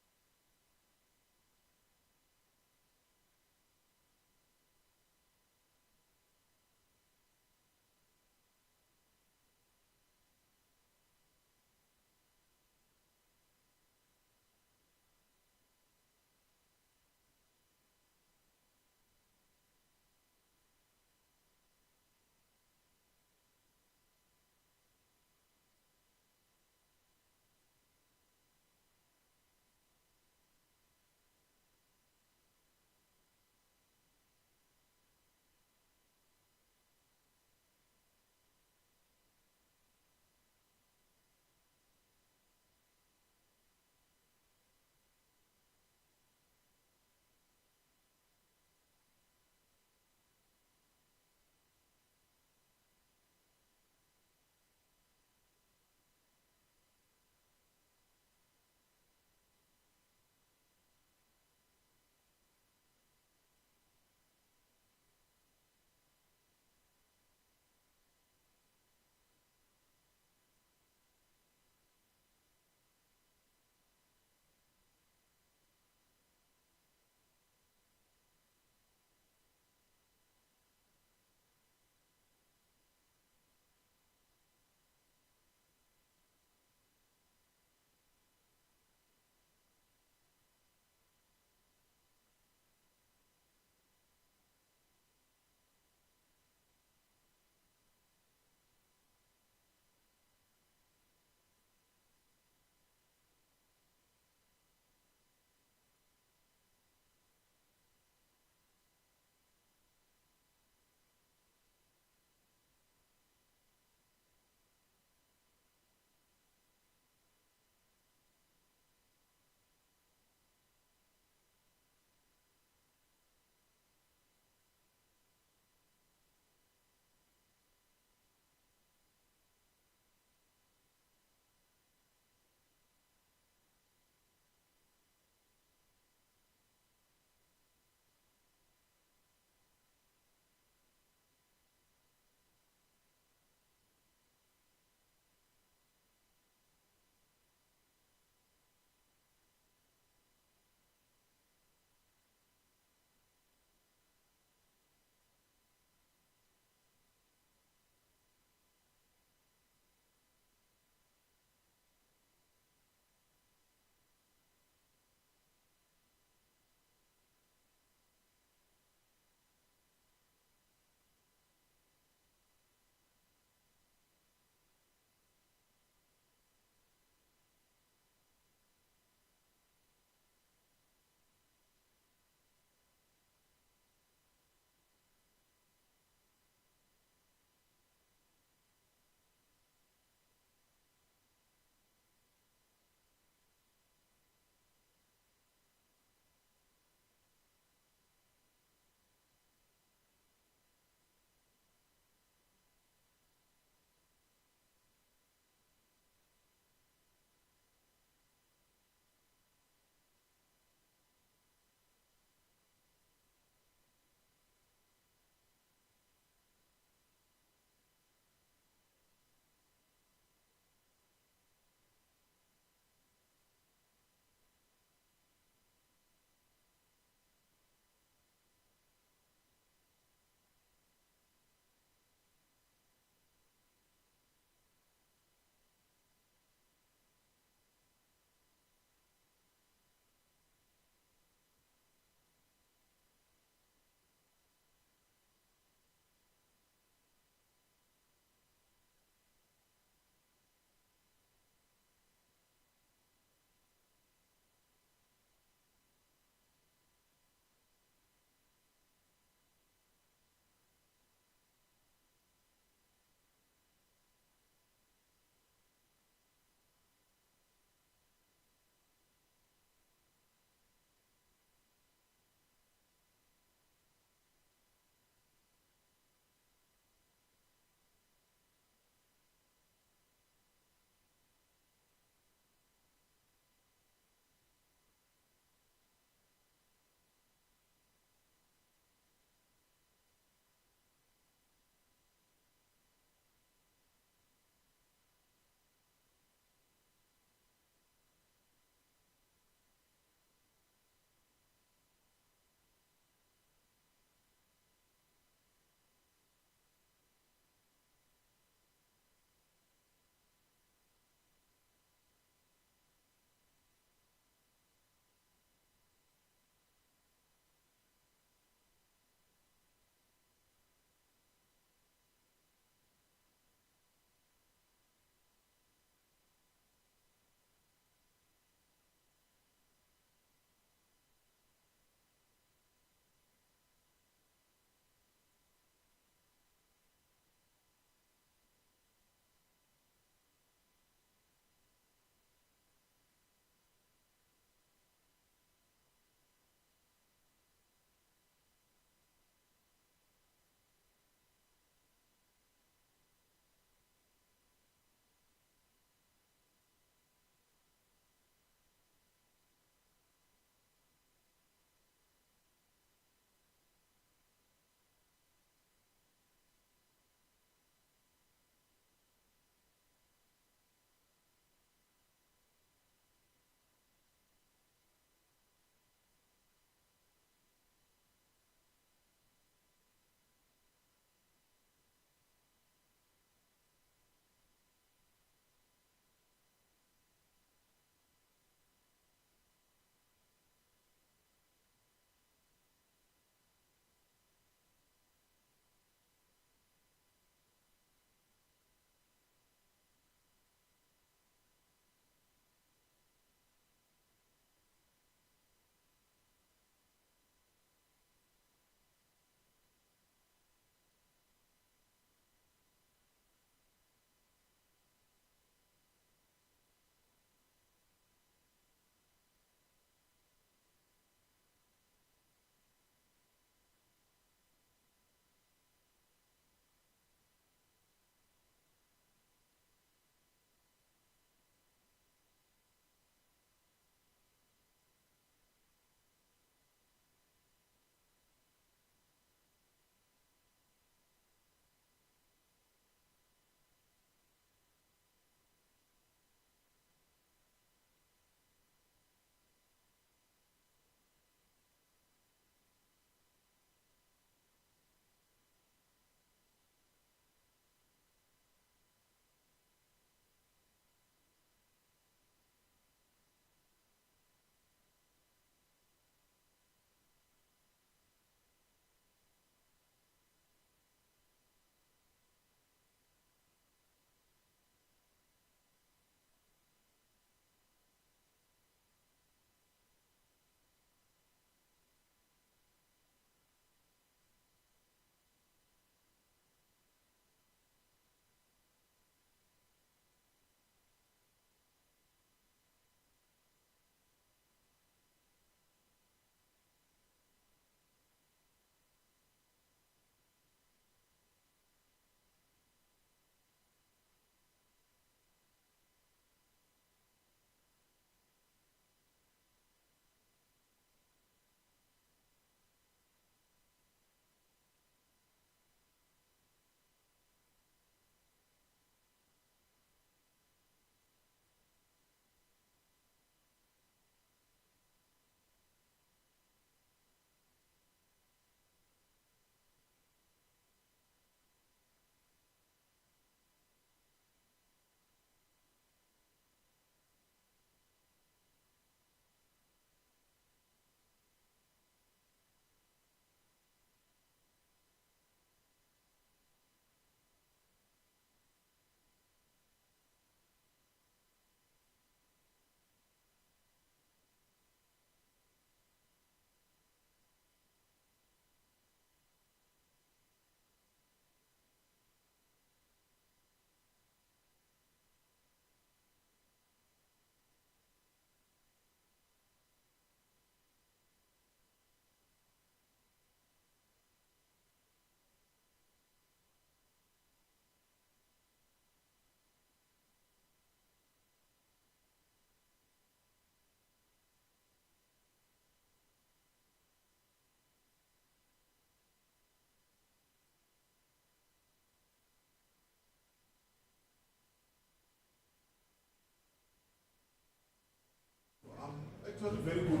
actually very good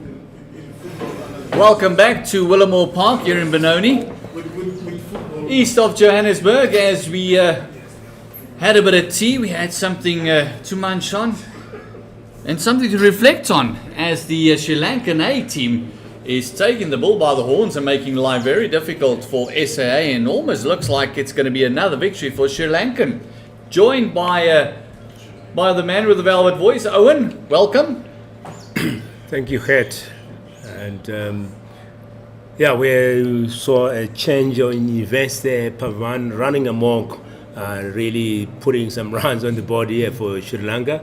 in football. Welcome back to Willowmoore Park here in Benoni, With football. east of Johannesburg. As we had a bit of tea, we had something to munch on and something to reflect on as the Sri Lankan A team is taking the bull by the horns and making life very difficult for SAA, and almost looks like it's going to be another victory for Sri Lankan. Joined by the man with the velvet voice, Owen. Welcome. Thank you, Het. And we saw a change in events there. Pavan running amok, really putting some runs on the board here for Sri Lanka.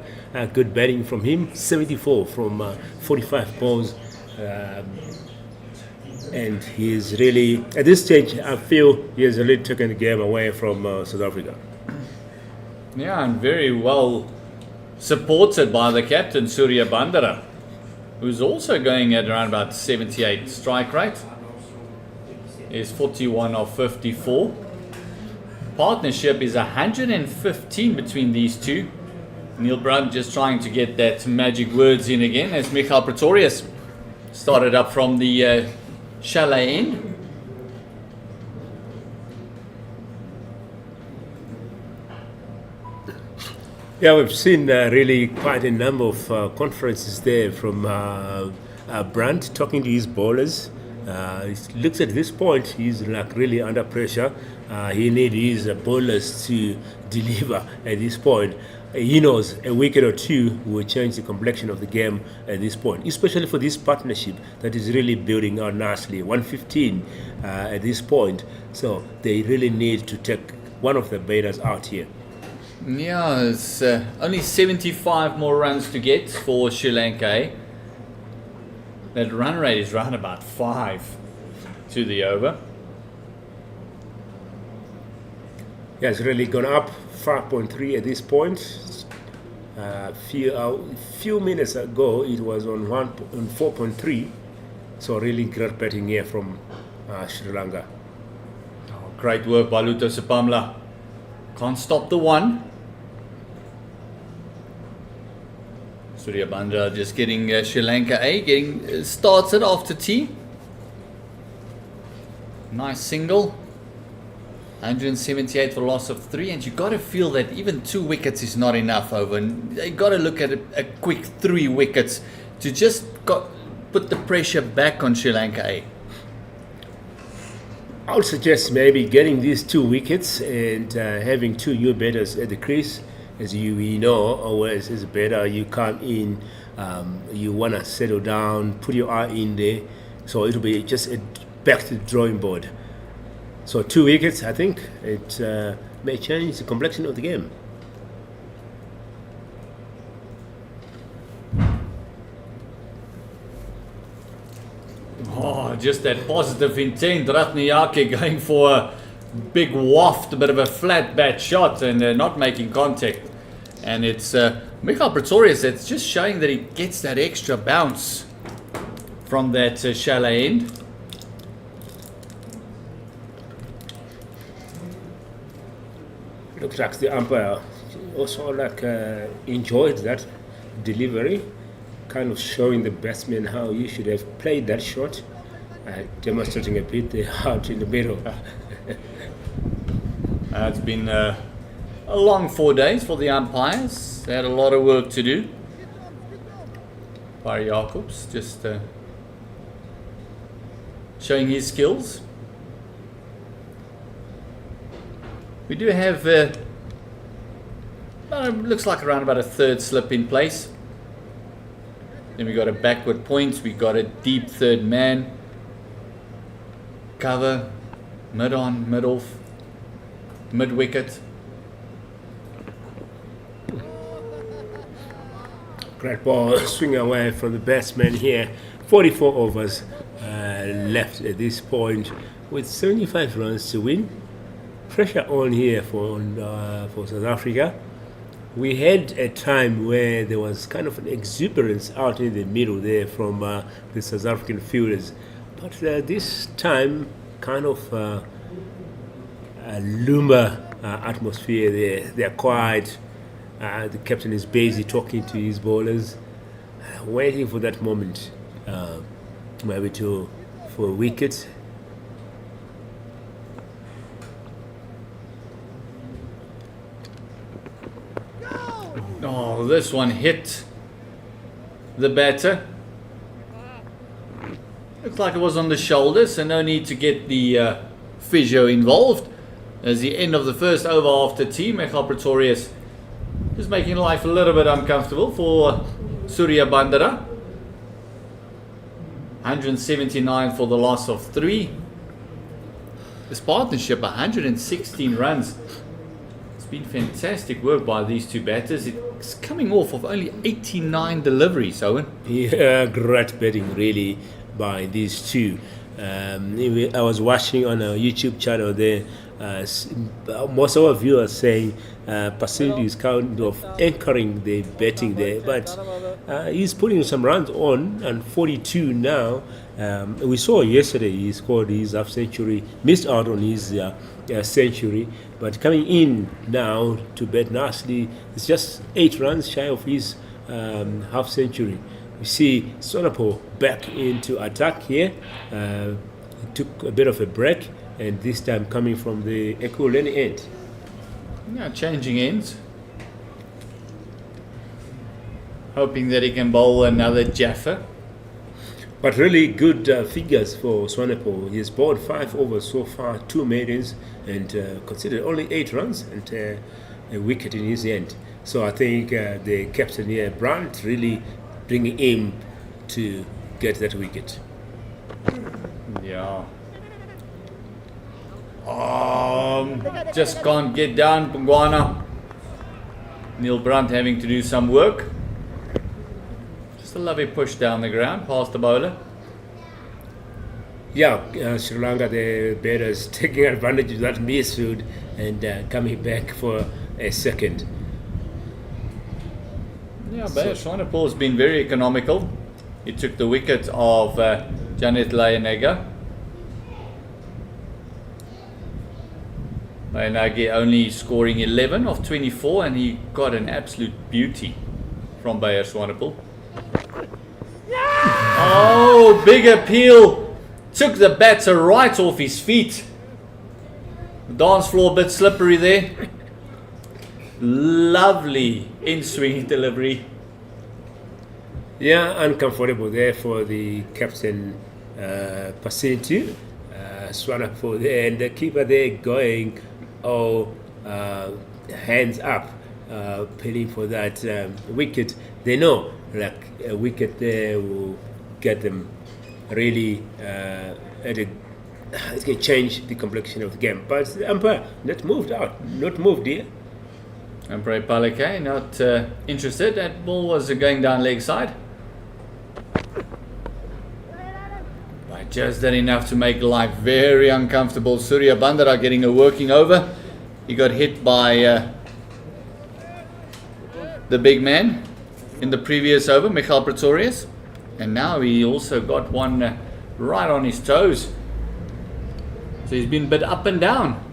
Good batting from him, 74 from 45 balls. And he's really, at this stage, I feel he has really taken the game away from South Africa. Yeah, and very well supported by the captain, Surya Bandara, who's also going at around about 78 strike rate. Is 41 of 54. Partnership is 115 between these two. Neil Brunt just trying to get that magic words in again as Michael Pretorius started up from the chalet end. Yeah, we've seen really quite a number of conferences there from Brandt talking to his bowlers. It looks at this point, he's like really under pressure. He needs his bowlers to deliver at this point. He knows a wicket or two will change the complexion of the game at this point, especially for this partnership that is really building out nicely. 115 at this point, so they really need to take one of the batters out here. Yeah, it's only 75 more runs to get for Sri Lanka. That run rate is round about 5 to the over. Yeah, it's really gone up 5.3 at this point. Few minutes ago, it was on 4.3. So really great batting here from Sri Lanka. Oh, great work by Luto Sapamla. Can't stop the one. Surya Bandra just getting Sri Lanka A getting started after tea. Nice single. 178 for a loss of 3, and you got to feel that even 2 wickets is not enough over. They got to look at a quick 3 wickets to just put the pressure back on Sri Lanka A. I would suggest maybe getting these 2 wickets and having 2 new batters at the crease. As we know, always is better. You come in, you want to settle down, put your eye in there. So it'll be just back to the drawing board. So 2 wickets, I think it may change the complexion of the game. Oh, just that positive intent. Ratnayake going for a big waft, a bit of a flat bat shot and not making contact. And it's Michael Pretorius that's just showing that he gets that extra bounce from that chalet end. Looks like the umpire also enjoyed that delivery, kind of showing the batsman how you should have played that shot, demonstrating a bit the heart in the middle. It's been a long 4 days for the umpires. They had a lot of work to do. Barry Jacobs just showing his skills. We do have, looks like around about a 3rd slip in place. Then we got a backward point. We got a deep 3rd man. Cover, mid on, mid off, mid wicket. Great ball, swing away from the batsman here. 44 overs left at this point with 75 runs to win. Pressure on here for South Africa. We had a time where there was kind of an exuberance out in the middle there from the South African fielders. But this time, kind of a lumber atmosphere there. They're quiet. The captain is busy talking to his bowlers. waiting for that moment, maybe for a wicket. Oh, this one hit the batter. Looks like it was on the shoulder, so no need to get the physio involved. As the end of the first over after tea, Michael Pretorius just making life a little bit uncomfortable for Surya Bandara. 179 for the loss of 3. This partnership, 116 runs. It's been fantastic work by these two batters. It's coming off of only 89 deliveries, Owen. Yeah, great batting really by these two. I was watching on a YouTube channel there. Most of our viewers saying Pasilli is kind of anchoring the batting there, but he's putting some runs on, and 42 now. We saw yesterday he scored his half century, missed out on his century, but coming in now to bat nicely. It's just 8 runs shy of his half century. We see Swanepoel back into attack here. He took a bit of a break, and this time coming from the Ekurhuleni end. Yeah, changing ends. Hoping that he can bowl another Jaffa. But really good figures for Swanepoel. He's bowled 5 overs so far, 2 maidens, and considered only 8 runs and a wicket in his end. So I think the captain here, Brandt, really bringing him to get that wicket. Yeah. Just can't get down, Pungwana. Neil Brandt having to do some work. Just a lovely push down the ground past the bowler. Yeah, Sri Lanka, the batters taking advantage of that misfield and coming back for a second. Yeah, but Swanepoel has been very economical. He took the wicket of Janet Layanega. Layanagi only scoring 11 of 24, and he got an absolute beauty from Bayer Swanepoel. Oh, big appeal. Took the batter right off his feet. The dance floor a bit slippery there. Lovely in-swing delivery. Yeah, uncomfortable there for the captain, Pasilli. Swanepoel there, and the keeper there going hands up, playing for that wicket. They know like a wicket there will get them really it can change the complexion of the game. But the umpire not moved here. Umpire Palake not interested. That ball was going down leg side. But just that enough to make life very uncomfortable. Surya Bandara getting a working over. He got hit by the big man in the previous over, Michael Pretorius. And now he also got one right on his toes. So he's been a bit up and down.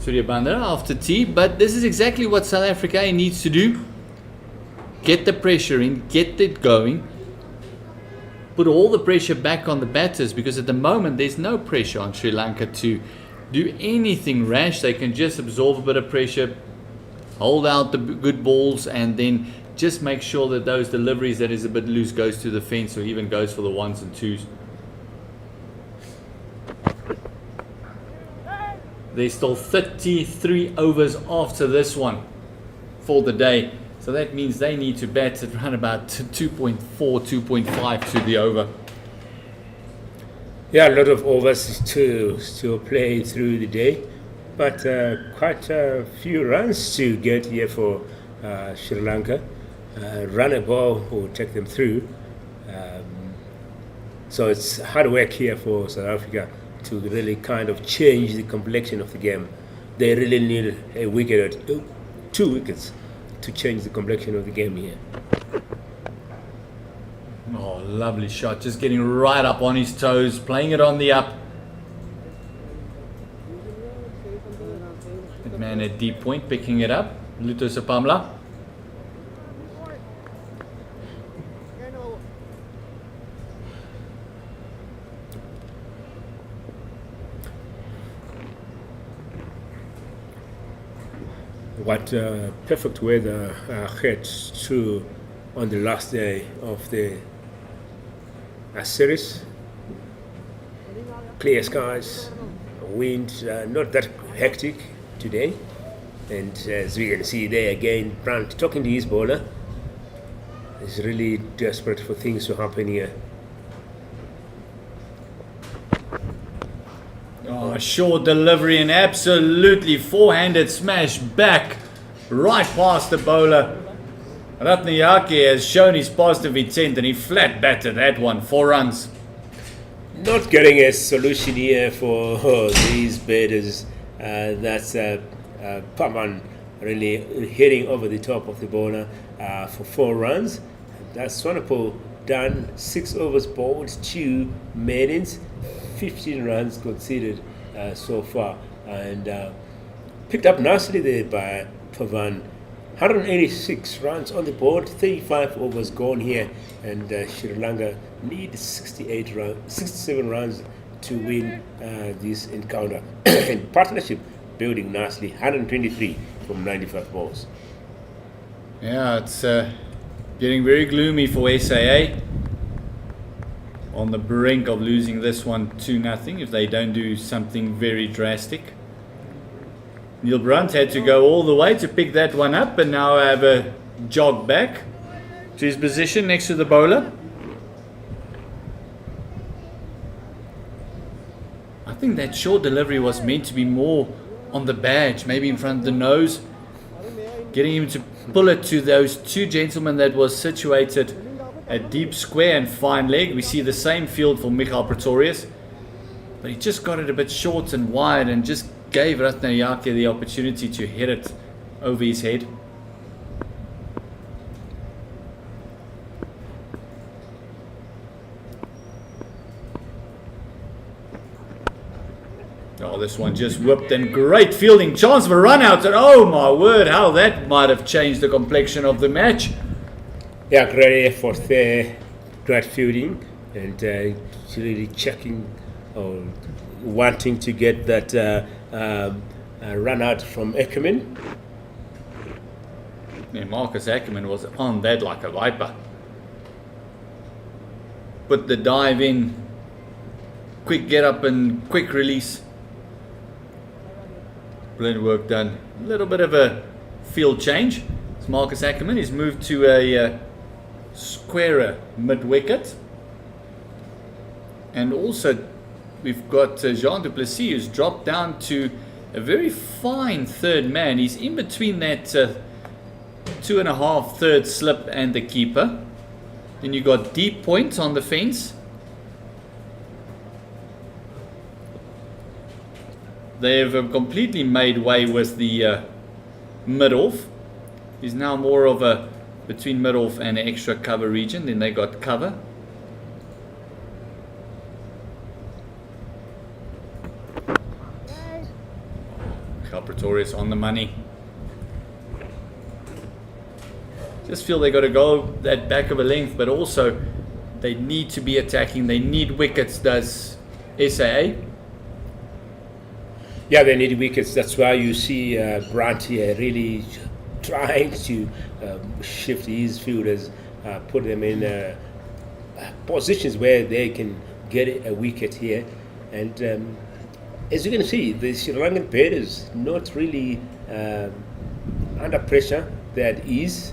Surya Bandara after tea, but this is exactly what South Africa needs to do. Get the pressure in, get it going. Put all the pressure back on the batters, because at the moment there's no pressure on Sri Lanka to do anything rash. They can just absorb a bit of pressure, hold out the good balls, and then just make sure that those deliveries that is a bit loose goes to the fence or even goes for the 1s and 2s. There's still 33 overs after this one for the day. So that means they need to bat at around about 2.4, 2.5 to the over. Yeah, a lot of overs to play through the day, but quite a few runs to get here for Sri Lanka. Run a ball will take them through. So it's hard work here for South Africa to really kind of change the complexion of the game. They really need a wicket or 2 wickets to change the complexion of the game here. Oh, lovely shot. Just getting right up on his toes, playing it on the up. That man at deep point, picking it up. Luto Sapamla. what perfect weather had through on the last day of the series. Clear skies, wind not that hectic today, and as we can see there again, Brandt talking to his bowler. He's really desperate for things to happen here. Oh, short delivery and absolutely four-handed smash back right past the bowler. Ratnayake has shown his positive intent and he flat batted that one, 4 runs. Not getting a solution here for these batters. That's Paman really hitting over the top of the bowler for 4 runs. That's Swanepoel done, 6 overs bowled, 2 maidens, 15 runs conceded so far, and picked up nicely there by Pavan. 186 runs on the board, 35 overs gone here, and Sri Lanka need 67 runs to win this encounter. And partnership building nicely, 123 from 95 balls. Yeah, it's getting very gloomy for SAA. On the brink of losing this one 2-0 if they don't do something very drastic. Neil Brunt had to go all the way to pick that one up and now have a jog back to his position next to the bowler. I think that short delivery was meant to be more on the badge, maybe in front of the nose, getting him to pull it to those 2 gentlemen that was situated at deep square and fine leg. We see the same field for Michael Pretorius, but he just got it a bit short and wide and just gave Ratnayake the opportunity to hit it over his head. Oh, this one just whipped and great fielding, chance for a run out, and oh my word, how that might have changed the complexion of the match. Yeah, great effort there, great fielding, and really checking or wanting to get that run out from Ackerman. Yeah, Marcus Ackerman was on that like a viper. Put the dive in, quick get up and quick release. Brilliant work done. A little bit of a field change. It's Marcus Ackerman. He's moved to a squarer mid-wicket. And also we've got Jean du Plessis who's dropped down to a very fine third man. He's in between that 2.5 third slip and the keeper. Then you got deep point on the fence. They've completely made way with the mid-off. He's now more of a between mid-off and extra cover region. Then they got cover. Pretorius on the money. Just feel they got to go that back of a length, but also they need to be attacking. They need wickets, does SAA. Yeah, they need wickets. That's why you see Brandt here really trying to shift his fielders, put them in positions where they can get a wicket here. And as you can see, the Sri Lankan batters not really under pressure. That is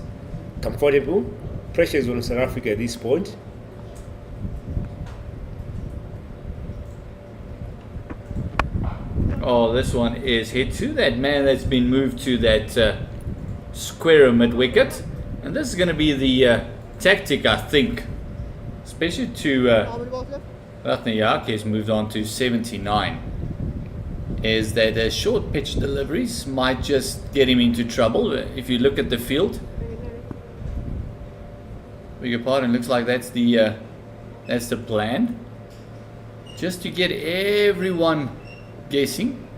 comfortable. Pressure is on South Africa at this point. Oh, this one is hit to that man that's been moved to that square mid-wicket. And this is going to be the tactic, I think, especially to Ratnayake has moved on to 79. Is that short pitch deliveries might just get him into trouble. If you look at the field, beg your pardon, looks like that's the plan. Just to get everyone guessing.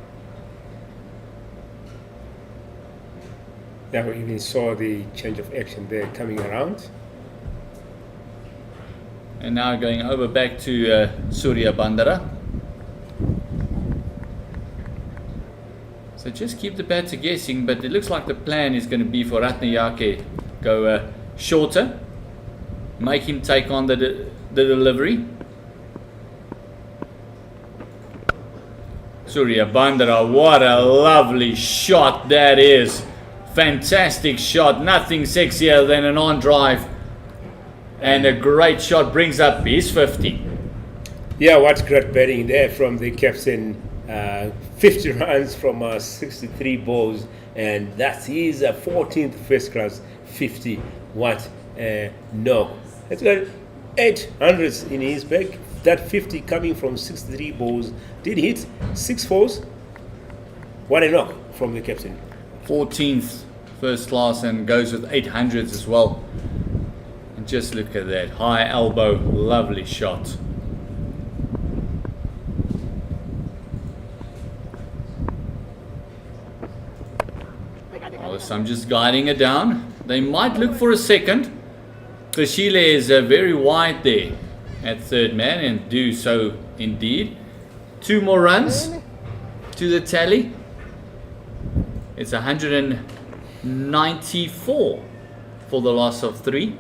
Yeah, we even saw the change of action there coming around. And now going over back to Surya Bandara. So just keep the batter guessing, but it looks like the plan is going to be for Ratnayake go shorter, make him take on the delivery. Surya Bandara, what a lovely shot that is. Fantastic shot, nothing sexier than an on drive. And a great shot brings up his 50. Yeah, what great batting there from the captain. 50 runs from 63 balls, and that is a 14th first class 50. What knock. That's got 800s in his bag. That 50 coming from 63 balls did hit 6 fours. What a knock from the captain. 14th first class and goes with 800s as well. And just look at that. High elbow, lovely shot. So I'm just guiding it down. They might look for a second. Kashile is very wide there at third man and do so indeed. 2 more runs to the tally. It's 194 for the loss of 3.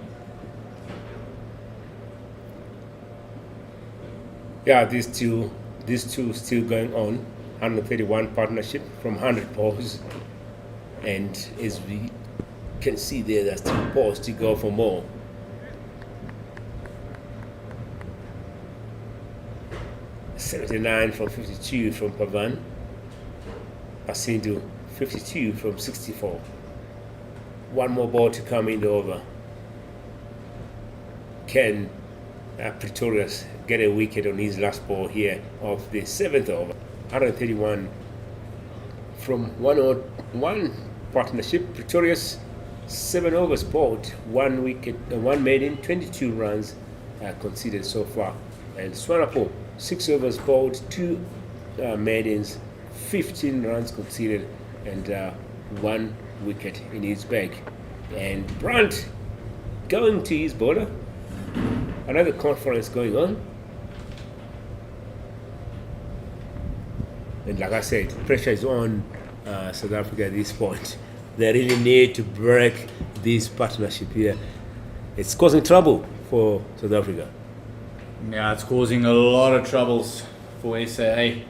Yeah, these two still going on. 131 partnership from 100 balls. And as we can see there, there's 2 balls to go for more. $79 from 52 from Pavan. Asindu 52 from 64. 1 more ball to come in the over. Can Pretorius get a wicket on his last ball here of the 7th over? 131 from 101 partnership. Pretorius 7 overs bowled, 1 wicket, 1 maiden, 22 runs conceded so far. And Swanapo 6 overs bowled, 2 maidens, 15 runs conceded, and 1 wicket in his bag. And Brandt going to his bowler. Another conference going on. And like I said, pressure is on South Africa at this point. They really need to break this partnership here. It's causing trouble for South Africa. Yeah, it's causing a lot of troubles for SAA.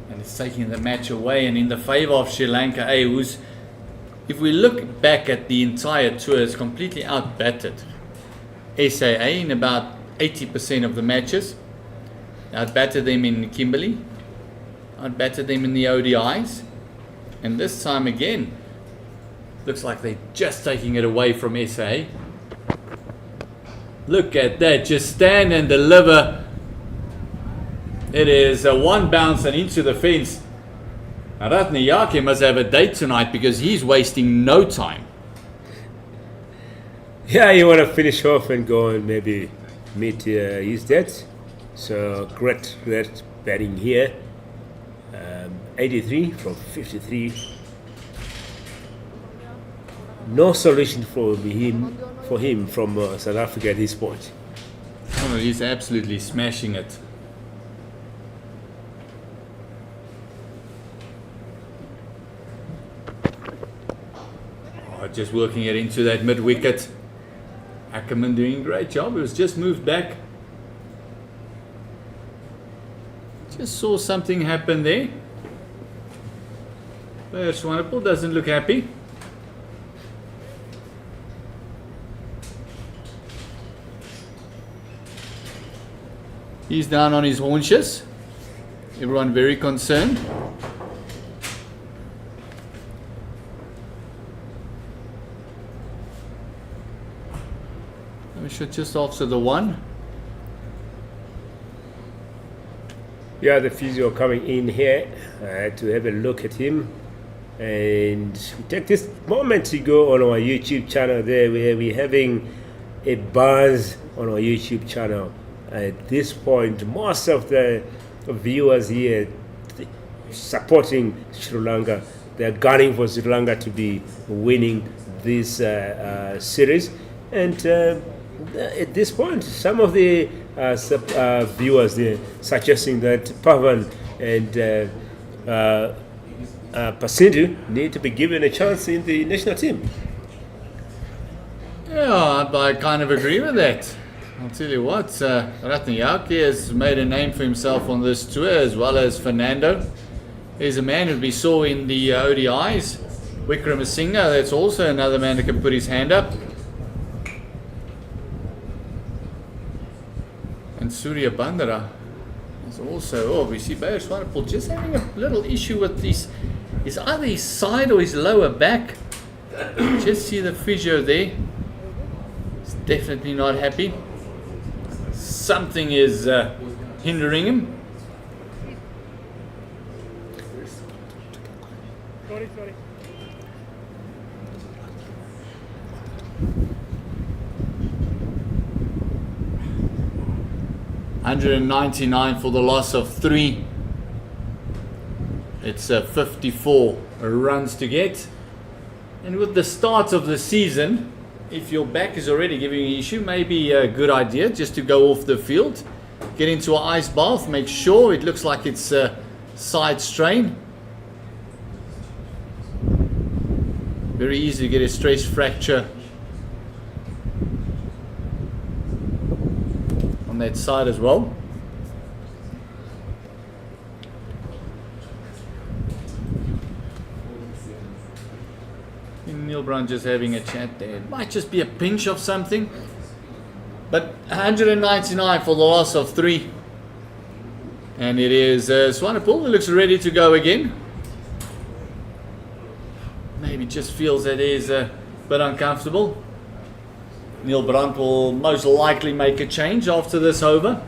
And it's taking the match away and in the favour of Sri Lanka, who's, if we look back at the entire tour, is completely outbatted SAA in about 80% of the matches. Outbatted them in Kimberley, outbatted them in the ODIs, and this time again, looks like they're just taking it away from SA. Look at that, just stand and deliver. It is a 1 bounce and into the fence. Ratnayake must have a date tonight because he's wasting no time. Yeah, you want to finish off and go and maybe meet his dad. So great batting here. 83 from 53. No solution for him from South Africa at this point. Oh, he's absolutely smashing it. Oh, just working it into that mid wicket. Ackerman doing a great job. It was just moved back. Just saw something happen there. But Swanepoel doesn't look happy. He's down on his haunches. Everyone very concerned. We should just after the 1. Yeah, the physio coming in here to have a look at him. And we take this moment to go on our YouTube channel there where we're having a buzz on our YouTube channel. At this point, most of the viewers here supporting Sri Lanka. They're gunning for Sri Lanka to be winning this series. And at this point, some of the viewers there suggesting that Pavan and Pasindu need to be given a chance in the national team. Yeah, I kind of agree with that. I'll tell you what, Ratnayake has made a name for himself on this tour, as well as Fernando. There's a man who we saw in the ODIs, Wickramasinghe. That's also another man that can put his hand up. And Surya Bandara is also, we see Bayer Swanepoel just having a little issue with his either his side or his lower back. Just see the physio there. He's definitely not happy. Something is hindering him. Sorry. 199 for the loss of 3. It's 54 runs to get. And with the start of the season, if your back is already giving you an issue, maybe a good idea just to go off the field, get into an ice bath, make sure it looks like it's a side strain. Very easy to get a stress fracture on that side as well. Neil Brown just having a chat there. It might just be a pinch of something. But 199 for the loss of 3. And it is Swanepoel who looks ready to go again. Maybe just feels that he is a bit uncomfortable. Neil Brandt will most likely make a change after this over.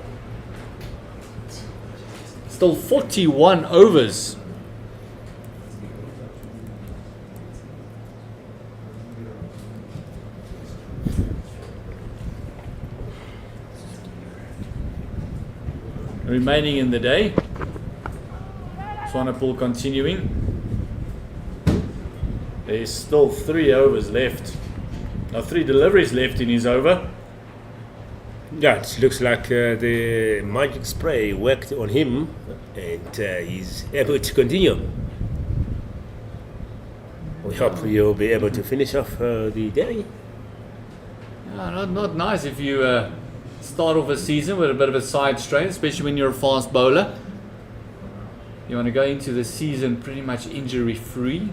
Still 41 overs. Remaining in the day. Swanepoel continuing. There's still 3 overs left. Now 3 deliveries left in his over. Yeah, it looks like the magic spray worked on him, and he's able to continue. We hope you'll be able to finish off the day. Yeah, not nice if you start off a season with a bit of a side strain, especially when you're a fast bowler. You want to go into the season pretty much injury free.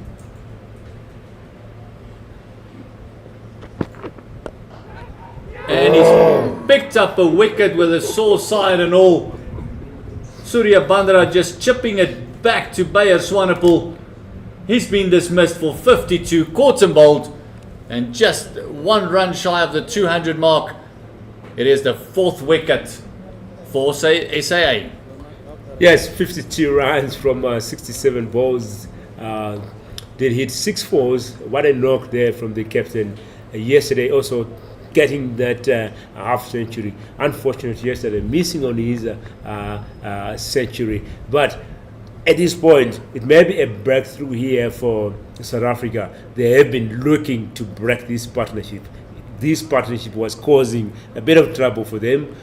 And he's picked up a wicket with a sore side and all. Surya Bandara just chipping it back to Bayer Swanepoel. He's been dismissed for 52, caught and bowled, and just 1 run shy of the 200 mark. It is the 4th wicket for SAA. Yes, 52 runs from 67 balls. Did hit 6 fours. What a knock there from the captain yesterday. Also getting that half century. Unfortunate yesterday, missing on his century. But at this point, it may be a breakthrough here for South Africa. They have been looking to break this partnership. This partnership was causing a bit of trouble for them.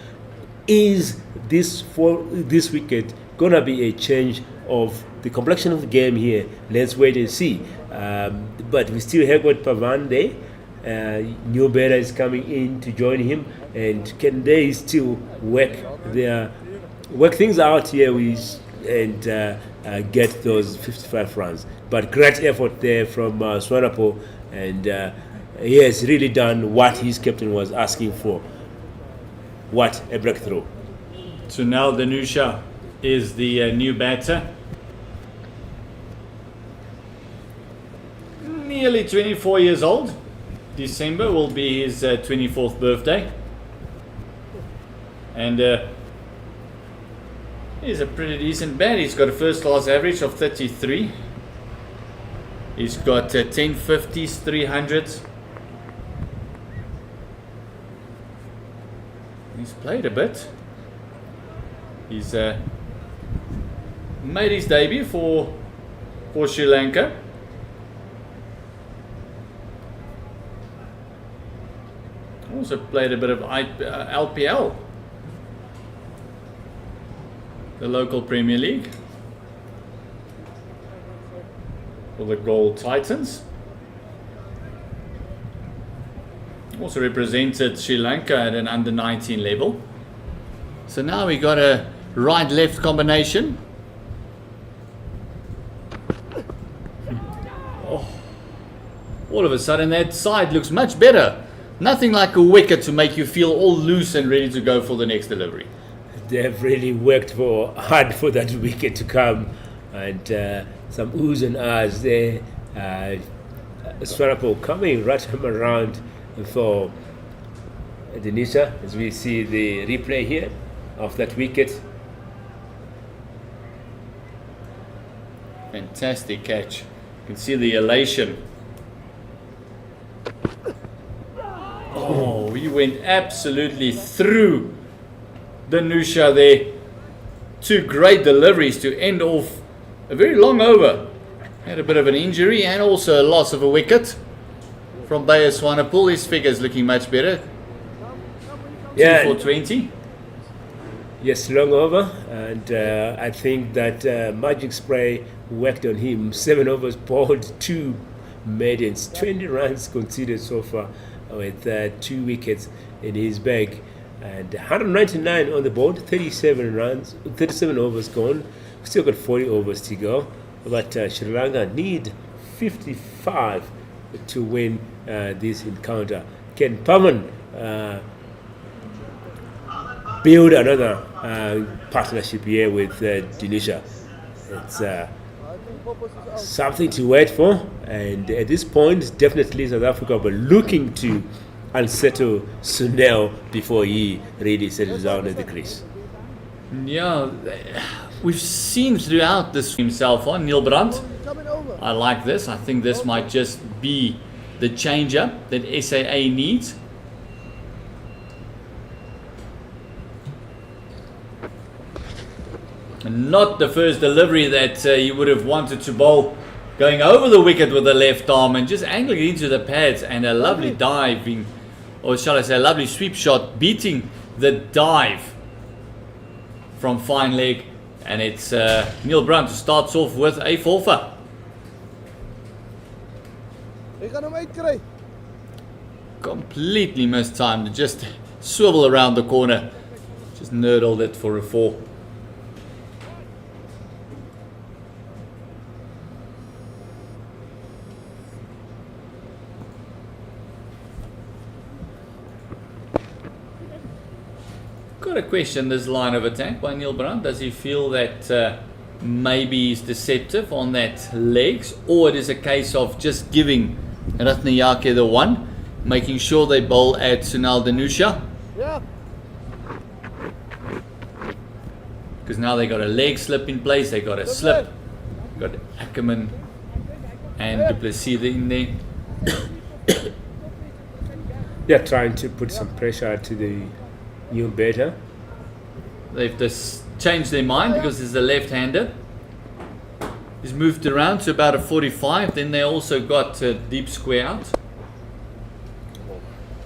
Is this wicket gonna be a change of the complexion of the game here? Let's wait and see. But we still have got Pavan there. New Beta is coming in to join him, and can they still work things out here and get those 55 runs? But great effort there from Swanepoel, and he has really done what his captain was asking for. What a breakthrough. So now Danusha is the new batter. Nearly 24 years old. December will be his 24th birthday. And he's a pretty decent bat. He's got a first class average of 33. He's got 1050s, 300s. He's played a bit. He's made his debut for Sri Lanka. Also played a bit of LPL, the local Premier League. for the Gold Titans. Also represented Sri Lanka at an under 19 level. So now we got a right-left combination. Oh. All of a sudden that side looks much better. Nothing like a wicket to make you feel all loose and ready to go for the next delivery. They've really worked hard for that wicket to come, and some oohs and ahs there. Swanepoel coming right around for Denisha, as we see the replay here of that wicket. Fantastic catch. You can see the elation. Oh, he went absolutely through Danusha there. Two great deliveries to end off a very long over. Had a bit of an injury and also a loss of a wicket from Bayer Swanepoel. His figure's looking much better. Yeah. 2 for 20. Yes, long over, and I think that magic spray worked on him. 7 overs bowled, 2 maidens, 20 runs conceded so far, with 2 wickets in his bag, and 199 on the board, 37 runs, 37 overs gone. Still got 40 overs to go, but Sri Lanka need 55 to win this encounter. Can Pavan build another partnership here with Denisha? It's something to wait for, and at this point definitely South Africa were looking to unsettle Sunil before he really settles down at the crease. Yeah, we've seen throughout this himself on Neil Brandt. I like this. I think this might just be the changer that SAA needs. Not the first delivery that he would have wanted to bowl, going over the wicket with the left arm and just angling it into the pads, and a lovely diving, or shall I say a lovely sweep shot, beating the dive from fine leg. And it's Neil Brandt who starts off with a forfeit. Completely missed time to just swivel around the corner. Just nerdled it for a 4. Got to question this line of attack by Neil Brandt. Does he feel that maybe he's deceptive on that legs, or it is a case of just giving Ratnayake the one, making sure they bowl at Sunil Danusha? Yeah. Because now they got a leg slip in place, they got a slip, got Ackerman and Du Plessis in there. They're trying to put some pressure to the new batter. They've just changed their mind because there's a left-hander. He's moved around to about a 45. Then they also got a deep square out.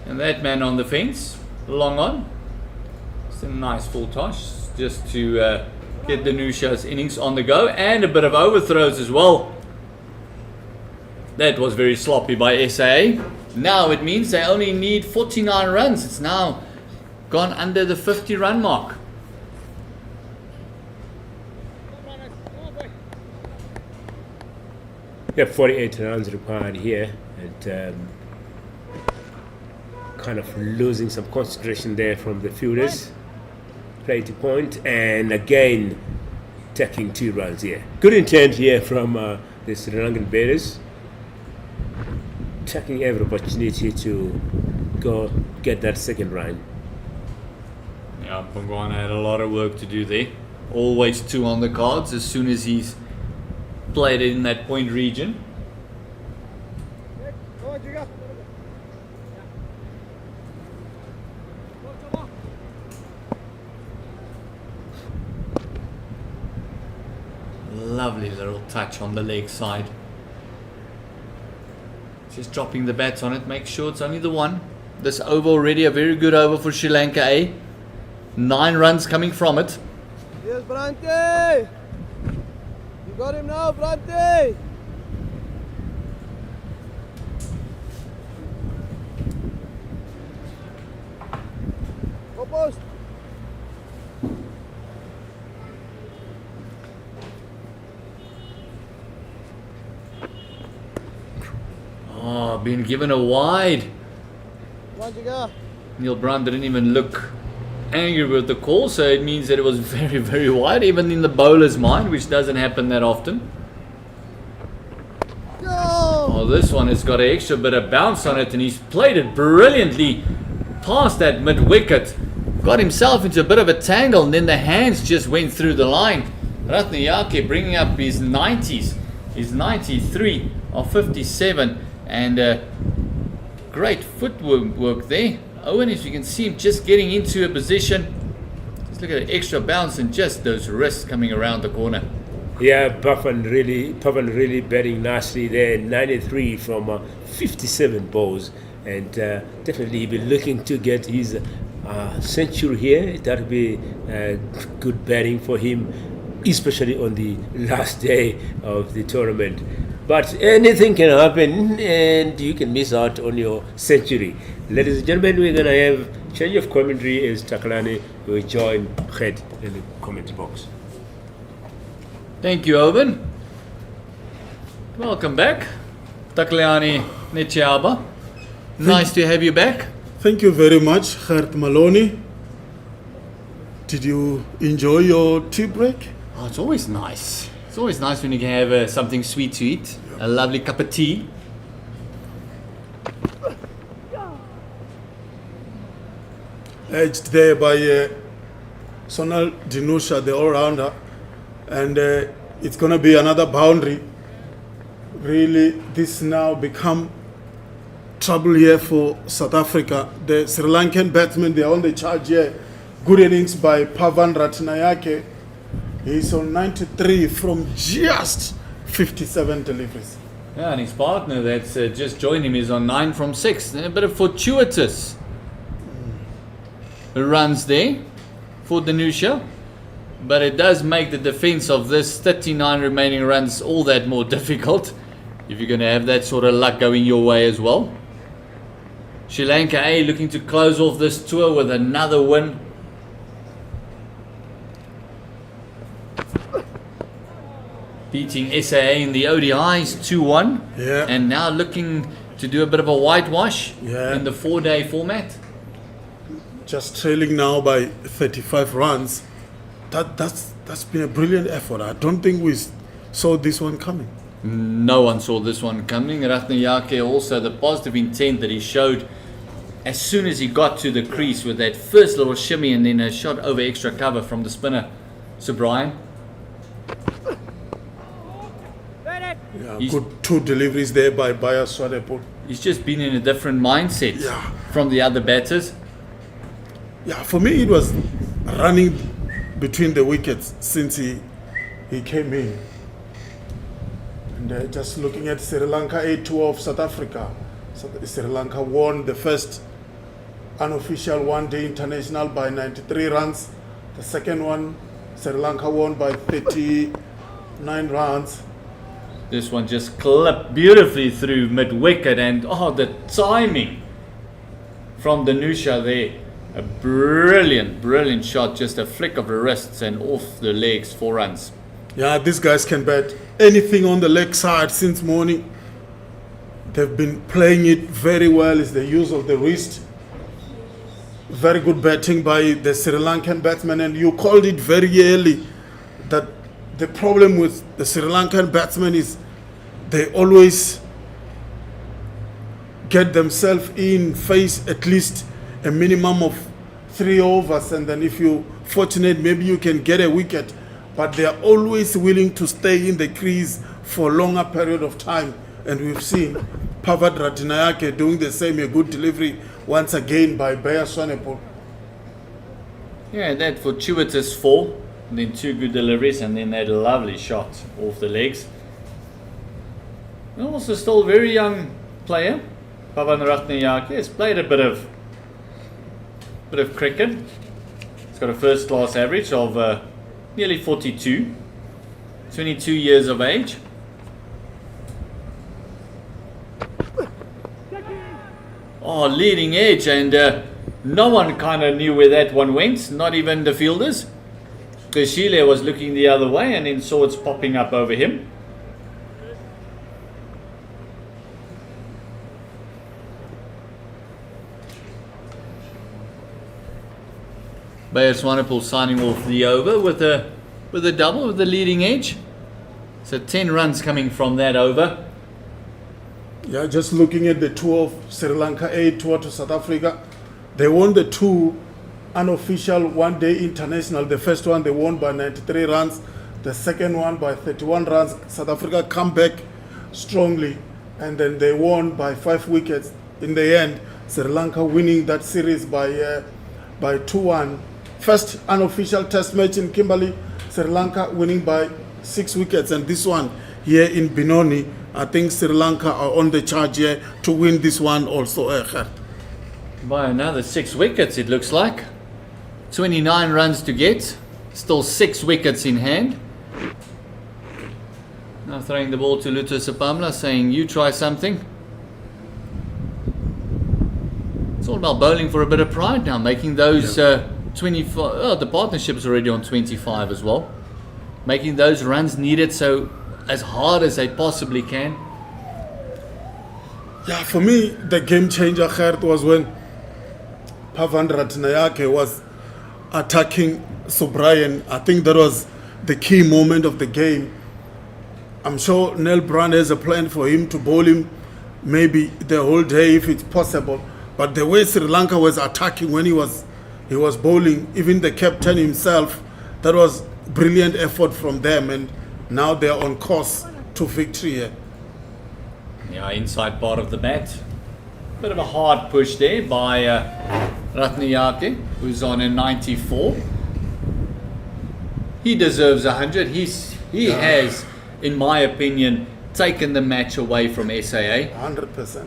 And that man on the fence, long on. It's a nice full toss just to get Danusha's innings on the go. And a bit of overthrows as well. That was very sloppy by SAA. Now it means they only need 49 runs. It's now gone under the 50 run mark. Yeah, 48 runs required here, and kind of losing some concentration there from the fielders. Play to point, and again taking 2 runs here. Good intent here from the Sri Lankan batters, taking every opportunity to go get that second run. Yeah, Pongwana had a lot of work to do there. Always 2 on the cards as soon as he's played in that point region. Lovely little touch on the leg side. Just dropping the bats on it, make sure it's only the one. This over already a very good over for Sri Lanka, 9 runs coming from it. Yes, Branty! You got him now, Branty! post. Oh, been given a wide. One to go. Neil Brown didn't even look angry with the call, so it means that it was very, very wide, even in the bowler's mind, which doesn't happen that often. Go! Oh, this one has got an extra bit of bounce on it, and he's played it brilliantly past that mid-wicket. Got himself into a bit of a tangle, and then the hands just went through the line. Ratnayake bringing up his 90s, his 93 of 57, and great footwork there. Owen, as you can see him just getting into a position. Just look at the extra bounce and just those wrists coming around the corner. Yeah, Pavan really batting nicely there. 93 from 57 balls, and definitely he'll be looking to get his century here. That'll be good batting for him, especially on the last day of the tournament. But anything can happen, and you can miss out on your century. Ladies and gentlemen, we're going to have change of commentary as Takalani will join Khed in the comment box. Thank you, Owen. Welcome back, Takalani Nechiaba. Nice to have you back. Thank you very much, Gert Maloney. Did you enjoy your tea break? Oh, it's always nice. It's always nice when you can have something sweet to eat. A lovely cup of tea. Edged there by Sonal Dinusha, the all-rounder, and it's going to be another boundary. Really, this now become trouble here for South Africa. The Sri Lankan batsmen, they're on the charge here. Good innings by Pavan Ratnayake. He's on 93 from just 57 deliveries. Yeah, and his partner that's just joined him is on 9 from 6. A bit of fortuitous runs there for Danusha, but it does make the defense of this 39 remaining runs all that more difficult if you're going to have that sort of luck going your way as well. Sri Lanka looking to close off this tour with another win. Beating SAA in the ODIs 2-1, Yeah. and now looking to do a bit of a whitewash Yeah. in the 4-day format. Just trailing now by 35 runs. That's been a brilliant effort. I don't think we saw this one coming. No one saw this one coming. Ratnayake also, the positive intent that he showed as soon as he got to the crease with that first little shimmy and then a shot over extra cover from the spinner, Sir Brian. Yeah, He's- good two deliveries there by Baya Swadepur. He's just been in a different mindset Yeah. from the other batters. Yeah, for me it was running between the wickets since he came in. And just looking at Sri Lanka A2 of South Africa. So Sri Lanka won the first unofficial one-day international by 93 runs. The second one, Sri Lanka won by 39 runs. This one just clipped beautifully through mid-wicket, and the timing from Danusha there. A brilliant shot, just a flick of the wrists and off the legs, 4 runs. Yeah, these guys can bat anything on the leg side since morning. They've been playing it very well. It's the use of the wrist. Very good batting by the Sri Lankan batsmen, and you called it very early that the problem with the Sri Lankan batsmen is they always get themselves in, face at least a minimum of 3 overs, and then if you're fortunate, maybe you can get a wicket. But they are always willing to stay in the crease for a longer period of time. And we've seen Pavan Ratnayake doing the same, a good delivery once again by Baya Swanepoel. Yeah, that fortuitous 4, and then 2 good deliveries, and then that lovely shot off the legs. And also still a very young player, Pavan Ratnayake. Has played a bit of cricket. He's got a first class average of nearly 42, 22 years of age. Leading edge, and No one kind of knew where that one went, not even the fielders. Because Sheila was looking the other way and then saw it popping up over him. Bayer Swanepoel signing off the over with a double with the leading edge. So 10 runs coming from that over. Yeah, just looking at the tour of Sri Lanka, 8 tour to South Africa. They won the 2 unofficial one-day international. The first one they won by 93 runs. The second one by 31 runs. South Africa come back strongly. And then they won by 5 wickets. In the end, Sri Lanka winning that series by 2-1. First unofficial test match in Kimberley, Sri Lanka winning by 6 wickets. And this one here in Benoni, I think Sri Lanka are on the charge here to win this one also. By another 6 wickets, it looks like. 29 runs to get. Still 6 wickets in hand. Now throwing the ball to Luther Sapamla, saying, you try something. It's all about bowling for a bit of pride now, making those 25. Oh, the partnership's already on 25 as well. Making those runs needed so as hard as they possibly can. Yeah, for me, the game changer Gert, was when Pavan Ratnayake was attacking Sobrian. I think that was the key moment of the game. I'm sure Neil Brand has a plan for him to bowl him maybe the whole day if it's possible. But the way Sri Lanka was attacking when he was bowling, even the captain himself, that was brilliant effort from them, and now they're on course to victory here. Yeah, inside part of the bat. Bit of a hard push there by Ratnayake, who's on a 94. He deserves 100. He has, in my opinion, taken the match away from SAA. 100%.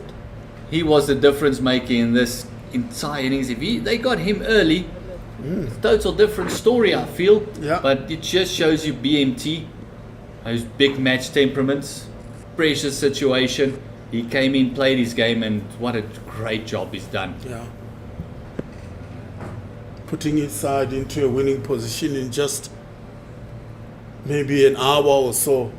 He was the difference maker in this entire innings. If they got him early, total different story, I feel. Yeah. But it just shows you BMT, those big match temperaments, precious situation. He came in, played his game, and what a great job he's done. Yeah. Putting his side into a winning position in just maybe an hour or so.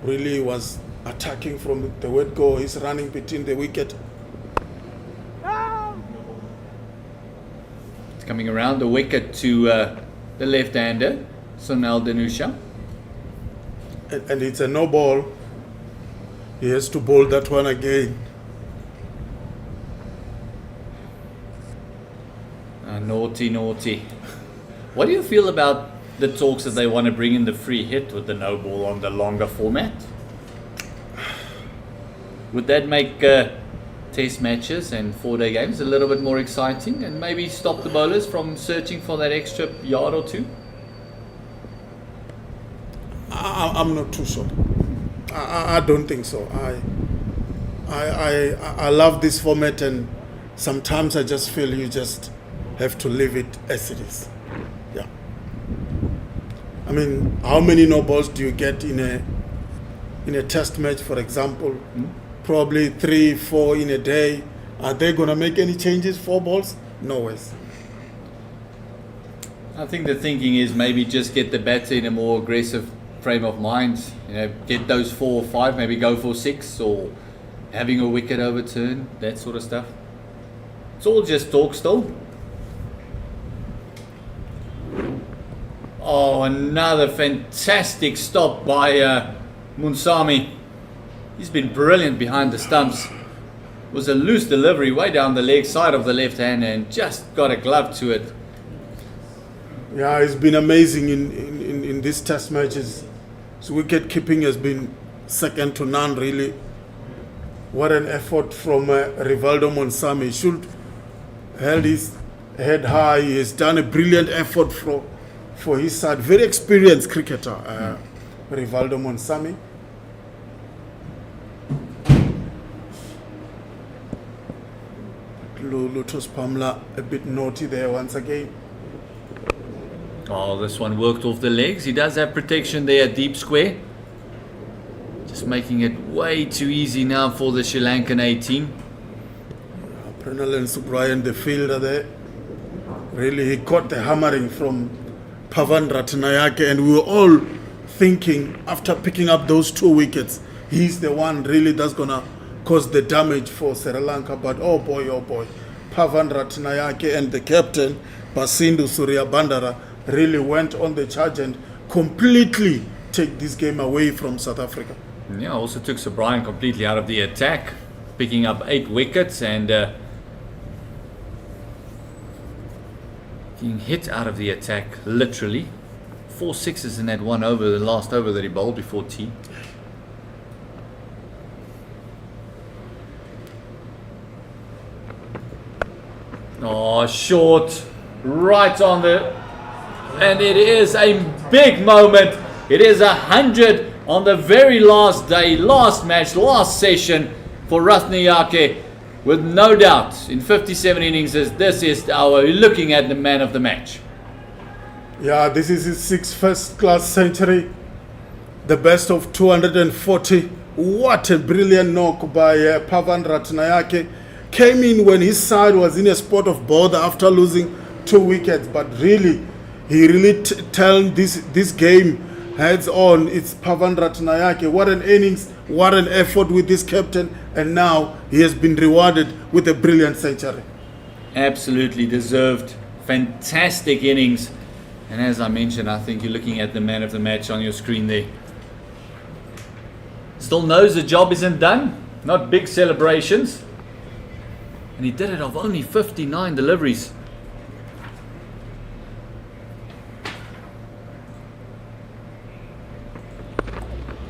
Really was attacking from the word go. He's running between the wicket. It's coming around the wicket to the left-hander, Sunil Dhanusha. And it's a no ball. He has to bowl that one again. Naughty. What do you feel about the talks that they want to bring in the free hit with the no ball on the longer format? Would that make test matches and 4-day games a little bit more exciting and maybe stop the bowlers from searching for that extra yard or two? I'm not too sure. I don't think so. I love this format, and sometimes I just feel you just have to leave it as it is. Yeah. I mean, how many no balls do you get in a test match, for example? Probably 3-4 in a day. Are they going to make any changes? 4 balls? No ways. I think the thinking is maybe just get the batter in a more aggressive frame of mind. Get those 4 or 5, maybe go for 6, or having a wicket overturned, that sort of stuff. It's all just talk still. Oh, another fantastic stop by Munsami. He's been brilliant behind the stumps. It was a loose delivery way down the leg side of the left hand and just got a glove to it. Yeah, it's been amazing in these test matches. His wicket keeping has been second to none, really. What an effort from Rivaldo Munsami. He should held his head high. He has done a brilliant effort for his side. Very experienced cricketer, Rivaldo Munsami. Lotus Pamla a bit naughty there once again. Oh, this one worked off the legs. He does have protection there at deep square. Just making it way too easy now for the Sri Lankan A team. Prenal and Subrayan, the fielder there. Really, he caught the hammering from Pavan Ratnayake, and we were all thinking after picking up those 2 wickets, he's the one really that's gonna cause the damage for Sri Lanka. But oh boy, Pavan Ratnayake and the captain Basindu Suryabandara really went on the charge and completely take this game away from South Africa. Yeah, also took Sir Brian completely out of the attack, picking up 8 wickets and getting hit out of the attack, literally. 4 sixes in that one over, the last over that he bowled before tea. Oh, short, right on the, and it is a big moment. It is 100 on the very last day, last match, last session for Ratnayake, with no doubt in 57 innings. This is our looking at the man of the match. Yeah, this is his 6th first-class century, the best of 240. What a brilliant knock by Pavan Ratnayake. Came in when his side was in a spot of bother after losing 2 wickets, but really, he really turned this game heads on. It's Pavan Ratnayake. What an innings, what an effort with this captain, and now he has been rewarded with a brilliant century. Absolutely deserved, fantastic innings. And as I mentioned, I think you're looking at the man of the match on your screen there. Still knows the job isn't done, not big celebrations. And he did it of only 59 deliveries.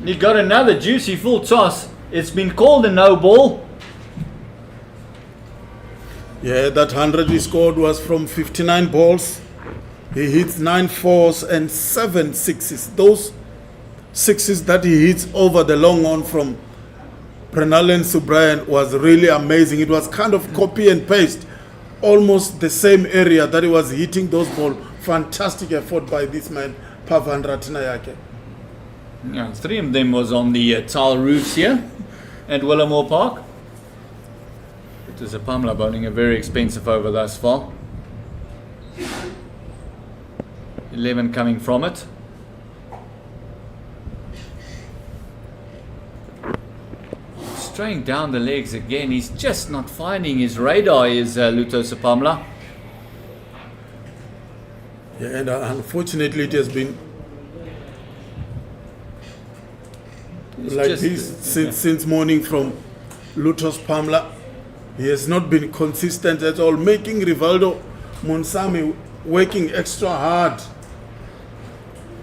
He got another juicy full toss. It's been called a no ball. Yeah, that 100 he scored was from 59 balls. He hits 9 fours and 7 sixes. Those sixes that he hits over the long on from Pranal Subrayan was really amazing. It was kind of copy and paste, almost the same area that he was hitting those balls. Fantastic effort by this man, Pavan Ratnayake. Yeah, 3 of them was on the tile roofs here at Willowmoore Park. It is a Pamela bowling a very expensive over thus far. 11 coming from it. Straying down the legs again. He's just not finding his radar, is Luto Sapamla. Yeah, and unfortunately it has been like this since morning from Lutos Pamla. He has not been consistent at all, making Rivaldo Monsami working extra hard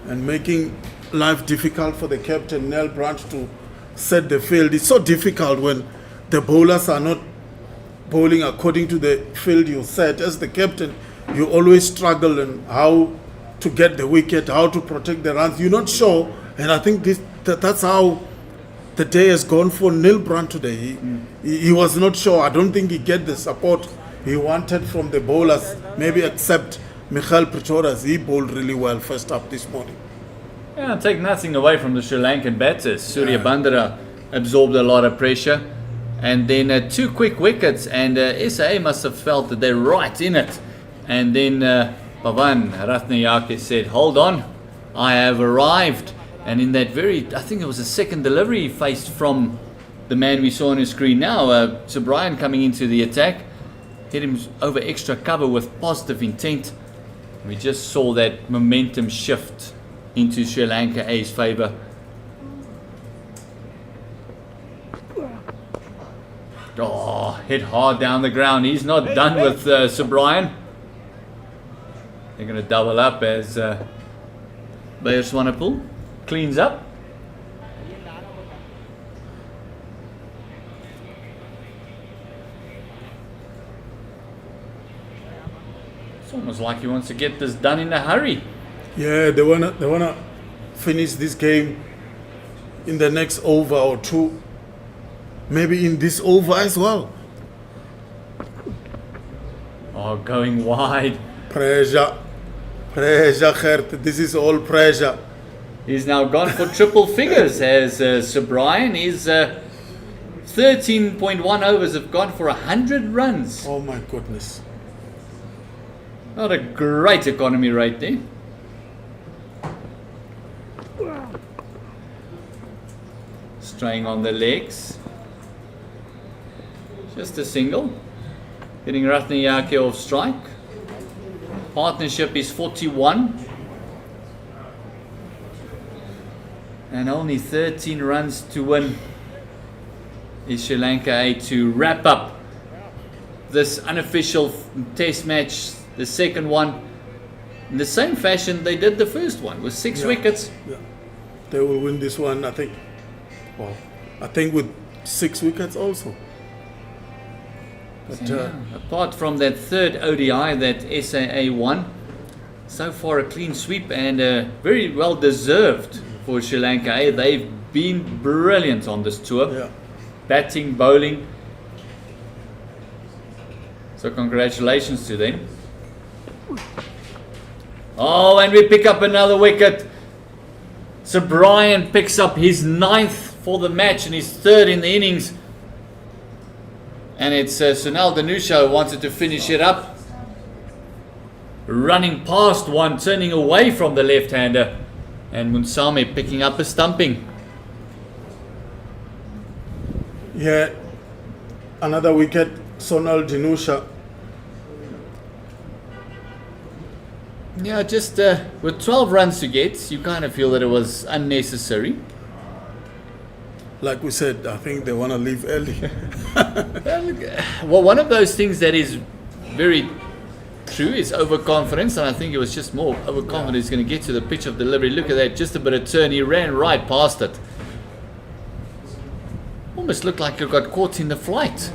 and making life difficult for the captain Nel Branch to set the field. It's so difficult when the bowlers are not bowling according to the field you set. As the captain, you always struggle in how to get the wicket, how to protect the runs. You're not sure, and I think that's how the day has gone for Neil Brandt today. He was not sure. I don't think he get the support he wanted from the bowlers, maybe except Michael Pretorius. He bowled really well first up this morning. Yeah, take nothing away from the Sri Lankan batters. Surya Bandara absorbed a lot of pressure. And then 2 quick wickets, and SA must have felt that they're right in it. And then Pavan Ratnayake said, hold on, I have arrived. And in that I think it was a second delivery he faced from the man we saw on his screen now, Sir Brian coming into the attack, hit him over extra cover with positive intent. We just saw that momentum shift into Sri Lanka A's favour. Oh, hit hard down the ground. He's not done with Sir Brian. They're going to double up as Bayer Swanepoel cleans up. It's almost like he wants to get this done in a hurry. Yeah, they wanna finish this game in the next over or 2. Maybe in this over as well. Oh, going wide. Pressure, Gert. This is all pressure. He's now gone for triple figures as Sir Brian. His 13.1 overs have gone for 100 runs. Oh my goodness. Not a great economy rate there. Straying on the legs. Just a single. Getting Ratnayake off strike. Partnership is 41. And only 13 runs to win is Sri Lanka A to wrap up this unofficial test match, the second one, in the same fashion they did the first one, with 6 wickets. Yeah. They will win this one, I think. Well, I think with 6 wickets also. But, apart from that third ODI that SAA won, so far a clean sweep and very well deserved for Sri Lanka A. They've been brilliant on this tour. yeah. Batting, bowling. So congratulations to them. Oh, and we pick up another wicket. So Brian picks up his 9th for the match and his 3rd in the innings. And it's Sunal Danusha who wanted to finish it up. Running past one, turning away from the left-hander. And Munsame picking up a stumping. Yeah, another wicket, Sonal Dinusha. Yeah, just with 12 runs to get, you kind of feel that it was unnecessary. Like we said, I think they want to leave early. Well, one of those things that is very true is overconfidence, and I think it was just more overconfidence. He's going to get to the pitch of delivery. Look at that, just a bit of turn. He ran right past it. Almost looked like it got caught in the flight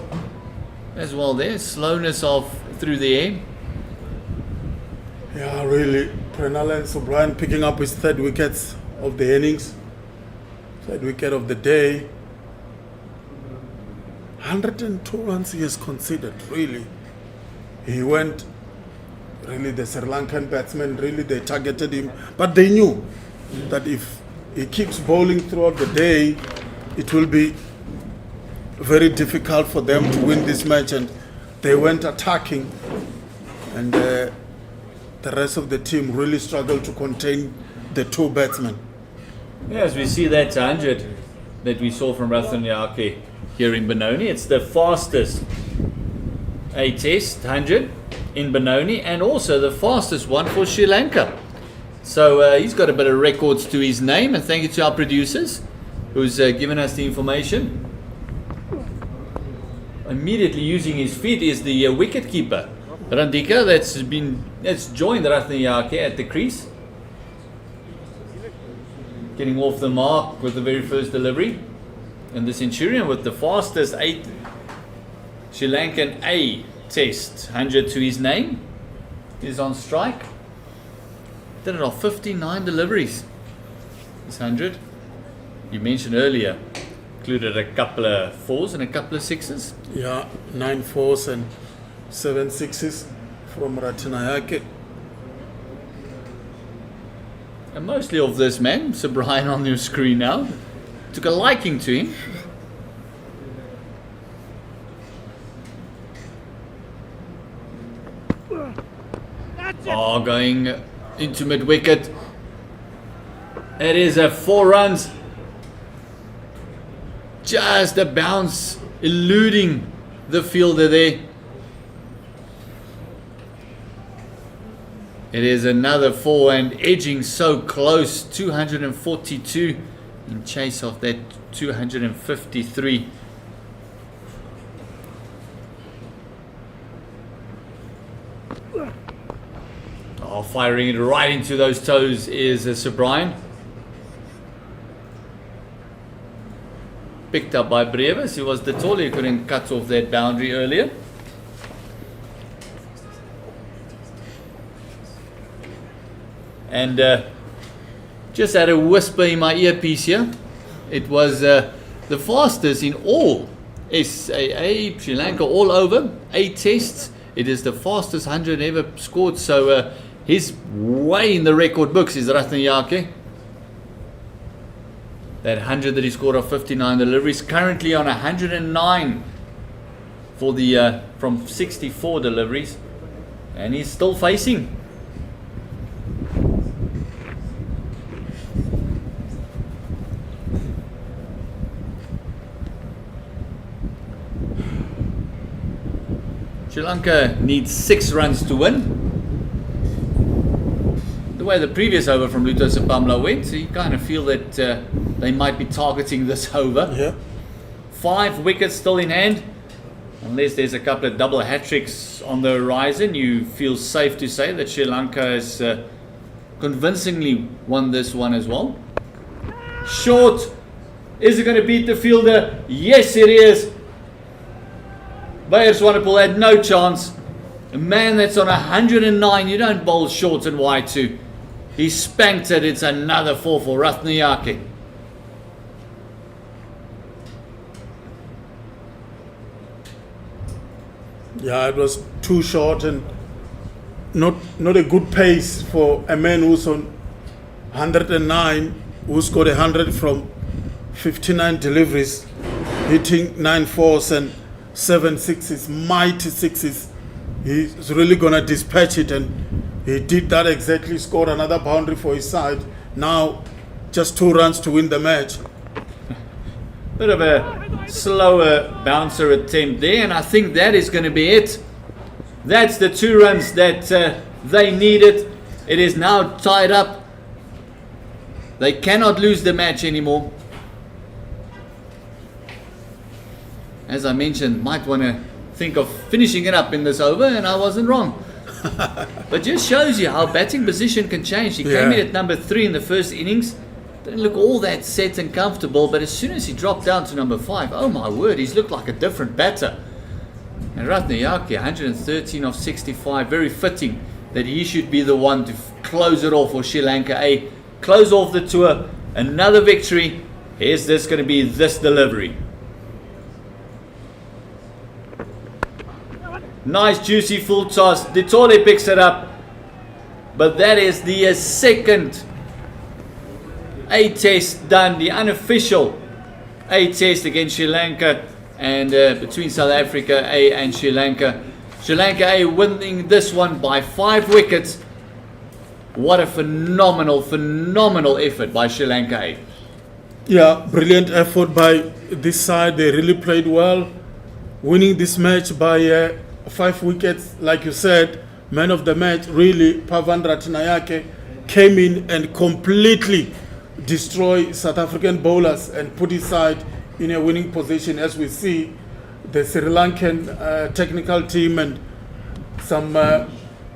as well there. Slowness of through the air. Yeah, really. Prenal and Sobrian picking up his 3rd wickets of the innings. 3rd wicket of the day. 102 runs he has conceded, really. He went, really, the Sri Lankan batsmen, really, they targeted him. But they knew that if he keeps bowling throughout the day, it will be very difficult for them to win this match. And they went attacking. And the rest of the team really struggled to contain the 2 batsmen. Yes, we see that 100 that we saw from Ratnayake here in Benoni. It's the fastest A test 100 in Benoni, and also the fastest one for Sri Lanka. So he's got a bit of records to his name, and thank you to our producers who's given us the information. Immediately using his feet is the wicket keeper Randika, that's joined Ratnayake at the crease, getting off the mark with the very first delivery. And the Centurion with the fastest 8 Sri Lankan A test 100 to his name is on strike. Did it off 59 deliveries. This 100, you mentioned earlier, included a couple of 4s and a couple of 6s. Yeah, 9 4s and 7 6s from Ratnayake. And mostly of this man, Sir Brian on your screen now, took a liking to him. Oh, going into mid-wicket. It is a 4 runs. Just a bounce, eluding the fielder there. It is another 4 and edging so close, 242 in chase of that 253. Oh, firing it right into those toes is Sir Brian. Picked up by Brevis, who was the taller, who couldn't cut off that boundary earlier. And just had a whisper in my earpiece here. It was the fastest in all SAA, Sri Lanka, all over, 8 tests. It is the fastest 100 ever scored. So he's way in the record books, is Ratnayake. That 100 that he scored off 59 deliveries, currently on 109 for the from 64 deliveries. And he's still facing. Sri Lanka needs 6 runs to win. The way the previous over from Luto Sapamla went, you kind of feel that they might be targeting this over. Yeah. 5 wickets still in hand. Unless there's a couple of double hat-tricks on the horizon, you feel safe to say that Sri Lanka has convincingly won this one as well. Short. Is it going to beat the fielder? Yes, it is. Bayer Swanepoel had no chance. A man that's on 109, you don't bowl short and wide to. He spanked it. It's another 4 for Rathnayake. Yeah, it was too short and not a good pace for a man who's on 109, who scored 100 from 59 deliveries, hitting 9 fours and 7 sixes, mighty sixes. He's really gonna dispatch it, and he did that exactly. Scored another boundary for his side. Now, just 2 runs to win the match. Bit of a slower bouncer attempt there, and I think that is going to be it. That's the 2 runs that they needed. It is now tied up. They cannot lose the match anymore. As I mentioned, might want to think of finishing it up in this over, and I wasn't wrong. But just shows you how batting position can change. He came in at number 3 in the first innings. Didn't look all that set and comfortable, but as soon as he dropped down to number 5, oh my word, he's looked like a different batter. And Rathnayake, 113 of 65, very fitting that he should be the one to close it off for Sri Lanka A. Close off the tour, another victory. Is this going to be this delivery? Nice juicy full toss. Ditole picks it up, but that is the second A test done, the unofficial A test against Sri Lanka, and between South Africa A and Sri Lanka. Sri Lanka A winning this one by 5 wickets. What a phenomenal effort by Sri Lanka A. Yeah, brilliant effort by this side. They really played well, winning this match by 5 wickets. Like you said, man of the match, really, Pavan Rathnayake came in and completely destroy South African bowlers and put his side in a winning position. As we see, the Sri Lankan technical team and some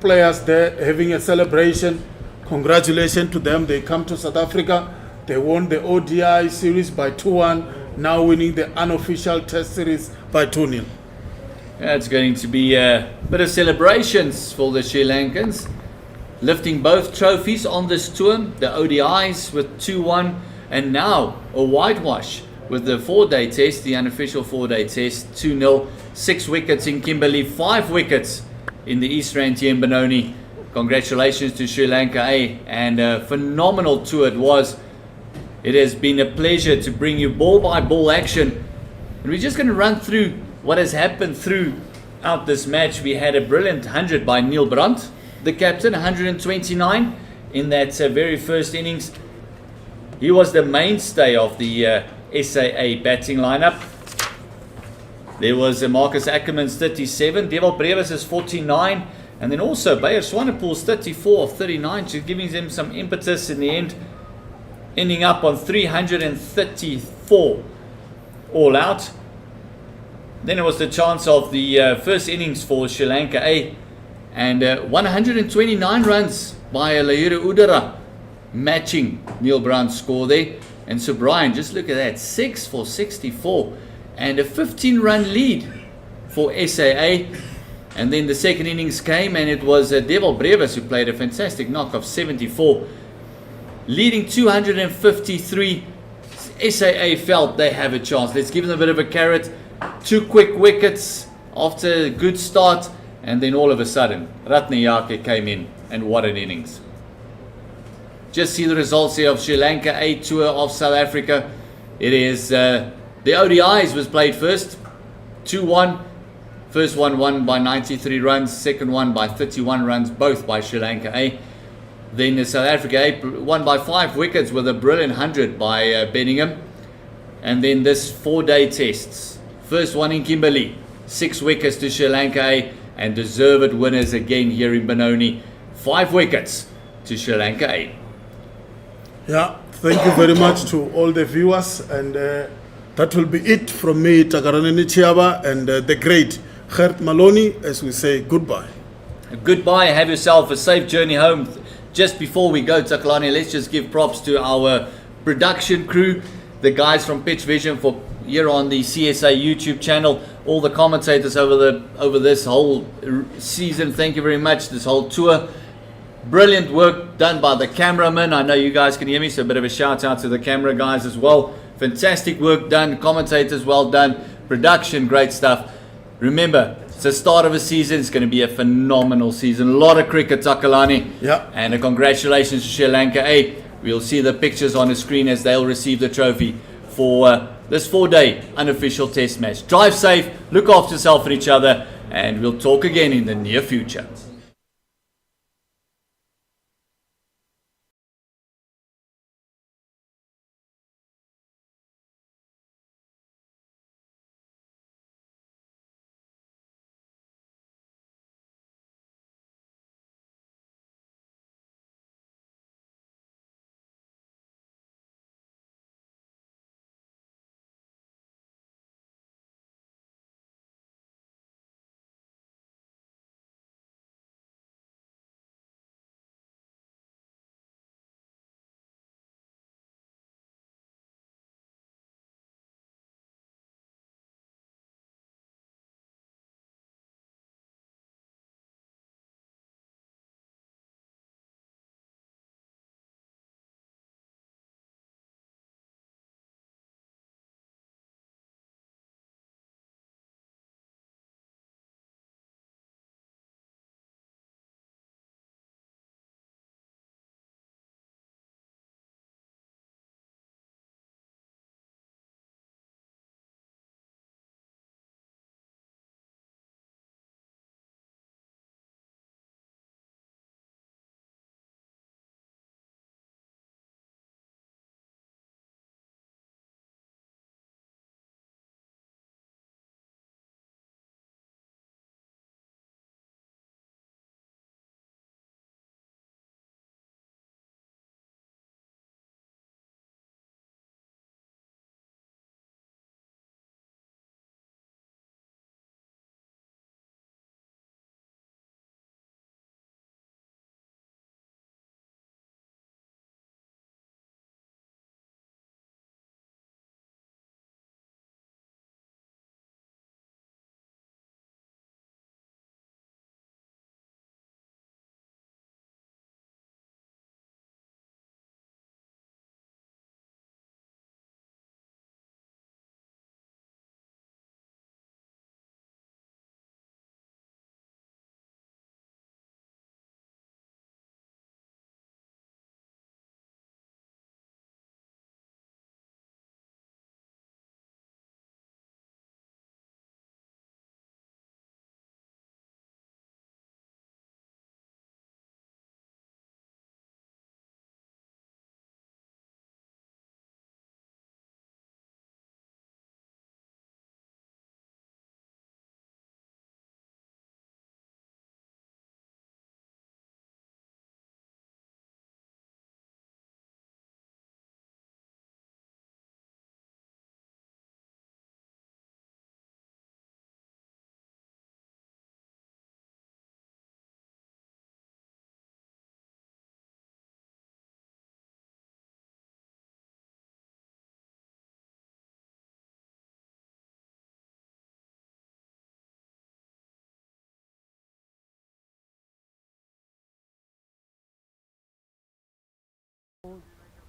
players there having a celebration. Congratulations to them. They come to South Africa. They won the ODI series by 2-1, now winning the unofficial test series by 2-0. It's going to be a bit of celebrations for the Sri Lankans, lifting both trophies on this tour, the ODIs with 2-1, and now a whitewash with the 4-day test, the unofficial 4-day test, 2-0, 6 wickets in Kimberley, 5 wickets in the East Rand and Benoni. Congratulations to Sri Lanka A, and a phenomenal tour it was. It has been a pleasure to bring you ball by ball action, and we're just going to run through what has happened throughout this match. We had a brilliant 100 by Neil Brandt, the captain, 129 in that very first innings. He was the mainstay of the SAA batting lineup. There was Marcus Ackerman's 37, Devil Brevis' 49, and then also Bayer Swanepoel's 34 of 39, just giving them some impetus in the end, ending up on 334 all out. Then it was the chance of the first innings for Sri Lanka A, and 129 runs by Lahiri Udara, matching Neil Brandt's score there. And so Brian, just look at that, 6 for 64, and a 15-run lead for SAA. And then the second innings came, and it was Devil Brevis who played a fantastic knock of 74, leading 253. SAA felt they have a chance. Let's give them a bit of a carrot. 2 quick wickets after a good start, and then all of a sudden Rathnayake came in, and what an innings. Just see the results here of Sri Lanka A tour of South Africa. It is the ODIs was played first, 2-1, First one won by 93 runs, second one by 31 runs, both by Sri Lanka. Then South Africa won by 5 wickets with a brilliant 100 by Benningham. And then this 4-day tests. First one in Kimberley, 6 wickets to Sri Lanka, and deserved winners again here in Benoni. 5 wickets to Sri Lanka. Yeah, thank you very much to all the viewers, and that will be it from me, Takaraneni Chiaba, and the great Gert Maloney, as we say goodbye. Goodbye, have yourself a safe journey home. Just before we go, Takalani, let's just give props to our production crew, the guys from Pitch Vision for here on the CSA YouTube channel, all the commentators over this whole season. Thank you very much, this whole tour. Brilliant work done by the cameraman. I know you guys can hear me, so a bit of a shout out to the camera guys as well. Fantastic work done. Commentators, well done. Production, great stuff. Remember, it's the start of a season. It's going to be a phenomenal season. A lot of cricket, Takalani. Yeah. And congratulations to Sri Lanka. We'll see the pictures on the screen as they'll receive the trophy for this 4-day unofficial test match. Drive safe, look after yourself and each other, and we'll talk again in the near future.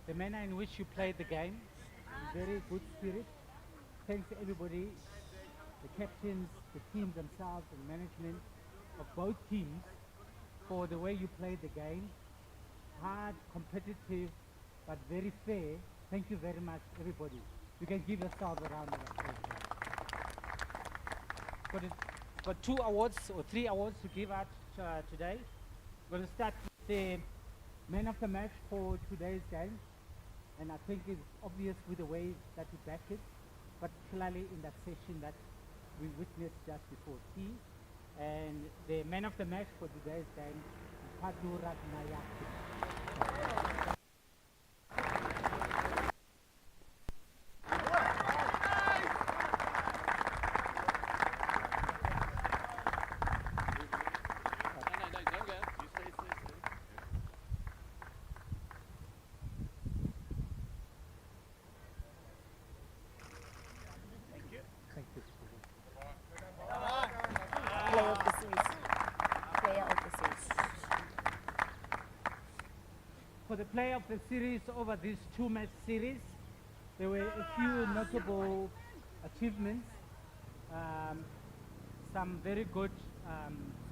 The manner in which you played the game, very good spirit. Thanks to everybody, the captains, the teams themselves, and management of both teams for the way you played the game. Hard, competitive, but very fair. Thank you very much, everybody. You can give yourselves a round of applause. got 2 awards or 3 awards to give out today. We're going to start with the man of the match for today's game. And I think it's obvious with the way that we backed it, particularly in that session that we witnessed just before tea. And the man of the match for today's game is Padura Nayaki. Player of the series. Player of the series. For the player of the series over this 2-match series, there were a few notable achievements, some very good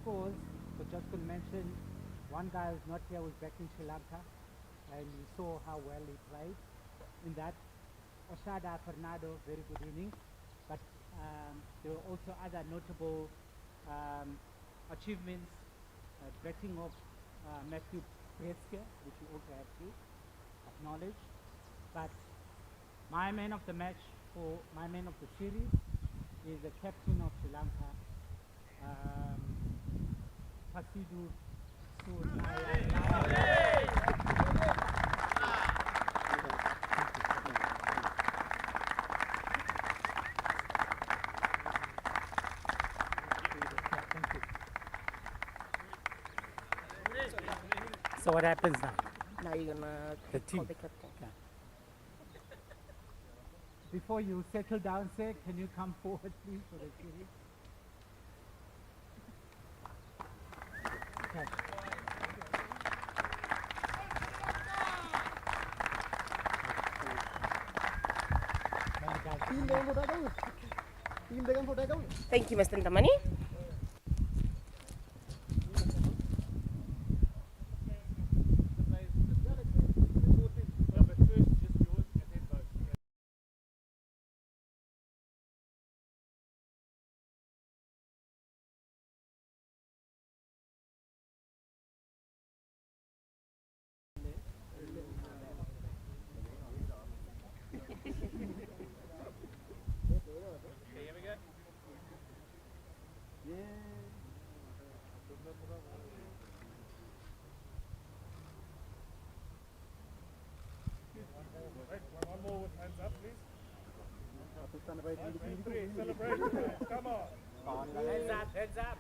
scores. So just to mention, one guy who's not here was back in Sri Lanka, and we saw how well he played in that. Oshada Fernando, very good inning, but there were also other notable achievements, batting of Matthew Breske, which we also have to acknowledge. But my man of the match for my man of the series is the captain of Sri Lanka, Pasidu Sunaya. So what happens now? Now you're gonna The call team. the captain. Before you settle down, sir, can you come forward, please, for the series? Okay. Thank you, Mr. Ndamani. One more with hands up, please. Celebration. Come on. Heads up, heads up.